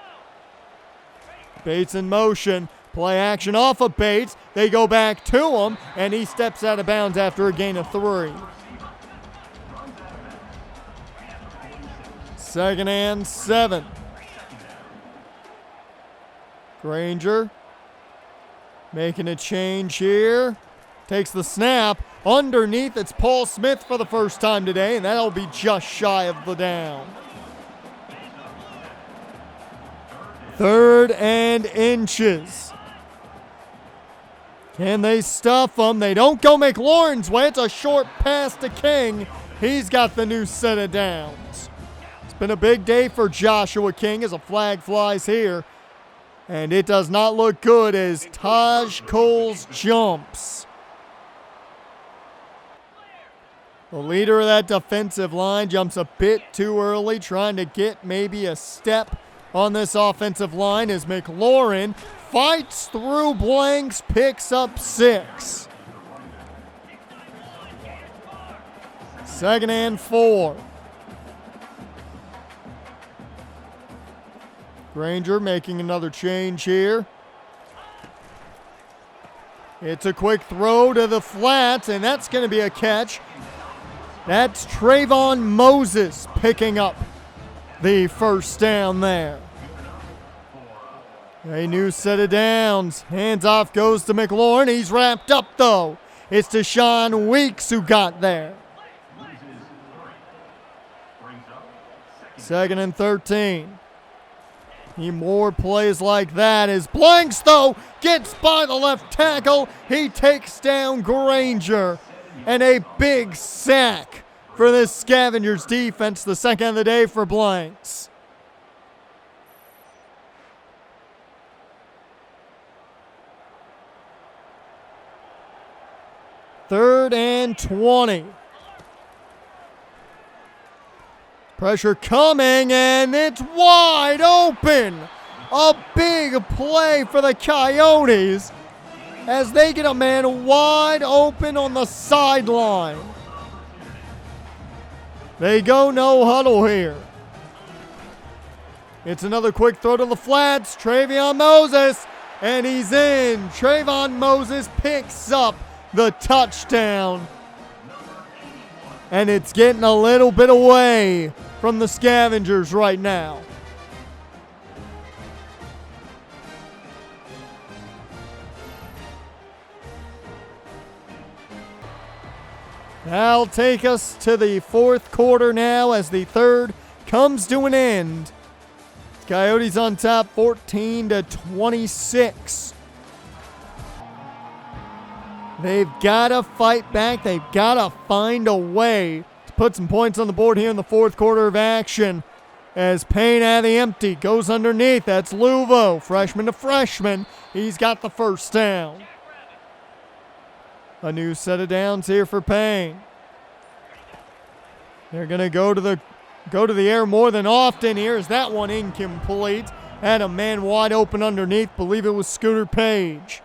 Bates in motion, play action off of Bates. They go back to him, and he steps out of bounds after a gain of 3. 2nd and 7. Granger making a change here. Takes the snap. Underneath, it's Paul Smith for the first time today, and that'll be just shy of the down. 3rd and inches. Can they stuff them? They don't go McLaurin's way. It's a short pass to King. He's got the new set of downs. It's been a big day for Joshua King as a flag flies here. And it does not look good as Taj Coles jumps. The leader of that defensive line jumps a bit too early, trying to get maybe a step on this offensive line as McLaurin fights through blanks, picks up 6. 2nd and 4. Granger making another change here. It's a quick throw to the flats, and that's going to be a catch. That's Trayvon Moses picking up the first down there. A new set of downs. Hands off goes to McLaurin. He's wrapped up, though. It's Deshaun Weeks who got there. 2nd and 13. Need more plays like that as Blanks, though, gets by the left tackle. He takes down Granger. And a big sack for this Scavengers defense, the second of the day for Blanks. Third and 20. Pressure coming, and it's wide open. A big play for the Coyotes as they get a man wide open on the sideline. They go no huddle here. It's another quick throw to the flats. Trayvon Moses, and he's in. Trayvon Moses picks up the touchdown. And it's getting a little bit away from the Scavengers right now. That'll take us to the fourth quarter now as the third comes to an end. Coyotes on top 14-26. They've got to fight back. They've got to find a way to put some points on the board here in the fourth quarter of action. As Payne out of the empty goes underneath. That's Luvo, freshman to freshman. He's got the first down. A new set of downs here for Payne. They're going to go to the air more than often here. Is that one incomplete? Had a man wide open underneath. Believe it was Scooter Page.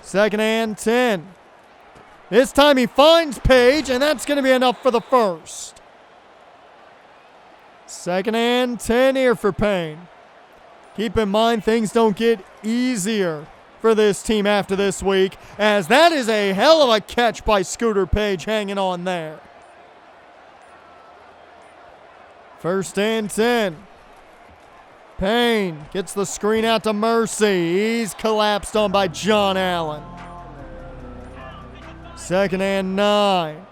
2nd and 10. This time he finds Page, and that's going to be enough for the first. 2nd and 10 here for Payne. Keep in mind, things don't get easier for this team after this week, as that is a hell of a catch by Scooter Page hanging on there. 1st and 10. Payne gets the screen out to Mercy. He's collapsed on by John Allen. 2nd and 9.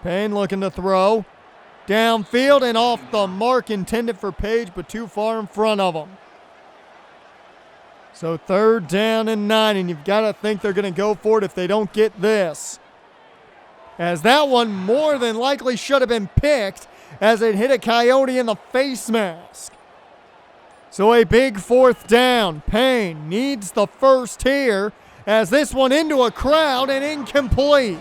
Payne looking to throw. Downfield and off the mark, intended for Page, but too far in front of him. So 3rd down and 9, and you've got to think they're going to go for it if they don't get this. As that one more than likely should have been picked, as it hit a Coyote in the face mask. So a big 4th down. Payne needs the first here, as this one into a crowd and incomplete.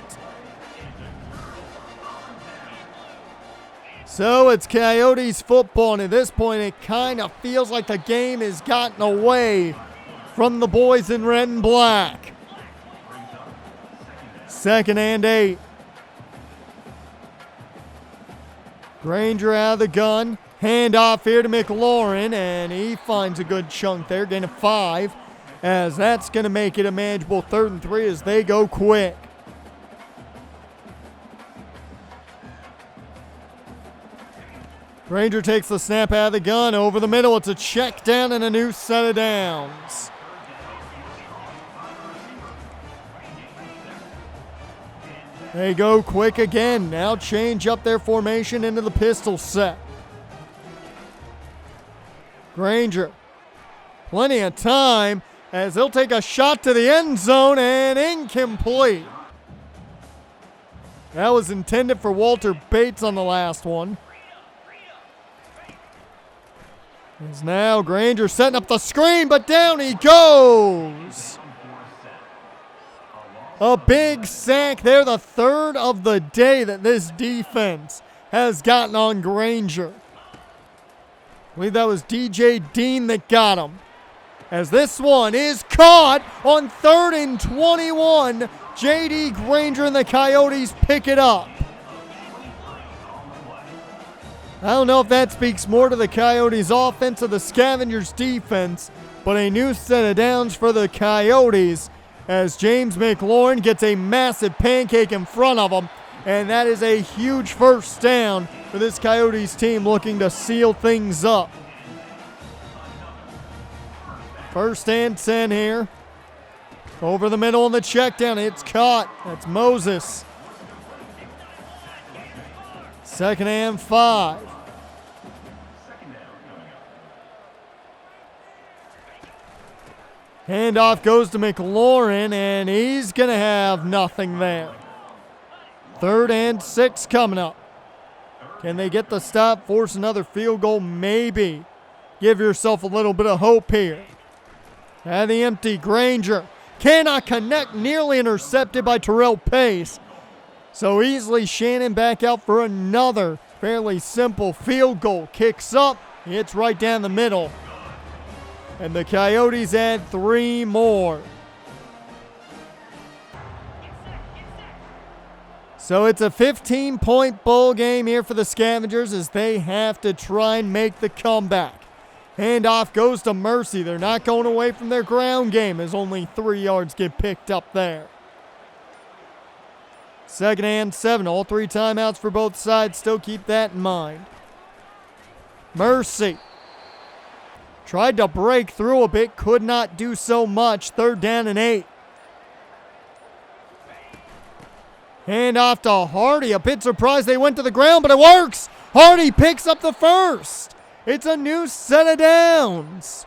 So it's Coyotes football, and at this point it kind of feels like the game has gotten away from the boys in red and black. 2nd and 8. Granger out of the gun. Handoff here to McLaurin, and he finds a good chunk there, gain of 5, as that's going to make it a manageable 3rd and 3 as they go quick. Granger takes the snap out of the gun. Over the middle, it's a check down and a new set of downs. They go quick again. Now change up their formation into the pistol set. Granger, plenty of time as he'll take a shot to the end zone and incomplete. That was intended for Walter Bates on the last one. As now Granger setting up the screen, but down he goes. A big sack there, the 3rd of the day that this defense has gotten on Granger. I believe that was DJ Dean that got him. As this one is caught on 3rd and 21. J.D. Granger and the Coyotes pick it up. I don't know if that speaks more to the Coyotes' offense or the Scavengers' defense, but a new set of downs for the Coyotes as James McLaurin gets a massive pancake in front of him, and that is a huge 1st down for this Coyotes team looking to seal things up. 1st and 10 here. Over the middle on the check down. It's caught. That's Moses. 2nd and 5. Handoff goes to McLaurin, and he's going to have nothing there. 3rd and 6 coming up. Can they get the stop, force another field goal? Maybe. Give yourself a little bit of hope here. At the empty, Granger cannot connect, nearly intercepted by Terrell Pace. So easily Shannon back out for another fairly simple field goal. Kicks up, hits right down the middle. And the Coyotes add 3 more. So it's a 15-point bowl game here for the Scavengers as they have to try and make the comeback. Handoff goes to Mercy. They're not going away from their ground game as only 3 yards get picked up there. 2nd and 7. All 3 timeouts for both sides. Still keep that in mind. Mercy tried to break through a bit. Could not do so much. 3rd down and 8. Handoff to Hardy. A bit surprised they went to the ground, but it works. Hardy picks up the first. It's a new set of downs.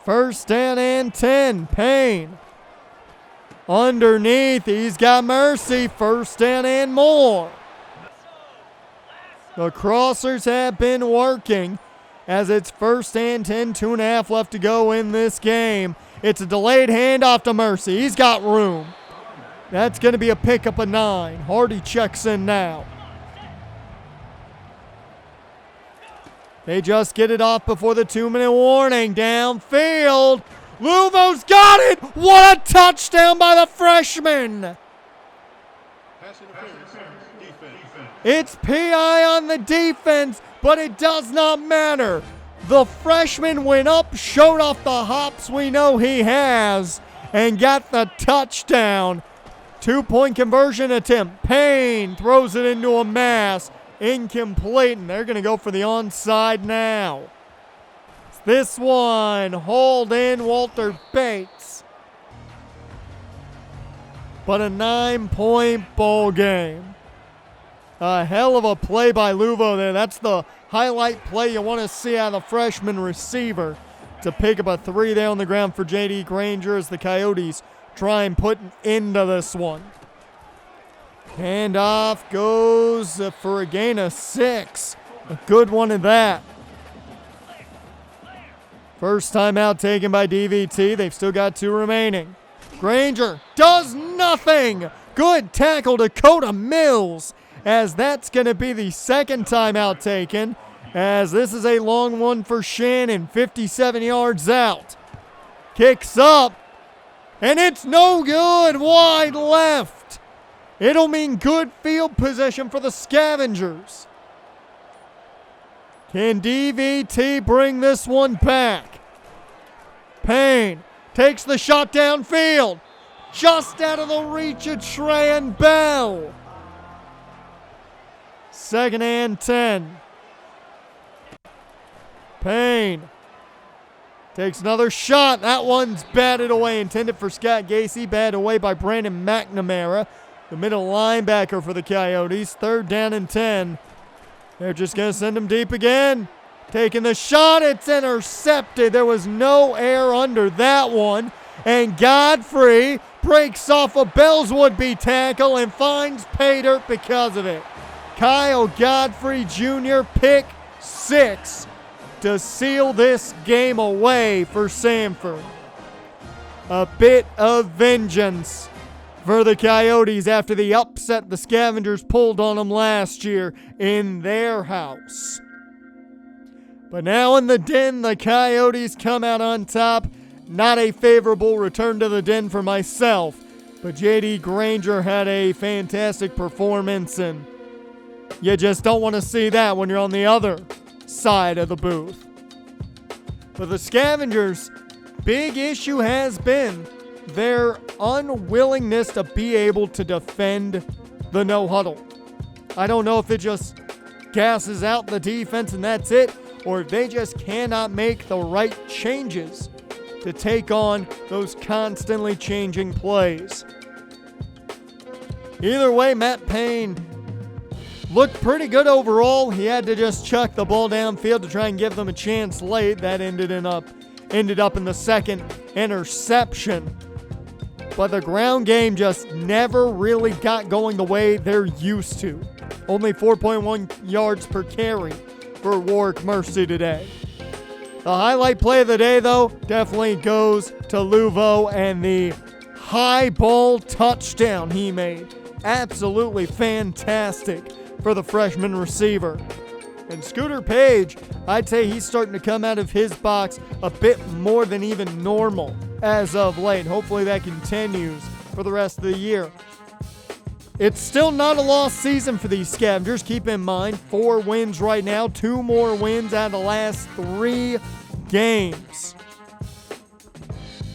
1st down and 10. Payne. Underneath, he's got Mercy. 1st down and more. The crossers have been working as it's 1st and 10, 2.5 left to go in this game. It's a delayed handoff to Mercy. He's got room. That's going to be a pickup of 9. Hardy checks in now. They just get it off before the 2-minute warning. Downfield. Luvo's got it! What a touchdown by the freshman! It's PI on the defense, but it does not matter. The freshman went up, showed off the hops we know he has, and got the touchdown. 2-point conversion attempt. Payne throws it into a mass. Incomplete, and they're going to go for the onside now. This one, hauled in Walter Bates. But a 9-point bowl game. A hell of a play by Luvo there. That's the highlight play you want to see out of the freshman receiver. To pick up a 3 there on the ground for J.D. Granger as the Coyotes try and put an end to this one. Handoff goes for a gain of 6. A good one at that. First timeout taken by DVT. They've still got 2 remaining. Granger does nothing. Good tackle, Dakota Mills, as that's going to be the second timeout taken, as this is a long one for Shannon, 57 yards out. Kicks up, and it's no good, wide left. It'll mean good field position for the Scavengers. Can DVT bring this one back? Payne takes the shot downfield, just out of the reach of Trey and Bell. 2nd and 10. Payne takes another shot. That one's batted away. Intended for Scott Gacy. Batted away by Brandon McNamara, the middle linebacker for the Coyotes. 3rd down and 10. They're just going to send him deep again. Taking the shot. It's intercepted. There was no air under that one. And Godfrey breaks off a Bell's would-be tackle and finds pay dirt because of it. Kyle Godfrey Jr. pick 6 to seal this game away for Samford. A bit of vengeance for the Coyotes after the upset the Scavengers pulled on them last year in their house. But now in the den, the Coyotes come out on top. Not a favorable return to the den for myself, but J.D. Granger had a fantastic performance, and you just don't want to see that when you're on the other side of the booth. But the Scavengers' big issue has been their unwillingness to be able to defend the no huddle. I don't know if it just gasses out the defense and that's it, or if they just cannot make the right changes to take on those constantly changing plays. Either way, Matt Payne looked pretty good overall. He had to just chuck the ball downfield to try and give them a chance late. That ended up in the second interception. But the ground game just never really got going the way they're used to. Only 4.1 yards per carry for Warrick Mercy today. The highlight play of the day, though, definitely goes to Luvo and the high ball touchdown he made. Absolutely fantastic for the freshman receiver. And Scooter Page, I'd say he's starting to come out of his box a bit more than even normal as of late. Hopefully that continues for the rest of the year. It's still not a lost season for these Scavengers. Keep in mind, 4 wins right now, 2 more wins out of the last 3 games.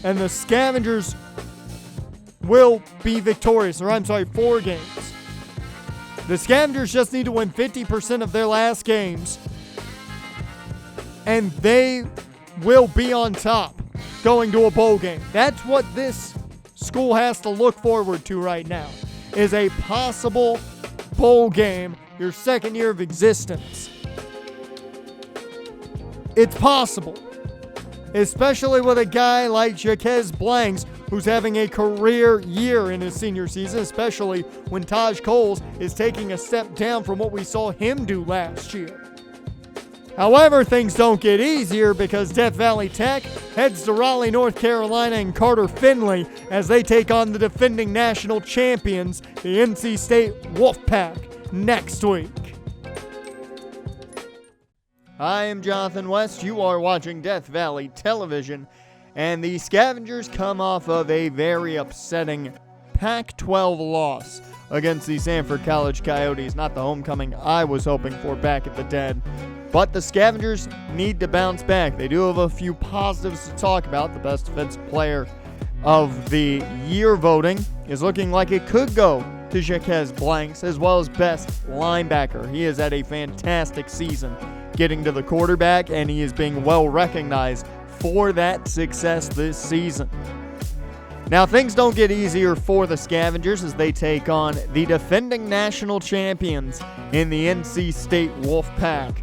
And the Scavengers will be victorious, 4 games. The Scavengers just need to win 50% of their last games, and they will be on top going to a bowl game. That's what this school has to look forward to right now, is a possible bowl game your second year of existence. It's possible, especially with a guy like Jaquez Blanks, who's having a career year in his senior season, especially when Taj Coles is taking a step down from what we saw him do last year. However, things don't get easier because Death Valley Tech heads to Raleigh, North Carolina, and Carter Finley as they take on the defending national champions, the NC State Wolfpack, next week. I am Jonathan West. You are watching Death Valley Television. And the Scavengers come off of a very upsetting Pac-12 loss against the Sanford College Coyotes. Not the homecoming I was hoping for back at the Den. But the Scavengers need to bounce back. They do have a few positives to talk about. The best defensive player of the year voting is looking like it could go to Jaquez Blanks, as well as best linebacker. He has had a fantastic season getting to the quarterback, and he is being well recognized for that success this season. Now, things don't get easier for the Scavengers as they take on the defending national champions in the NC State Wolfpack.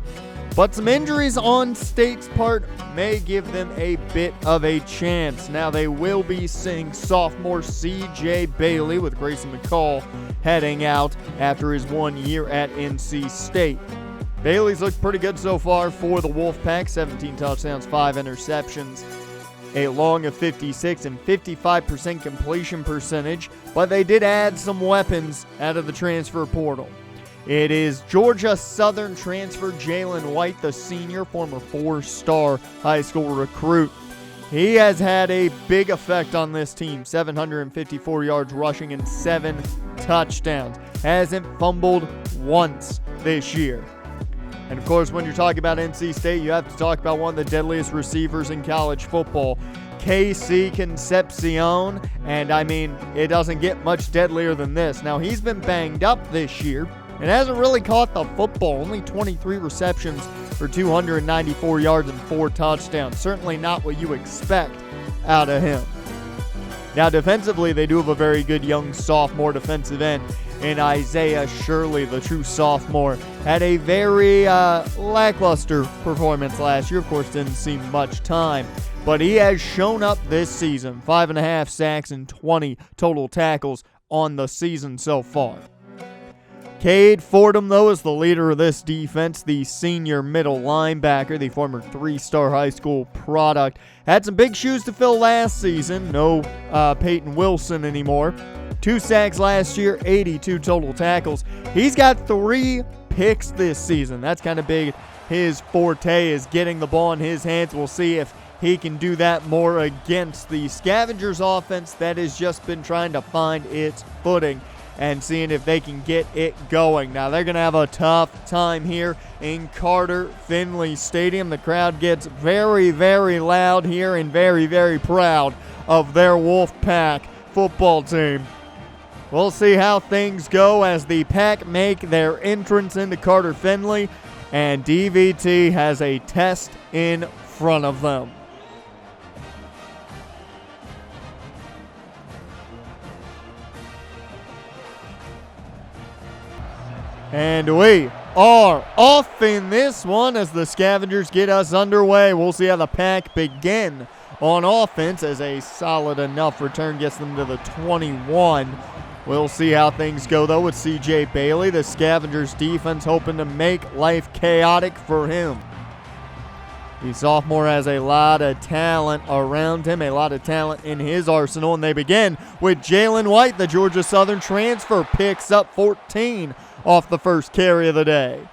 But some injuries on State's part may give them a bit of a chance. Now, they will be seeing sophomore C.J. Bailey with Grayson McCall heading out after his 1 year at NC State. Bailey's looked pretty good so far for the Wolfpack. 17 touchdowns, 5 interceptions, a long of 56 and 55% completion percentage. But they did add some weapons out of the transfer portal. It is Georgia Southern transfer Jalen White, the senior, former 4-star high school recruit. He has had a big effect on this team. 754 yards rushing and 7 touchdowns. Hasn't fumbled once this year. And of course, when you're talking about NC State, you have to talk about one of the deadliest receivers in college football, KC Concepcion. And I mean, it doesn't get much deadlier than this. Now, he's been banged up this year and hasn't really caught the football. Only 23 receptions for 294 yards and 4 touchdowns. Certainly not what you expect out of him. Now, defensively, they do have a very good young sophomore defensive end in Isaiah Shirley, the true sophomore. Had a very lackluster performance last year. Of course, didn't see much time. But he has shown up this season. 5.5 sacks and 20 total tackles on the season so far. Cade Fordham, though, is the leader of this defense, the senior middle linebacker, the former 3-star high school product. Had some big shoes to fill last season. No Peyton Wilson anymore. 2 sacks last year, 82 total tackles. He's got 3 picks this season. That's kind of big. His forte is getting the ball in his hands. We'll see if he can do that more against the Scavengers offense that has just been trying to find its footing and seeing if they can get it going. Now, they're going to have a tough time here in Carter Finley Stadium. The crowd gets very, very loud here and very, very proud of their Wolfpack football team. We'll see how things go as the Pack make their entrance into Carter Finley, and DVT has a test in front of them. And we are off in this one as the Scavengers get us underway. We'll see how the Pack begin on offense as a solid enough return gets them to the 21. We'll see how things go, though, with C.J. Bailey. The Scavengers defense hoping to make life chaotic for him. The sophomore has a lot of talent around him, a lot of talent in his arsenal, and they begin with Jalen White, the Georgia Southern transfer, picks up 14 off the first carry of the day.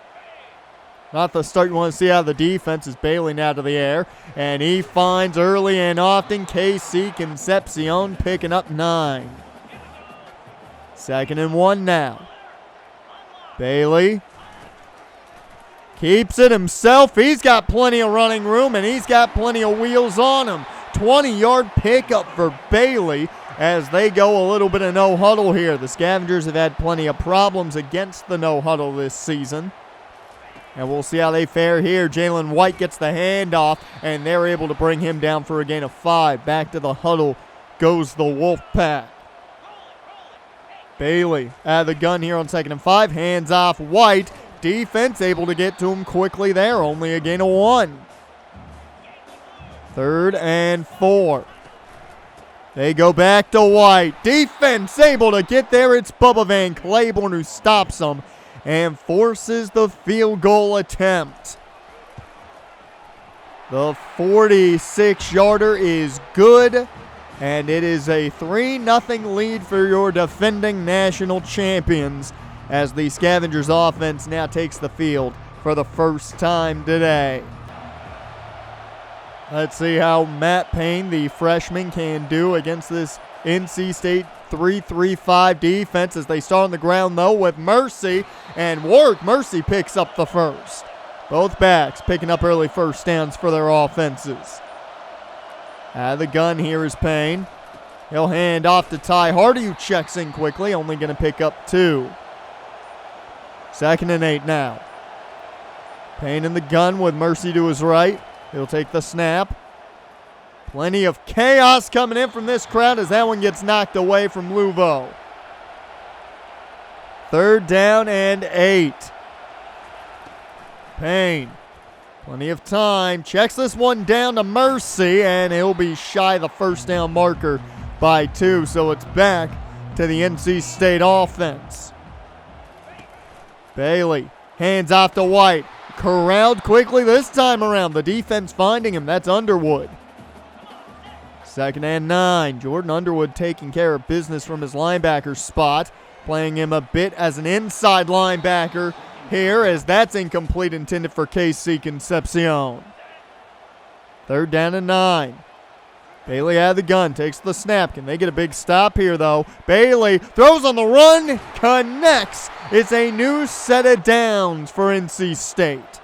Not the start you want to see out of the defense is Bailey now to the air, and he finds early and often KC Concepcion picking up 9. 2nd and 1 now. Bailey keeps it himself. He's got plenty of running room, and he's got plenty of wheels on him. 20-yard pickup for Bailey as they go a little bit of no huddle here. The Scavengers have had plenty of problems against the no huddle this season, and we'll see how they fare here. Jalen White gets the handoff, and they're able to bring him down for a gain of 5. Back to the huddle goes the Wolfpack. Bailey out of the gun here on 2nd and 5. Hands off White. Defense able to get to him quickly there. Only a gain of 1. 3rd and 4. They go back to White. Defense able to get there. It's Bubba Van Claiborne who stops them and forces the field goal attempt. The 46-yarder is good, and it is a 3-0 lead for your defending national champions as the Scavengers offense now takes the field for the first time today. Let's see how Matt Payne, the freshman, can do against this NC State 3-3-5 defense as they start on the ground, though, with Mercy. And Warrick Mercy picks up the first. Both backs picking up early first downs for their offenses. Out of the gun here is Payne. He'll hand off to Ty Hardy, who checks in quickly, only going to pick up 2. 2nd and 8 now. Payne in the gun with Mercy to his right. He'll take the snap. Plenty of chaos coming in from this crowd as that one gets knocked away from Luvo. 3rd down and 8. Payne, plenty of time, checks this one down to Mercy, and he'll be shy of the first down marker by 2, so it's back to the NC State offense. Bailey hands off to White. Corralled quickly this time around. The defense finding him. That's Underwood. 2nd and 9. Jordan Underwood taking care of business from his linebacker spot. Playing him a bit as an inside linebacker here as that's incomplete, intended for KC Concepcion. 3rd down and 9. Bailey out of the gun, takes the snap. Can they get a big stop here, though? Bailey throws on the run, connects. It's a new set of downs for NC State.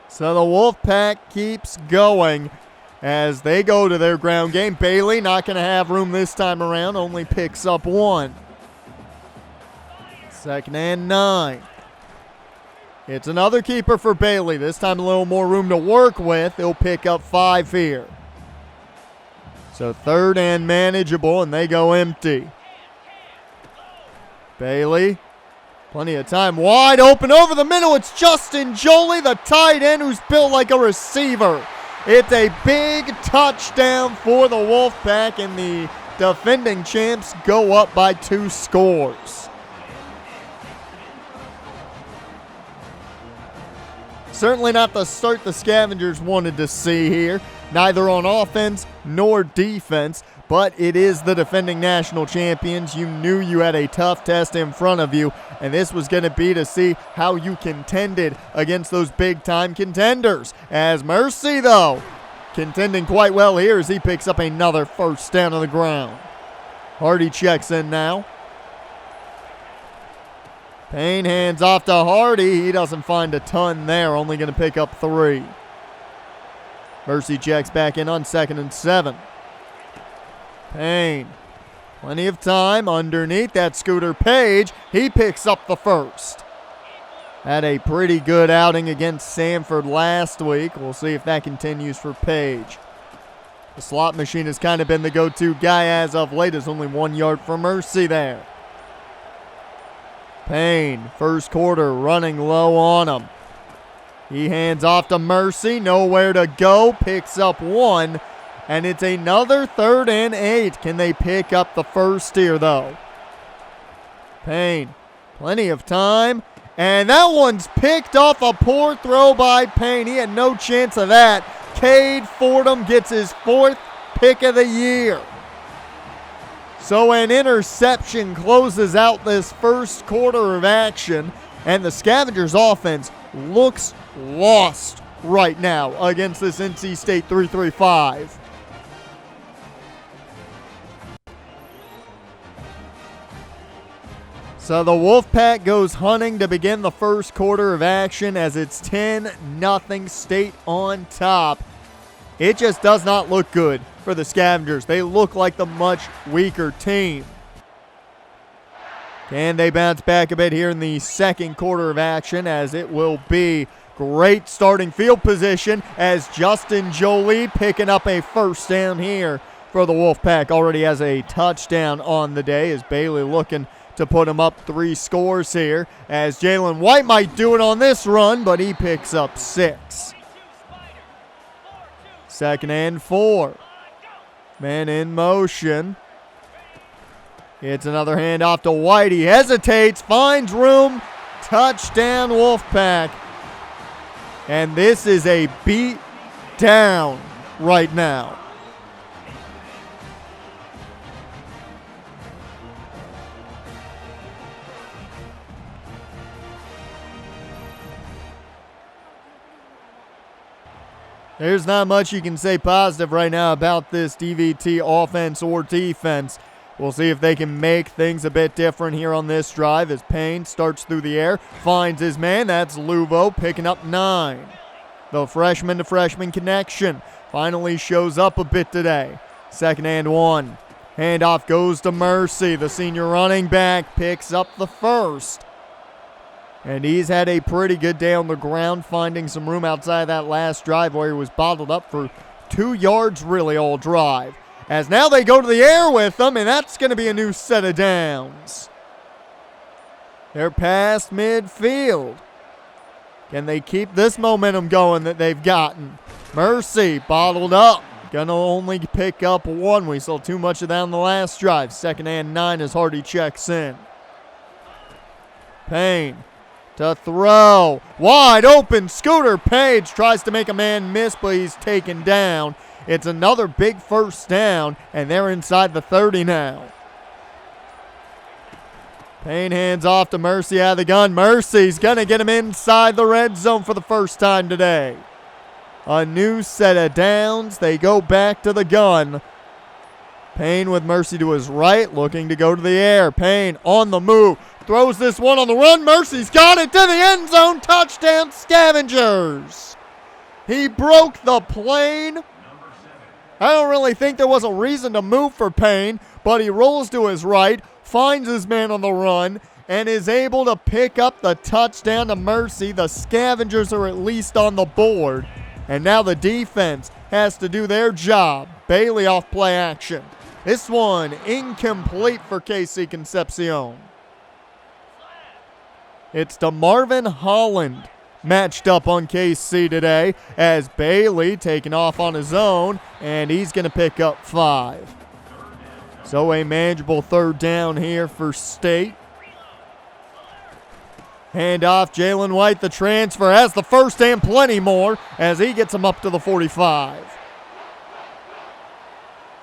So the Wolfpack keeps going as they go to their ground game. Bailey not going to have room this time around, only picks up 1. 2nd and 9. It's another keeper for Bailey. This time a little more room to work with. He'll pick up 5 here. So 3rd and manageable, and they go empty. Bailey, plenty of time, wide open over the middle. It's Justin Jolie, the tight end, who's built like a receiver. It's a big touchdown for the Wolfpack, and the defending champs go up by 2 scores. Certainly not the start the Scavengers wanted to see here, neither on offense nor defense, but it is the defending national champions. You knew you had a tough test in front of you, and this was going to be to see how you contended against those big-time contenders. As Mercy, though, contending quite well here as he picks up another first down on the ground. Hardy checks in now. Payne hands off to Hardy. He doesn't find a ton there, only going to pick up 3. Mercy checks back in on 2nd and 7. Payne, plenty of time underneath that Scooter Page. He picks up the first. Had a pretty good outing against Samford last week. We'll see if that continues for Page. The slot machine has kind of been the go-to guy as of late. There's only 1 yard for Mercy there. Payne, first quarter, running low on him. He hands off to Mercy, nowhere to go, picks up 1, and it's another 3rd and 8. Can they pick up the first here, though? Payne, plenty of time, and that one's picked off. A poor throw by Payne. He had no chance of that. Cade Fordham gets his 4th pick of the year. So an interception closes out this first quarter of action, and the Scavengers offense looks lost right now against this NC State 3-3-5. So the Wolfpack goes hunting to begin the first quarter of action as it's 10-0 State on top. It just does not look good for the Scavengers. They look like the much weaker team. Can they bounce back a bit here in the second quarter of action, as it will be great starting field position as Justin Jolie picking up a first down here for the Wolfpack. Already has a touchdown on the day as Bailey looking to put him up 3 scores here, as Jalen White might do it on this run, but he picks up 6. 2nd and 4. Man in motion. It's another handoff to White. He hesitates, finds room. Touchdown Wolfpack. And this is a beat down right now. There's not much you can say positive right now about this DVT offense or defense. We'll see if they can make things a bit different here on this drive as Payne starts through the air, finds his man. That's Luvo picking up 9. The freshman to freshman connection finally shows up a bit today. 2nd and 1. Handoff goes to Mercy. The senior running back picks up the first. And he's had a pretty good day on the ground, finding some room outside that last drive where he was bottled up for 2 yards really all drive. As now they go to the air with them, and that's going to be a new set of downs. They're past midfield. Can they keep this momentum going that they've gotten? Mercy bottled up. Gonna only pick up 1. We saw too much of that on the last drive. 2nd and 9 as Hardy checks in. Payne to throw. Wide open. Scooter Page tries to make a man miss, but he's taken down. It's another big first down, and they're inside the 30 now. Payne hands off to Mercy out of the gun. Mercy's going to get him inside the red zone for the first time today. A new set of downs. They go back to the gun. Payne with Mercy to his right, looking to go to the air. Payne on the move. Throws this one on the run. Mercy's got it to the end zone. Touchdown, Scavengers. He broke the plane. I don't really think there was a reason to move for Payne, but he rolls to his right, finds his man on the run, and is able to pick up the touchdown to Mercy. The Scavengers are at least on the board. And now the defense has to do their job. Bailey off play action. This one incomplete for KC Concepcion. It's to Marvin Holland matched up on KC today as Bailey taking off on his own, and he's going to pick up 5. So a manageable 3rd down here for State. Hand off, Jalen White, the transfer, has the first and plenty more as he gets him up to the 45.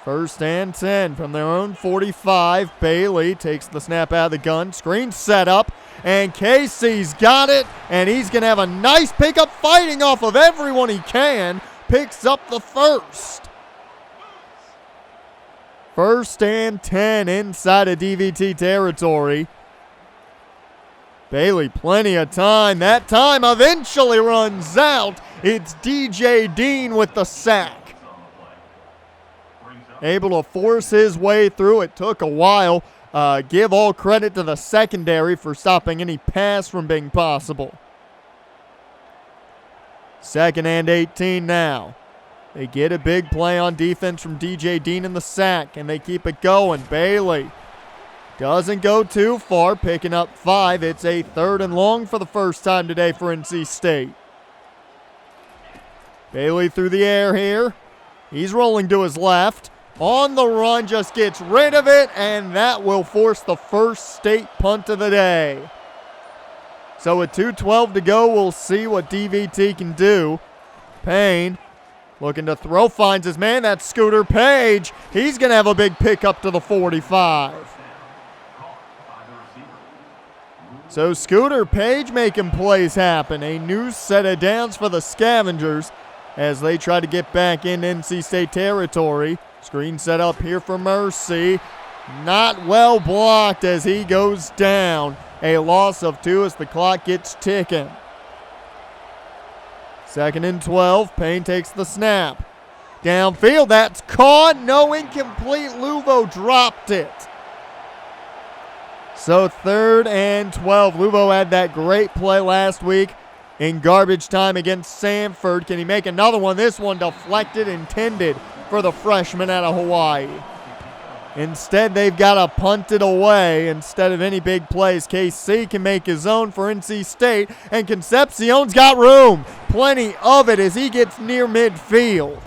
1st and 10 from their own 45. Bailey takes the snap out of the gun. Screen set up, and Casey's got it, and he's going to have a nice pickup fighting off of everyone he can. Picks up the first. 1st and 10 inside of DVT territory. Bailey, plenty of time. That time eventually runs out. It's DJ Dean with the sack. Able to force his way through. It took a while. Give all credit to the secondary for stopping any pass from being possible. 2nd and 18 now. They get a big play on defense from DJ Dean in the sack, and they keep it going. Bailey doesn't go too far, picking up 5. It's a 3rd and long for the first time today for NC State. Bailey through the air here. He's rolling to his left. On the run, just gets rid of it, and that will force the first State punt of the day. So with 2:12 to go, we'll see what DVT can do. Payne looking to throw, finds his man. That's Scooter Page. He's going to have a big pickup to the 45. So Scooter Page making plays happen. A new set of downs for the Scavengers as they try to get back in NC State territory. Screen set up here for Mercy. Not well blocked as he goes down. A loss of 2 as the clock gets ticking. 2nd and 12. Payne takes the snap. Downfield, that's caught. No, incomplete. Luvo dropped it. So 3rd and 12. Luvo had that great play last week in garbage time against Samford. Can he make another one? This one deflected, intended for the freshman out of Hawaii. Instead, they've got to punt it away instead of any big plays. KC can make his own for NC State, and Concepcion's got room. Plenty of it as he gets near midfield.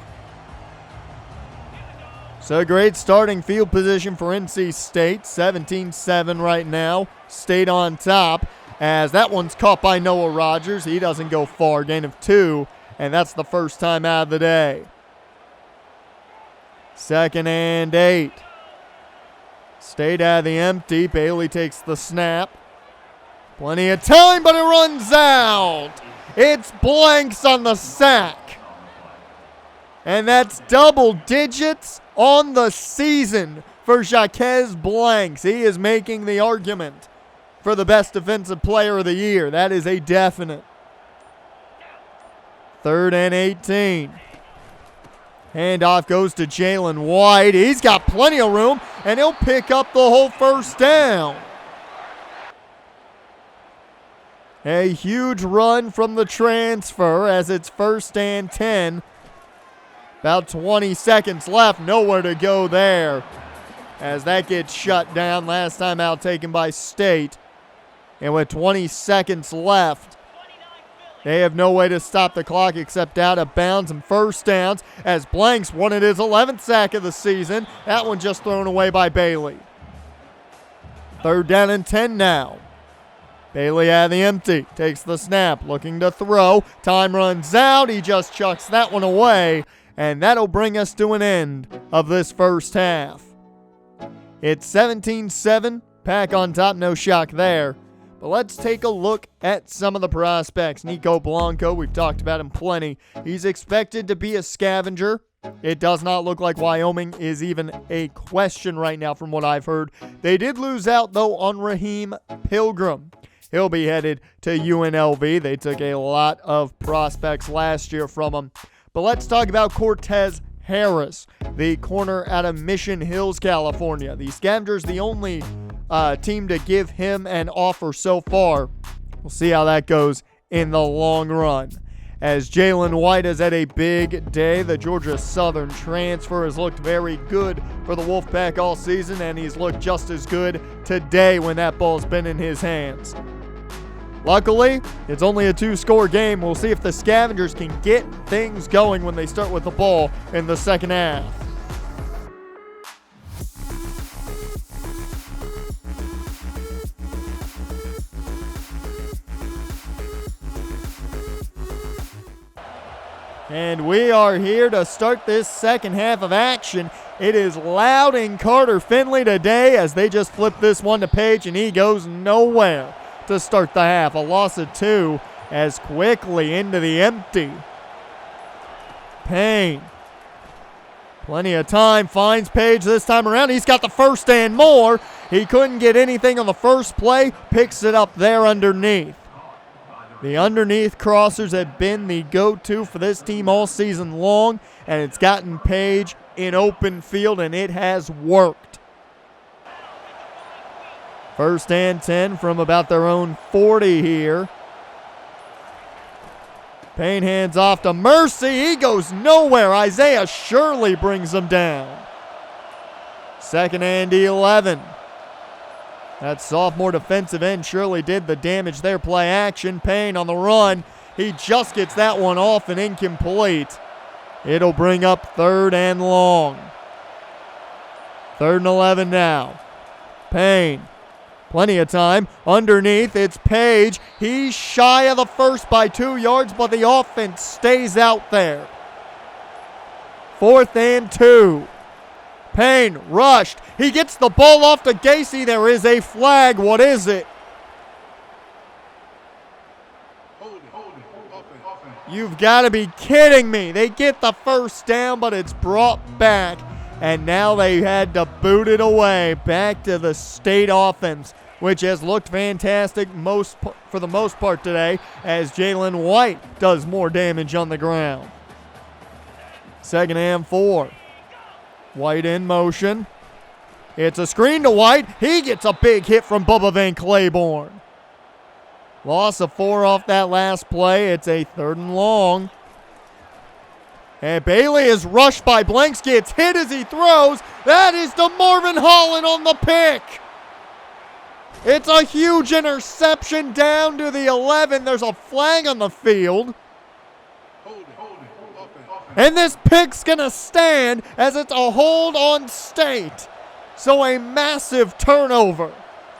So great starting field position for NC State. 17-7 right now. State on top as that one's caught by Noah Rogers. He doesn't go far. Gain of 2, and that's the first time out of the day. 2nd and 8. State out of the empty. Bailey takes the snap. Plenty of time, but it runs out. It's Blanks on the sack. And that's double digits on the season for Jaquez Blanks. He is making the argument for the best defensive player of the year. That is a definite. 3rd and 18. Handoff goes to Jalen White. He's got plenty of room, and he'll pick up the whole first down. A huge run from the transfer as it's 1st and 10. About 20 seconds left. Nowhere to go there as that gets shut down. Last time out taken by State. And with 20 seconds left, they have no way to stop the clock except out of bounds and first downs as Blanks wanted his 11th sack of the season. That one just thrown away by Bailey. 3rd down and 10 now. Bailey out of the empty, takes the snap, looking to throw. Time runs out, he just chucks that one away, and that'll bring us to an end of this first half. It's 17-7, Pack on top, no shock there. But let's take a look at some of the prospects. Nico Blanco, we've talked about him plenty. He's expected to be a scavenger. It does not look like Wyoming is even a question right now from what I've heard. They did lose out, though, on Raheem Pilgrim. He'll be headed to UNLV. They took a lot of prospects last year from him. But let's talk about Cortez Harris, the corner out of Mission Hills, California. The Scavengers, the only team to give him an offer so far. We'll see how that goes in the long run. As Jalen White has had a big day, the Georgia Southern transfer has looked very good for the Wolfpack all season, and he's looked just as good today when that ball's been in his hands. Luckily, it's only a 2-score game. We'll see if the Scavengers can get things going when they start with the ball in the second half. And we are here to start this second half of action. It is Loud and Carter Finley today as they just flip this one to Page, and he goes nowhere to start the half. A loss of 2 as quickly into the empty. Payne. Plenty of time, finds Page this time around. He's got the first and more. He couldn't get anything on the first play, picks it up there underneath. The underneath crossers have been the go-to for this team all season long, and it's gotten Page in open field, and it has worked. 1st and 10 from about their own 40 here. Payne hands off to Mercy. He goes nowhere. Isaiah Shirley brings him down. 2nd and 11. That sophomore defensive end surely did the damage there. Play action. Payne on the run. He just gets that one off and incomplete. It'll bring up 3rd and long. 3rd and 11 now. Payne. Plenty of time. Underneath, it's Page. He's shy of the first by 2 yards, but the offense stays out there. 4th and 2. Payne rushed. He gets the ball off to Gacy. There is a flag. What is it? You've got to be kidding me. They get the first down, but it's brought back. And now they had to boot it away. Back to the State offense, which has looked fantastic for the most part today, as Jalen White does more damage on the ground. 2nd and 4. White in motion. It's a screen to White. He gets a big hit from Bubba Van Claiborne. Loss of 4 off that last play. It's a 3rd and long. And Bailey is rushed by Blanks, gets hit as he throws. That is to Marvin Holland on the pick. It's a huge interception down to the 11. There's a flag on the field. And this pick's going to stand as it's a hold on State. So a massive turnover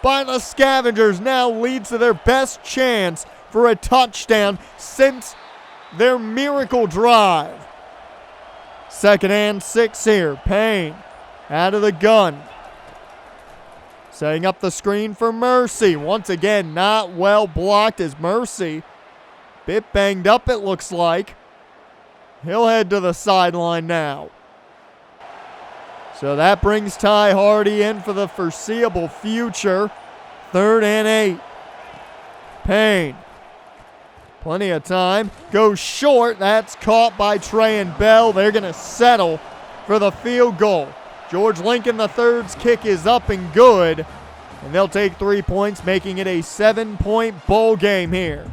by the Scavengers now leads to their best chance for a touchdown since their miracle drive. 2nd and 6 here. Payne out of the gun. Setting up the screen for Mercy. Once again, not well blocked as Mercy. Bit banged up, it looks like. He'll head to the sideline now. So that brings Ty Hardy in for the foreseeable future. 3rd and 8. Payne. Plenty of time. Goes short. That's caught by Trey and Bell. They're going to settle for the field goal. George Lincoln III's kick is up and good. And they'll take 3 points, making it a 7-point bowl game here.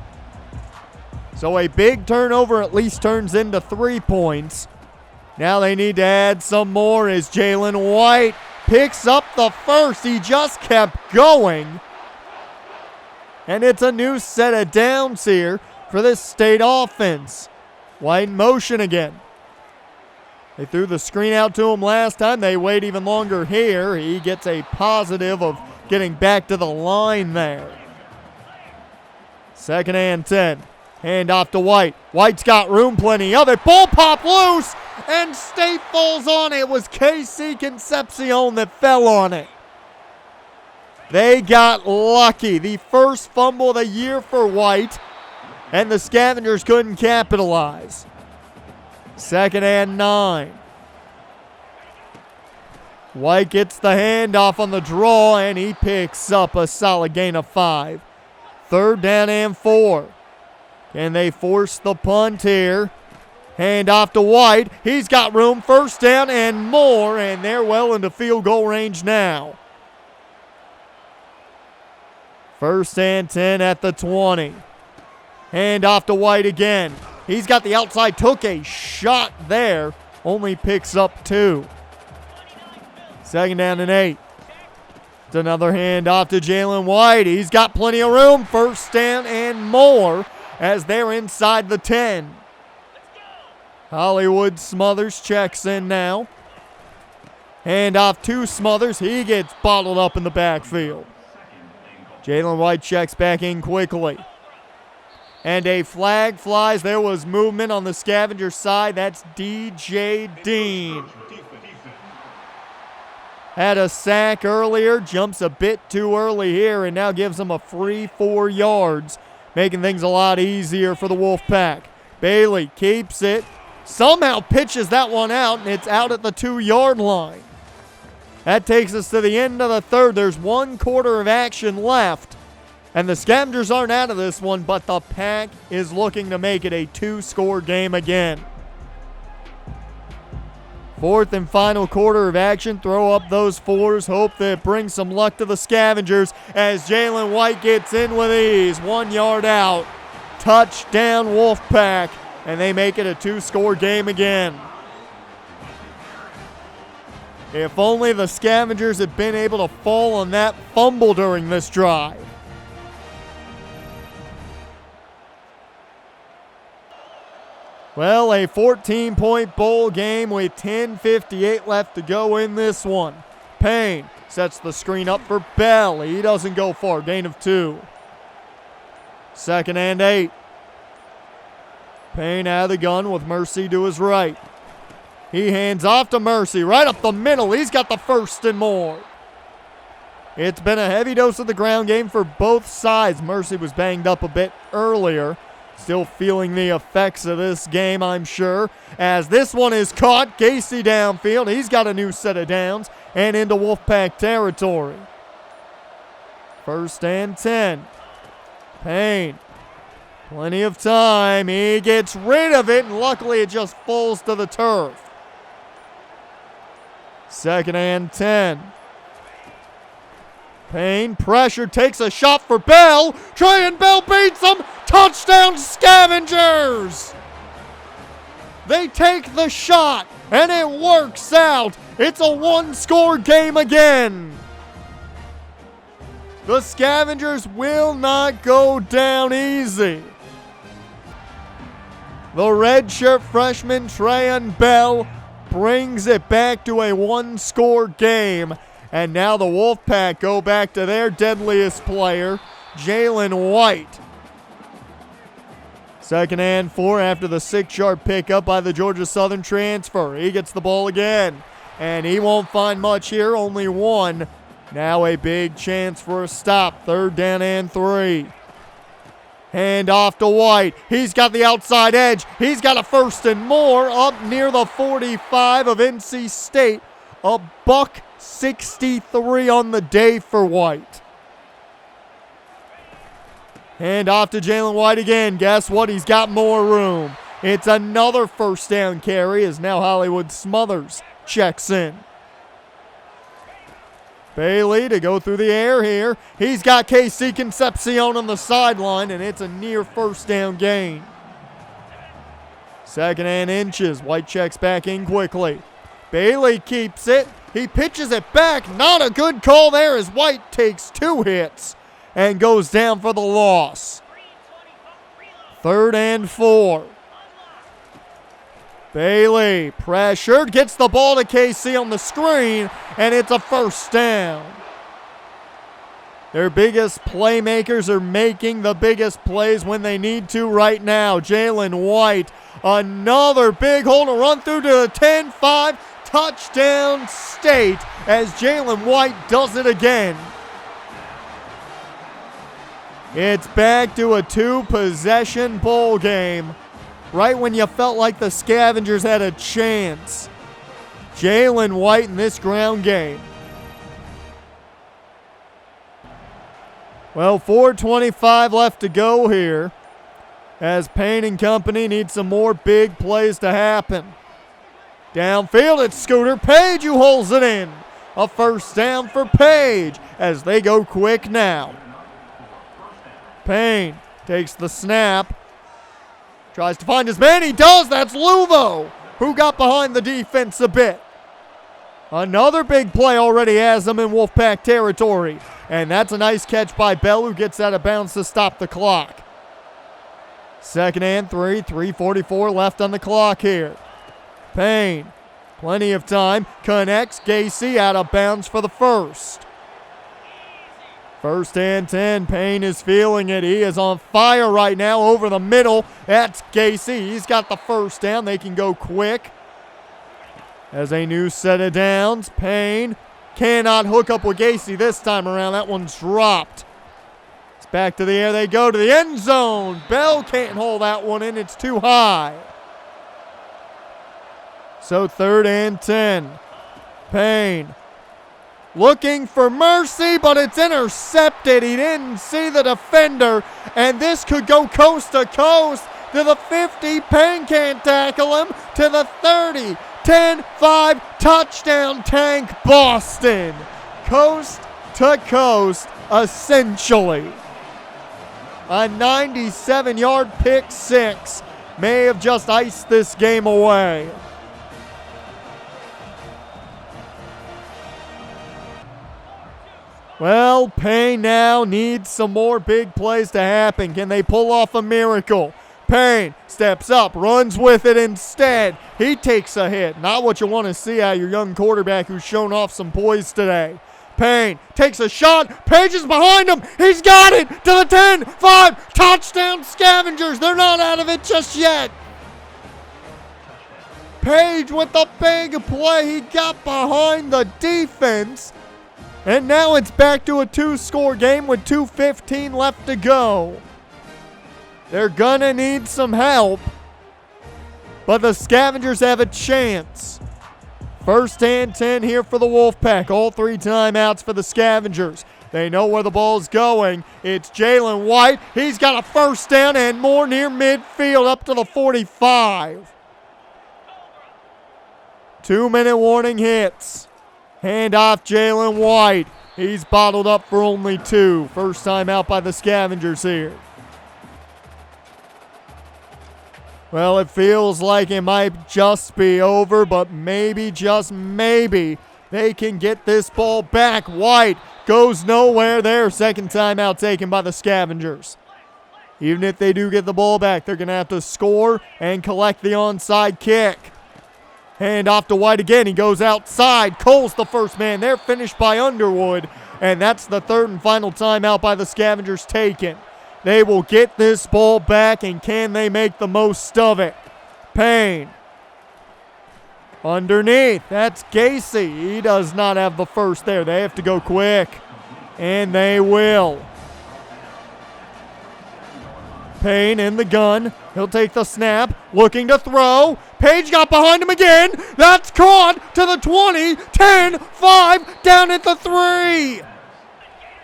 So a big turnover at least turns into 3 points. Now they need to add some more as Jalen White picks up the first. He just kept going. And it's a new set of downs here for this State offense. White in motion again. They threw the screen out to him last time. They wait even longer here. He gets a positive of getting back to the line there. 2nd and 10. Hand off to White. White's got room, plenty of it. Ball pop loose, and State falls on it. It was KC Concepcion that fell on it. They got lucky. The first fumble of the year for White, and the Scavengers couldn't capitalize. 2nd and 9. White gets the handoff on the draw, and he picks up a solid gain of 5. 3rd down and 4. Can they force the punt here? Hand off to White. He's got room. 1st down and more, and they're well into field goal range now. 1st and 10 at the 20. Hand off to White again. He's got the outside. Took a shot there. Only picks up 2. 2nd down and 8. It's another hand off to Jalen White. He's got plenty of room. 1st down and more as they're inside the 10. Hollywood Smothers checks in now. Hand off to Smothers. He gets bottled up in the backfield. Jalen White checks back in quickly. And a flag flies. There was movement on the Scavenger side. That's DJ Dean. Had a sack earlier. Jumps a bit too early here and now gives them a free 4 yards, making things a lot easier for the Wolfpack. Bailey keeps it. Somehow pitches that one out, and it's out at the 2-yard line. That takes us to the end of the 3rd. There's 1 quarter of action left. And the Scavengers aren't out of this one, but the Pack is looking to make it a 2-score game again. 4th and final quarter of action. Throw up those 4s. Hope that it brings some luck to the Scavengers as Jalen White gets in with ease. 1 yard out. Touchdown Wolfpack. And they make it a 2-score game again. If only the Scavengers had been able to fall on that fumble during this drive. Well, a 14-point bowl game with 10:58 left to go in this one. Payne sets the screen up for Bell. He doesn't go far. Gain of 2. 2nd and 8. Payne out of the gun with Mercy to his right. He hands off to Mercy right up the middle. He's got the 1st and more. It's been a heavy dose of the ground game for both sides. Mercy was banged up a bit earlier. Still feeling the effects of this game, I'm sure. As this one is caught, Casey downfield. He's got a new set of downs and into Wolfpack territory. 1st and 10. Payne. Plenty of time. He gets rid of it, and luckily it just falls to the turf. 2nd and 10. Payne, pressure, takes a shot for Bell. Trey and Bell beats him. Touchdown Scavengers! They take the shot, and it works out. It's a 1-score game again. The Scavengers will not go down easy. The redshirt freshman Treyan Bell brings it back to a 1-score game. And now the Wolfpack go back to their deadliest player, Jalen White. 2nd and 4 after the 6-yard pickup by the Georgia Southern transfer. He gets the ball again, and he won't find much here, only 1. Now a big chance for a stop. 3rd down and 3. Hand off to White. He's got the outside edge. He's got a first and more up near the 45 of NC State. A $163 on the day for White. Hand off to Jalen White again. Guess what? He's got more room. It's another first down carry as now Hollywood Smothers checks in. Bailey to go through the air here. He's got KC Concepcion on the sideline, and it's a near first down gain. 2nd and inches. White checks back in quickly. Bailey keeps it. He pitches it back. Not a good call there as White takes 2 hits and goes down for the loss. 3rd and 4. Bailey pressured, gets the ball to KC on the screen, and it's a first down. Their biggest playmakers are making the biggest plays when they need to right now. Jalen White, another big hole to run through to the 10-5, touchdown State as Jalen White does it again. It's back to a 2-possession bowl game. Right when you felt like the Scavengers had a chance. Jalen White in this ground game. Well, 4:25 left to go here as Payne and company need some more big plays to happen. Downfield, it's Scooter Page who holds it in. A first down for Page as they go quick now. Payne takes the snap. Tries to find his man. He does. That's Luvo, who got behind the defense a bit. Another big play already has him in Wolfpack territory. And that's a nice catch by Bell, who gets out of bounds to stop the clock. 2nd and 3, 3:44 left on the clock here. Payne, plenty of time, connects. Gacy out of bounds for the first. 1st and 10, Payne is feeling it. He is on fire right now over the middle. That's Gacy. He's got the first down. They can go quick. As a new set of downs, Payne cannot hook up with Gacy this time around. That one's dropped. It's back to the air. They go to the end zone. Bell can't hold that one in. It's too high. So 3rd and 10. Payne looking for Mercy, but it's intercepted. He didn't see the defender, and this could go coast to coast to the 50. Payne can't tackle him. To the 30. 10-5, touchdown Tank Boston. Coast to coast, essentially. A 97-yard pick six may have just iced this game away. Well, Payne now needs some more big plays to happen. Can they pull off a miracle? Payne steps up, runs with it instead. He takes a hit. Not what you want to see out of your young quarterback who's shown off some poise today. Payne takes a shot. Page is behind him. He's got it to the 10-5. Touchdown Scavengers. They're not out of it just yet. Page with the big play. He got behind the defense. And now it's back to a 2-score game with 2:15 left to go. They're gonna need some help, but the Scavengers have a chance. 1st and 10 here for the Wolfpack. All 3 timeouts for the Scavengers. They know where the ball's going. It's Jalen White. He's got a first down and more near midfield up to the 45. 2-minute warning hits. Hand off Jalen White. He's bottled up for only 2. First time out by the Scavengers here. Well, it feels like it might just be over, but maybe, just maybe, they can get this ball back. White goes nowhere there. Second timeout taken by the Scavengers. Even if they do get the ball back, they're going to have to score and collect the onside kick. Hand off to White again. He goes outside. Cole's the first man there, finished by Underwood. And that's the 3rd and final timeout by the Scavengers taken. They will get this ball back, and can they make the most of it? Payne. Underneath. That's Gacy. He does not have the first there. They have to go quick. And they will. Payne in the gun. He'll take the snap. Looking to throw. Page got behind him again. That's caught to the 20. 10, 5, down at the 3.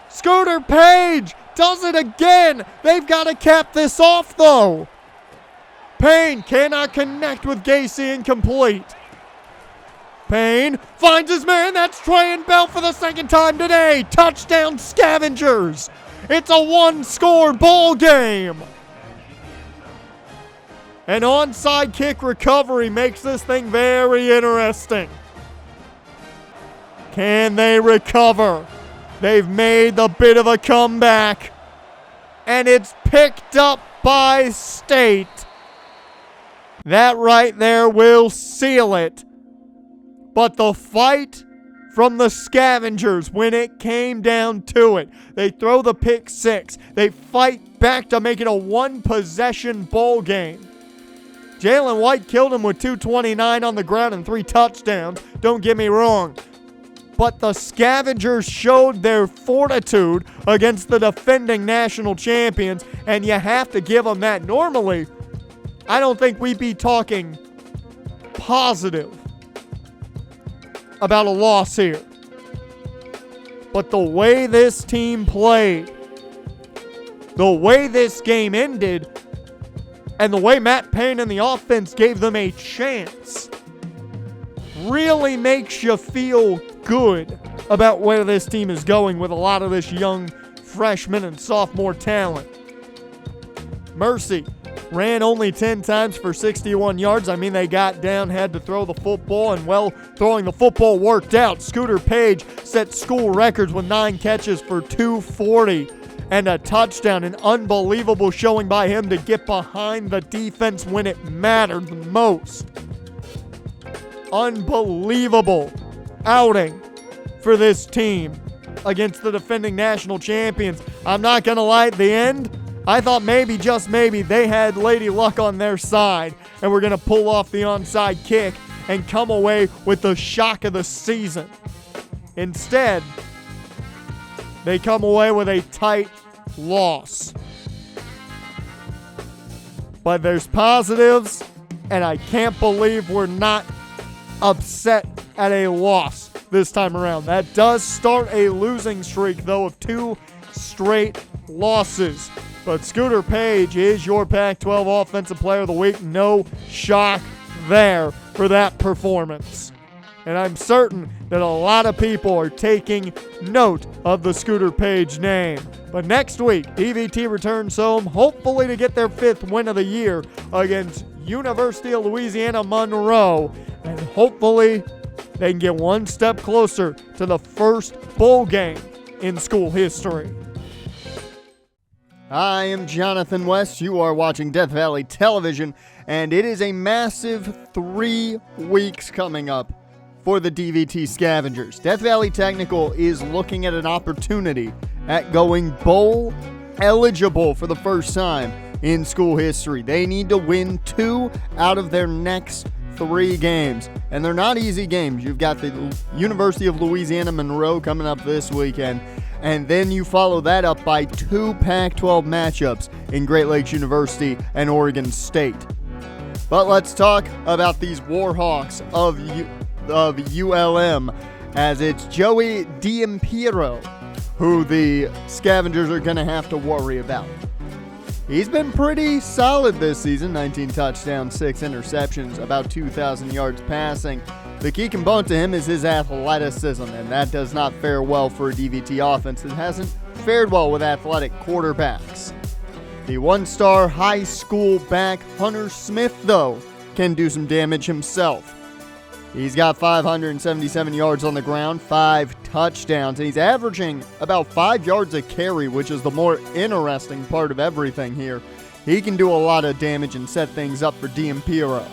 Scooter Page does it again. They've got to cap this off, though. Payne cannot connect with Gacy, incomplete. Payne finds his man. That's Trey and Bell for the second time today. Touchdown Scavengers. It's a one-score ball game. An onside kick recovery makes this thing very interesting. Can they recover? They've made the bit of a comeback. And it's picked up by State. That right there will seal it. But the fight from the Scavengers when it came down to it. They throw the pick six. They fight back to make it a one-possession ball game. Jalen White killed him with 229 on the ground and 3 touchdowns. Don't get me wrong. But the Scavengers showed their fortitude against the defending national champions, and you have to give them that. Normally, I don't think we'd be talking positive about a loss here. But the way this team played, the way this game ended, and the way Matt Payne and the offense gave them a chance really makes you feel good about where this team is going with a lot of this young freshman and sophomore talent. Mercy ran only 10 times for 61 yards. I mean, they got down, had to throw the football, and well, throwing the football worked out. Scooter Page set school records with 9 catches for 240 and a touchdown. An unbelievable showing by him to get behind the defense when it mattered the most. Unbelievable outing for this team against the defending national champions. I'm not going to lie, at the end, I thought maybe, just maybe, they had Lady Luck on their side and were going to pull off the onside kick and come away with the shock of the season. Instead, they come away with a tight loss. But there's positives, and I can't believe we're not upset at a loss this time around. That does start a losing streak, though, of 2 straight losses. But Scooter Page is your Pac-12 Offensive Player of the Week. No shock there for that performance. And I'm certain that a lot of people are taking note of the Scooter Page name. But next week, DVT returns home, hopefully to get their 5th win of the year against University of Louisiana Monroe. And hopefully they can get one step closer to the first bowl game in school history. I am Jonathan West. You are watching Death Valley Television, and it is a massive 3 weeks coming up for the DVT Scavengers. Death Valley Technical is looking at an opportunity at going bowl eligible for the first time in school history. They need to win 2 out of their next 3 games, and they're not easy games. You've got the University of Louisiana Monroe coming up this weekend, and then you follow that up by 2 Pac-12 matchups in Great Lakes University and Oregon State. But let's talk about these Warhawks of ULM, as it's Joey D'Ampiero who the Scavengers are going to have to worry about. He's been pretty solid this season, 19 touchdowns, 6 interceptions, about 2,000 yards passing. The key component to him is his athleticism, and that does not fare well for a DVT offense. It hasn't fared well with athletic quarterbacks. The 1-star high school back Hunter Smith, though, can do some damage himself. He's got 577 yards on the ground, 5 touchdowns, and he's averaging about 5 yards a carry, which is the more interesting part of everything here. He can do a lot of damage and set things up for D'Ampiero.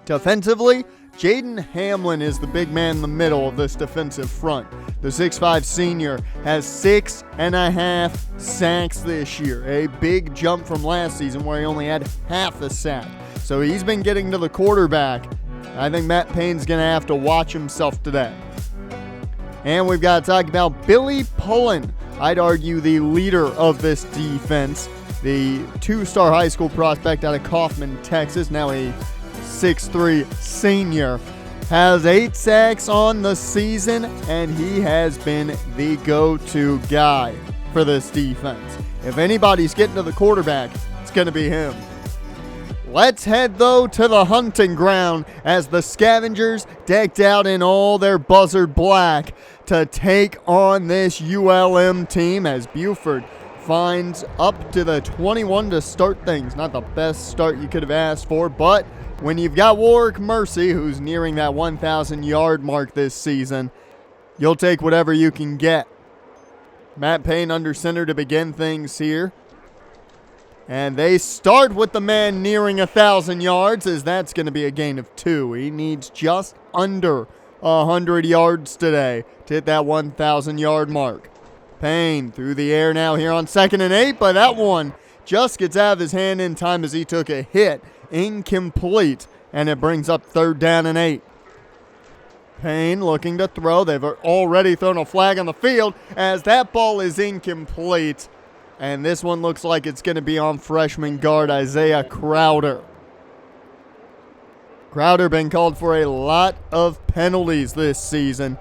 Defensively, Jaden Hamlin is the big man in the middle of this defensive front. The 6'5 senior has 6.5 sacks this year, a big jump from last season where he only had half a sack. So he's been getting to the quarterback. I think Matt Payne's going to have to watch himself today. And we've got to talk about Billy Pullen. I'd argue the leader of this defense. the 2-star high school prospect out of Kaufman, Texas, now a 6'3" senior, has 8 sacks on the season, and he has been the go-to guy for this defense. If anybody's getting to the quarterback, it's going to be him. Let's head, though, to the hunting ground as the Scavengers, decked out in all their buzzard black, to take on this ULM team as Buford finds up to the 21 to start things. Not the best start you could have asked for, but when you've got Warrick Mercy, who's nearing that 1,000-yard mark this season, you'll take whatever you can get. Matt Payne under center to begin things here. And they start with the man nearing 1,000 yards, as that's going to be a gain of 2. He needs just under 100 yards today to hit that 1,000-yard mark. Payne through the air now here on 2nd and 8, but that one just gets out of his hand in time as he took a hit. Incomplete, and it brings up 3rd down and 8. Payne looking to throw. They've already thrown a flag on the field as that ball is incomplete. And this one looks like it's going to be on freshman guard Isaiah Crowder. Crowder been called for a lot of penalties this season.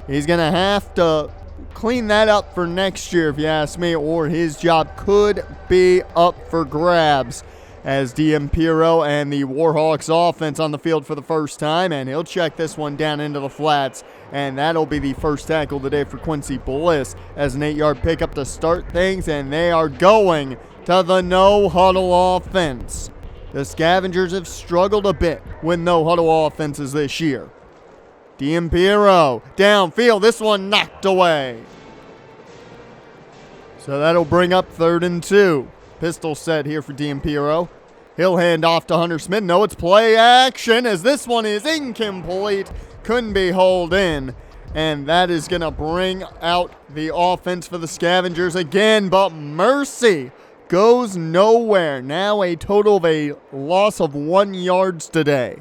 He's going to have to clean that up for next year, if you ask me, or his job could be up for grabs, as DM Piro and the Warhawks offense on the field for the first time, and he'll check this one down into the flats, and that'll be the first tackle of the day for Quincy Bliss as an 8-yard pickup to start things, and they are going to the no-huddle offense. The Scavengers have struggled a bit with no-huddle offenses this year. DM Piro downfield, this one knocked away. So that'll bring up 3rd and 2. Pistol set here for DM Piro. He'll hand off to Hunter Smith. No, it's play action as this one is incomplete. Couldn't be hauled in. And that is going to bring out the offense for the Scavengers again. But Mercy goes nowhere. Now a total of a loss of 1 yards today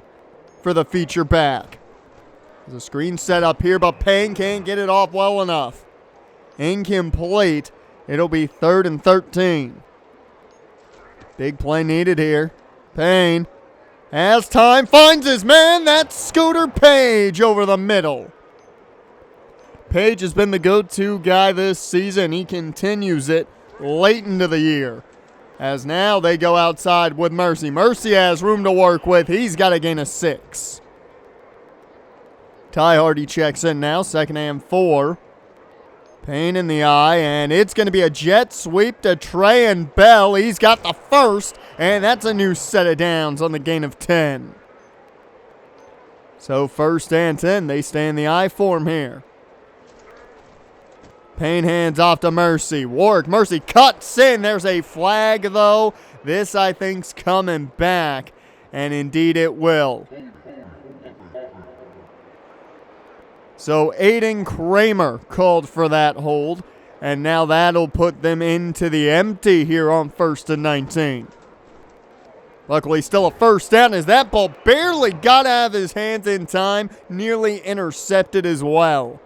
for the feature back. There's a screen set up here, but Payne can't get it off well enough. Incomplete. It'll be 3rd and 13. Big play needed here. Payne has time, finds his man. That's Scooter Page over the middle. Page has been the go-to guy this season. He continues it late into the year, as now they go outside with Mercy. Mercy has room to work with. He's got a gain of 6. Ty Hardy checks in now, 2nd and 4. Payne in the eye, and it's going to be a jet sweep to Trey and Bell. He's got the first, and that's a new set of downs on the gain of 10. So 1st and 10, they stay in the I form here. Payne hands off to Mercy. Warrick Mercy cuts in. There's a flag, though. This, I think's coming back, and indeed it will. So Aiden Kramer called for that hold, and now that'll put them into the empty here on 1st and 19. Luckily, still a 1st down as that ball barely got out of his hands in time, nearly intercepted as well.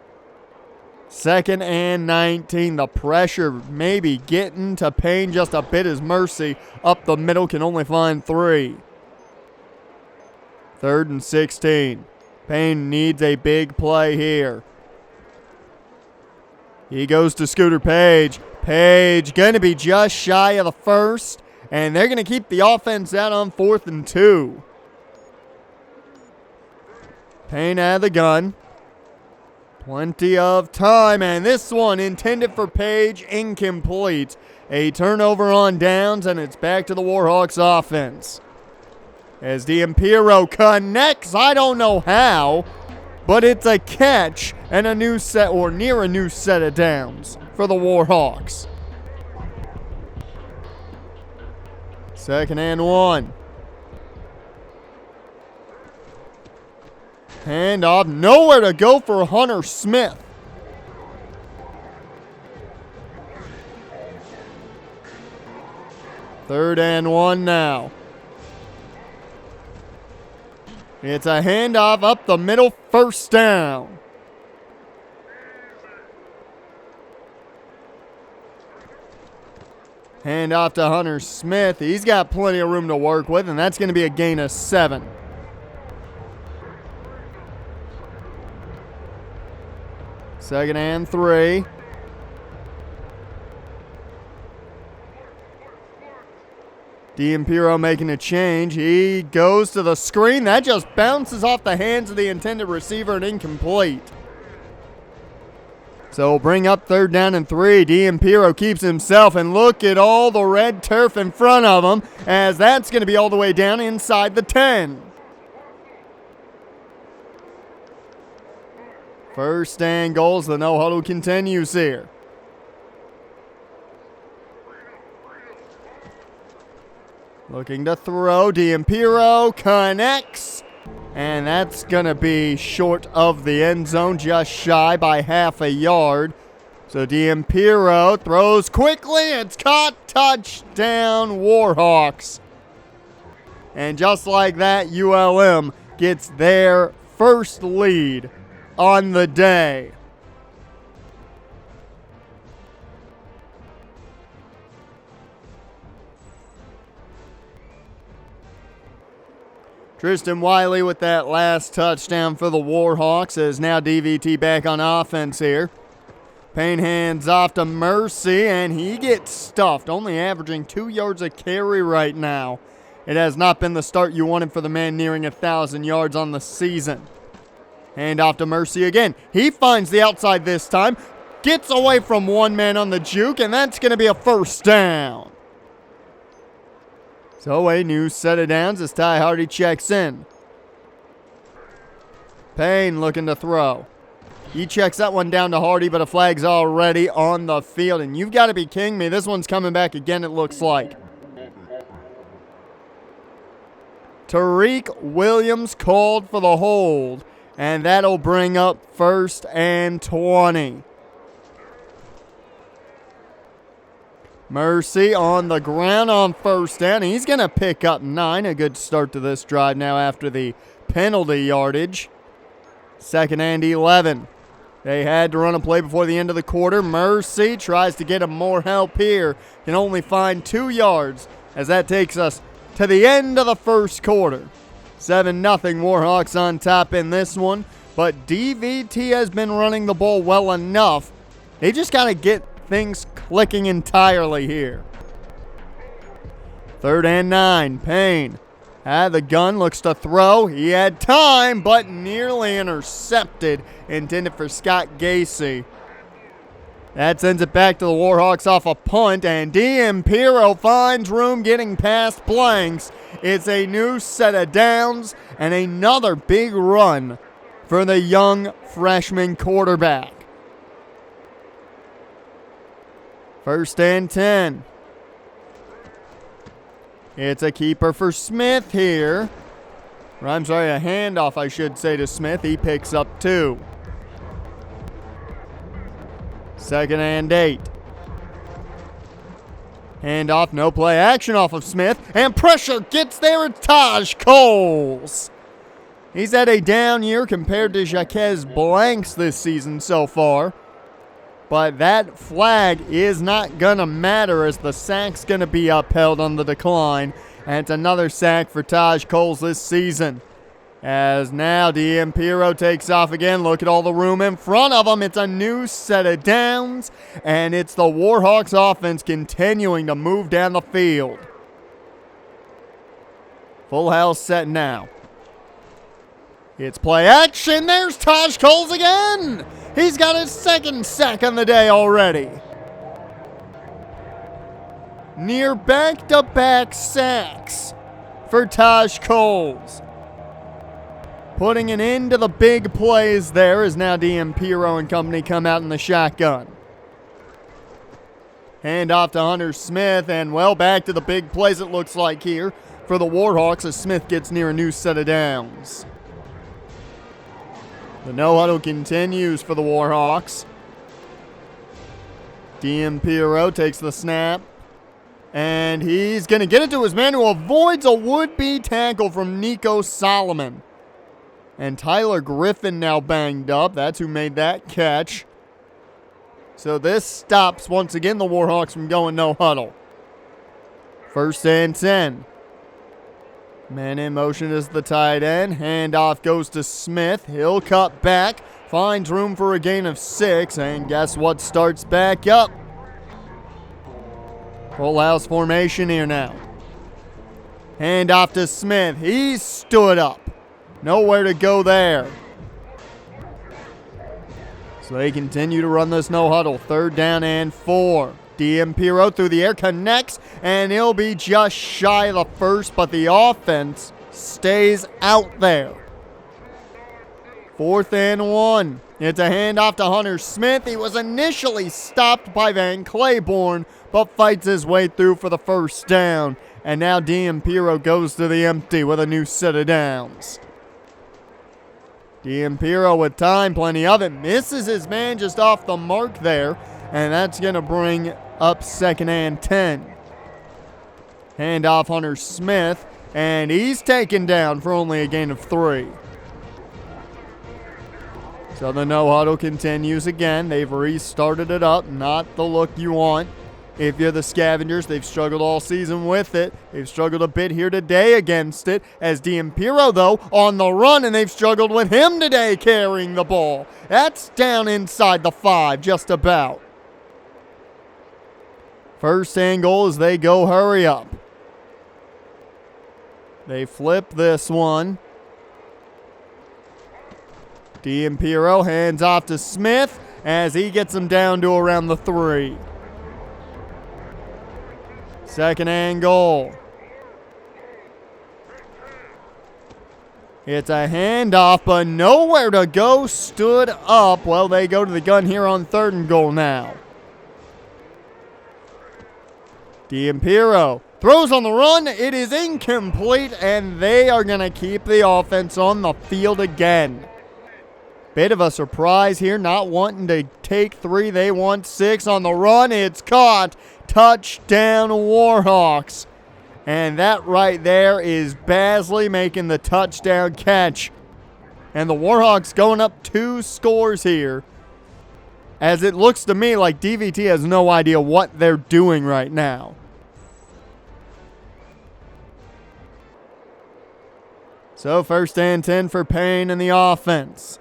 2nd and 19, the pressure maybe getting to Payne just a bit as Mercy up the middle can only find 3. 3rd and 16. Payne needs a big play here. He goes to Scooter Page. Page going to be just shy of the 1st, and they're going to keep the offense out on 4th and 2. Payne out of the gun. Plenty of time, and this one intended for Page, incomplete. A turnover on downs, and it's back to the Warhawks offense. As DM Piro connects, I don't know how, but it's a catch and a new set, or near a new set of downs for the Warhawks. 2nd and 1. Handoff, nowhere to go for Hunter Smith. Third and 1 now. It's a handoff up the middle, 1st down. Hand off to Hunter Smith. He's got plenty of room to work with, and that's going to be a gain of 7. Second and 3. D'Impero making a change. He goes to the screen. That just bounces off the hands of the intended receiver and incomplete. So we'll bring up 3rd down and 3. D'Impero keeps himself, and look at all the red turf in front of him, as that's going to be all the way down inside the 10. First and goals. The no huddle continues here. Looking to throw. D'Impero connects. And that's going to be short of the end zone, just shy by half a yard. So D'Impero throws quickly. It's caught. Touchdown, Warhawks. And just like that, ULM gets their first lead on the day. Tristan Wiley with that last touchdown for the Warhawks, as now DVT back on offense here. Payne hands off to Mercy, and he gets stuffed, only averaging 2 yards a carry right now. It has not been the start you wanted for the man nearing 1,000 yards on the season. Hand off to Mercy again. He finds the outside this time, gets away from one man on the juke, and that's going to be a first down. So a new set of downs as Ty Hardy checks in. Payne looking to throw. He checks that one down to Hardy, but a flag's already on the field. And you've got to be kidding me. This one's coming back again, it looks like. Tariq Williams called for the hold, and that'll bring up 1st and 20. Mercy on the ground on 1st down. He's going to pick up 9. A good start to this drive now after the penalty yardage. 2nd and 11. They had to run a play before the end of the quarter. Mercy tries to get him more help here. Can only find 2 yards, as that takes us to the end of the first quarter. 7-0 Warhawks on top in this one. But DVT has been running the ball well enough. They just got to get things clicking entirely here. 3rd and 9. Payne had the gun, looks to throw. He had time, but nearly intercepted. Intended for Scott Gacy. That sends it back to the Warhawks off a punt, and D'Impero finds room getting past blanks. It's a new set of downs and another big run for the young freshman quarterback. 1st and 10. It's a keeper for Smith here. Or I'm sorry, a handoff, I should say, to Smith. He picks up 2. 2nd and 8. Handoff, no play action off of Smith. And pressure gets there. It's Taj Coles. He's had a down year compared to Jaquez Blanks this season so far. But that flag is not going to matter, as the sack's going to be upheld on the decline. And it's another sack for Taj Coles this season. As now D'Impero takes off again. Look at all the room in front of him. It's a new set of downs. And it's the Warhawks offense continuing to move down the field. Full house set now. It's play action. There's Taj Coles again. He's got his 2nd sack on the day already. Near back-to-back sacks for Taj Coles. Putting an end to the big plays there, as now D'Impero and company come out in the shotgun. Hand off to Hunter Smith, and well, back to the big plays it looks like here for the Warhawks as Smith gets near a new set of downs. The no-huddle continues for the Warhawks. D'Impero takes the snap. And he's going to get it to his man, who avoids a would-be tackle from Nico Solomon. And Tyler Griffin now banged up. That's who made that catch. So this stops, once again, the Warhawks from going no-huddle. First and 10. Man in motion is the tight end. Handoff goes to Smith. He'll cut back. Finds room for a gain of 6. And guess what starts back up? Full house formation here now. Handoff to Smith. He stood up. Nowhere to go there. So they continue to run this no huddle. 3rd down and 4. Teambuilder through the air connects, and he'll be just shy of the first, but the offense stays out there. 4th and 1. It's a handoff to Hunter Smith. He was initially stopped by Van Claiborne, but fights his way through for the first down. And now Teambuilder goes to the empty with a new set of downs. Teambuilder with time, plenty of it. Misses his man just off the mark there. And that's going to bring up 2nd and 10. Handoff Hunter Smith. And he's taken down for only a gain of 3. So the no huddle continues again. They've restarted it up. Not the look you want. If you're the Scavengers, they've struggled all season with it. They've struggled a bit here today against it. As Teambuilder, though, on the run, and they've struggled with him today carrying the ball. That's down inside the 5, just about. First and goal as they go hurry up. They flip this one. Teambuilder hands off to Smith as he gets him down to around the 3. 2nd and goal. It's a handoff, but nowhere to go. Stood up. Well, they go to the gun here on 3rd and goal now. Teambuilder throws on the run. It is incomplete, and they are going to keep the offense on the field again. Bit of a surprise here, not wanting to take 3. They want 6 on the run. It's caught. Touchdown Warhawks. And that right there is Basley making the touchdown catch. And the Warhawks going up 2 scores here. As it looks to me like DVT has no idea what they're doing right now. So 1st and 10 for Payne and the offense.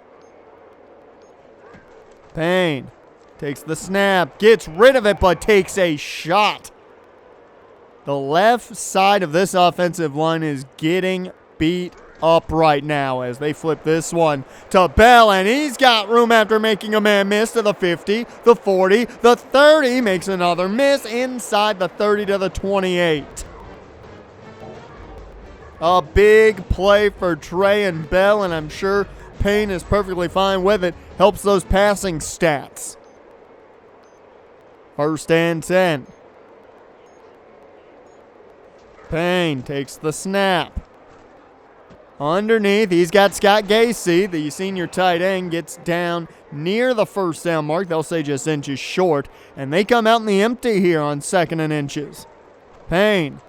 Payne takes the snap, gets rid of it, but takes a shot. The left side of this offensive line is getting beat up right now as they flip this one to Bell, and he's got room after making a man miss to the 50, the 40, the 30, makes another miss inside the 30 to the 28. A big play for Trey and Bell, and I'm sure Payne is perfectly fine with it. Helps those passing stats. 1st and 10. Payne takes the snap. Underneath, he's got Scott Gacy, the senior tight end, gets down near the 1st down mark. They'll say just inches short. And they come out in the empty here on 2nd and inches. Payne,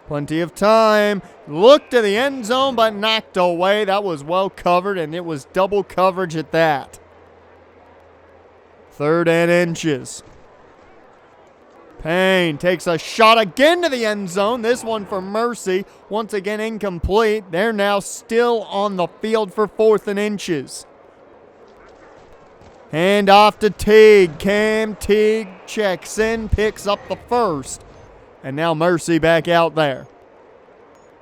plenty of time. Looked to the end zone, but knocked away. That was well covered, and it was double coverage at that. 3rd and inches. Payne takes a shot again to the end zone. This one for Mercy. Once again incomplete. They're now still on the field for 4th and inches. Hand off to Teague. Cam Teague checks in, picks up the 1st. And now Mercy back out there.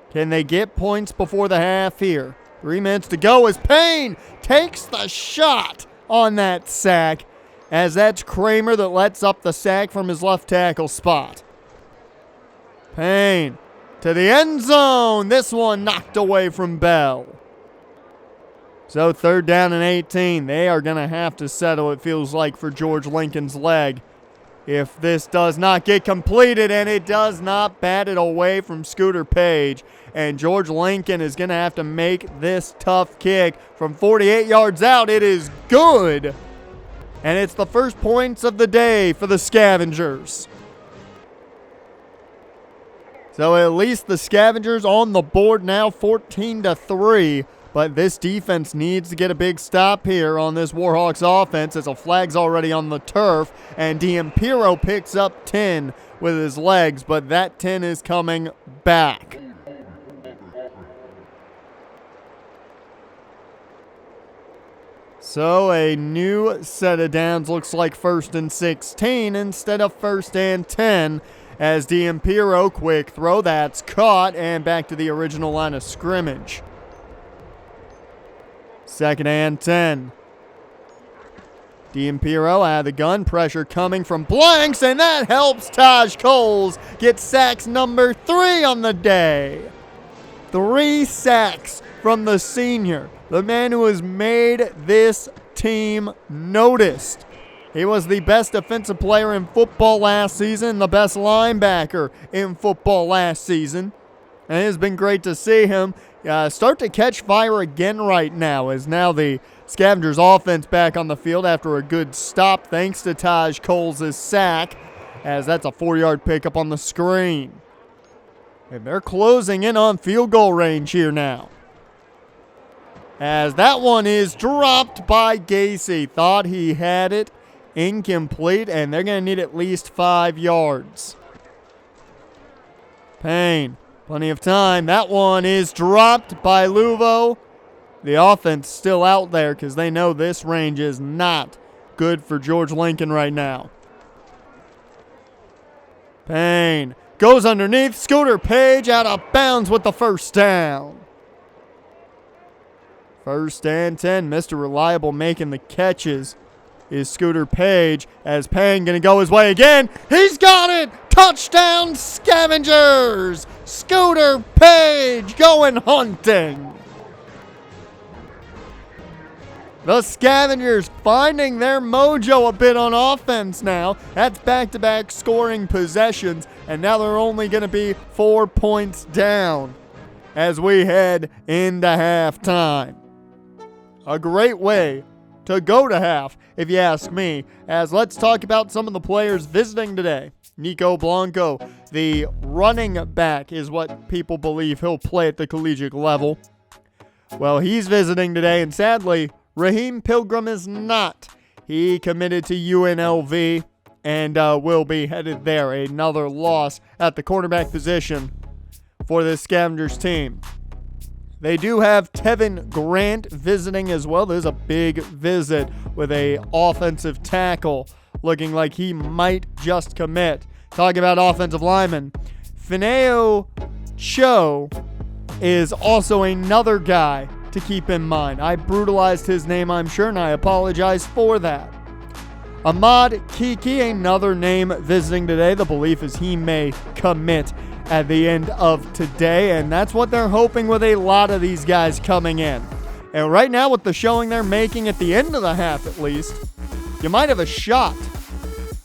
Can they get points before the half here? 3 minutes to go as Payne takes the shot on that sack. As that's Kramer that lets up the sack from his left tackle spot. Payne to the end zone. This one knocked away from Bell. So 3rd down and 18. They are going to have to settle, it feels like, for George Lincoln's leg. If this does not get completed, and it does not, bat it away from Scooter Page. And George Lincoln is going to have to make this tough kick from 48 yards out. It is good. And it's the first points of the day for the Scavengers. So at least the Scavengers on the board now, 14-3. But this defense needs to get a big stop here on this Warhawks offense as a flag's already on the turf. And Teambuilder picks up 10 with his legs, but that 10 is coming back. So a new set of downs, looks like 1st and 16 instead of 1st and 10, as D'Ampiro, quick throw, that's caught, and back to the original line of scrimmage. 2nd and 10. D'Ampiro out of the gun, pressure coming from blanks, and that helps Taj Coles get sacks number 3 on the day. 3 sacks from the senior, the man who has made this team noticed. He was the best defensive player in football last season, the best linebacker in football last season. And it has been great to see him start to catch fire again right now, as now the Scavengers offense back on the field after a good stop thanks to Taj Coles' sack, as that's a 4-yard pickup on the screen. And they're closing in on field goal range here now, as that one is dropped by Gacy. Thought he had it, incomplete, and they're going to need at least 5 yards. Payne, plenty of time. That one is dropped by Luvo. The offense still out there because they know this range is not good for George Lincoln right now. Payne goes underneath. Scooter Page out of bounds with the 1st down. 1st and 10. Mr. Reliable making the catches is Scooter Page, as Payne going to go his way again. He's got it! Touchdown Scavengers! Scooter Page going hunting. The Scavengers finding their mojo a bit on offense now. That's back-to-back scoring possessions, and now they're only going to be 4 points down as we head into halftime. A great way to go to half, if you ask me, as let's talk about some of the players visiting today. Nico Blanco, the running back, is what people believe he'll play at the collegiate level. Well, he's visiting today, and sadly, Raheem Pilgrim is not. He committed to UNLV and will be headed there. Another loss at the cornerback position for the Scavengers team. They do have Tevin Grant visiting as well. There's a big visit with a offensive tackle looking like he might just commit. Talking about offensive linemen, Fineo Cho is also another guy to keep in mind. I brutalized his name, I'm sure, and I apologize for that. Ahmad Kiki, another name visiting today. The belief is he may commit at the end of today, and that's what they're hoping with a lot of these guys coming in. And right now, with the showing they're making at the end of the half at least, you might have a shot.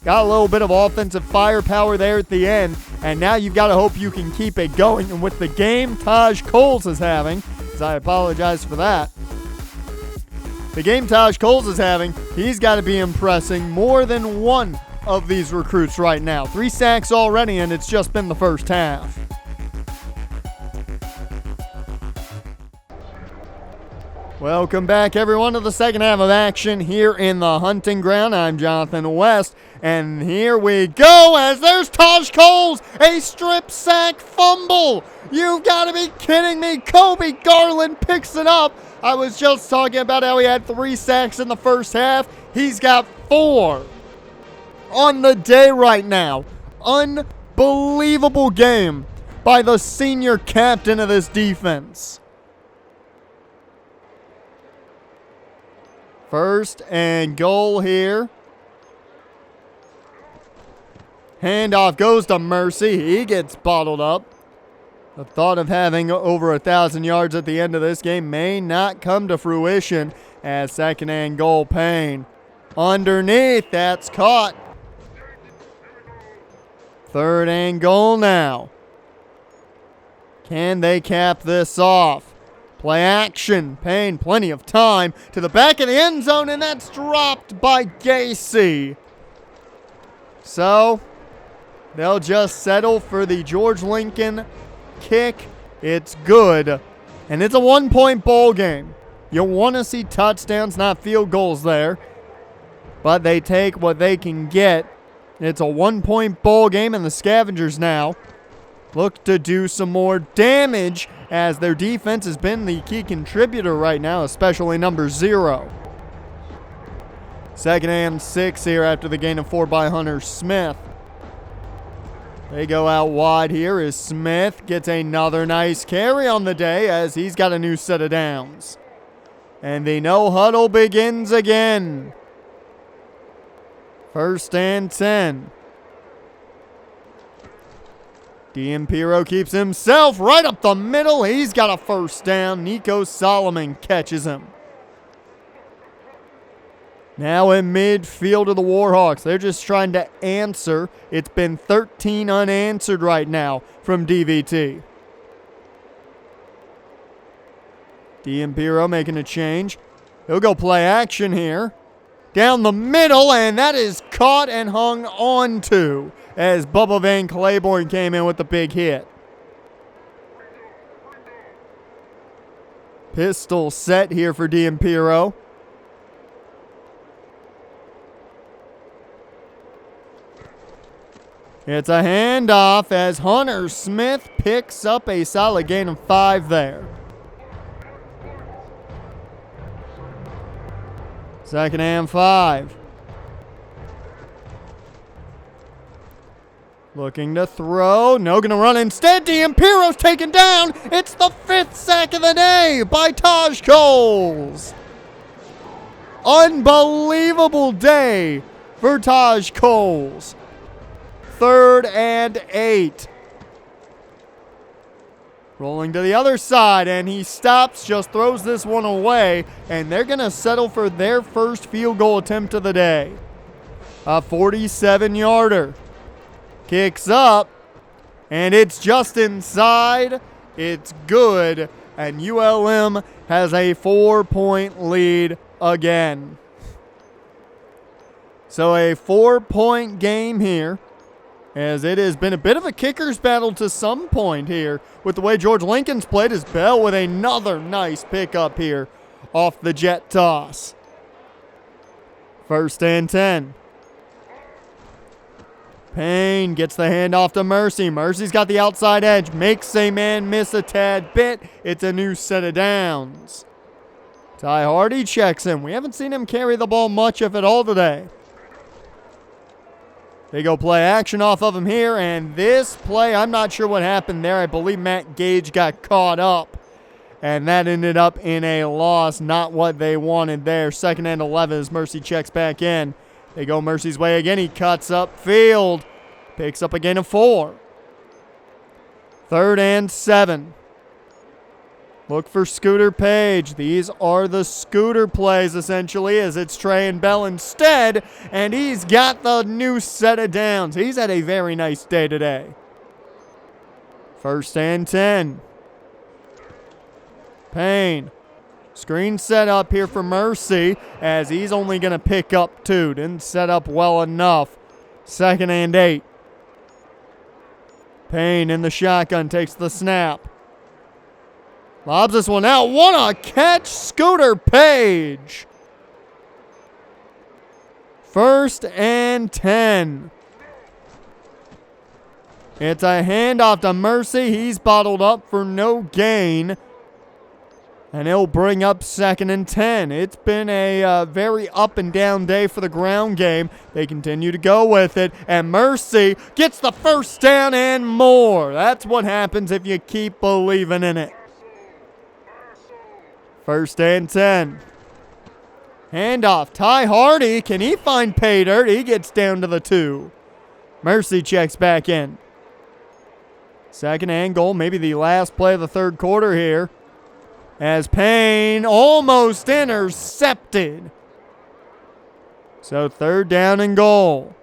Got a little bit of offensive firepower there at the end, and now you've got to hope you can keep it going. And with the game Taj Coles is having, I apologize for that. The game Taj Coles is having, he's got to be impressing more than one of these recruits right now. 3 sacks already, and it's just been the first half. Welcome back, everyone, to the second half of action here in the hunting ground. I'm Jonathan West, and here we go as there's Taj Coles, a strip sack fumble. You've got to be kidding me. Kobe Garland picks it up. I was just talking about how he had 3 sacks in the first half. He's got 4 on the day right now. Unbelievable game by the senior captain of this defense. 1st and goal here. Handoff goes to Mercy. He gets bottled up. The thought of having over 1,000 yards at the end of this game may not come to fruition, as 2nd and goal. Payne underneath. That's caught. 3rd and goal now. Can they cap this off? Play action. Payne, plenty of time to the back of the end zone, and that's dropped by Gacy. So they'll just settle for the George Lincoln kick. It's good, and it's a 1-point bowl game. You'll want to see touchdowns, not field goals there, but they take what they can get It's a 1-point ball game, and the Scavengers now look to do some more damage as their defense has been the key contributor right now, especially number 0. 2nd and 6 here after the gain of 4 by Hunter Smith. They go out wide here as Smith gets another nice carry on the day as he's got a new set of downs. And the no huddle begins again. 1st and 10. D'Ampiro keeps himself right up the middle. He's got a 1st down. Nico Solomon catches him. Now in midfield of the Warhawks. They're just trying to answer. It's been 13 unanswered right now from DVT. D'Ampiro making a change. He'll go play action here. Down the middle, and that is caught and hung on to as Bubba Van Claiborne came in with the big hit. Pistol set here for D'Ampiro. It's a handoff as Hunter Smith picks up a solid gain of 5 there. 2nd and 5. Looking to throw. No, going to run instead. D'Ampiro's taken down. It's the 5th sack of the day by Taj Coles. Unbelievable day for Taj Coles. 3rd and 8. Rolling to the other side, and he stops, just throws this one away, and they're going to settle for their first field goal attempt of the day. A 47-yarder. Kicks up, and it's just inside. It's good, and ULM has a 4-point lead again. So a 4-point game here, as it has been a bit of a kicker's battle to some point here with the way George Lincoln's played. As Bell with another nice pickup here off the jet toss. 1st and 10. Payne gets the handoff to Mercy. Mercy's got the outside edge. Makes a man miss a tad bit. It's a new set of downs. Ty Hardy checks him. We haven't seen him carry the ball much, if at all, today. They go play action off of him here, and this play, I'm not sure what happened there. I believe Matt Gage got caught up, and that ended up in a loss. Not what they wanted there. 2nd and 11 as Mercy checks back in. They go Mercy's way again. He cuts up field. Picks up a gain of 4. 3rd and 7. Look for Scooter Page. These are the Scooter plays, essentially, as it's Trey and Bell instead, and he's got the new set of downs. He's had a very nice day today. 1st and 10. Payne. Screen set up here for Mercy, as he's only going to pick up 2. Didn't set up well enough. 2nd and 8. Payne in the shotgun takes the snap. Lobs this one out. What a catch, Scooter Page. 1st and 10. It's a handoff to Mercy. He's bottled up for no gain. And he'll bring up 2nd and 10. It's been a very up and down day for the ground game. They continue to go with it. And Mercy gets the 1st down and more. That's what happens if you keep believing in it. 1st and 10. Handoff. Ty Hardy. Can he find pay dirt? He gets down to the 2. Mercy checks back in. 2nd and goal. Maybe the last play of the 3rd quarter here. As Payne almost intercepted. So 3rd down and goal.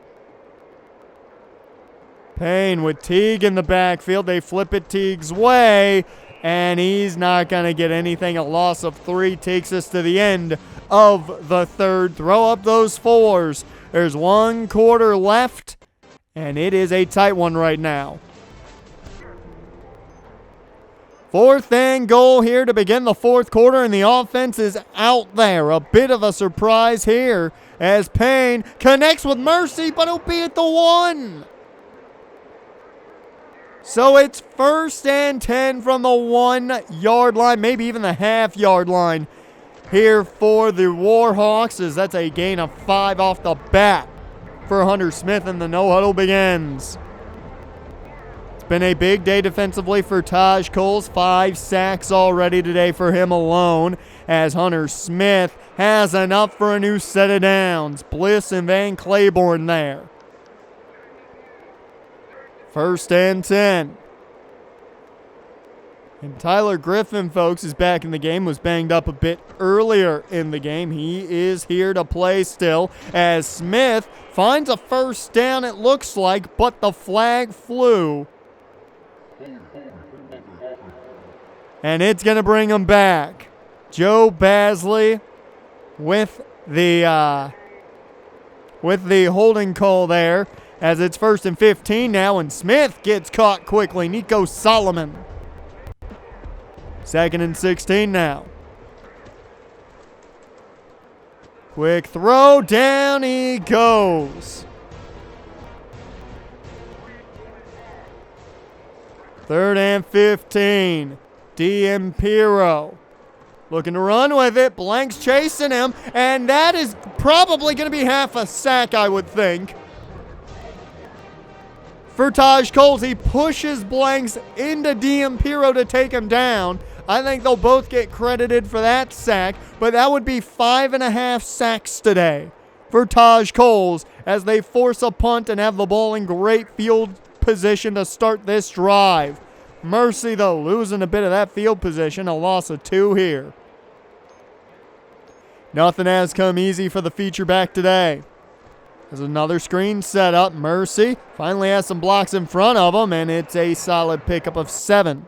Payne with Teague in the backfield. They flip it Teague's way. And he's not going to get anything. A loss of 3 takes us to the end of the 3rd. Throw up those 4s. There's 1 quarter left, and it is a tight one right now. 4th and goal here to begin the 4th quarter, and the offense is out there. A bit of a surprise here as Payne connects with Mercy, but he'll be at the 1. So it's 1st and 10 from the 1-yard line, maybe even the half-yard line here for the Warhawks, as that's a gain of 5 off the bat for Hunter Smith, and the no-huddle begins. It's been a big day defensively for Taj Coles. 5 sacks already today for him alone, as Hunter Smith has enough for a new set of downs. Bliss and Van Claiborne there. 1st and 10. And Tyler Griffin, folks, is back in the game. Was banged up a bit earlier in the game. He is here to play still, as Smith finds a 1st down, it looks like, but the flag flew. And it's going to bring him back. Joe Basley with the holding call there, as it's 1st and 15 now, and Smith gets caught quickly. Nico Solomon. 2nd and 16 now. Quick throw, down he goes. 3rd and 15. D'Ampiro looking to run with it. Blank's chasing him, and that is probably going to be half a sack, I would think. For Taj Coles, he pushes Blanks into D'Ampiro to take him down. I think they'll both get credited for that sack, but that would be 5.5 sacks today for Taj Coles, as they force a punt and have the ball in great field position to start this drive. Mercy, though, losing a bit of that field position, a loss of 2 here. Nothing has come easy for the feature back today. There's another screen set up. Mercy finally has some blocks in front of him, and it's a solid pickup of 7.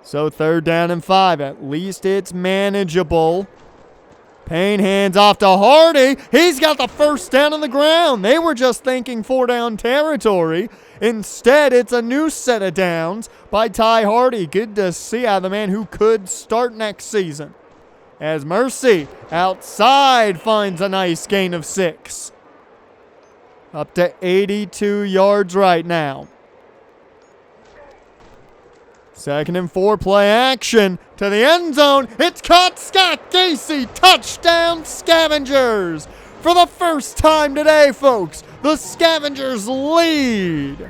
So 3rd down and 5. At least it's manageable. Payne hands off to Hardy. He's got the 1st down on the ground. They were just thinking 4-down territory. Instead, it's a new set of downs by Ty Hardy. Good to see out of the man who could start next season. As Mercy outside finds a nice gain of 6. Up to 82 yards right now. 2nd and 4, play action to the end zone. It's caught. Scott Gacy, touchdown Scavengers. For the first time today, folks, the Scavengers lead.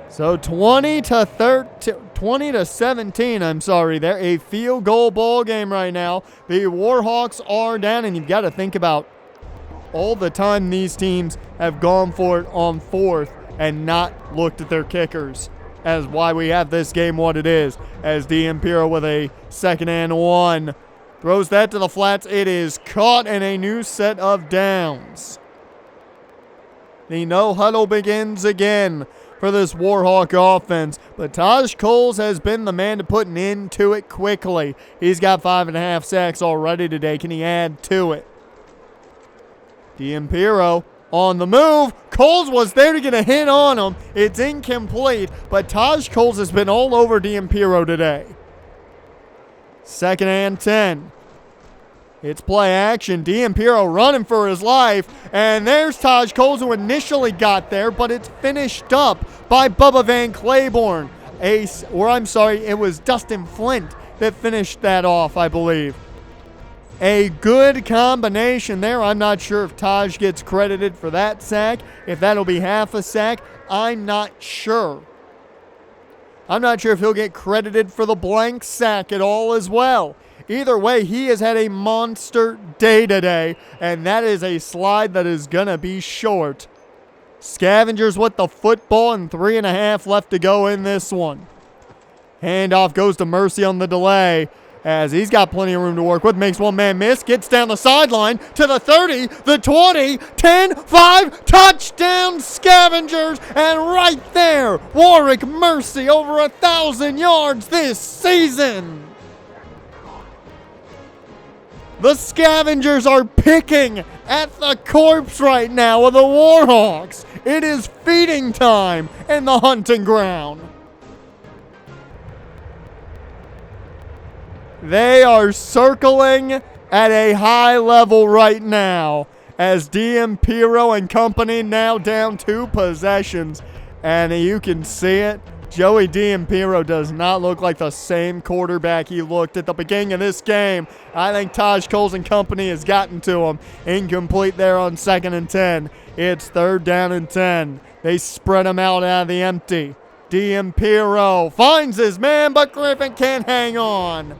So 20 to 17, I'm sorry, they're a field goal ball game right now. The Warhawks are down, and you've got to think about all the time these teams have gone for it on 4th and not looked at their kickers, as why we have this game what it is. As D'Ampiro with a 2nd and 1 throws that to the flats. It is caught, and a new set of downs. The no huddle begins again for this Warhawk offense, but Taj Coles has been the man to put an end to it quickly. He's got 5.5 sacks already today. Can he add to it? D'Ampiro on the move. Coles was there to get a hit on him. It's incomplete, but Taj Coles has been all over D'Ampiro today. 2nd and 10. It's play action. D'Ampiro running for his life. And there's Taj Coles, who initially got there, but it's finished up by Bubba Van Claiborne. It was Dustin Flint that finished that off, I believe. A good combination there. I'm not sure if Taj gets credited for that sack. If that'll be half a sack, I'm not sure. I'm not sure if he'll get credited for the blank sack at all as well. Either way, he has had a monster day today, and that is a slide that is going to be short. Scavengers with the football, and 3.5 left to go in this one. Handoff goes to Mercy on the delay, as he's got plenty of room to work with. Makes one man miss, gets down the sideline to the 30, the 20, 10, 5, touchdown Scavengers, and right there, Warrick Mercy over 1,000 yards this season. The Scavengers are picking at the corpse right now of the Warhawks. It is feeding time in the hunting ground. They are circling at a high level right now as DM Piro and company now down 2 possessions. And you can see it. Joey D'Ampiro does not look like the same quarterback he looked at the beginning of this game. I think Taj Coles and company has gotten to him. Incomplete there on 2nd and 10. It's 3rd down and 10. They spread him out of the empty. D'Ampiro finds his man, but Griffin can't hang on.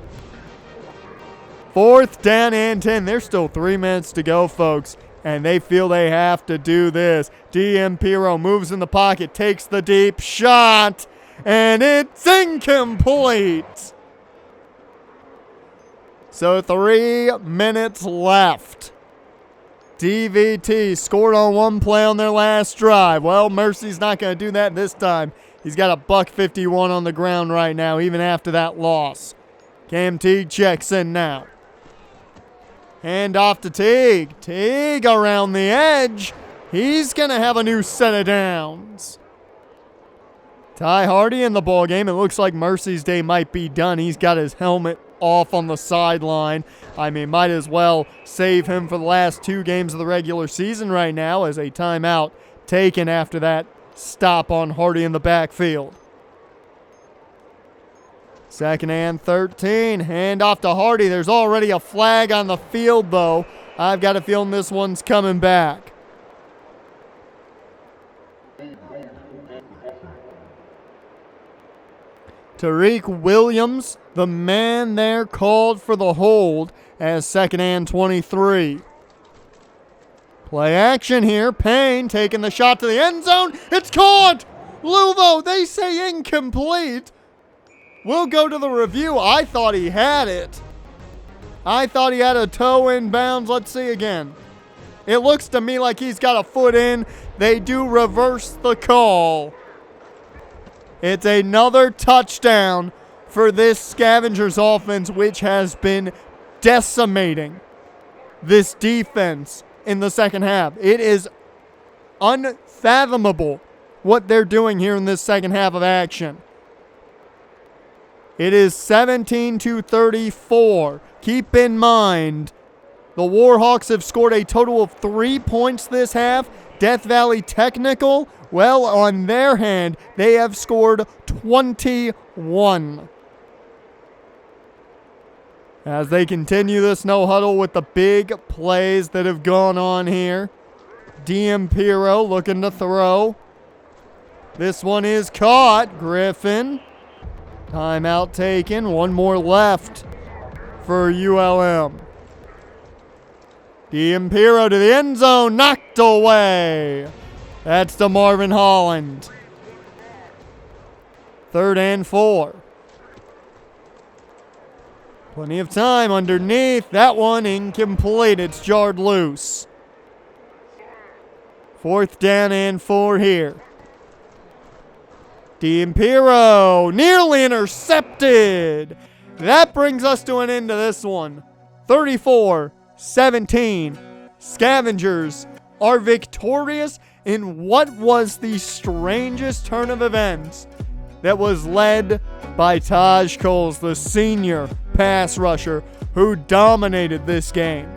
4th down and 10. There's still 3 minutes to go, folks. And they feel they have to do this. D'Ampiro moves in the pocket, takes the deep shot, and it's incomplete. So 3 minutes left. DVT scored on 1 play on their last drive. Well, Mercy's not going to do that this time. He's got a $151 on the ground right now, even after that loss. Cam Teague checks in now. Hand off to Teague. Teague around the edge. He's going to have a new set of downs. Ty Hardy in the ball game. It looks like Mercy's day might be done. He's got his helmet off on the sideline. I mean, might as well save him for the last 2 games of the regular season right now as a timeout taken after that stop on Hardy in the backfield. 2nd and 13. Hand off to Hardy. There's already a flag on the field, though. I've got a feeling this one's coming back. Tariq Williams, the man there, called for the hold as 2nd and 23. Play action here. Payne taking the shot to the end zone. It's caught! Luvo, they say incomplete. We'll go to the review. I thought he had it. I thought he had a toe in bounds. Let's see again. It looks to me like he's got a foot in. They do reverse the call. It's another touchdown for this Scavengers offense, which has been decimating this defense in the second half. It is unfathomable what they're doing here in this second half of action. It is 17-34. Keep in mind, the Warhawks have scored a total of 3 points this half. Death Valley Technical, well, on their hand, they have scored 21. As they continue this no huddle with the big plays that have gone on here. D'Ampiro looking to throw. This one is caught. Griffin. Timeout taken. 1 more left for ULM. D'Ampiro to the end zone. Knocked away. That's to Marvin Holland. 3rd and 4. Plenty of time underneath. That one incomplete. It's jarred loose. 4th down and 4 here. D'Ampiro nearly intercepted. That brings us to an end to this one. 34-17. Scavengers are victorious in what was the strangest turn of events that was led by Taj Coles, the senior pass rusher who dominated this game.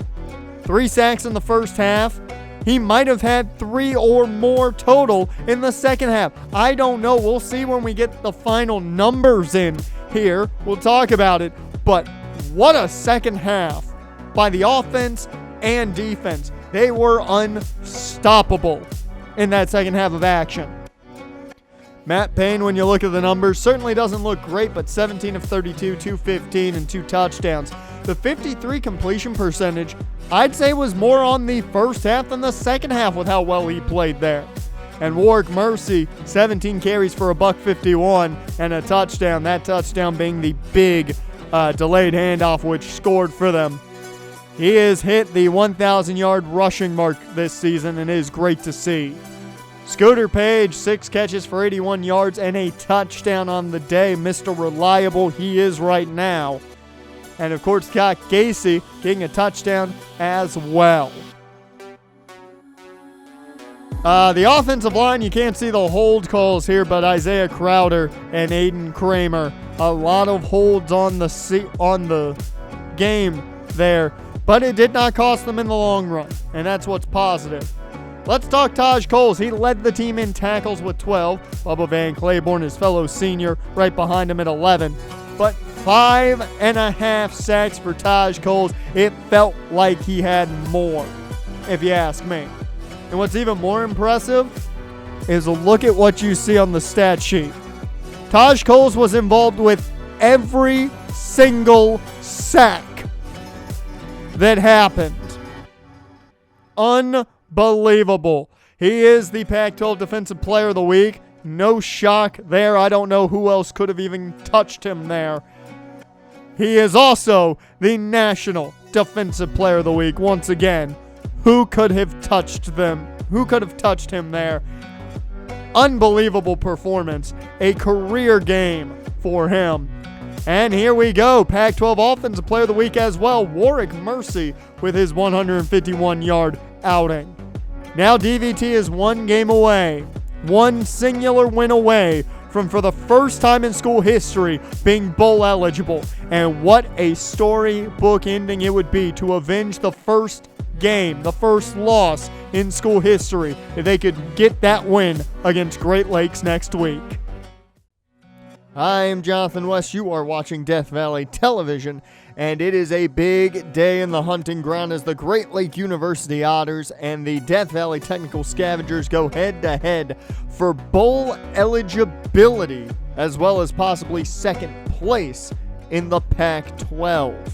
3 sacks in the first half. He might have had 3 or more total in the second half. I don't know. We'll see when we get the final numbers in here. We'll talk about it. But what a second half by the offense and defense. They were unstoppable in that second half of action. Matt Payne, when you look at the numbers, certainly doesn't look great, but 17 of 32, 215, and 2 touchdowns. The 53 completion percentage, I'd say, was more on the first half than the second half with how well he played there. And Warrick Mercy, 17 carries for a $151 and a touchdown. That touchdown being the big delayed handoff, which scored for them. He has hit the 1,000-yard rushing mark this season, and it is great to see. Scooter Page, 6 catches for 81 yards and a touchdown on the day. Mr. Reliable he is right now. And, of course, Scott Casey getting a touchdown as well. The offensive line, you can't see the hold calls here, but Isaiah Crowder and Aiden Kramer, a lot of holds on the game there, but it did not cost them in the long run, and that's what's positive. Let's talk Taj Coles. He led the team in tackles with 12. Bubba Van Claiborne, his fellow senior, right behind him at 11. But 5.5 sacks for Taj Coles. It felt like he had more, if you ask me. And what's even more impressive is a look at what you see on the stat sheet. Taj Coles was involved with every single sack that happened. Unbelievable. He is the Pac-12 Defensive Player of the Week. No shock there. I don't know who else could have even touched him there. He is also the National Defensive Player of the Week. Once again, who could have touched them? Who could have touched him there? Unbelievable performance. A career game for him. And here we go. Pac-12 Offensive Player of the Week as well. Warrick Mercy with his 151-yard outing. Now DVT is one game away. One singular win away from, for the first time in school history, being bowl eligible. And what a storybook ending it would be to avenge the first game, the first loss in school history, if they could get that win against Great Lakes next week. I am Jonathan West. You are watching Death Valley Television, and it is a big day in the hunting ground as the Great Lake University Otters and the Death Valley Technical Scavengers go head-to-head for bowl eligibility, as well as possibly second place in the Pac-12.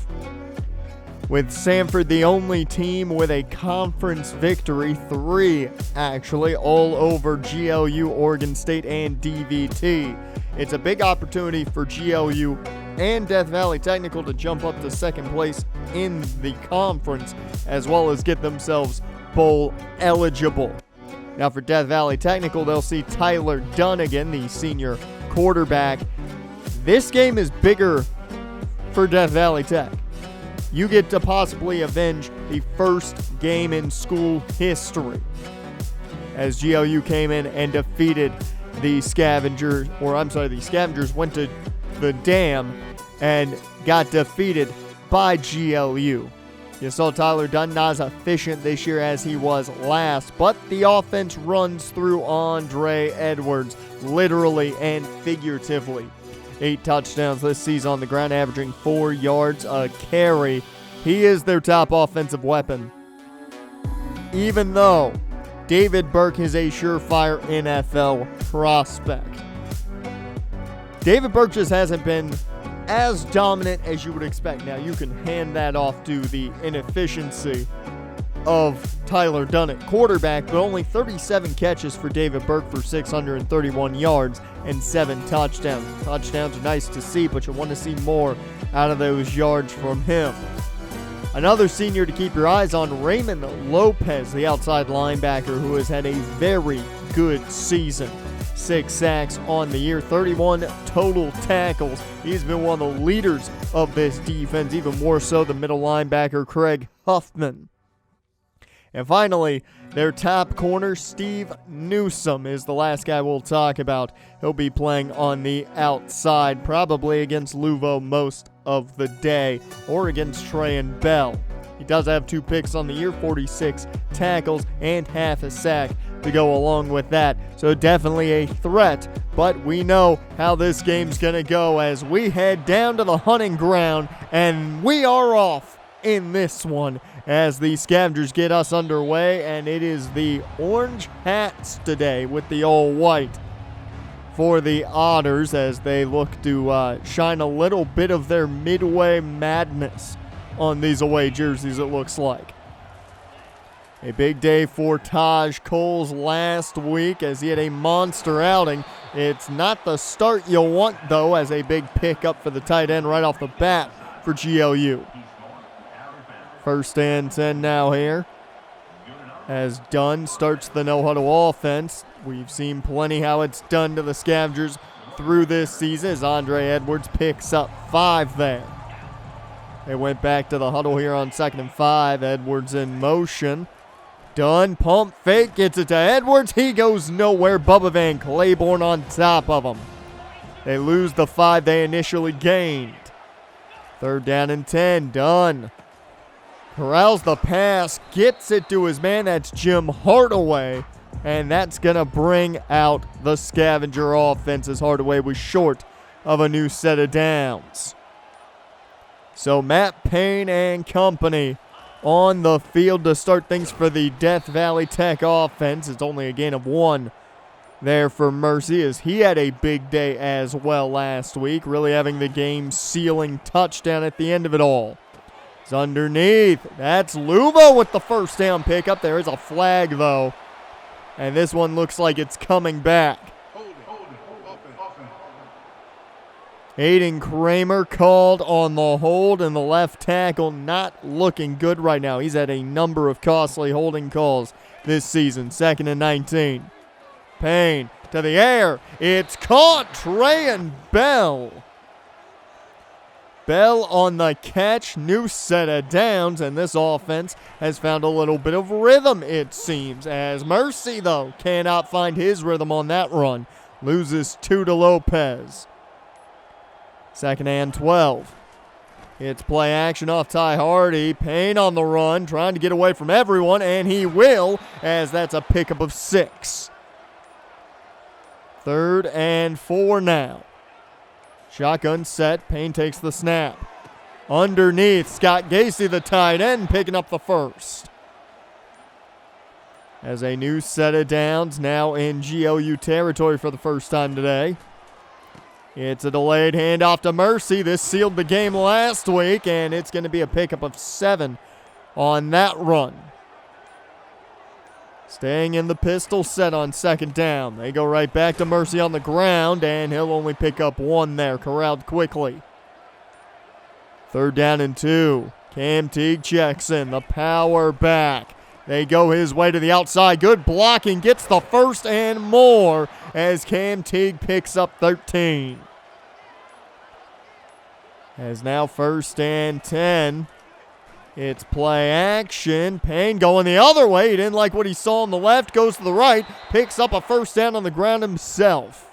With Samford the only team with a conference victory, 3 actually, all over GLU, Oregon State, and DVT. It's a big opportunity for GLU and Death Valley Technical to jump up to second place in the conference, as well as get themselves bowl eligible. Now for Death Valley Technical, they'll see Tyler Dunnigan, the senior quarterback. This game is bigger for Death Valley Tech. You get to possibly avenge the first game in school history, as GLU came in and defeated the Scavengers, the Scavengers went to the Dam and got defeated by GLU. You saw Tyler Dunn not as efficient this year as he was last, but the offense runs through Andre Edwards, literally and figuratively. 8 touchdowns this season on the ground, averaging 4 yards a carry. He is their top offensive weapon. Even though David Burke is a surefire NFL prospect. David Burke just hasn't been as dominant as you would expect. Now, you can hand that off to the inefficiency of Tyler Dunn at quarterback, but only 37 catches for David Burke for 631 yards and 7 touchdowns. Touchdowns are nice to see, but you want to see more out of those yards from him. Another senior to keep your eyes on, Raymond Lopez, the outside linebacker, who has had a very good season. 6 sacks on the year, 31 total tackles. He's been one of the leaders of this defense, even more so than middle linebacker Craig Huffman. And finally, their top corner, Steve Newsom, is the last guy we'll talk about. He'll be playing on the outside, probably against Luvo most of the day, or against Trey and Bell. He does have 2 picks on the year, 46 tackles, and half a sack to go along with that. So definitely a threat, but we know how this game's going to go as we head down to the hunting ground, and we are off in this one as the Scavengers get us underway, and it is the orange hats today with the all white for the Otters as they look to shine a little bit of their midway madness on these away jerseys, it looks like. A big day for Taj Coles last week as he had a monster outing. It's not the start you'll want, though, as a big pickup for the tight end right off the bat for GLU. 1st and 10 now here, as Dunn starts the no-huddle offense. We've seen plenty how it's done to the Scavengers through this season, as Andre Edwards picks up 5 there. They went back to the huddle here on 2nd and 5. Edwards in motion. Dunn, pump fake, gets it to Edwards. He goes nowhere. Bubba Van Claiborne on top of him. They lose the 5 they initially gained. 3rd down and 10. Dunn corrals the pass, gets it to his man. That's Jim Hardaway. And that's going to bring out the Scavenger offense, as Hardaway was short of a new set of downs. So Matt Payne and company on the field to start things for the Death Valley Tech offense. It's only a gain of 1 there for Mercy, as he had a big day as well last week, really having the game-sealing touchdown at the end of it all. It's underneath. That's Luba with the 1st down pickup. There is a flag, though, and this one looks like it's coming back. Aiden Kramer called on the hold, and the left tackle not looking good right now. He's had a number of costly holding calls this season. 2nd and 19. Payne to the air. It's caught. Trayan Bell. Bell on the catch. New set of downs, and this offense has found a little bit of rhythm, it seems, as Mercy, though, cannot find his rhythm on that run. Loses 2 to Lopez. 2nd and 12. It's play action off Ty Hardy. Payne on the run, trying to get away from everyone, and he will, as that's a pickup of 6. 3rd and 4 now. Shotgun set. Payne takes the snap. Underneath, Scott Gacy, the tight end, picking up the 1st. As a new set of downs now in GLU territory for the first time today. It's a delayed handoff to Mercy. This sealed the game last week, and it's going to be a pickup of 7 on that run. Staying in the pistol set on 2nd down. They go right back to Mercy on the ground, and he'll only pick up 1 there, corralled quickly. 3rd down and 2. Cam Teague checks in, the power back. They go his way to the outside. Good blocking, gets the 1st and more, as Cam Teague picks up 13. As now 1st and 10. It's play action. Payne going the other way. He didn't like what he saw on the left. Goes to the right. Picks up a 1st down on the ground himself.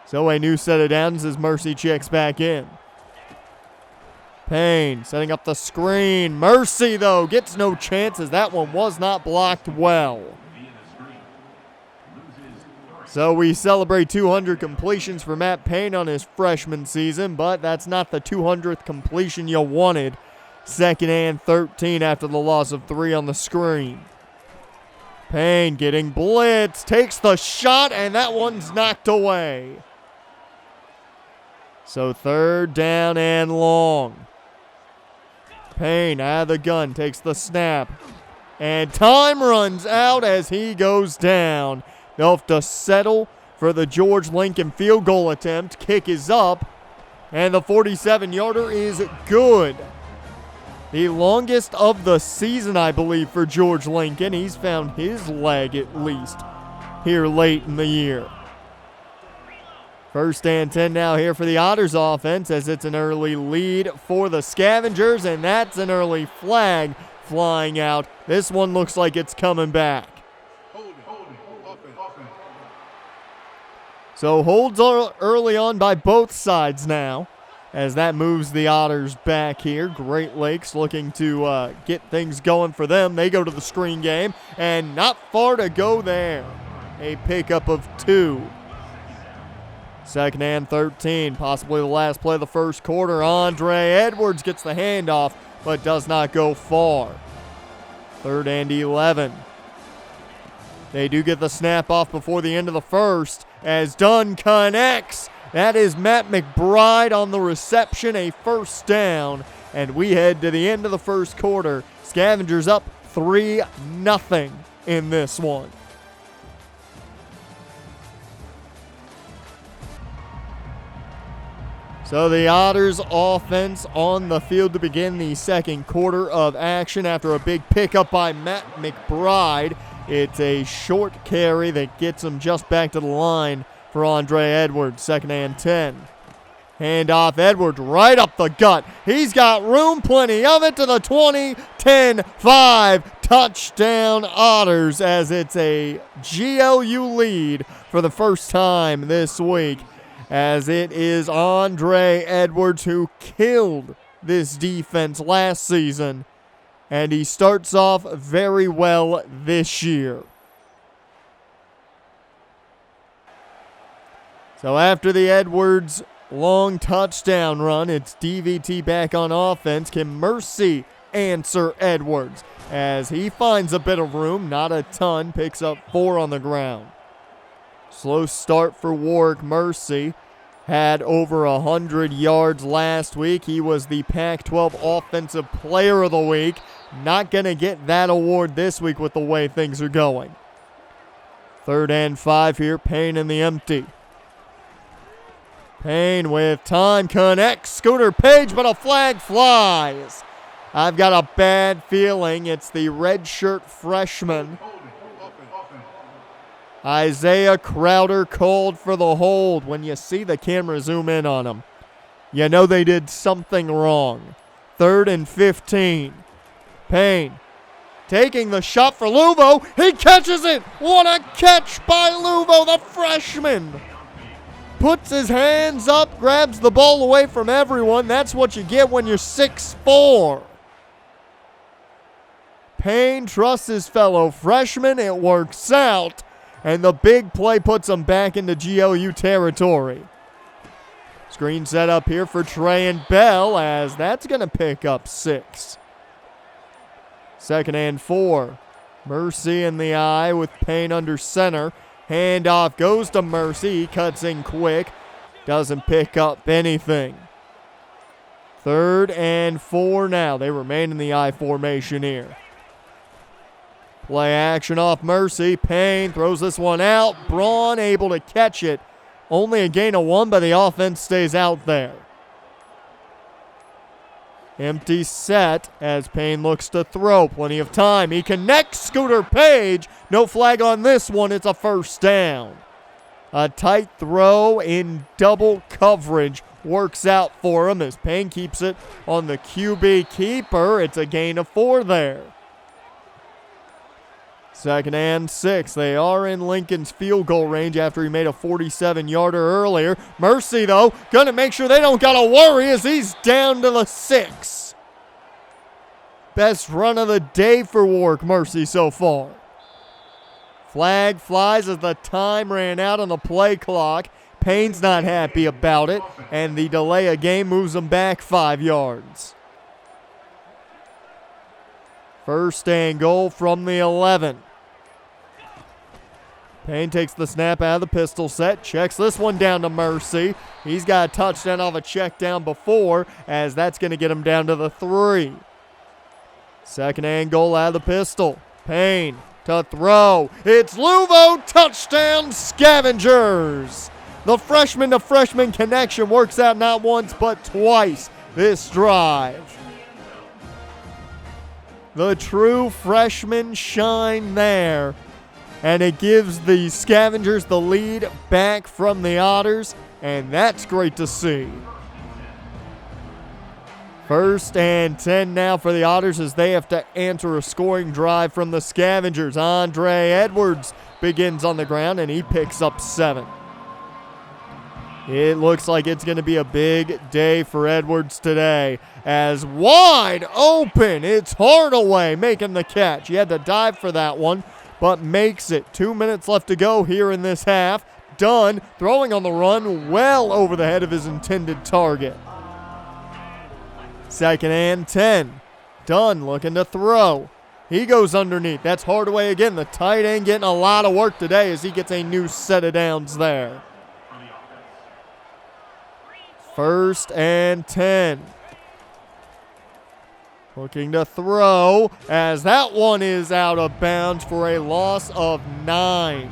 So a new set of downs as Mercy checks back in. Payne setting up the screen. Mercy, though, gets no chances. That one was not blocked well. So we celebrate 200 completions for Matt Payne on his freshman season, but that's not the 200th completion you wanted. 2nd and 13 after the loss of 3 on the screen. Payne getting blitzed, takes the shot, and that one's knocked away. So 3rd down and long. Payne out of the gun, takes the snap, and time runs out as he goes down. They'll have to settle for the George Lincoln field goal attempt. Kick is up, and the 47-yarder is good. The longest of the season, I believe, for George Lincoln. He's found his leg, at least, here late in the year. 1st and 10 now here for the Otters offense, as it's an early lead for the Scavengers, and that's an early flag flying out. This one looks like it's coming back. So holds early on by both sides now, as that moves the Otters back here. Great Lakes looking to get things going for them. They go to the screen game, and not far to go there. A pickup of 2. 2nd and 13, possibly the last play of the first quarter. Andre Edwards gets the handoff, but does not go far. 3rd and 11. They do get the snap off before the end of the first, as Dunn connects. That is Matt McBride on the reception, a 1st down, and we head to the end of the first quarter. Scavengers up 3-0 in this one. So the Otters offense on the field to begin the second quarter of action after a big pickup by Matt McBride. It's a short carry that gets him just back to the line for Andre Edwards, 2nd and 10. Handoff, Edwards right up the gut. He's got room, plenty of it, to the 20, 10, 5. Touchdown Otters, as it's a GLU lead for the first time this week, as it is Andre Edwards who killed this defense last season, and he starts off very well this year. So after the Edwards long touchdown run, it's DVT back on offense. Can Mercy answer Edwards as he finds a bit of room, not a ton, picks up 4 on the ground. Slow start for Warrick Mercy. Had over 100 yards last week. He was the Pac-12 Offensive Player of the Week. Not going to get that award this week with the way things are going. 3rd and 5 here. Payne in the empty. Payne with time, connects Scooter Page, but a flag flies. I've got a bad feeling it's the redshirt freshman Isaiah Crowder called for the hold. When you see the camera zoom in on him, you know they did something wrong. 3rd and 15. Payne taking the shot for Luvo. He catches it. What a catch by Luvo, the freshman. Puts his hands up, grabs the ball away from everyone. That's what you get when you're 6'4". Payne trusts his fellow freshman. It works out. And the big play puts him back into GLU territory. Screen set up here for Trey and Bell, as that's going to pick up 6. 2nd and 4. Mercy in the eye with Payne under center. Handoff goes to Mercy. He cuts in quick. Doesn't pick up anything. 3rd and 4 now. They remain in the I formation here. Play action off Mercy. Payne throws this one out. Braun able to catch it. Only a gain of 1, but the offense stays out there. Empty set as Payne looks to throw. Plenty of time. He connects Scooter Page. No flag on this one. It's a first down. A tight throw in double coverage works out for him as Payne keeps it on the QB keeper. It's a gain of 4 there. 2nd and 6. They are in Lincoln's field goal range after he made a 47-yarder earlier. Mercy, though, going to make sure they don't got to worry as he's down to the 6. Best run of the day for Warrick Mercy so far. Flag flies as the time ran out on the play clock. Payne's not happy about it, and the delay of game moves him back 5 yards. 1st and goal from the 11. Payne takes the snap out of the pistol set, checks this one down to Mercy. He's got a touchdown off a check down before, as that's going to get him down to the 3. 2nd and goal out of the pistol. Payne to throw. It's Luvo, touchdown Scavengers. The freshman to freshman connection works out not once but twice this drive. The true freshman shine there. And it gives the Scavengers the lead back from the Otters, and that's great to see. 1st and 10 now for the Otters as they have to answer a scoring drive from the Scavengers. Andre Edwards begins on the ground, and he picks up 7. It looks like it's going to be a big day for Edwards today, as wide open, it's Hardaway making the catch. He had to dive for that one, but makes it. 2 minutes left to go here in this half. Dunn throwing on the run well over the head of his intended target. 2nd and 10. Dunn looking to throw. He goes underneath. That's Hardaway again. The tight end getting a lot of work today as he gets a new set of downs there. 1st and 10. Looking to throw as that one is out of bounds for a loss of 9.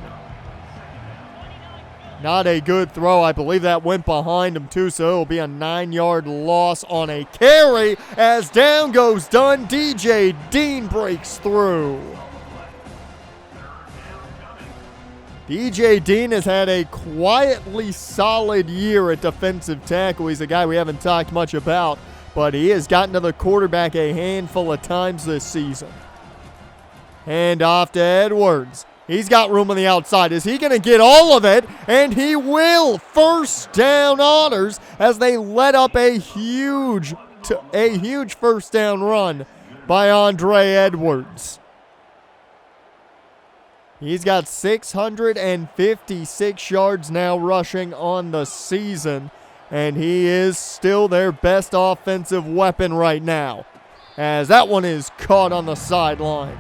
Not a good throw. I believe that went behind him too, so it'll be a 9-yard loss on a carry as down goes Dunn. DJ Dean breaks through. DJ Dean has had a quietly solid year at defensive tackle. He's a guy we haven't talked much about, but he has gotten to the quarterback a handful of times this season. Hand off to Edwards. He's got room on the outside. Is he going to get all of it? And he will. First down Otters as they let up a huge first down run by Andre Edwards. He's got 656 yards now rushing on the season, and he is still their best offensive weapon right now, as that one is caught on the sideline.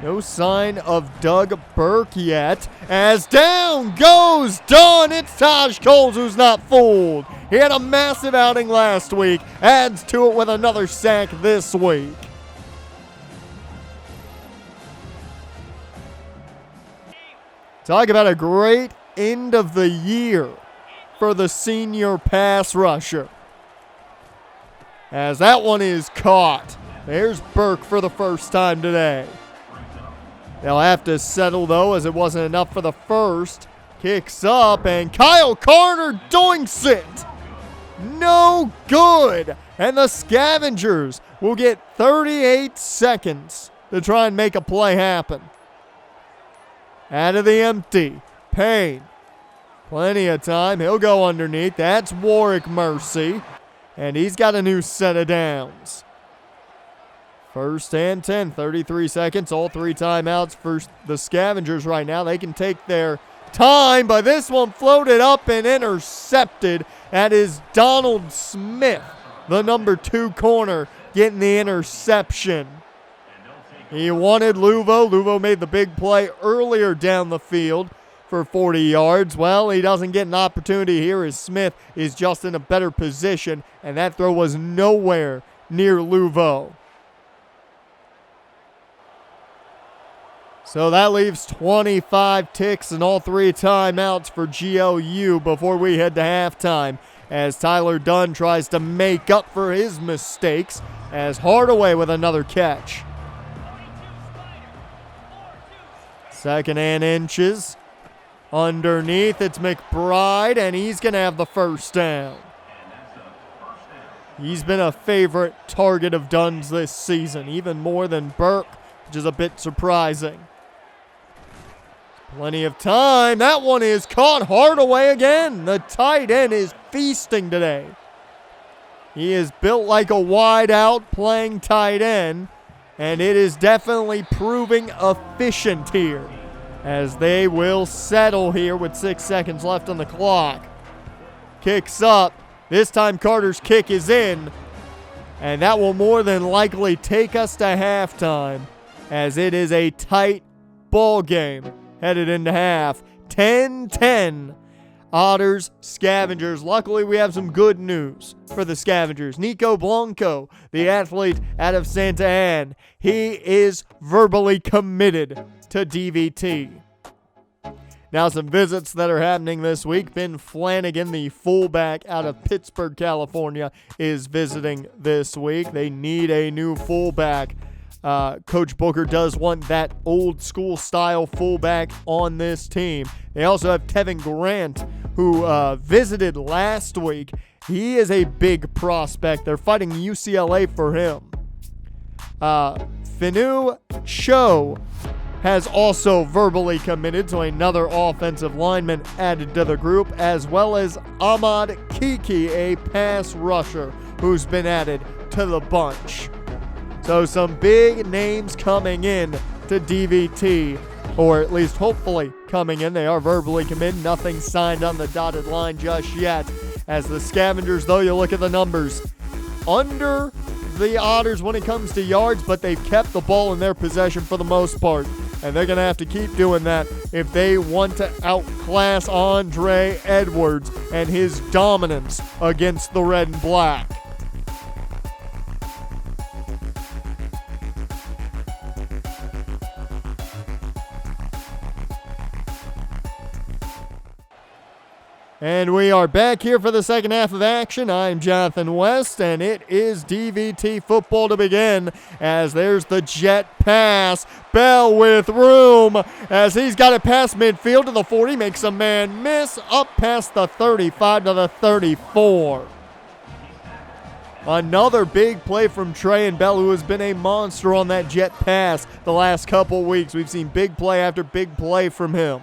No sign of Doug Burke yet, as down goes Dunn. It's Taj Coles who's not fooled. He had a massive outing last week, adds to it with another sack this week. Talk about a great end of the year for the senior pass rusher, as that one is caught. There's Burke for the first time today. They'll have to settle, though, as it wasn't enough for the first. Kicks up, and Kyle Carter doinks it. No good. And the Scavengers will get 38 seconds to try and make a play happen. Out of the empty. Payne. Plenty of time. He'll go underneath. That's Warrick Mercy. And he's got a new set of downs. First and 10, 33 seconds, all 3 timeouts for the Scavengers right now. They can take their time, but this one floated up and intercepted. That is Donald Smith, the number 2 corner, getting the interception. He wanted Luvo. Luvo made the big play earlier down the field for 40 yards. Well, he doesn't get an opportunity here as Smith is just in a better position, and that throw was nowhere near Luvo. So that leaves 25 ticks and all 3 timeouts for GLU before we head to halftime, as Tyler Dunn tries to make up for his mistakes as Hardaway with another catch. 2nd and inches. Underneath, it's McBride, and he's going to have the first down. He's been a favorite target of Dunn's this season, even more than Burke, which is a bit surprising. Plenty of time. That one is caught. Hardaway again. The tight end is feasting today. He is built like a wide out playing tight end, and it is definitely proving efficient here, as they will settle here with 6 seconds left on the clock. Kicks up. This time Carter's kick is in, and that will more than likely take us to halftime, as it is a tight ball game headed into half. 10-10. Otters, Scavengers. Luckily, we have some good news for the Scavengers. Nico Blanco, the athlete out of Santa Ana, he is verbally committed to DVT. Now, some visits that are happening this week. Ben Flanagan, the fullback out of Pittsburgh, California, is visiting this week. They need a new fullback. Coach Booker does want that old school style fullback on this team. They also have Tevin Grant, who visited last week. He is a big prospect. They're fighting UCLA for him. Finu Cho has also verbally committed, to another offensive lineman added to the group, as well as Ahmad Kiki, a pass rusher, who's been added to the bunch. So some big names coming in to DVT, or at least hopefully coming in. They are verbally committed. Nothing signed on the dotted line just yet. As the Scavengers, though, you look at the numbers, under the Otters when it comes to yards, but they've kept the ball in their possession for the most part. And they're going to have to keep doing that if they want to outclass Andre Edwards and his dominance against the red and black. And we are back here for the second half of action. I'm Jonathan West, and it is DVT football to begin as there's the jet pass. Bell with room as he's got it past midfield to the 40, makes a man miss up past the 35 to the 34. Another big play from Trey and Bell, who has been a monster on that jet pass the last couple weeks. We've seen big play after big play from him.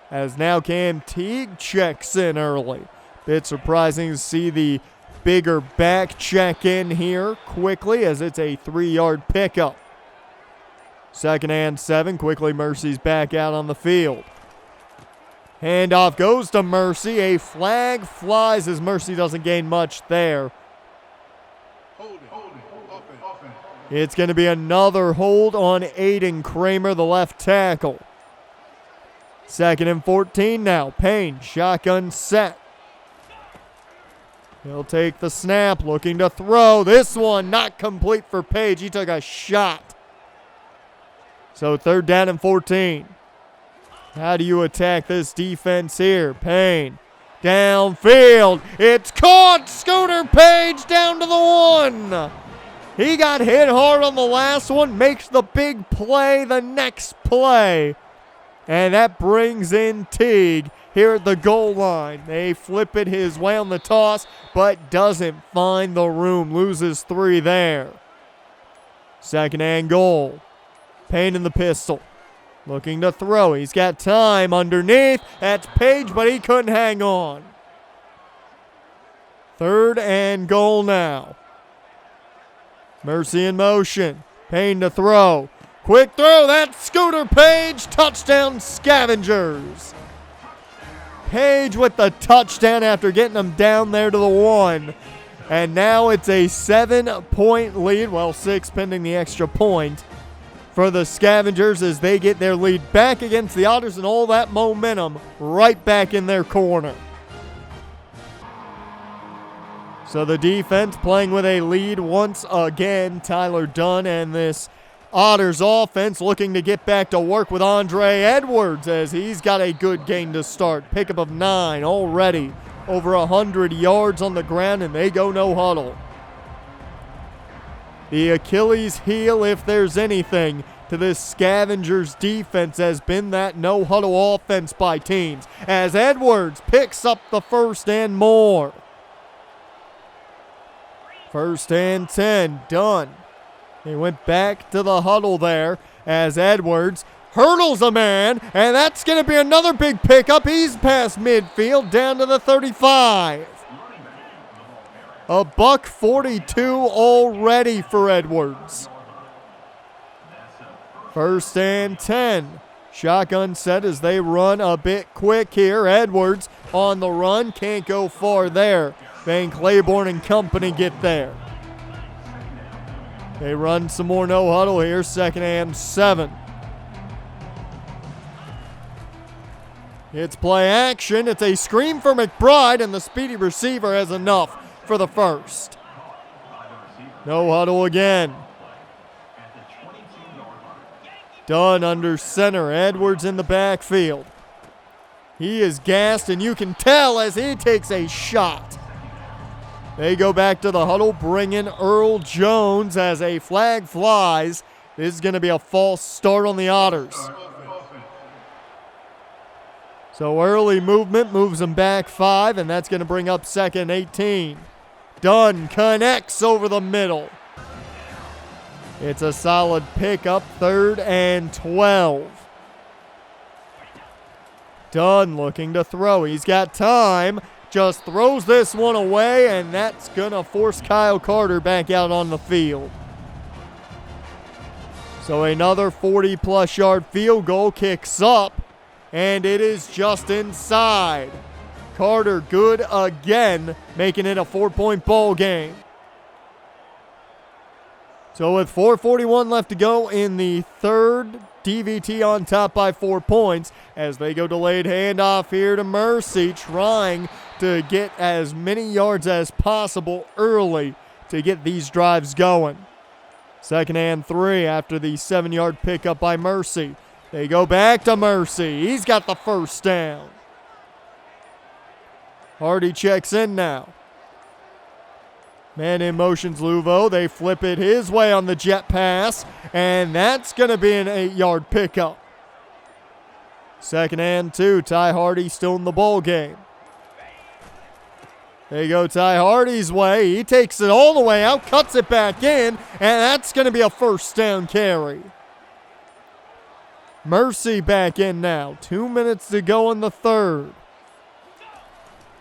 As now Cam Teague checks in early. Bit surprising to see the bigger back check in here quickly as it's a 3-yard pickup. Second and 7. Quickly Mercy's back out on the field. Handoff goes to Mercy. A flag flies as Mercy doesn't gain much there. It's going to be another hold on Aiden Kramer, the left tackle. Second and 14 now. Payne, shotgun set. He'll take the snap, looking to throw. This one not complete for Page. He took a shot. So third down and 14. How do you attack this defense here? Payne, downfield. It's caught. Scooter Page down to the 1. He got hit hard on the last one. Makes the big play the next play. And that brings in Teague here at the goal line. They flip it his way on the toss, but doesn't find the room. Loses 3 there. Second and goal. Payne in the pistol. Looking to throw. He's got time underneath. That's Page, but he couldn't hang on. Third and goal now. Mercy in motion. Payne to throw. Quick throw, that's Scooter Page, touchdown Scavengers. Page with the touchdown after getting them down there to the 1. And now it's a 7-point lead, well 6 pending the extra point, for the Scavengers as they get their lead back against the Otters and all that momentum right back in their corner. So the defense playing with a lead once again. Tyler Dunn and this Otters offense looking to get back to work with Andre Edwards as he's got a good game to start. Pickup of 9 already. Over 100 yards on the ground, and they go no huddle. The Achilles heel, if there's anything, to this Scavengers defense has been that no huddle offense by teams as Edwards picks up the first and more. First and 10, done. They went back to the huddle there as Edwards hurdles a man, and that's going to be another big pickup. He's past midfield down to the 35. A $142 already for Edwards. First and 10. Shotgun set as they run a bit quick here. Edwards on the run, can't go far there. Van Claiborne and company get there. They run some more no huddle here. Second and 7. It's play action. It's a screen for McBride, and the speedy receiver has enough for the first. No huddle again. Dunn under center. Edwards in the backfield. He is gassed, and you can tell as he takes a shot. They go back to the huddle, bring in Earl Jones as a flag flies. This is going to be a false start on the Otters. So early movement moves them back 5, and that's going to bring up second 18. Dunn connects over the middle. It's a solid pickup, third and 12. Dunn looking to throw. He's got time. Just throws this one away, and that's going to force Kyle Carter back out on the field. So another 40-plus yard field goal kicks up, and it is just inside. Carter good again, making it a 4-point ball game. So with 4:41 left to go in the third, DVT on top by 4 points as they go delayed handoff here to Mercy, trying to get as many yards as possible early to get these drives going. Second and 3 after the 7-yard pickup by Mercy. They go back to Mercy. He's got the first down. Hardy checks in now. Man in motion's Luvo. They flip it his way on the jet pass, and that's going to be an 8-yard pickup. 2nd and 2. Ty Hardy still in the ball game. There you go, Ty Hardy's way. He takes it all the way out, cuts it back in, and that's going to be a 1st down carry. Mercy back in now. 2 minutes to go in the 3rd.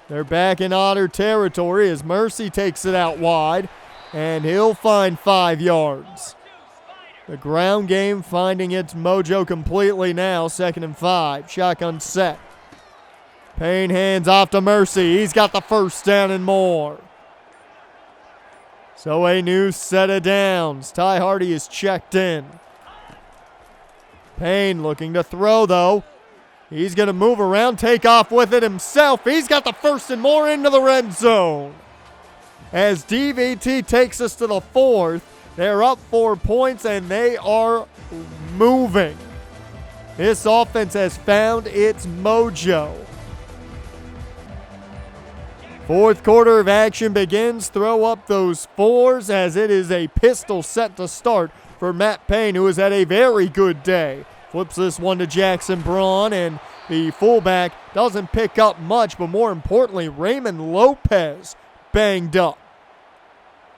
They're back in Otter territory as Mercy takes it out wide, and he'll find 5 yards. The ground game finding its mojo completely now. 2nd and 5. Shotgun set. Payne hands off to Mercy. He's got the 1st down and more. So a new set of downs. Ty Hardy is checked in. Payne looking to throw, though. He's going to move around, take off with it himself. He's got the 1st and more into the red zone. As DVT takes us to the 4th, they're up 4 points, and they are moving. This offense has found its mojo. 4th quarter of action begins. Throw up those 4s as it is a pistol set to start for Matt Payne, who has had a very good day. Flips this one to Jackson Braun, and the fullback doesn't pick up much, but more importantly, Raymond Lopez banged up.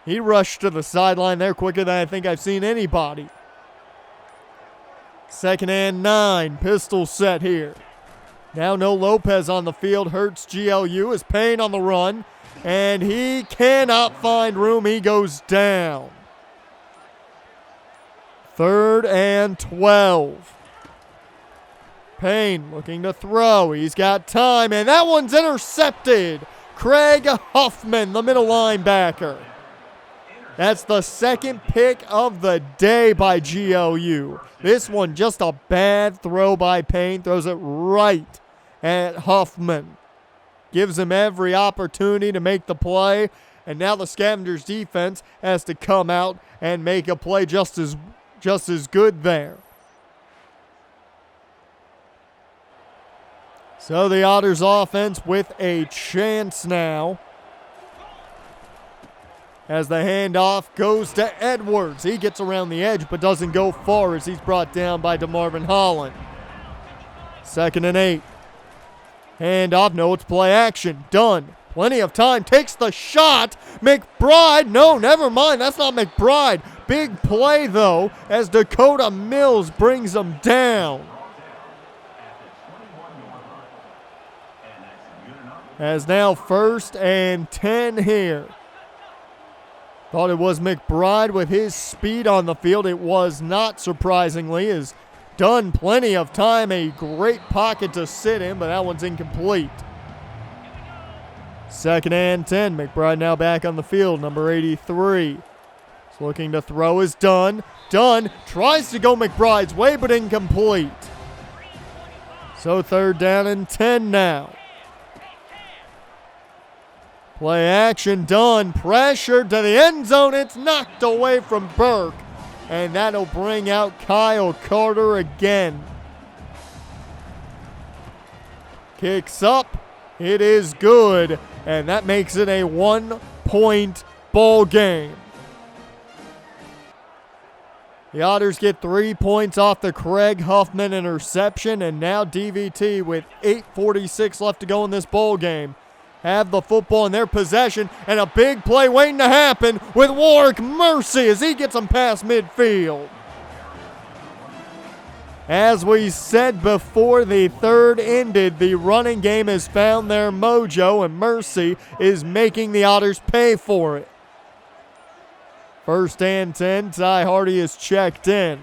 He rushed to the sideline there quicker than I think I've seen anybody. 2nd and 9, pistol set here. Now no Lopez on the field, hurts GLU as Payne on the run, and he cannot find room. He goes down. 3rd and 12. Payne looking to throw. He's got time, and that one's intercepted. Craig Huffman, the middle linebacker. That's the 2nd pick of the day by GLU. This one just a bad throw by Payne. Throws it right at Huffman. Gives him every opportunity to make the play. And now the Scavengers defense has to come out and make a play just as good there. So the Otters offense with a chance now. As the handoff goes to Edwards. He gets around the edge but doesn't go far as he's brought down by DeMarvin Holland. 2nd and 8. Handoff, no, it's play action. Done. Plenty of time. Takes the shot. McBride. No, never mind. That's not McBride. Big play, though, as Dakota Mills brings him down. As now 1st and 10 here. Thought it was McBride with his speed on the field. It was not, surprisingly. Has done plenty of time. A great pocket to sit in, but that one's incomplete. 2nd and 10. McBride now back on the field, number 83. He's looking to throw is Dunn. Dunn tries to go McBride's way, but incomplete. So 3rd down and 10 now. Play action, Dunn, pressured to the end zone. It's knocked away from Burke, and that'll bring out Kyle Carter again. Kicks up, it is good, and that makes it a 1-point ball game. The Otters get 3 points off the Craig Huffman interception, and now DVT with 8:46 left to go in this ball game have the football in their possession, and a big play waiting to happen with Warrick Mercy as he gets them past midfield. As we said before the 3rd ended, the running game has found their mojo, and Mercy is making the Otters pay for it. 1st and 10, Ty Hardy is checked in.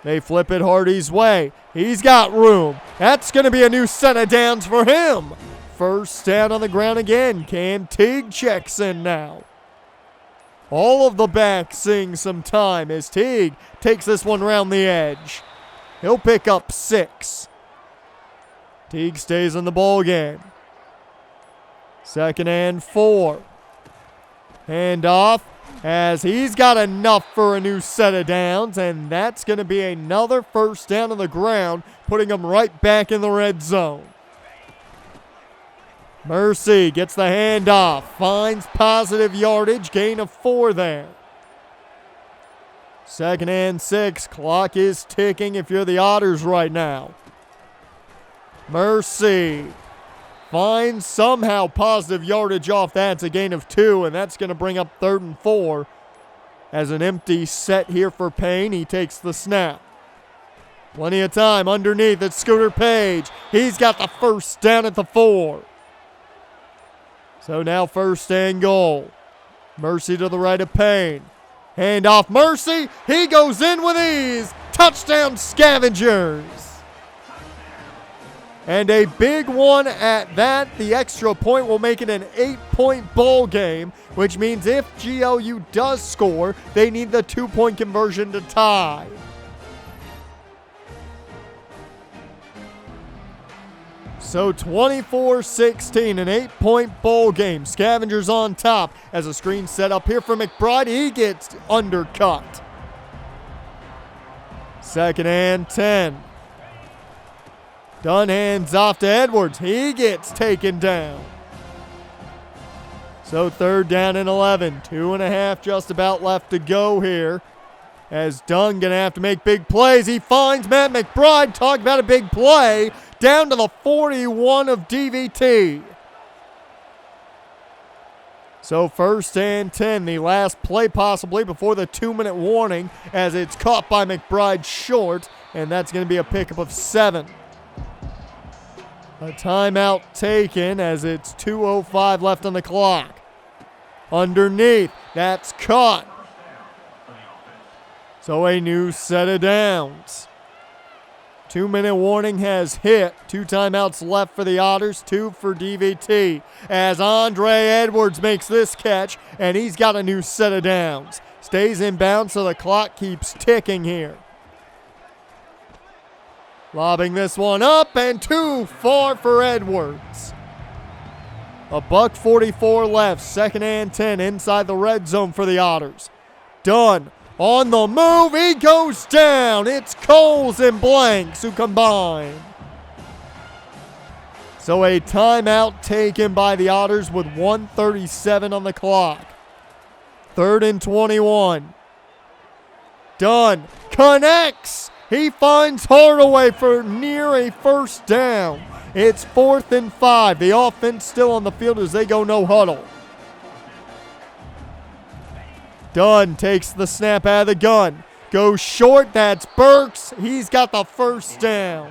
They flip it Hardy's way. He's got room. That's going to be a new set of downs for him. 1st down on the ground again. Cam Teague checks in now. All of the backs seeing some time as Teague takes this one around the edge. He'll pick up 6. Teague stays in the ball game. 2nd and 4. Handoff as he's got enough for a new set of downs, and that's going to be another 1st down on the ground, putting him right back in the red zone. Mercy gets the handoff, finds positive yardage, gain of 4 there. 2nd and 6, clock is ticking if you're the Otters right now. Mercy finds somehow positive yardage off that. It's a gain of 2, and that's going to bring up 3rd and 4. As an empty set here for Payne, he takes the snap. Plenty of time underneath. It's Scooter Page. He's got the first down at the 4. So now 1st and goal. Mercy to the right of Payne. Hand off Mercy. He goes in with ease. Touchdown Scavengers. And a big one at that. The extra point will make it an 8-point ball game, which means if GLU does score, they need the 2-point conversion to tie. So 24-16, an 8-point ball game. Scavengers on top as a screen set up here for McBride. He gets undercut. 2nd and 10. Dunn hands off to Edwards. He gets taken down. So 3rd down and 11. 2.5 just about left to go here. As Dunn going to have to make big plays. He finds Matt McBride. Talk about a big play. Down to the 41 of DVT. So 1st and 10. The last play possibly before the 2-minute warning as it's caught by McBride short. And that's going to be a pickup of 7. A timeout taken as it's 2:05 left on the clock. Underneath, that's caught. So a new set of downs. 2-minute warning has hit. 2 timeouts left for the Otters, 2 for DVT. As Andre Edwards makes this catch, and he's got a new set of downs. Stays in bounds, so the clock keeps ticking here. Lobbing this one up and too far for Edwards. $1:44 left. 2nd and 10 inside the red zone for the Otters. Dunn on the move. He goes down. It's Coles and Blanks who combine. So a timeout taken by the Otters with 1:37 on the clock. 3rd and 21. Dunn connects. He finds Hardaway for near a 1st down. It's 4th and 5. The offense still on the field as they go no huddle. Dunn takes the snap out of the gun. Goes short. That's Burks. He's got the 1st down.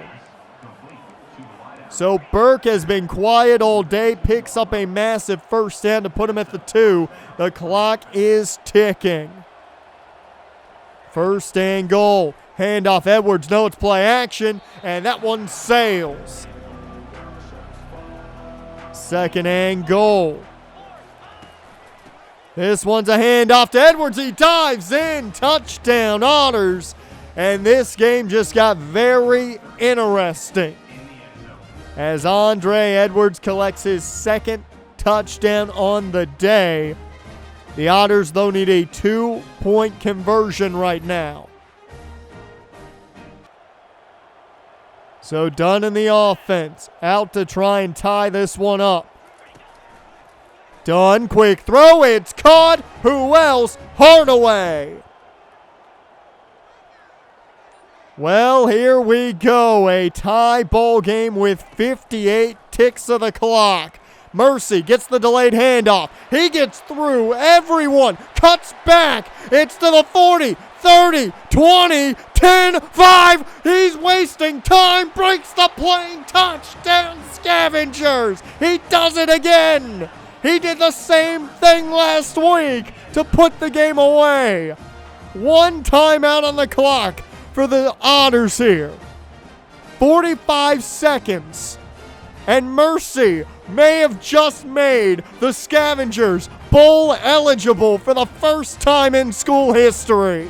So Burke has been quiet all day. Picks up a massive 1st down to put him at the 2. The clock is ticking. 1st and goal. Handoff Edwards, no, it's play action, and that one sails. 2nd and goal. This one's a handoff to Edwards. He dives in. Touchdown, Otters. And this game just got very interesting as Andre Edwards collects his 2nd touchdown on the day. The Otters, though, need a 2-point conversion right now. So Dunn in the offense, out to try and tie this one up. Dunn, quick throw, it's caught. Who else? Hardaway. Well, here we go. A tie ball game with 58 ticks of the clock. Mercy gets the delayed handoff. He gets through everyone. Cuts back. It's to the 40, 30, 20, 10, 5. He's wasting time. Breaks the plane. Touchdown Scavengers. He does it again. He did the same thing last week to put the game away. 1 timeout on the clock for the Otters here. 45 seconds. And Mercy may have just made the Scavengers bowl eligible for the first time in school history.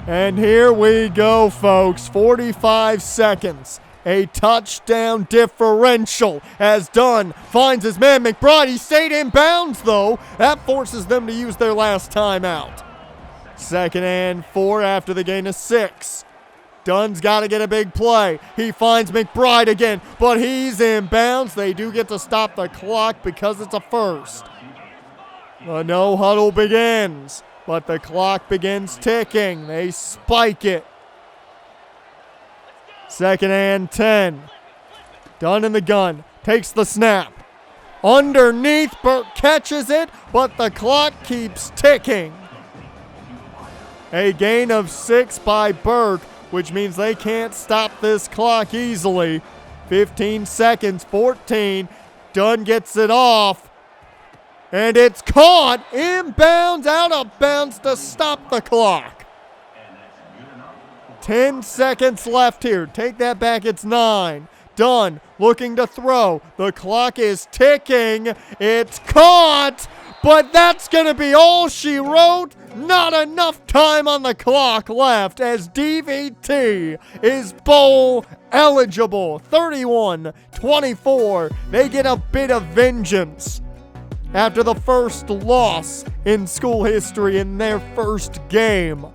And here we go, folks. 45 seconds. A touchdown differential as Dunn finds his man McBride. He stayed in bounds, though. That forces them to use their last timeout. 2nd and 4 after the gain of 6. Dunn's got to get a big play. He finds McBride again, but he's in bounds. They do get to stop the clock because it's a first. The no huddle begins, but the clock begins ticking. They spike it. 2nd and 10. Dunn in the gun. Takes the snap. Underneath, Burke catches it, but the clock keeps ticking. A gain of 6 by Burke, which means they can't stop this clock easily. 15 seconds, 14. Dunn gets it off. And it's caught. Inbounds, out of bounds to stop the clock. 10 seconds left here. Take that back, it's 9. Dunn looking to throw. The clock is ticking. It's caught. But that's going to be all she wrote. Not enough time on the clock left as DVT is bowl eligible. 31-24. They get a bit of vengeance after the first loss in school history in their first game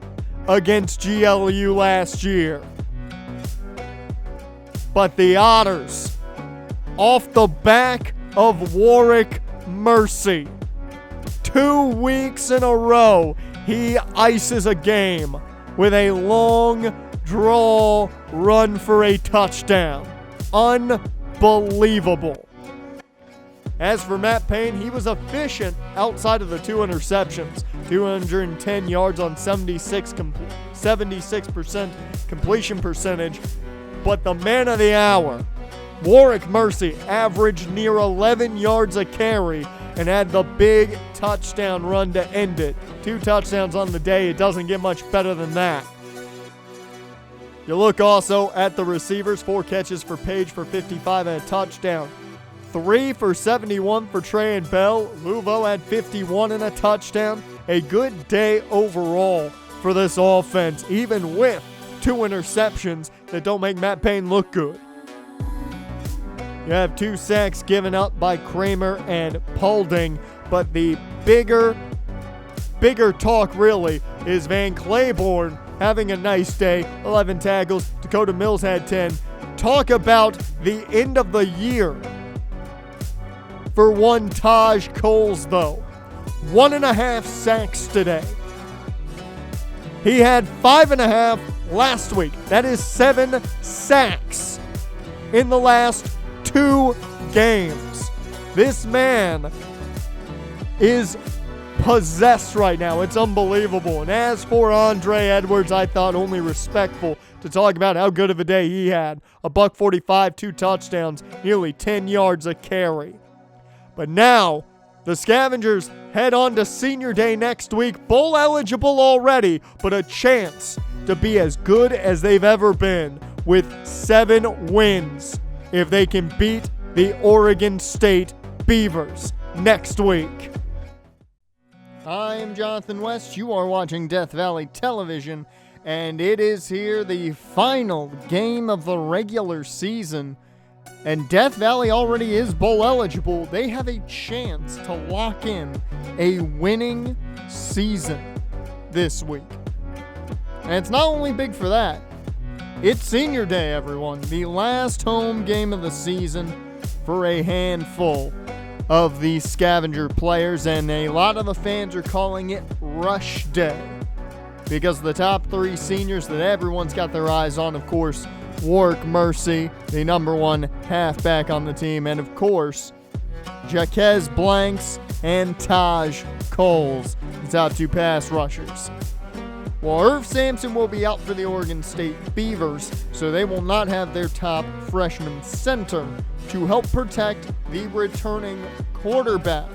against GLU last year. But the Otters, off the back of Warrick Mercy, 2 weeks in a row, he ices a game with a long draw run for a touchdown. Unbelievable. As for Matt Payne, he was efficient outside of the 2 interceptions. 210 yards on 76% completion percentage. But the man of the hour, Warrick Mercy, averaged near 11 yards a carry and had the big touchdown run to end it. 2 touchdowns on the day. It doesn't get much better than that. You look also at the receivers. 4 catches for Page for 55 and a touchdown. 3 for 71 for Trey and Bell. Luvo had 51 and a touchdown. A good day overall for this offense, even with 2 interceptions that don't make Matt Payne look good. You have 2 sacks given up by Kramer and Paulding, but the bigger talk really is Van Claiborne having a nice day. 11 tackles. Dakota Mills had 10. Talk about the end of the year for one Taj Coles, though. 1.5 sacks today. He had 5.5 last week. That is 7 sacks in the last 2 games. This man is possessed right now. It's unbelievable. And as for Andre Edwards, I thought only respectful to talk about how good of a day he had. $145, 2 touchdowns, nearly 10 yards a carry. But now, the Scavengers head on to Senior Day next week. Bowl eligible already, but a chance to be as good as they've ever been with 7 wins if they can beat the Oregon State Beavers next week. I'm Jonathan West. You are watching Death Valley Television, and it is here the final game of the regular season. And Death Valley already is bowl eligible. They have a chance to lock in a winning season this week. And it's not only big for that. It's Senior Day, everyone. The last home game of the season for a handful of the Scavenger players. And a lot of the fans are calling it Rush Day, because the top 3 seniors that everyone's got their eyes on, of course, Warrick Mercy, the number 1 halfback on the team, and of course, Jaquez Blanks and Taj Coles, the top 2 pass rushers. Well, Irv Sampson will be out for the Oregon State Beavers, so they will not have their top freshman center to help protect the returning quarterback.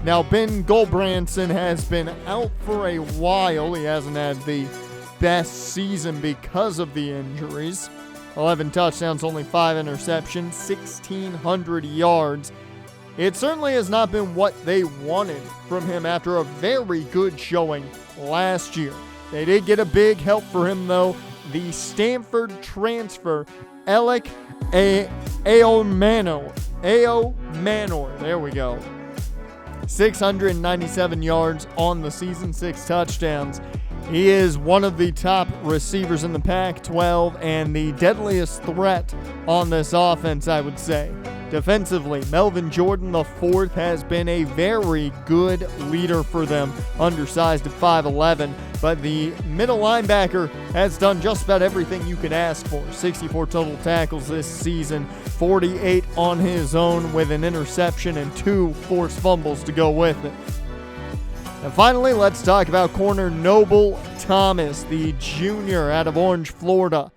Now, Ben Goldbranson has been out for a while. He hasn't had the best season because of the injuries. 11 touchdowns, only 5 interceptions, 1,600 yards. It certainly has not been what they wanted from him after a very good showing last year. They did get a big help for him, though. The Stanford transfer, Alec Aomanor. There we go. 697 yards on the season, 6 touchdowns. He is one of the top receivers in the Pac-12 and the deadliest threat on this offense, I would say. Defensively, Melvin Jordan IV has been a very good leader for them, undersized at 5'11", but the middle linebacker has done just about everything you could ask for. 64 total tackles this season, 48 on his own with an interception and 2 forced fumbles to go with it. And finally, let's talk about corner Noble Thomas, the junior out of Orange, Florida.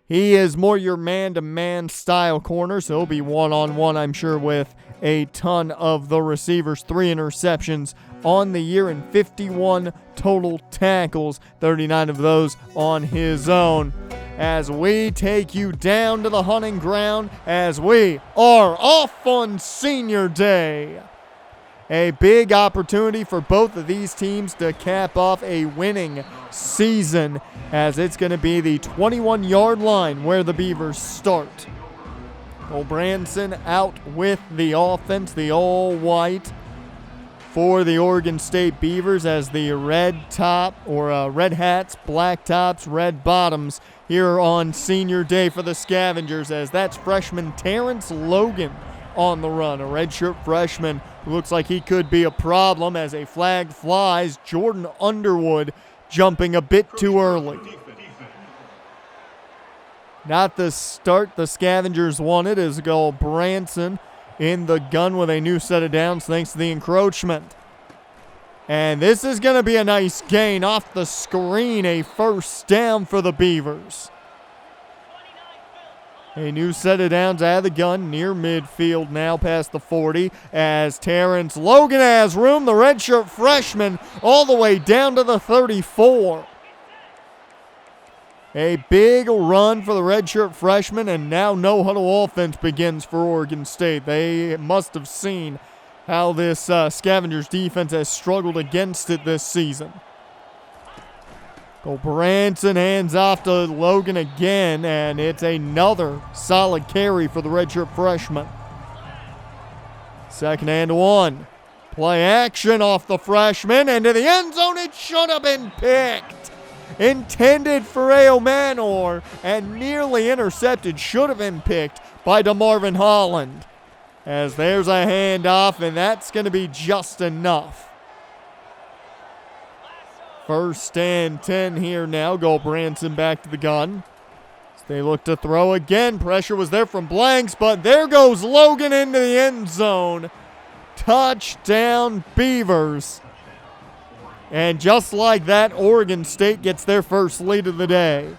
He is more your man-to-man style corner, so he'll be one-on-one, I'm sure, with a ton of the receivers. 3 interceptions on the year and 51 total tackles, 39 of those on his own. As we take you down to the hunting ground as we are off on Senior Day. A big opportunity for both of these teams to cap off a winning season, as it's going to be the 21-yard line where the Beavers start. Cole Branson out with the offense, the all-white for the Oregon State Beavers, as the red hats, black tops, red bottoms here on Senior Day for the Scavengers, as that's freshman Terrence Logan on the run, a redshirt freshman who looks like he could be a problem as a flag flies. Jordan Underwood jumping a bit too early. Not the start the Scavengers wanted, as Cole Branson in the gun with a new set of downs thanks to the encroachment. And this is going to be a nice gain off the screen, a first down for the Beavers. A new set of downs out of the gun near midfield now past the 40 as Terrence Logan has room, the redshirt freshman, all the way down to the 34. A big run for the redshirt freshman, and now no-huddle offense begins for Oregon State. They must have seen how this Scavengers defense has struggled against it this season. Cole Branson hands off to Logan again, and it's another solid carry for the redshirt freshman. 2nd and 1. Play action off the freshman, and to the end zone. It should have been picked. Intended for A.O. Manor, and nearly intercepted. Should have been picked by DeMarvin Holland. As there's a handoff, and that's going to be just enough. 1st and 10 here now. Cole Branson back to the gun. As they look to throw again. Pressure was there from Blanks, but there goes Logan into the end zone. Touchdown, Beavers. And just like that, Oregon State gets their first lead of the day.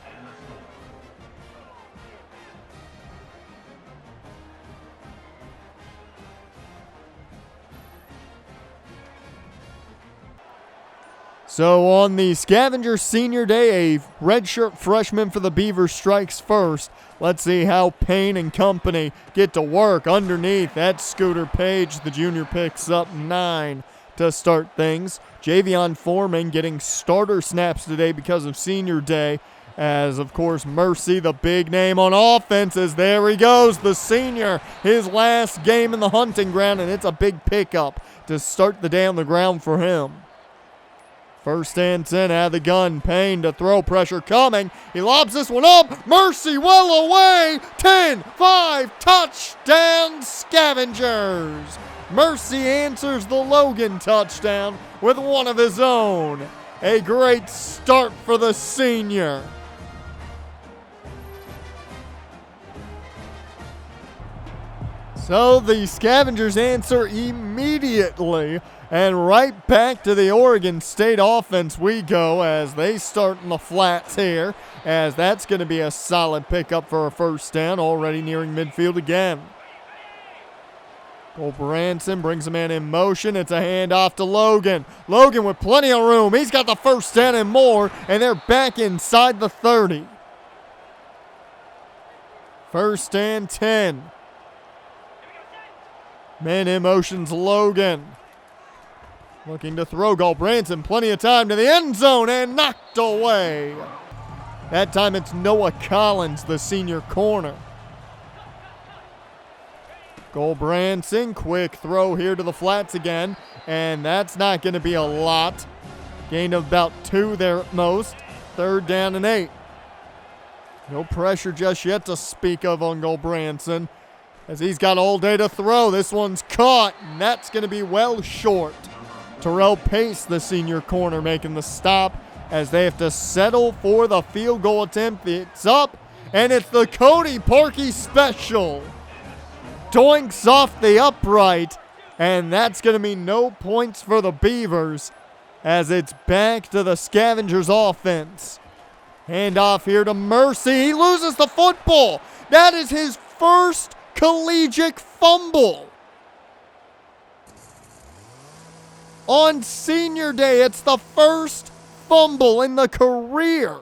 So on the Scavenger Senior Day, a redshirt freshman for the Beavers strikes first. Let's see how Payne and company get to work underneath. That's Scooter Page. The junior picks up 9 to start things. Javion Foreman getting starter snaps today because of Senior Day. As, of course, Mercy, the big name on offense, as there he goes, the senior, his last game in the hunting ground, and it's a big pickup to start the day on the ground for him. 1st and 10 out of the gun. Payne to throw, pressure coming. He lobs this one up. Mercy well away. 10-5 touchdown Scavengers. Mercy answers the Logan touchdown with one of his own. A great start for the senior. So the Scavengers answer immediately. And right back to the Oregon State offense we go as they start in the flats here, as that's going to be a solid pickup for a first down, already nearing midfield again. Cole Branson brings a man in motion. It's a handoff to Logan. Logan with plenty of room. He's got the first down and more, and they're back inside the 30. 1st and 10. Man in motion's Logan. Looking to throw. Cole Branson, plenty of time to the end zone and knocked away. That time it's Noah Collins, the senior corner. Cole Branson, quick throw here to the flats again, and that's not going to be a lot. Gain of about 2 there at most. 3rd down and 8. No pressure just yet to speak of on Gulbranson, as he's got all day to throw. This one's caught, and that's going to be well short. Terrell Pace, the senior corner, making the stop as they have to settle for the field goal attempt. It's up, and it's the Cody Parkey special. Doinks off the upright, and that's going to be no points for the Beavers as it's back to the Scavengers offense. Hand off here to Mercy. He loses the football. That is his first collegiate fumble. On senior day, it's the first fumble in the career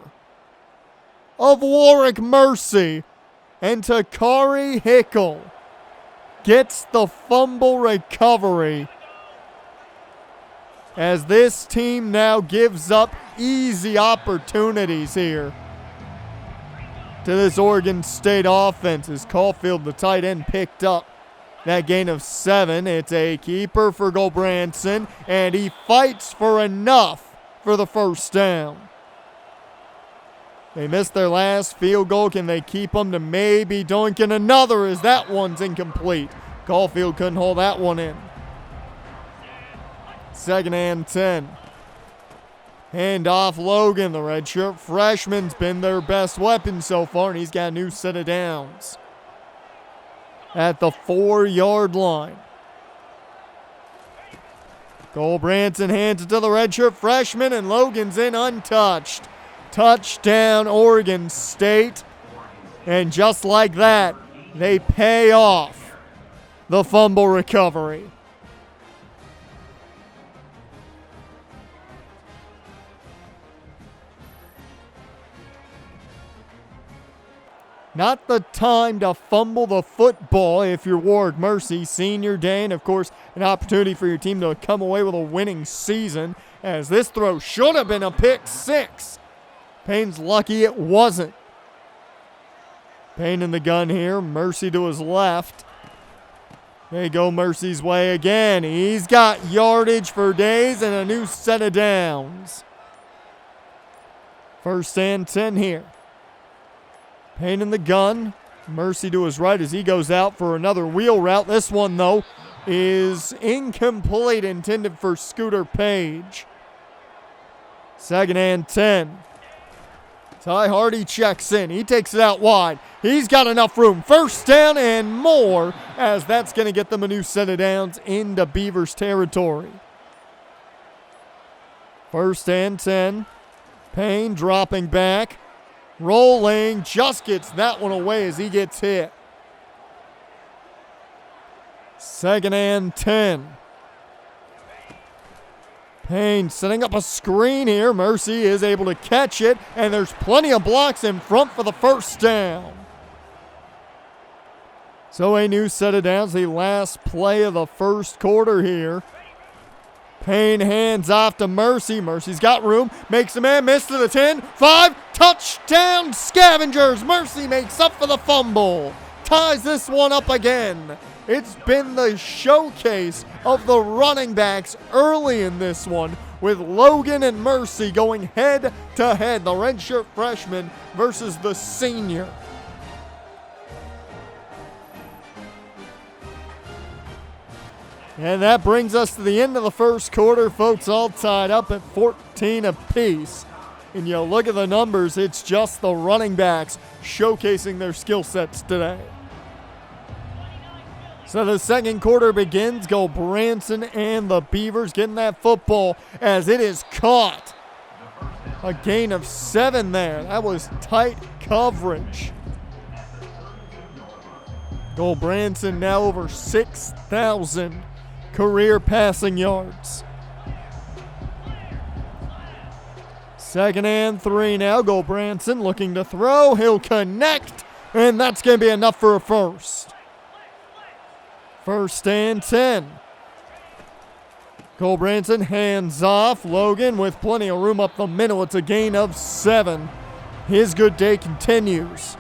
of Warrick Mercy. And Takari Hickle gets the fumble recovery as this team now gives up easy opportunities here to this Oregon State offense. As Caulfield, the tight end, picked up that gain of 7. It's a keeper for Gulbranson, and he fights for enough for the first down. They missed their last field goal. Can they keep them to maybe doinking another, as that one's incomplete? Caulfield couldn't hold that one in. 2nd and 10. Hand off Logan. The redshirt freshman's been their best weapon so far, and he's got a new set of downs at the 4-yard line. Gulbranson hands it to the redshirt freshman, and Logan's in untouched. Touchdown, Oregon State. And just like that, they pay off the fumble recovery. Not the time to fumble the football if you're Warrick Mercy. Senior day, and of course, an opportunity for your team to come away with a winning season, as this throw should have been a pick 6. Payne's lucky it wasn't. Payne in the gun here. Mercy to his left. They go Mercy's way again. He's got yardage for days and a new set of downs. 1st and 10 here. Payne in the gun. Mercy to his right as he goes out for another wheel route. This one, though, is incomplete, intended for Scooter Page. 2nd and 10. Ty Hardy checks in. He takes it out wide. He's got enough room. 1st down and more, as that's going to get them a new set of downs into Beavers territory. 1st and 10. Payne dropping back. Rolling, just gets that one away as he gets hit. 2nd and 10. Payne setting up a screen here. Mercy is able to catch it, and there's plenty of blocks in front for the 1st down. So a new set of downs, the last play of the 1st quarter here. Payne hands off to Mercy. Mercy's got room, makes a man miss to the 10, 5, touchdown Scavengers. Mercy makes up for the fumble. Ties this one up again. It's been the showcase of the running backs early in this one, with Logan and Mercy going head to head. The redshirt freshman versus the senior. And that brings us to the end of the 1st quarter, folks, all tied up at 14 apiece. And you look at the numbers, it's just the running backs showcasing their skill sets today. So the 2nd quarter begins. Gulbranson and the Beavers getting that football as it is caught. A gain of 7 there. That was tight coverage. Gulbranson now over 6,000 career passing yards. 2nd and 3 now. Gulbranson looking to throw. He'll connect, and that's going to be enough for a first. 1st and 10. Gulbranson hands off. Logan with plenty of room up the middle. It's a gain of 7. His good day continues.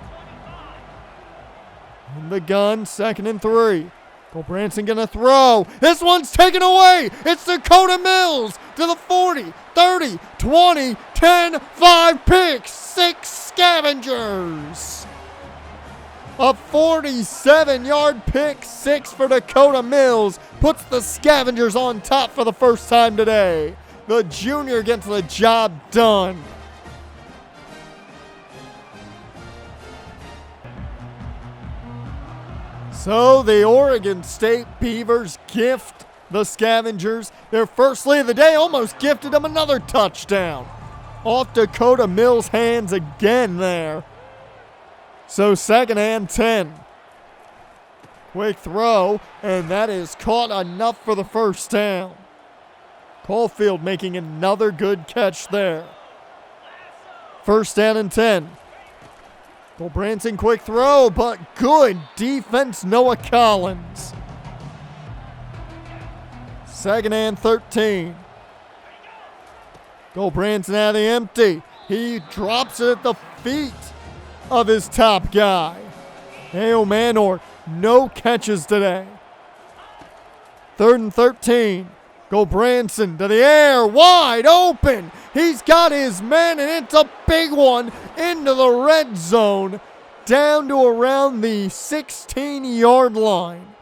In the gun, 2nd and 3. Gulbranson gonna throw. This one's taken away. It's Dakota Mills to the 40, 30, 20, 10, 5 picks, 6 Scavengers. A 47-yard pick six for Dakota Mills puts the Scavengers on top for the first time today. The junior gets the job done. So the Oregon State Beavers gift the Scavengers their first lead of the day, almost gifted them another touchdown. Off Dakota Mills' hands again there. So 2nd and 10. Quick throw, and that is caught enough for the first down. Caulfield making another good catch there. 1st down and 10. Branson quick throw, but good defense, Noah Collins. 2nd and 13. Branson out of the empty. He drops it at the feet of his top guy. Ayo Manor, no catches today. 3rd and 13. Branson to the air, wide open. He's got his man, and it's a big one into the red zone, down to around the 16-yard line.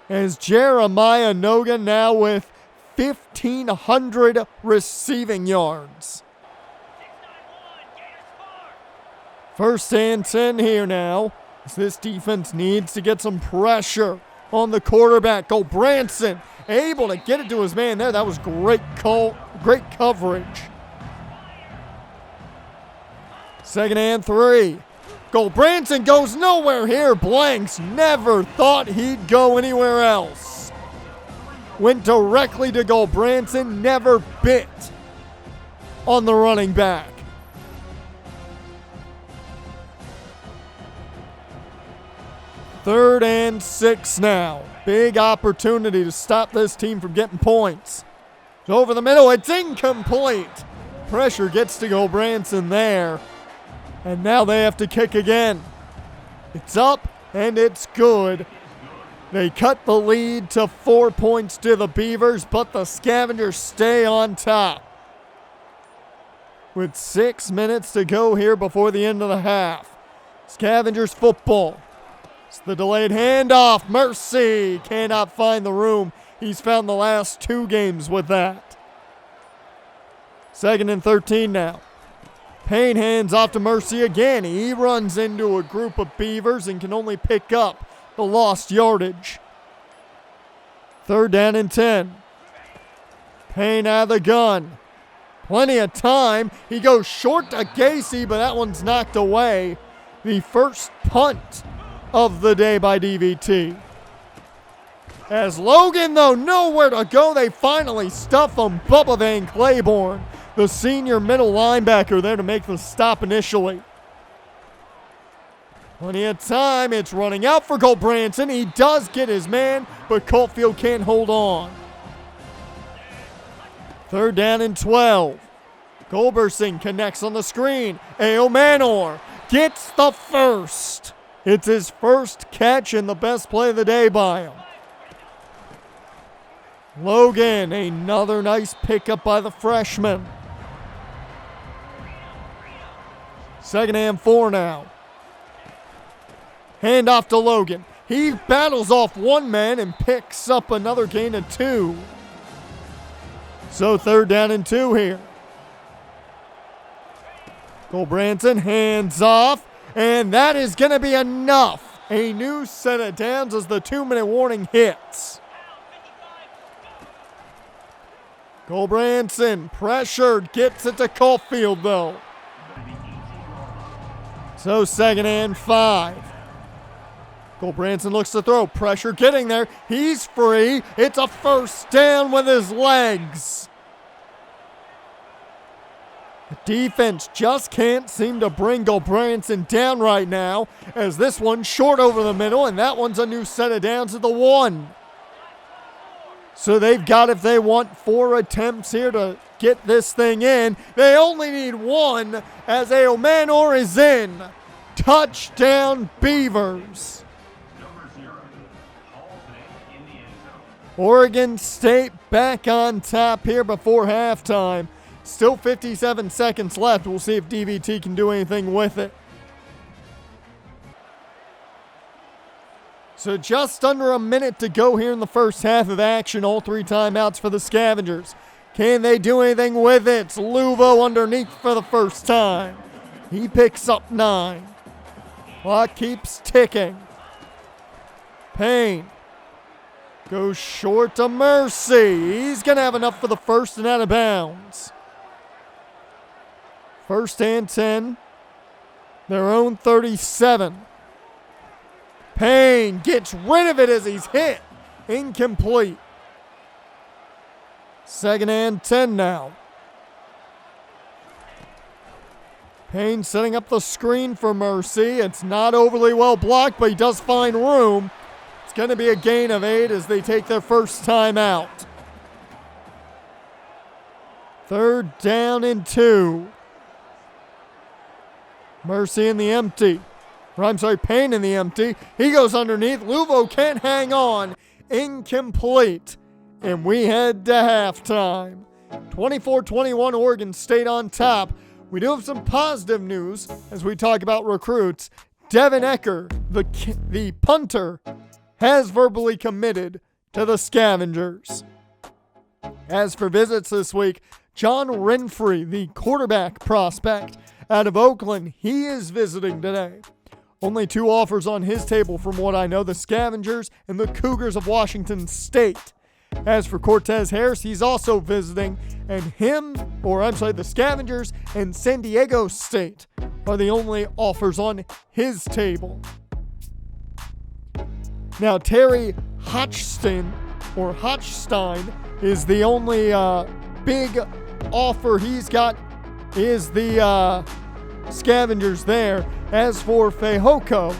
As Jeremiah Noga now with 1,500 receiving yards. 1st and 10 here now, as this defense needs to get some pressure on the quarterback. Branson able to get it to his man there. That was great coverage. 2nd and 3. Branson goes nowhere here. Blanks never thought he'd go anywhere else. Went directly to Branson, never bit on the running back. 3rd and 6 now. Big opportunity to stop this team from getting points. Over the middle, it's incomplete. Pressure gets to Branson there. And now they have to kick again. It's up and it's good. They cut the lead to 4 points to the Beavers, but the Scavengers stay on top. With 6 minutes to go here before the end of the half. Scavengers football. It's the delayed handoff. Mercy cannot find the room. He's found the last 2 games with that. 2nd and 13 now. Payne hands off to Mercy again. He runs into a group of Beavers and can only pick up the lost yardage. 3rd down and 10. Payne out of the gun. Plenty of time. He goes short to Gacy, but that one's knocked away. The first punt of the day by DVT. As Logan, though, nowhere to go, they finally stuff him. Bubba Van Claiborne, the senior middle linebacker, there to make the stop initially. Plenty of time. It's running out for Branson. He does get his man, but Caulfield can't hold on. 3rd down and 12. Goldberson connects on the screen. Ayo Manor gets the first. It's his first catch and the best play of the day by him. Logan, another nice pickup by the freshman. 2nd and 4 now. Hand off to Logan. He battles off one man and picks up another gain of 2. So 3rd down and 2 here. Branson hands off. And that is going to be enough. A new set of downs as the 2-minute warning hits. Branson pressured, gets it to Caulfield though. So 2nd and 5. Branson looks to throw, pressure getting there. He's free. It's a 1st down with his legs. The defense just can't seem to bring Branson down right now, as this one's short over the middle, and that one's a new set of downs at the 1. So they've got, if they want 4 attempts here to get this thing in, they only need 1, as Ayo Manor is in. Touchdown Beavers. Number 0, Hall's name in the end zone. Oregon State back on top here before halftime. Still 57 seconds left. We'll see if DVT can do anything with it. So just under a minute to go here in the first half of action. All 3 timeouts for the Scavengers. Can they do anything with it? It's Luvo underneath for the first time. He picks up 9. Clock keeps ticking. Payne goes short to Mercy. He's going to have enough for the first and out of bounds. First and 10. Their own 37. Payne gets rid of it as he's hit. Incomplete. Second and 10 now. Payne setting up the screen for Mercy. It's not overly well blocked, but he does find room. It's going to be a gain of 8 as they take their first time out. Third down and 2. Mercy in the empty. Payne in the empty. He goes underneath. Luvo can't hang on. Incomplete. And we head to halftime. 24-21 Oregon State on top. We do have some positive news as we talk about recruits. Devin Ecker, the punter, has verbally committed to the Scavengers. As for visits this week, John Renfrey, the quarterback prospect out of Oakland, he is visiting today. Only 2 offers on his table from what I know, the Scavengers and the Cougars of Washington State. As for Cortez Harris, he's also visiting, and the Scavengers and San Diego State are the only offers on his table. Now, Terry Hochstein is the only big offer he's got is the Scavengers there. As for Fehoko,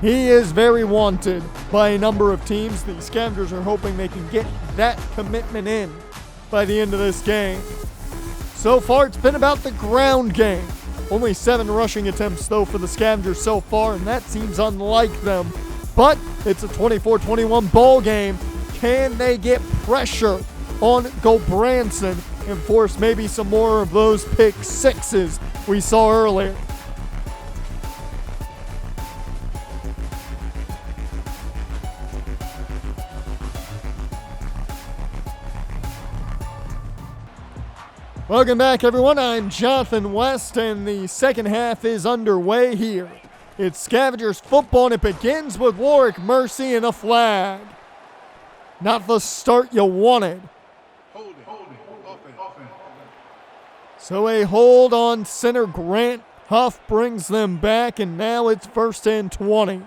he is very wanted by a number of teams. The Scavengers are hoping they can get that commitment in by the end of this game. So far, it's been about the ground game. Only 7 rushing attempts, though, for the Scavengers so far, and that seems unlike them. But it's a 24-21 ball game. Can they get pressure on Gulbranson and force maybe some more of those pick sixes we saw earlier? Welcome back, everyone. I'm Jonathan West, and the second half is underway here. It's Scavengers football, and it begins with Warrick Mercy and a flag. Not the start you wanted. So a hold on center. Grant Huff brings them back, and now it's first and 20.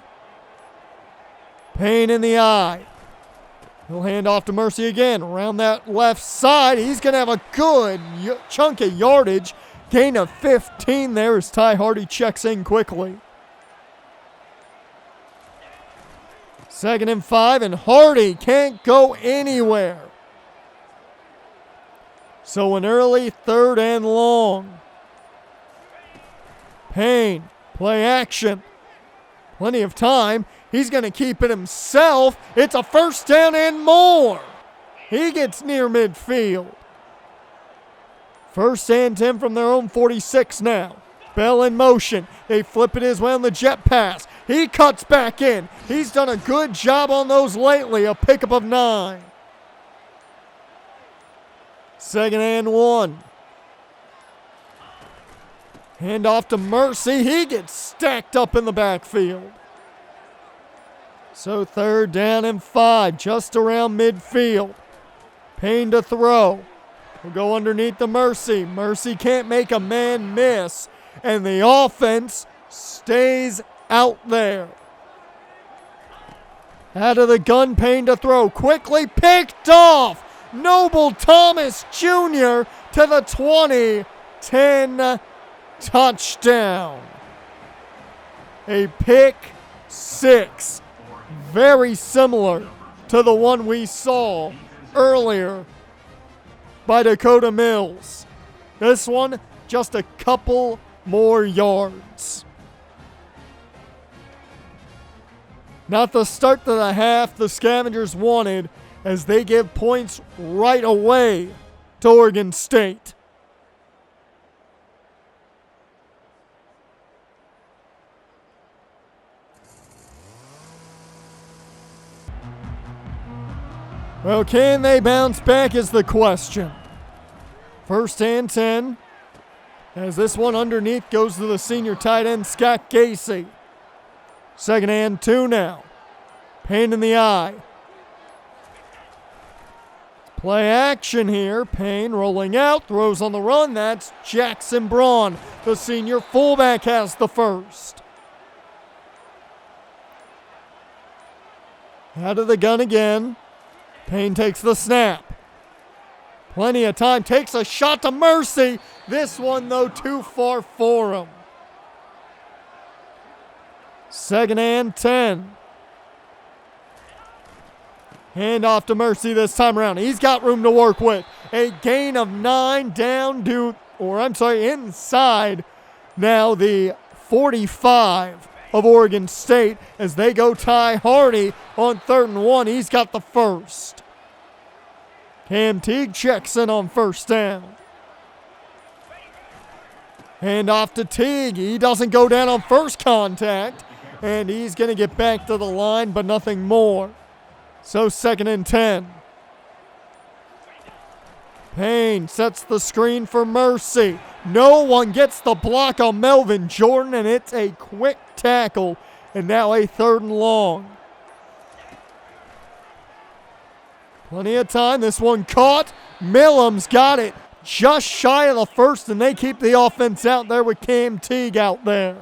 Payne in the eye. He'll hand off to Mercy again. Around that left side, he's going to have a good chunk of yardage. Gain of 15 there as Ty Hardy checks in quickly. Second and 5, and Hardy can't go anywhere. So an early third and long. Payne, play action. Plenty of time. He's going to keep it himself. It's a first down and more. He gets near midfield. First and 10 from their own 46 now. Bell in motion. They flip it his way on the jet pass. He cuts back in. He's done a good job on those lately. A pickup of 9. Second and 1. Hand off to Mercy. He gets stacked up in the backfield. So third down and 5, just around midfield. Payne to throw. We'll go underneath the Mercy. Mercy can't make a man miss. And the offense stays out there. Out of the gun, Payne to throw. Quickly picked off. Noble Thomas Jr. to the 20. 10 touchdown. A pick 6. Very similar to the one we saw earlier by Dakota Mills. This one, just a couple more yards. Not the start to the half the Scavengers wanted, as they give points right away to Oregon State. Well, can they bounce back is the question. First and 10. As this one underneath goes to the senior tight end, Scott Casey. Second and 2 now. Payne in the eye. Play action here. Payne rolling out, throws on the run. That's Jackson Braun. The senior fullback has the first. Out of the gun again. Payne takes the snap. Plenty of time. Takes a shot to Mercy. This one, though, too far for him. Second and 10. Hand off to Mercy this time around. He's got room to work with. A gain of 9 down to, inside now the 45 of Oregon State as they go Ty Hardy on 3rd and 1. He's got the first. Cam Teague checks in on first down. Hand off to Teague. He doesn't go down on first contact, and he's going to get back to the line, but nothing more. So 2nd and 10. Payne sets the screen for Mercy. No one gets the block on Melvin Jordan, and it's a quick tackle, and now a 3rd and long. Plenty of time. This one caught. Millam's got it just shy of the first, and they keep the offense out there with Cam Teague out there.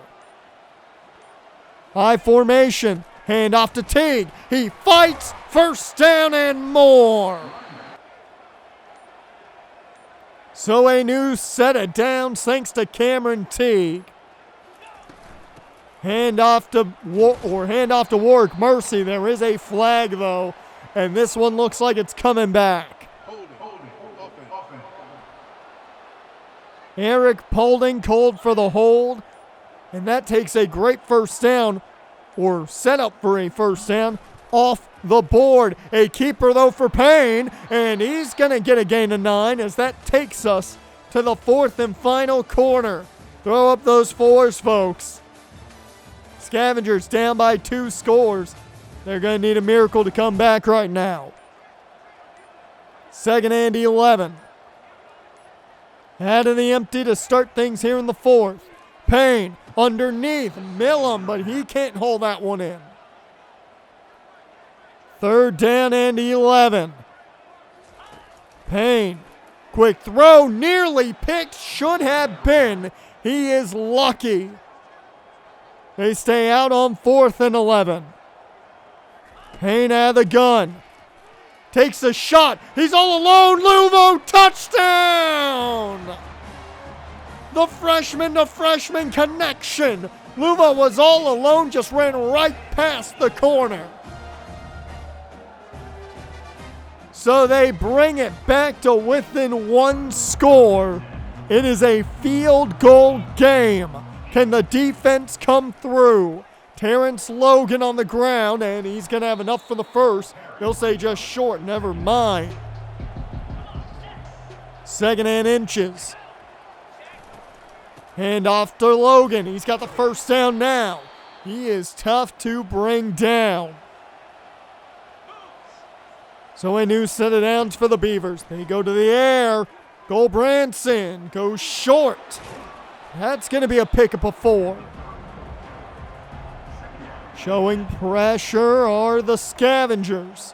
High formation. Hand off to Teague. He fights. First down and more. So a new set of downs thanks to Cameron Teague. Hand off to Warrick Mercy. There is a flag though, and this one looks like it's coming back. Eric Paulding called for the hold, and that takes a great first down, or set up for a first down, off the board. A keeper though for Payne, and he's going to get a gain of 9 as that takes us to the 4th and final quarter. Throw up those 4s, folks. Scavengers down by 2 scores. They're going to need a miracle to come back right now. 2nd and 11. Out of the empty to start things here in the 4th. Payne underneath Millam, but he can't hold that one in. 3rd down and 11. Payne, quick throw, nearly picked, should have been. He is lucky. They stay out on 4th and 11. Payne out of the gun. Takes a shot. He's all alone. Luvo, touchdown! The freshman to freshman connection. Luvo was all alone, just ran right past the corner. So they bring it back to within 1 score. It is a field goal game. Can the defense come through? Terrence Logan on the ground, and he's going to have enough for the first. They'll say just short, never mind. 2nd and inches. Hand off to Logan. He's got the first down now. He is tough to bring down. So a new set of downs for the Beavers. They go to the air. Branson goes short. That's going to be a pickup of 4. Showing pressure are the Scavengers.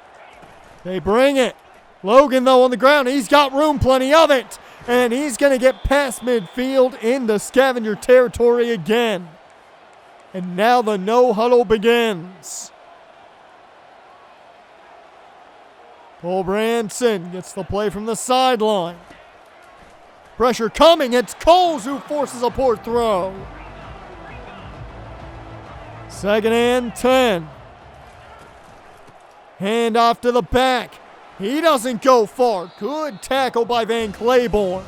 They bring it. Logan, though, on the ground. He's got room, plenty of it. And he's going to get past midfield into Scavenger territory again. And now the no huddle begins. Branson gets the play from the sideline. Pressure coming. It's Coles who forces a poor throw. 2nd and 10. Hand off to the back. He doesn't go far. Good tackle by Van Claiborne.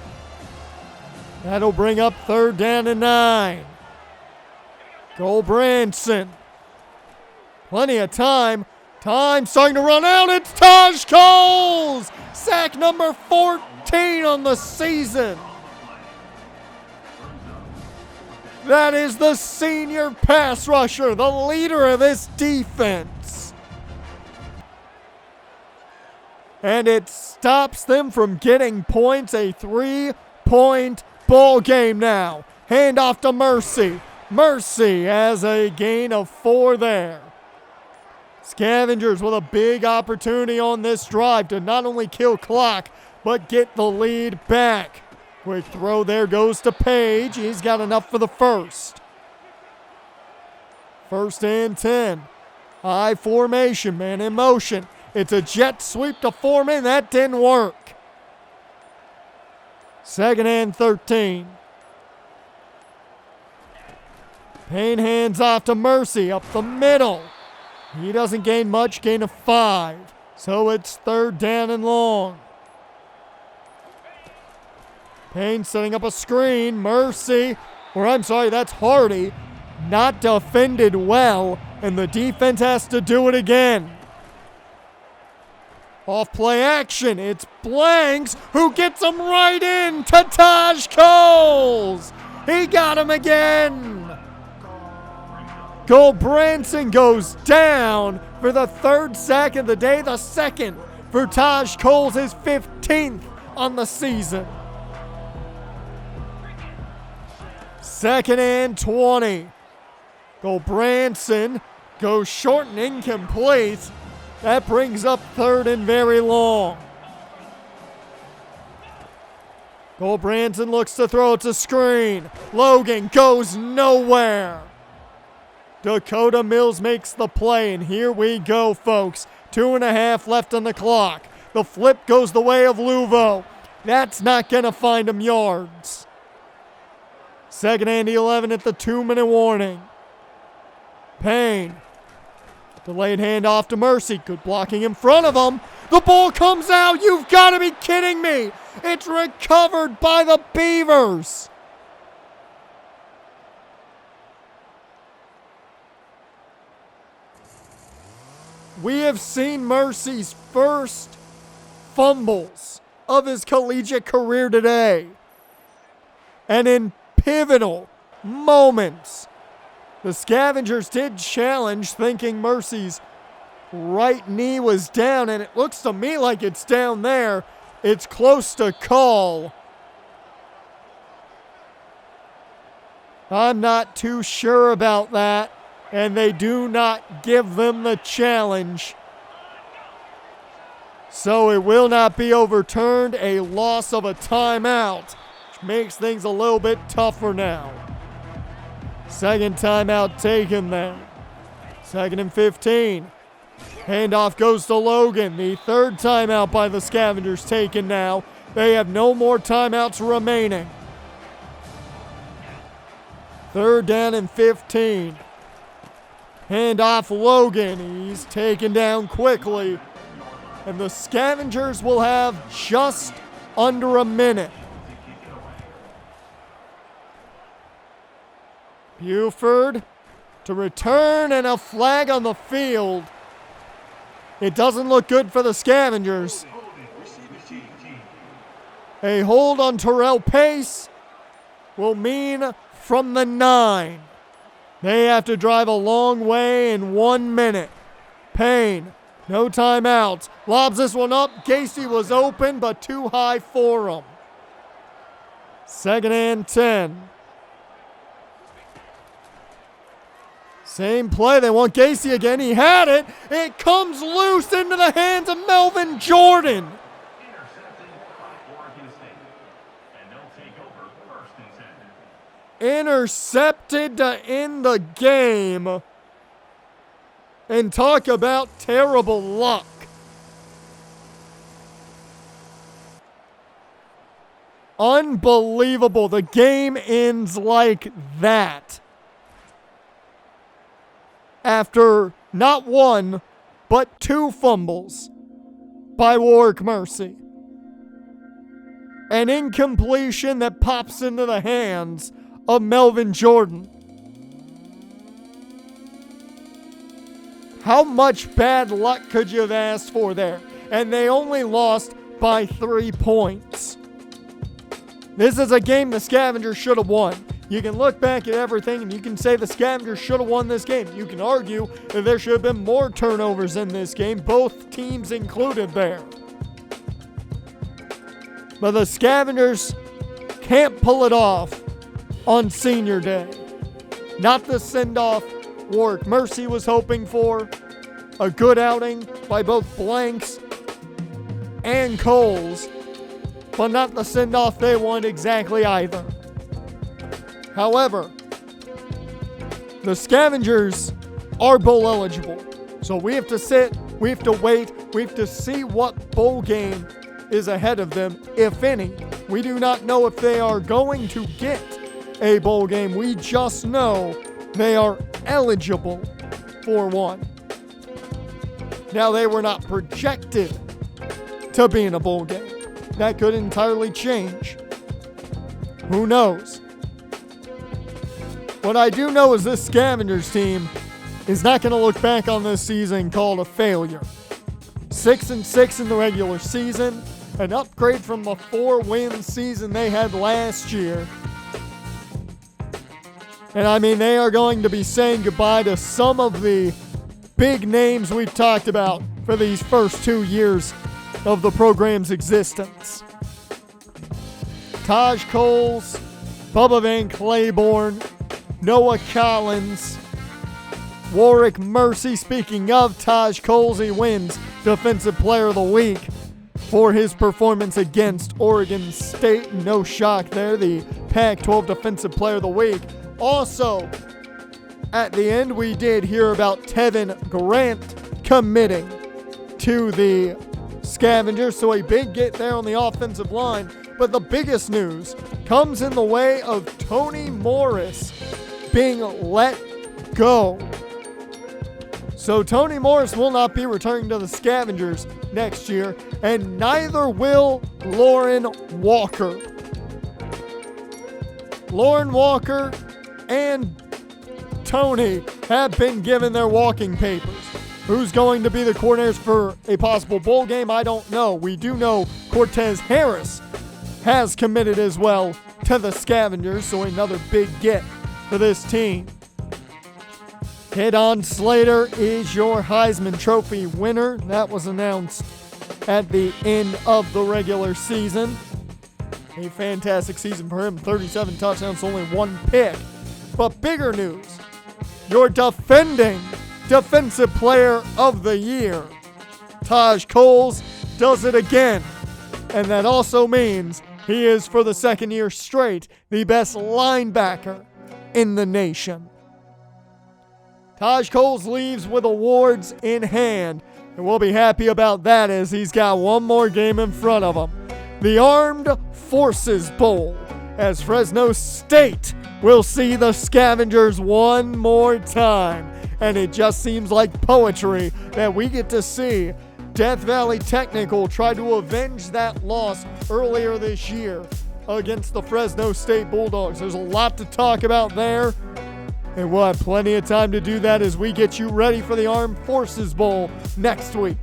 That'll bring up 3rd down and 9. Branson. Plenty of time. Time starting to run out. It's Taj Coles! Sack number 14 on the season. That is the senior pass rusher, the leader of this defense. And it stops them from getting points. A 3-point ball game now. Hand off to Mercy. Mercy has a gain of 4 there. Scavengers with a big opportunity on this drive to not only kill clock, but get the lead back. Quick throw there goes to Page. He's got enough for the first. 1st and 10. High formation, man in motion. It's a jet sweep to Foreman. That didn't work. 2nd and 13. Payne hands off to Mercy up the middle. He doesn't gain much, gain of 5. So it's 3rd down and long. Payne setting up a screen. Mercy, that's Hardy. Not defended well, and the defense has to do it again. Off play action. It's Blanks who gets him right in to Taj Coles. He got him again. Branson goes down for the 3rd sack of the day, the 2nd for Taj Coles, his 15th on the season. 2nd and 20. Branson goes short and incomplete. That brings up 3rd and very long. Branson looks to throw. It's a screen. Logan goes nowhere. Dakota Mills makes the play, and here we go, folks. 2.5 left on the clock. The flip goes the way of Luvo. That's not going to find him yards. 2nd and 11 at the 2-minute warning. Payne. Delayed handoff to Mercy. Good blocking in front of him. The ball comes out. You've got to be kidding me. It's recovered by the Beavers. We have seen Mercy's first fumbles of his collegiate career today. And in pivotal moments, the Scavengers did challenge, thinking Mercy's right knee was down, and it looks to me like it's down there. It's close to call. I'm not too sure about that, and they do not give them the challenge. So it will not be overturned. A loss of a timeout, which makes things a little bit tougher now. 2nd timeout taken there. 2nd and 15. Handoff goes to Logan. The 3rd timeout by the Scavengers taken now. They have no more timeouts remaining. 3rd down and 15. Handoff Logan. He's taken down quickly. And the Scavengers will have just under a minute. Buford to return, and a flag on the field. It doesn't look good for the Scavengers. A hold on Terrell Pace will mean from the 9. They have to drive a long way in 1 minute. Payne, no timeouts. Lobs this one up. Casey was open, but too high for him. 2nd and 10. Same play. They want Casey again. He had it. It comes loose into the hands of Melvin Jordan. Intercepted to end the game. And talk about terrible luck. Unbelievable. The game ends like that. After not 1, but 2 fumbles by Warrick Mercy. An incompletion that pops into the hands of Melvin Jordan. How much bad luck could you have asked for there? And they only lost by 3 points. This is a game the Scavengers should have won. You can look back at everything and you can say the Scavengers should have won this game. You can argue that there should have been more turnovers in this game, both teams included there. But the Scavengers can't pull it off on Senior Day. Not the send-off Warrick Mercy was hoping for. A good outing by both Blanks and Coles, but not the send-off they want exactly either. However, the Scavengers are bowl eligible. So we have to sit, we have to wait, we have to see what bowl game is ahead of them, if any. We do not know if they are going to get a bowl game. We just know they are eligible for one. Now, they were not projected to be in a bowl game. That could entirely change. Who knows? What I do know is this Scavengers team is not going to look back on this season and call it a failure. 6-6 in the regular season, an upgrade from the 4-win season they had last year. And I mean, they are going to be saying goodbye to some of the big names we've talked about for these first 2 years of the program's existence. Taj Coles, Bubba Van Claiborne, Noah Collins, Warrick Mercy. Speaking of Taj Coles, he wins Defensive Player of the Week for his performance against Oregon State. No shock there, the Pac-12 Defensive Player of the Week. Also, at the end, we did hear about Tevin Grant committing to the Scavengers, so a big get there on the offensive line. But the biggest news comes in the way of Tony Morris being let go. So Tony Morris will not be returning to the Scavengers next year, and neither will Lauren Walker. Lauren Walker and Tony have been given their walking papers. Who's going to be the coordinators for a possible bowl game? I don't know. We do know Cortez Harris has committed as well to the Scavengers, so another big get for this team. Kidon Slater is your Heisman Trophy winner. That was announced at the end of the regular season. A fantastic season for him. 37 touchdowns, only 1 pick. But bigger news, your defending Defensive Player of the Year, Taj Coles, does it again. And that also means he is, for the second year straight, the best linebacker in the nation. Taj Coles leaves with awards in hand, and we'll be happy about that as he's got one more game in front of him. The Armed Forces Bowl, as Fresno State will see the Scavengers one more time. And it just seems like poetry that we get to see Death Valley Technical try to avenge that loss earlier this year against the Fresno State Bulldogs. There's a lot to talk about there, and we'll have plenty of time to do that as we get you ready for the Armed Forces Bowl next week.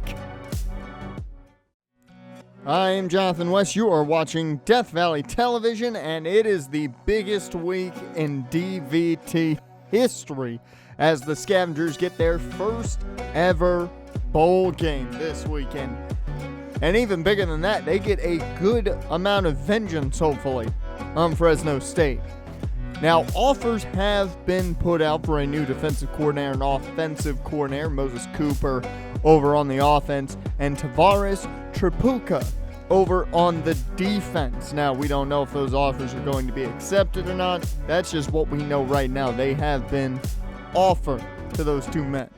I am Jonathan West. You are watching Death Valley Television, and it is the biggest week in DVT history as the Scavengers get their first ever bowl game this weekend. And even bigger than that, they get a good amount of vengeance, hopefully, on Fresno State. Now, offers have been put out for a new defensive coordinator and offensive coordinator, Moses Cooper over on the offense, and Tavares Tripucka over on the defense. Now, we don't know if those offers are going to be accepted or not. That's just what we know right now. They have been offered to those two men.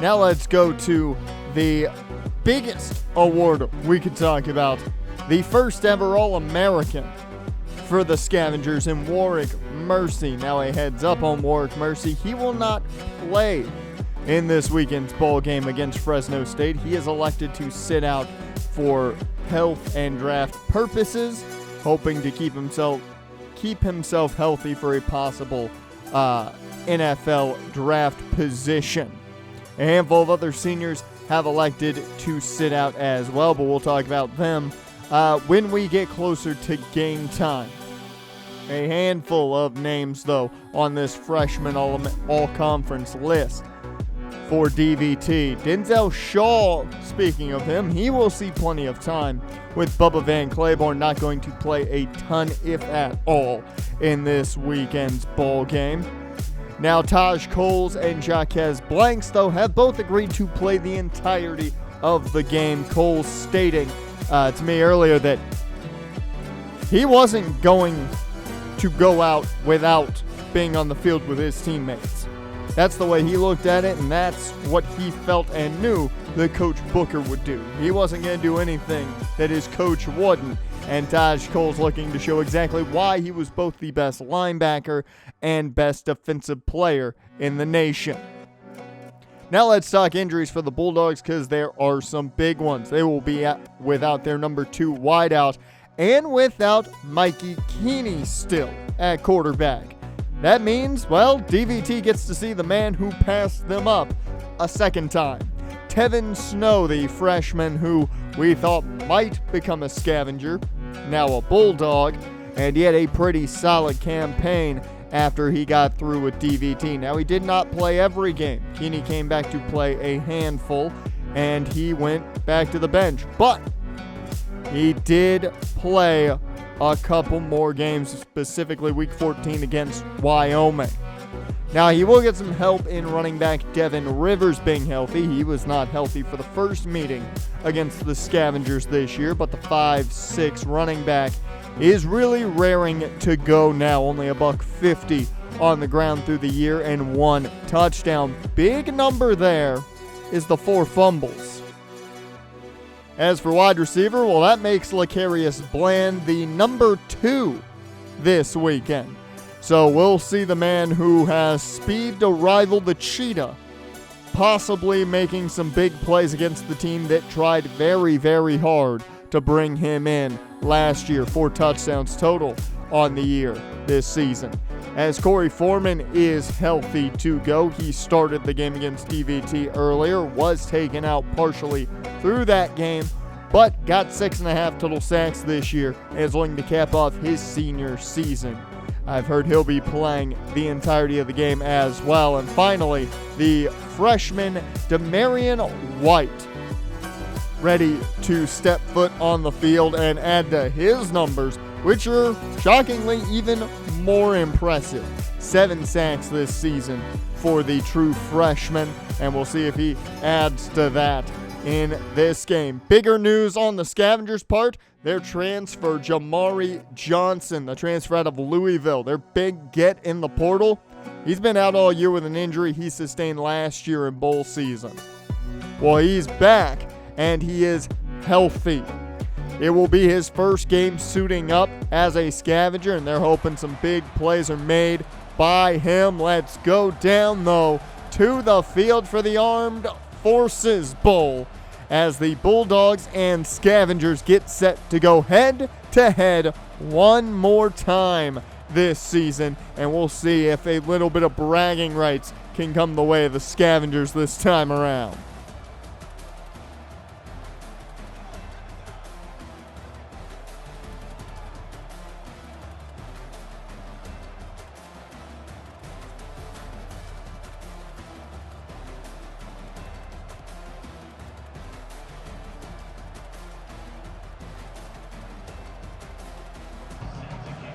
Now let's go to the biggest award we could talk about. The first ever All-American for the Scavengers in Warrick Mercy. Now a heads up on Warrick Mercy. He will not play in this weekend's bowl game against Fresno State. He is elected to sit out for health and draft purposes, hoping to keep himself healthy for a possible NFL draft position. A handful of other seniors have elected to sit out as well, but we'll talk about them when we get closer to game time. A handful of names, though, on this freshman all-conference list for DVT. Denzel Shaw, speaking of him, he will see plenty of time, with Bubba Van Claiborne not going to play a ton, if at all, in this weekend's ball game. Now, Taj Coles and Jaquez Blanks, though, have both agreed to play the entirety of the game. Coles stating to me earlier that he wasn't going to go out without being on the field with his teammates. That's the way he looked at it, and that's what he felt and knew that Coach Booker would do. He wasn't going to do anything that his coach wouldn't, and Taj Coles looking to show exactly why he was both the best linebacker and best defensive player in the nation. Now let's talk injuries for the Bulldogs, because there are some big ones. They will be without their number 2 wideout and without Mikey Keeney still at quarterback. That means, well, DVT gets to see the man who passed them up a second time. Tevin Snow, the freshman who we thought might become a Scavenger, now a Bulldog, and he had a pretty solid campaign after he got through with DVT. Now, he did not play every game. Keeney came back to play a handful, and he went back to the bench. But he did play a couple more games, specifically Week 14 against Wyoming. Now, he will get some help in running back Devin Rivers being healthy. He was not healthy for the first meeting against the Scavengers this year, but the 5'6" running back is really raring to go now. Only $150 on the ground through the year and 1 touchdown. Big number there is the 4 fumbles. As for wide receiver, well, that makes Lecarius Bland the number 2 this weekend. So we'll see the man who has speed to rival the Cheetah, possibly making some big plays against the team that tried very, very hard to bring him in last year. 4 touchdowns total on the year this season. As Corey Foreman is healthy to go, he started the game against DVT earlier, was taken out partially through that game, but got 6.5 total sacks this year and is looking to cap off his senior season. I've heard he'll be playing the entirety of the game as well. And finally, the freshman Demarion White, ready to step foot on the field and add to his numbers, which are shockingly even more impressive. 7 sacks this season for the true freshman, and we'll see if he adds to that in this game. Bigger news on the Scavengers part: their transfer, Jamari Johnson, the transfer out of Louisville, their big get in the portal. He's been out all year with an injury he sustained last year in bowl season. Well, he's back, and he is healthy. It will be his first game suiting up as a Scavenger, and they're hoping some big plays are made by him. Let's go down, though, to the field for the Armed Forces Bowl as the Bulldogs and Scavengers get set to go head-to-head one more time this season, and we'll see if a little bit of bragging rights can come the way of the Scavengers this time around.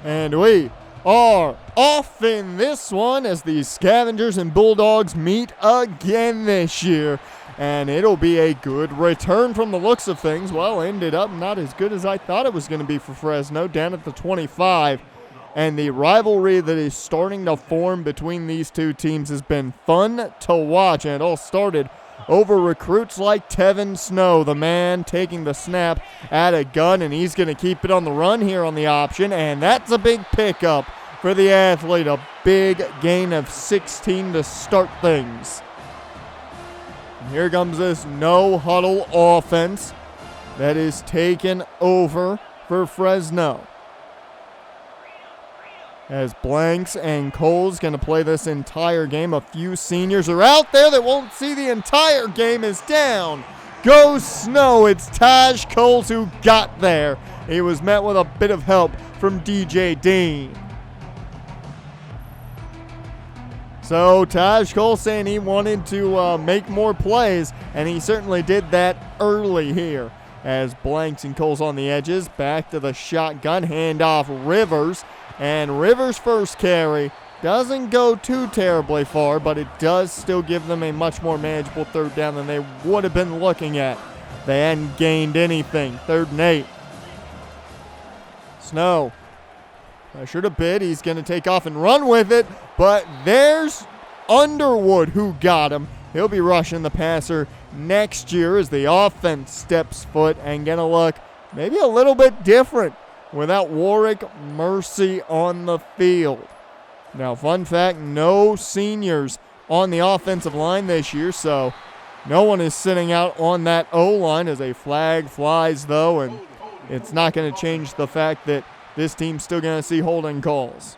And we are off in this one as the Scavengers and Bulldogs meet again this year. And it'll be a good return from the looks of things. Well, ended up not as good as I thought it was going to be for Fresno, down at the 25. And the rivalry that is starting to form between these two teams has been fun to watch. And it all started over recruits like Tevin Snow, the man taking the snap at a gun, and he's going to keep it on the run here on the option, and that's a big pickup for the athlete, a big gain of 16 to start things. And here comes this no-huddle offense that is taken over for Fresno. As Blanks and Cole's going to play this entire game. A few seniors are out there that won't see the entire game. Is down. Goes Snow. It's Taj Coles who got there. He was met with a bit of help from DJ Dean. So Taj Cole saying he wanted to make more plays, and he certainly did that early here. As Blanks and Cole's on the edges, back to the shotgun, handoff Rivers, and Rivers' first carry doesn't go too terribly far, but it does still give them a much more manageable third down than they would have been looking at. They hadn't gained anything. 3rd and 8. Snow pressured a bit. He's going to take off and run with it, but there's Underwood who got him. He'll be rushing the passer next year as the offense steps foot and going to look maybe a little bit different without Warrick Mercy on the field. Now, fun fact, no seniors on the offensive line this year, so no one is sitting out on that O-line as a flag flies, though, and it's not going to change the fact that this team's still going to see holding calls.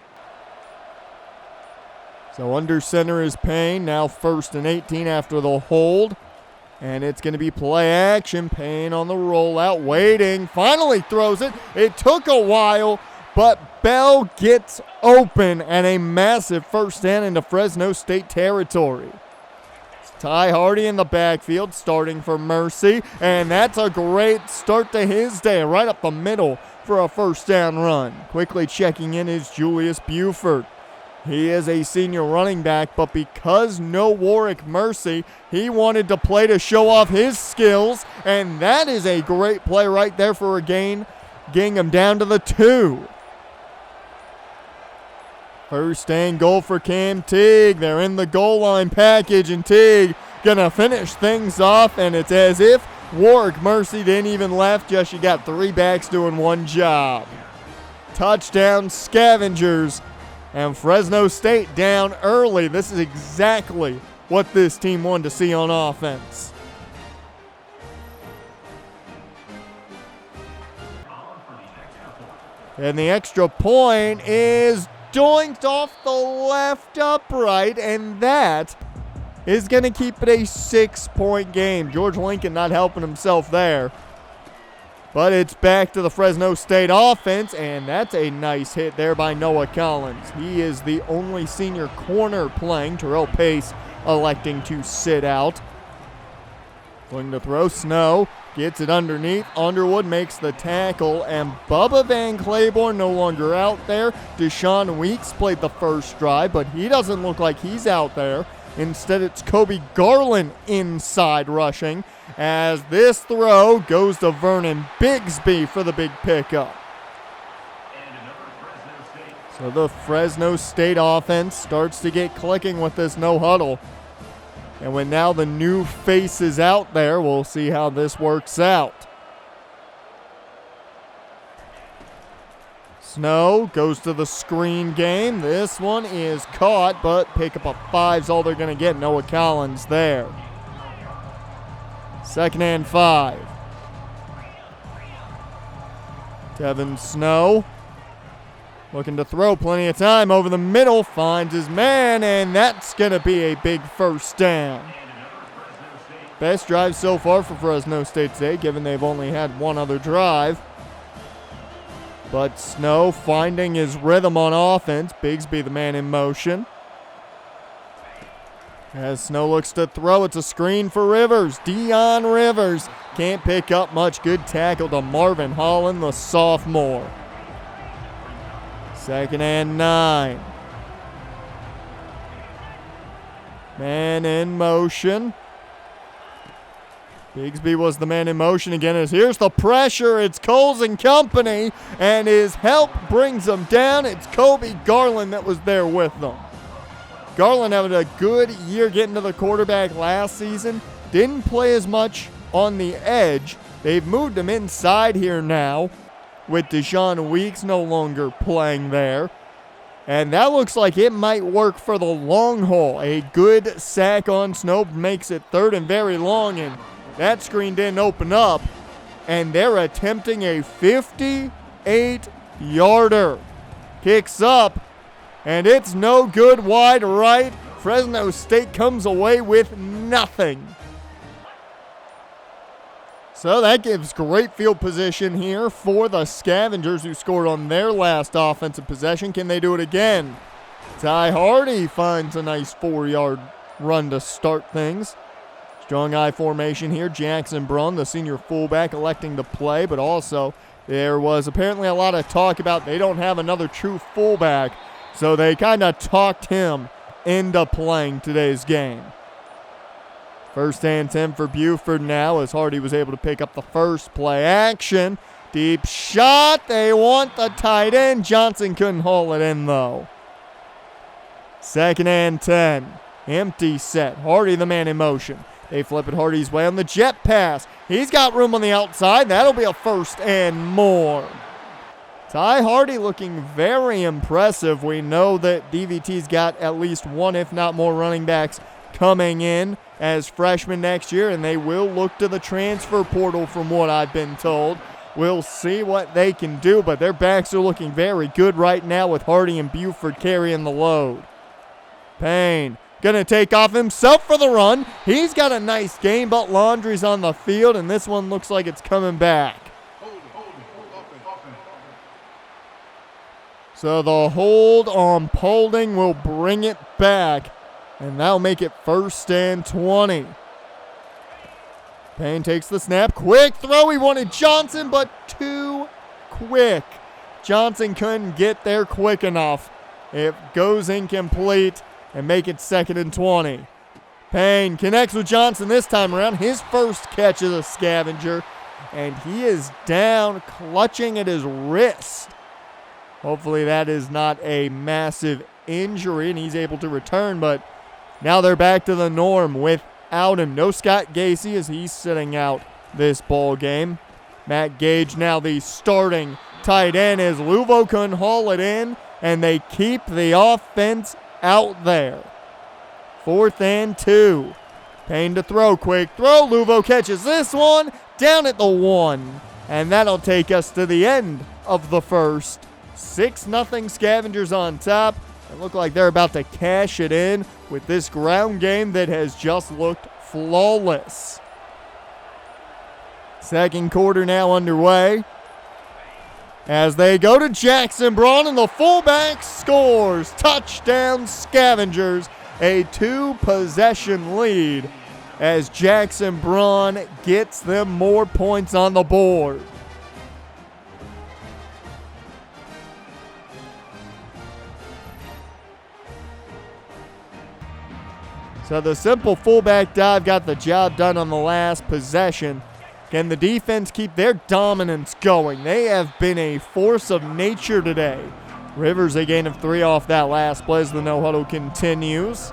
So under center is Payne, now 1st and 18 after the hold. And it's going to be play action. Payne on the rollout, waiting, finally throws it. It took a while, but Bell gets open and a massive first down into Fresno State territory. It's Ty Hardy in the backfield starting for Mercy, and that's a great start to his day, right up the middle for a first down run. Quickly checking in is Julius Buford. He is a senior running back, but because no Warrick Mercy, he wanted to play to show off his skills, and that is a great play right there for a gain, getting him down to the 2. 1st and goal for Cam Teague. They're in the goal line package, and Teague gonna finish things off, and it's as if Warrick Mercy didn't even left, just you got 3 backs doing one job. Touchdown Scavengers. And Fresno State down early. This is exactly what this team wanted to see on offense. And the extra point is doinked off the left upright, and that is going to keep it a 6-point game. George Lincoln not helping himself there. But it's back to the Fresno State offense, and that's a nice hit there by Noah Collins. He is the only senior corner playing. Terrell Pace electing to sit out. Going to throw, Snow gets it underneath. Underwood makes the tackle, and Bubba Van Claiborne no longer out there. Deshaun Weeks played the first drive, but he doesn't look like he's out there. Instead, it's Kobe Garland inside rushing, as this throw goes to Vernon Bigsby for the big pickup. So the Fresno State offense starts to get clicking with this no huddle. And with now the new faces out there, we'll see how this works out. Snow goes to the screen game. This one is caught, but pickup of 5's all they're going to get. Noah Collins there. 2nd and 5. Tevin Snow looking to throw, plenty of time over the middle, finds his man, and that's going to be a big first down. Best drive so far for Fresno State today, given they've only had one other drive. But Snow finding his rhythm on offense. Bigsby the man in motion. As Snow looks to throw, it's a screen for Rivers. Dion Rivers can't pick up much. Good tackle to Marvin Holland, the sophomore. 2nd and 9. Man in motion. Bigsby was the man in motion again, as here's the pressure. It's Coles and company, and his help brings them down. It's Kobe Garland that was there with them. Garland having a good year getting to the quarterback last season. Didn't play as much on the edge. They've moved him inside here now with Deshaun Weeks no longer playing there. And that looks like it might work for the long haul. A good sack on Snow makes it 3rd and very long, and that screen didn't open up. And they're attempting a 58-yarder. Kicks up, and it's no good wide right. Fresno State comes away with nothing. So that gives great field position here for the Scavengers, who scored on their last offensive possession. Can they do it again? Ty Hardy finds a nice 4-yard run to start things. Strong I formation here. Jackson Braun, the senior fullback, electing to play, but also there was apparently a lot of talk about they don't have another true fullback, so they kind of talked him into playing today's game. First and 10 for Buford now, as Hardy was able to pick up the first play action. Deep shot. They want the tight end. Johnson couldn't haul it in, though. Second and 10. Empty set. Hardy the man in motion. They flip it Hardy's way on the jet pass. He's got room on the outside. That'll be a first and more. Ty Hardy looking very impressive. We know that DVT's got at least one, if not more, running backs coming in as freshmen next year, and they will look to the transfer portal from what I've been told. We'll see what they can do, but their backs are looking very good right now with Hardy and Buford carrying the load. Payne going to take off himself for the run. He's got a nice game, but Laundry's on the field, and this one looks like it's coming back. So the hold on Paulding will bring it back, and that'll make it first and 20. Payne takes the snap. Quick throw. He wanted Johnson, but too quick. Johnson couldn't get there quick enough. It goes incomplete and make it second and 20. Payne connects with Johnson this time around. His first catch as a Scavenger, and he is down, clutching at his wrist. Hopefully that is not a massive injury, and he's able to return, but now they're back to the norm without him. No Scott Gacy as he's sitting out this ball game. Matt Gage now the starting tight end as Luvo couldn't haul it in, and they keep the offense out there. 4th and 2. Payne to throw. Quick throw. Luvo catches this one down at the 1. And that'll take us to the end of the first. 6-0 Scavengers on top. It look like they're about to cash it in with this ground game that has just looked flawless. Second quarter now underway, as they go to Jackson Braun, and the fullback scores. Touchdown Scavengers, a 2-possession lead as Jackson Braun gets them more points on the board. So the simple fullback dive got the job done on the last possession. Can the defense keep their dominance going? They have been a force of nature today. Rivers a gain of 3 off that last play as the no-huddle continues.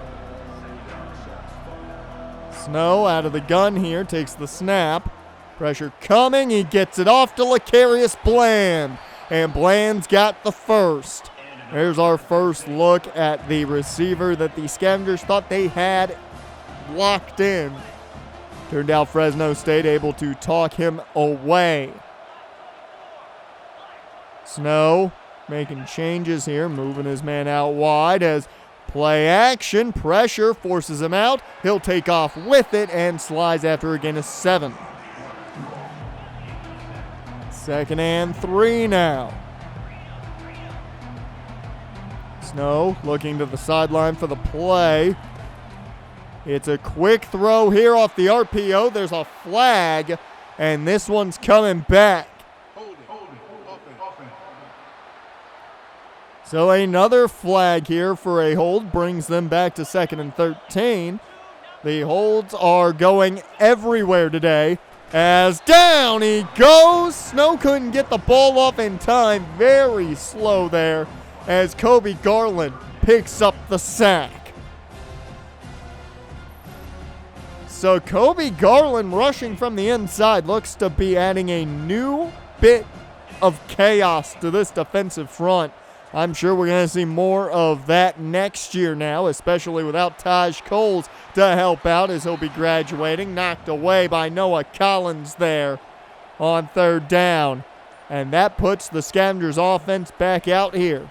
Snow out of the gun here, takes the snap. Pressure coming, he gets it off to Lecarius Bland. And Bland's got the first. There's our first look at the receiver that the Scavengers thought they had locked in. Turned out Fresno State able to talk him away. Snow making changes here, moving his man out wide as play action, pressure forces him out. He'll take off with it and slides after a gain of 7. 2nd and 3 now. Snow looking to the sideline for the play. It's a quick throw here off the RPO. There's a flag, and this one's coming back. So another flag here for a hold brings them back to 2nd and 13. The holds are going everywhere today as down he goes. Snow couldn't get the ball off in time. Very slow there as Kobe Garland picks up the sack. So Kobe Garland rushing from the inside looks to be adding a new bit of chaos to this defensive front. I'm sure we're going to see more of that next year now, especially without Taj Coles to help out as he'll be graduating. Knocked away by Noah Collins there on 3rd down. And that puts the Scavengers offense back out here.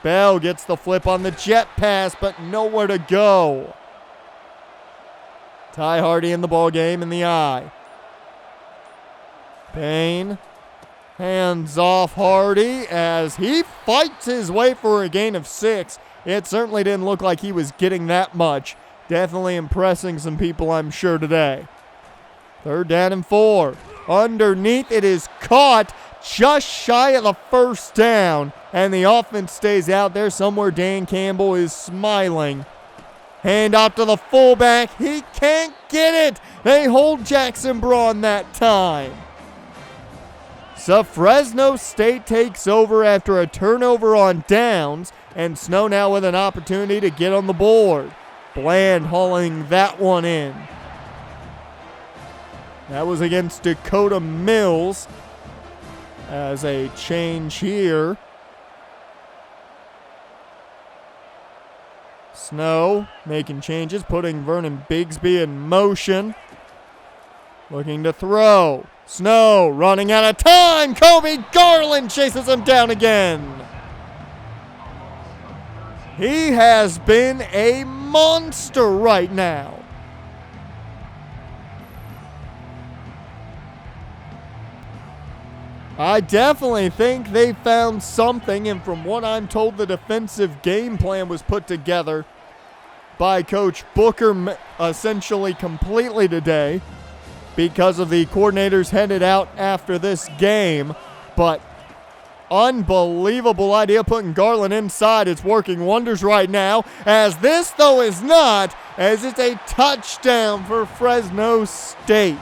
Bell gets the flip on the jet pass, but nowhere to go. Ty Hardy in the ball game in the eye. Payne hands off Hardy as he fights his way for a gain of 6. It certainly didn't look like he was getting that much. Definitely impressing some people, I'm sure, today. 3rd down and 4. Underneath, it is caught just shy of the 1st down, and the offense stays out there somewhere. Dan Campbell is smiling. Hand off to the fullback. He can't get it. They hold Jackson Braun that time. So Fresno State takes over after a turnover on downs, and Snow now with an opportunity to get on the board. Bland hauling that one in. That was against Dakota Mills. As a change here. Snow making changes, putting Vernon Bigsby in motion. Looking to throw. Snow running out of time. Kobe Garland chases him down again. He has been a monster right now. I definitely think they found something, and from what I'm told, the defensive game plan was put together by Coach Booker essentially completely today because of the coordinators headed out after this game. But unbelievable idea putting Garland inside. It's working wonders right now, as this, though, is not, as it's a touchdown for Fresno State.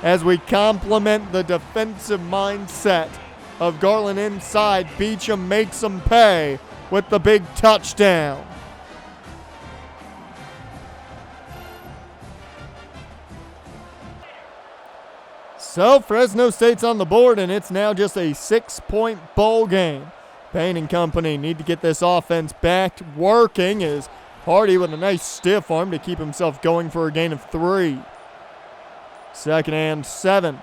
As we complement the defensive mindset of Garland inside, Beecham makes them pay with the big touchdown. So Fresno State's on the board, and it's now just a 6-point ball game. Payne and company need to get this offense back working, as Hardy with a nice stiff arm to keep himself going for a gain of 3. 2nd and 7.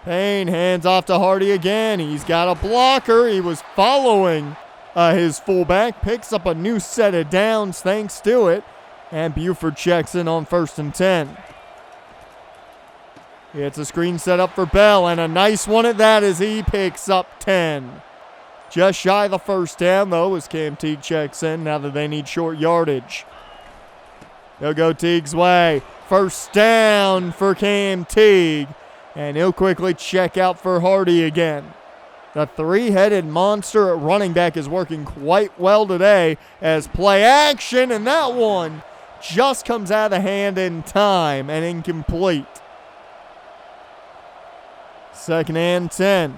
Payne hands off to Hardy again. He's got a blocker. He was following his fullback. Picks up a new set of downs thanks to it. And Buford checks in on 1st and 10. It's a screen set up for Bell, and a nice one at that as he picks up 10. Just shy of the 1st down, though, as Cam Teague checks in now that they need short yardage. They'll go Teague's way. 1st down for Cam Teague. And he'll quickly check out for Hardy again. The 3-headed monster at running back is working quite well today as play action, and that one just comes out of the hand in time and incomplete. 2nd and 10.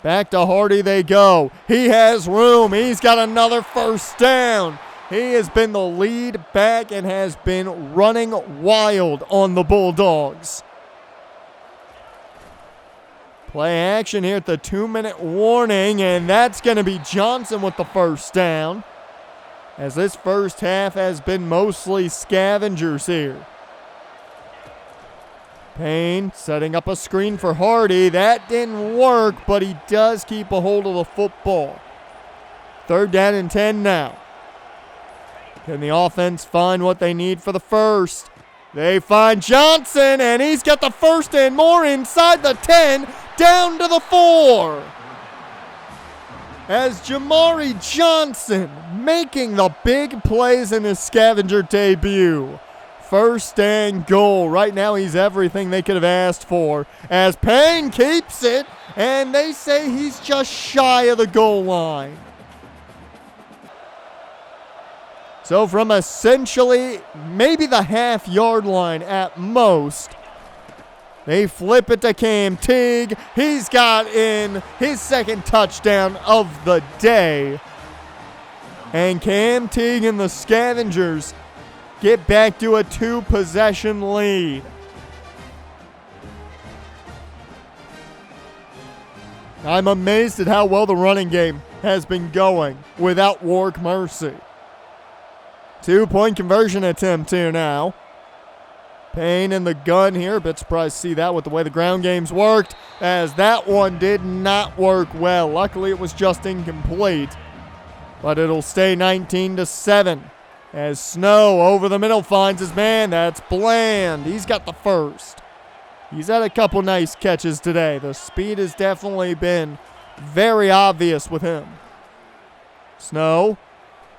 Back to Hardy they go. He has room. He's got another 1st down. He has been the lead back and has been running wild on the Bulldogs. Play action here at the 2-minute warning, and that's going to be Johnson with the 1st down, as this first half has been mostly Scavengers here. Payne setting up a screen for Hardy. That didn't work, but he does keep a hold of the football. 3rd down and 10 now. Can the offense find what they need for the 1st? They find Johnson, and he's got the 1st and more inside the 10, down to the 4. As Jamari Johnson making the big plays in his Scavenger debut. 1st and goal. Right now he's everything they could have asked for. As Payne keeps it, and they say he's just shy of the goal line. So from essentially maybe the half-yard line at most, they flip it to Cam Teague. He's got in his 2nd touchdown of the day. And Cam Teague and the Scavengers get back to a 2-possession lead. I'm amazed at how well the running game has been going without Warrick Mercy. 2-point conversion attempt here now. Payne in the gun here. A bit surprised to see that with the way the ground game's worked, as that one did not work well. Luckily, it was just incomplete. But it'll stay 19-7. As Snow over the middle finds his man. That's Bland. He's got the first. He's had a couple nice catches today. The speed has definitely been very obvious with him. Snow,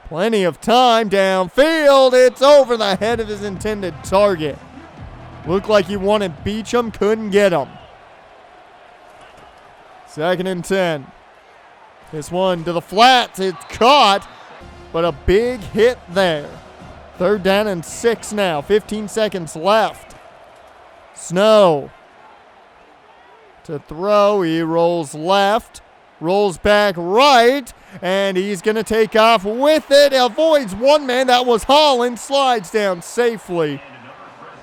plenty of time downfield. It's over the head of his intended target. Looked like he wanted Beecham, couldn't get him. 2nd and 10. This one to the flats. It's caught, but a big hit there. 3rd down and 6 now. 15 seconds left. Snow to throw. He rolls left, rolls back right, and he's going to take off with it. Avoids one man. That was Holland. Slides down safely.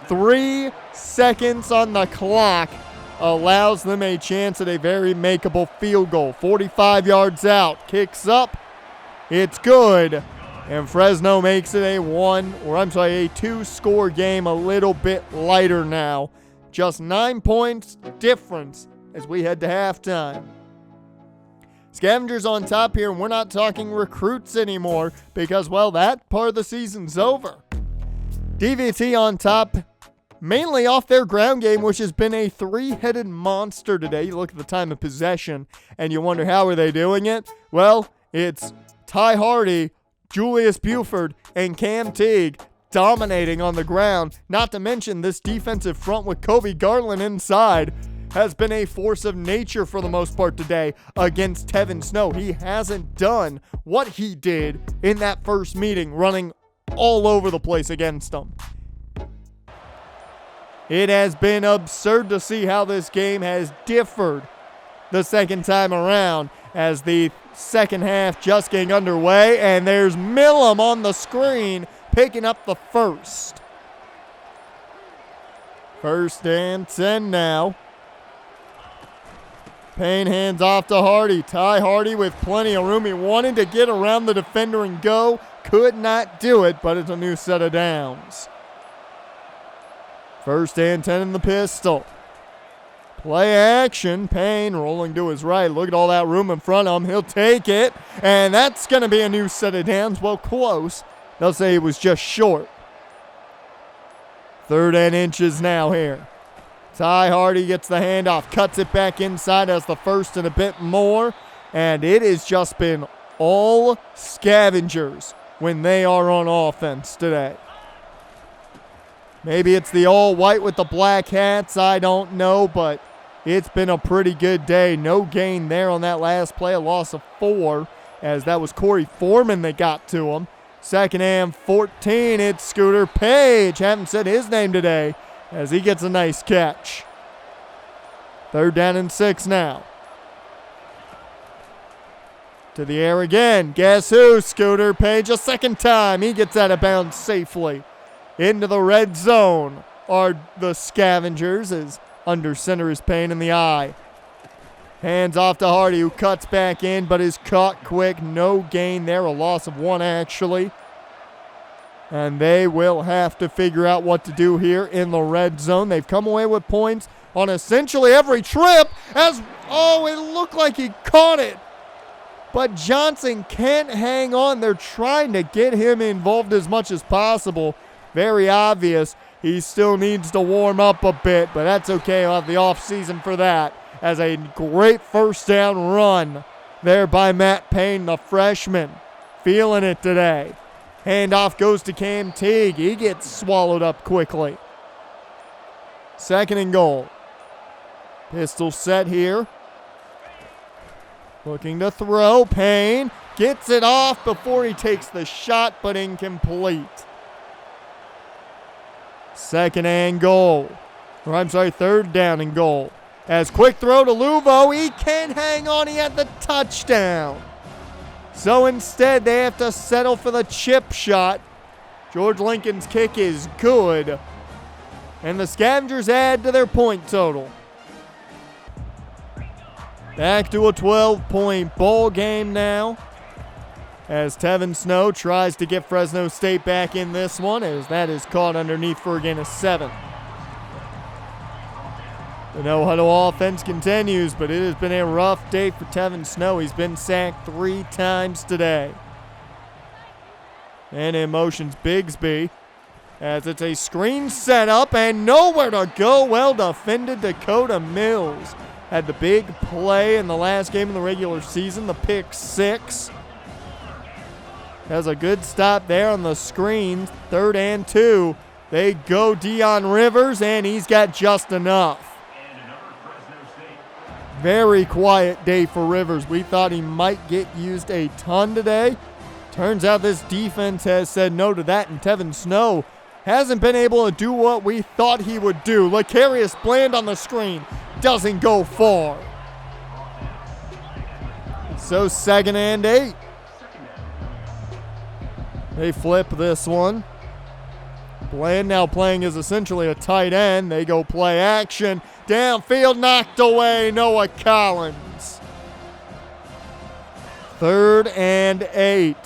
3 seconds on the clock allows them a chance at a very makeable field goal. 45 yards out. Kicks up. It's good. And Fresno makes it a 2-score game, a little bit lighter now. Just 9 points difference as we head to halftime. Scavengers on top here, and we're not talking recruits anymore because, well, that part of the season's over. DVT on top, mainly off their ground game, which has been a 3-headed monster today. You look at the time of possession, and you wonder how are they doing it? Well, it's Ty Hardy, Julius Buford, and Cam Teague dominating on the ground. Not to mention this defensive front with Kobe Garland inside has been a force of nature for the most part today against Tevin Snow. He hasn't done what he did in that first meeting, running all over the place against them. It has been absurd to see how this game has differed the second time around as the second half just getting underway, and there's Millum on the screen picking up the first. 1st and 10 now. Payne hands off to Hardy. Ty Hardy with plenty of room. He wanted to get around the defender and go. Could not do it, but it's a new set of downs. 1st and 10 in the pistol. Play action. Payne rolling to his right. Look at all that room in front of him. He'll take it, and that's going to be a new set of downs. Well, close. They'll say it was just short. 3rd and inches now here. Ty Hardy gets the handoff, cuts it back inside as the first and a bit more, and it has just been all Scavengers when they are on offense today. Maybe it's the all white with the black hats, I don't know, but it's been a pretty good day. No gain there on that last play, a loss of 4, as that was Corey Foreman that got to him. 2nd and 14, it's Scooter Page. Haven't said his name today as he gets a nice catch. 3rd down and 6 now. To the air again. Guess who? Scooter Page a second time. He gets out of bounds safely. Into the red zone are the Scavengers as under center is Payne in the eye. Hands off to Hardy, who cuts back in but is caught quick. No gain there, a loss of 1 actually. And they will have to figure out what to do here in the red zone. They've come away with points on essentially every trip as, it looked like he caught it. But Johnson can't hang on. They're trying to get him involved as much as possible. Very obvious. He still needs to warm up a bit, but that's okay. He'll have the offseason for that. As a great 1st down run there by Matt Payne, the freshman. Feeling it today. Handoff goes to Cam Teague. He gets swallowed up quickly. 2nd and goal. Pistol set here. Looking to throw. Payne gets it off before he takes the shot, but incomplete. 2nd and goal. 3rd down and goal. As quick throw to Luvo. He can't hang on. He had the touchdown. So instead, they have to settle for the chip shot. George Lincoln's kick is good. And the Scavengers add to their point total. Back to a 12-point ball game now. As Tevin Snow tries to get Fresno State back in this one, as that is caught underneath for a gain of 7. The no-huddle offense continues, but it has been a rough day for Tevin Snow. He's been sacked 3 times today. And in motions Bigsby, as it's a screen set up and nowhere to go. Well defended. Dakota Mills had the big play in the last game of the regular season, the pick 6. Has a good stop there on the screen. 3rd and 2. They go Deion Rivers, and he's got just enough. Very quiet day for Rivers. We thought he might get used a ton today. Turns out this defense has said no to that, and Tevin Snow hasn't been able to do what we thought he would do. Lecarius Bland on the screen doesn't go far. So 2nd and 8. They flip this one. Bland now playing as essentially a tight end. They go play action. Downfield knocked away. Noah Collins. 3rd and 8.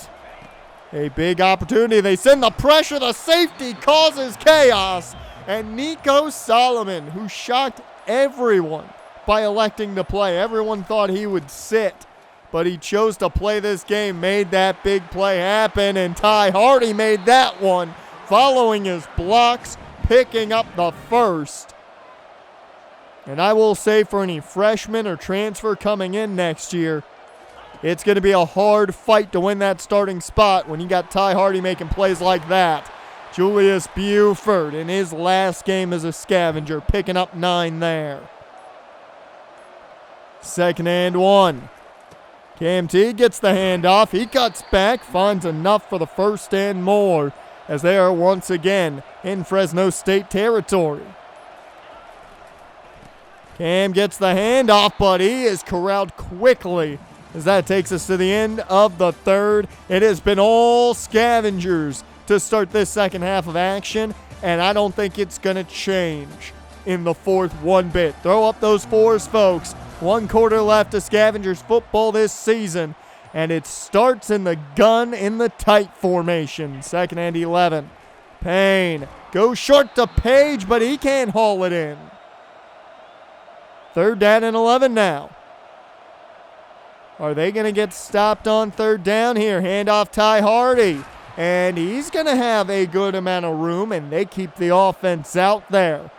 A big opportunity. They send the pressure. The safety causes chaos. And Nico Solomon, who shocked everyone by electing to play. Everyone thought he would sit, but he chose to play this game, made that big play happen, and Ty Hardy made that one, following his blocks, picking up the 1st. And I will say, for any freshman or transfer coming in next year, it's going to be a hard fight to win that starting spot when you got Ty Hardy making plays like that. Julius Buford in his last game as a Scavenger, picking up 9 there. 2nd and 1. Cam T gets the handoff. He cuts back, finds enough for the 1st and more, as they are once again in Fresno State territory. Cam gets the handoff, but he is corralled quickly as that takes us to the end of the 3rd. It has been all Scavengers to start this second half of action, and I don't think it's going to change in the 4th one bit. Throw up those 4s, folks. 1 quarter left of Scavengers football this season, and it starts in the gun in the tight formation. 2nd and 11. Payne goes short to Page, but he can't haul it in. 3rd down and 11 now. Are they going to get stopped on 3rd down here? Handoff Ty Hardy. And he's going to have a good amount of room, and they keep the offense out there.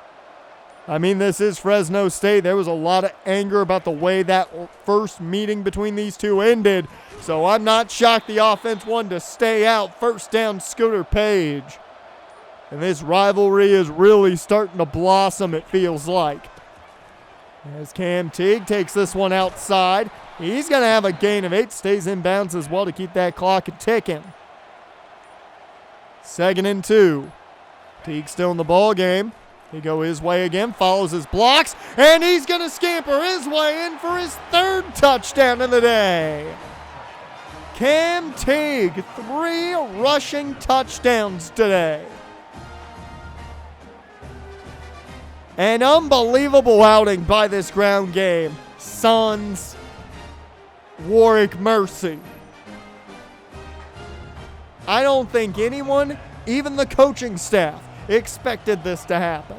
I mean, this is Fresno State. There was a lot of anger about the way that first meeting between these two ended. So I'm not shocked the offense wanted to stay out. 1st down, Scooter Page. And this rivalry is really starting to blossom, it feels like. As Cam Teague takes this one outside. He's going to have a gain of 8. Stays in bounds as well to keep that clock ticking. 2nd and 2. Teague still in the ball game. He go his way again, follows his blocks, and he's going to scamper his way in for his 3rd touchdown of the day. Cam Teague, 3 rushing touchdowns today. An unbelievable outing by this ground game. Suns, Warrick Mercy. I don't think anyone, even the coaching staff, expected this to happen.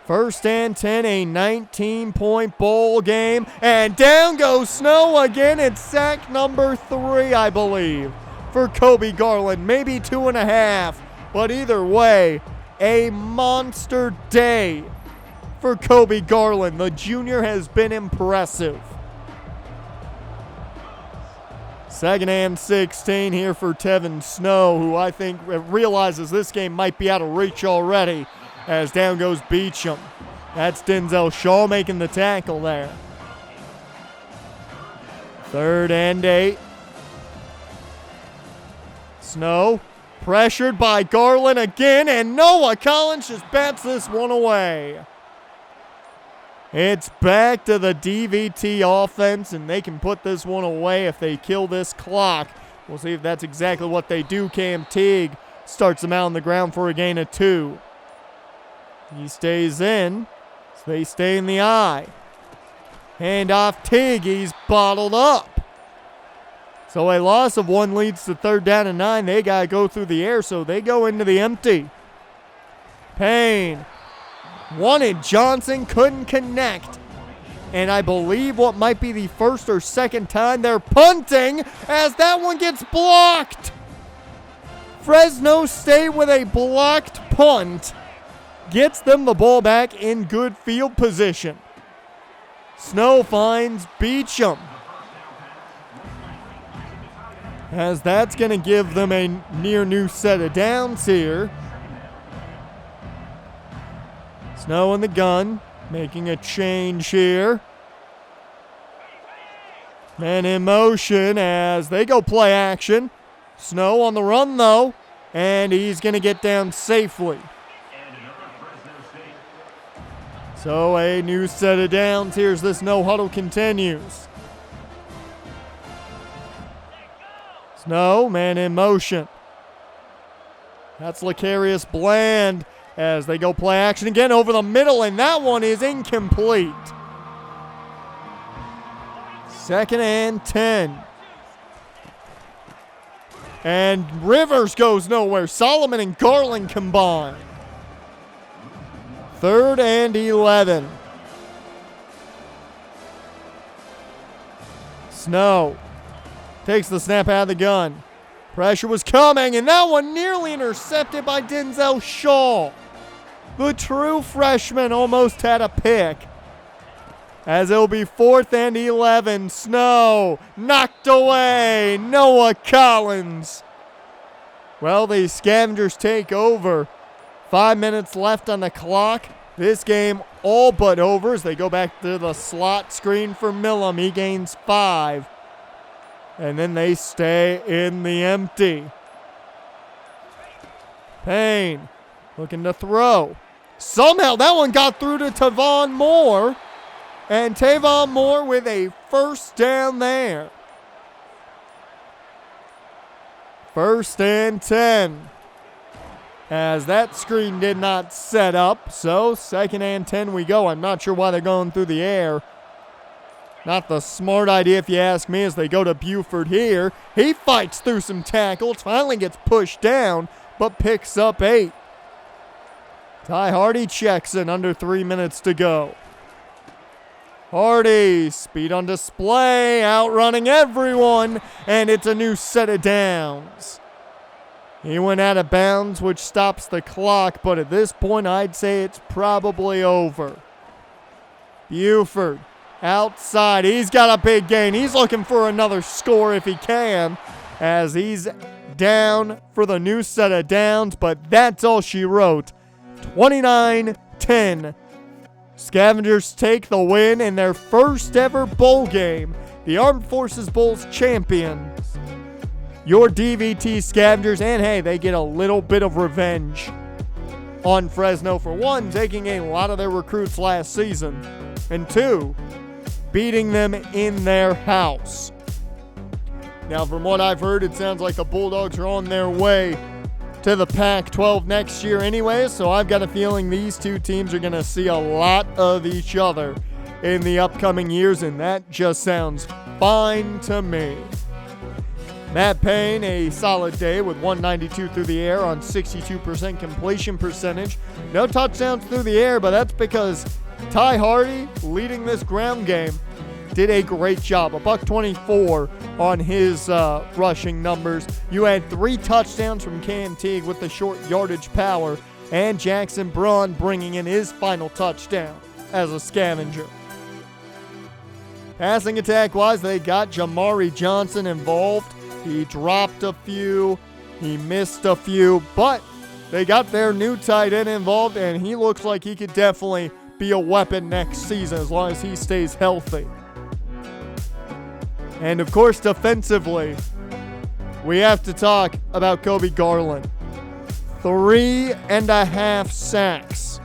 1st and 10, a 19-point bowl game. And down goes Snow again. It's sack number 3, I believe, for Kobe Garland. Maybe 2.5. But either way, a monster day for Kobe Garland. The junior has been impressive. 2nd and 16 here for Tevin Snow, who I think realizes this game might be out of reach already, as down goes Beecham. That's Denzel Shaw making the tackle there. 3rd and 8. Snow pressured by Garland again, and Noah Collins just bats this one away. It's back to the DVT offense, and they can put this one away if they kill this clock. We'll see if that's exactly what they do. Cam Teague starts them out on the ground for a gain of 2. He stays in, so they stay in the eye. Handoff Teague, he's bottled up. So a loss of 1 leads to 3rd down and 9. They got to go through the air, so they go into the empty. Payne Wanted Johnson, couldn't connect. And I believe what might be the first or second time they're punting as that one gets blocked. Fresno State with a blocked punt gets them the ball back in good field position. Snow finds Beecham, as that's going to give them a near new set of downs here. Snow in the gun, making a change here. Man in motion as they go play action. Snow on the run though, and he's going to get down safely. So a new set of downs. Here's this no huddle continues. Snow, man in motion. That's Lecarius Bland as they go play action again over the middle, and that one is incomplete. 2nd and 10. And Rivers goes nowhere. Solomon and Garland combine. 3rd and 11. Snow takes the snap out of the gun. Pressure was coming, and that one nearly intercepted by Denzel Shaw. The true freshman almost had a pick. As it'll be 4th and 11. Snow knocked away. Noah Collins. Well, the Scavengers take over. 5 minutes left on the clock. This game all but over as they go back to the slot screen for Millam. He gains 5. And then they stay in the empty. Payne looking to throw. Somehow that one got through to Tavon Moore. And Tavon Moore with a first down there. 1st and 10. As that screen did not set up. So 2nd and 10 we go. I'm not sure why they're going through the air. Not the smart idea if you ask me, as they go to Buford here. He fights through some tackles. Finally gets pushed down, but picks up 8. Ty Hardy checks in under 3 minutes to go. Hardy, speed on display, outrunning everyone, and it's a new set of downs. He went out of bounds, which stops the clock, but at this point, I'd say it's probably over. Buford, outside, he's got a big gain. He's looking for another score if he can, as he's down for the new set of downs, but that's all she wrote. 29-10. Scavengers take the win in their first ever bowl game. The Armed Forces Bowl's champions. Your DVT Scavengers, and hey, they get a little bit of revenge on Fresno. For one, taking a lot of their recruits last season. And 2, beating them in their house. Now, from what I've heard, it sounds like the Bulldogs are on their way to the Pac-12 next year anyway, so I've got a feeling these two teams are going to see a lot of each other in the upcoming years, and that just sounds fine to me. Matt Payne, a solid day with 192 through the air on 62% completion percentage. No touchdowns through the air, but that's because Ty Hardy, leading this ground game, did a great job. $124 on his rushing numbers. You had 3 touchdowns from Cam Teague with the short yardage power, and Jackson Braun bringing in his final touchdown as a Scavenger. Passing attack-wise, they got Jamari Johnson involved. He dropped a few, he missed a few, but they got their new tight end involved, and he looks like he could definitely be a weapon next season as long as he stays healthy. And of course, defensively, we have to talk about Kobe Garland. 3.5 sacks.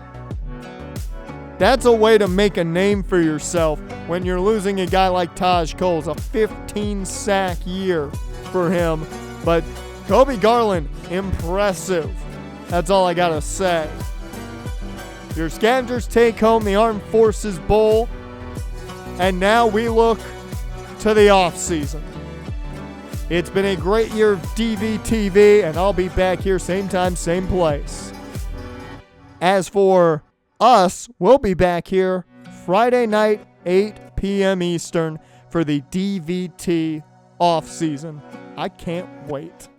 That's a way to make a name for yourself when you're losing a guy like Taj Coles, a 15-sack year for him. But Kobe Garland, impressive. That's all I gotta say. Your Scavengers take home the Armed Forces Bowl, and now we look to the offseason. It's been a great year of DVTV, and I'll be back here same time, same place. As for us, we'll be back here Friday night, 8 p.m. Eastern, for the DVT off season. I can't wait.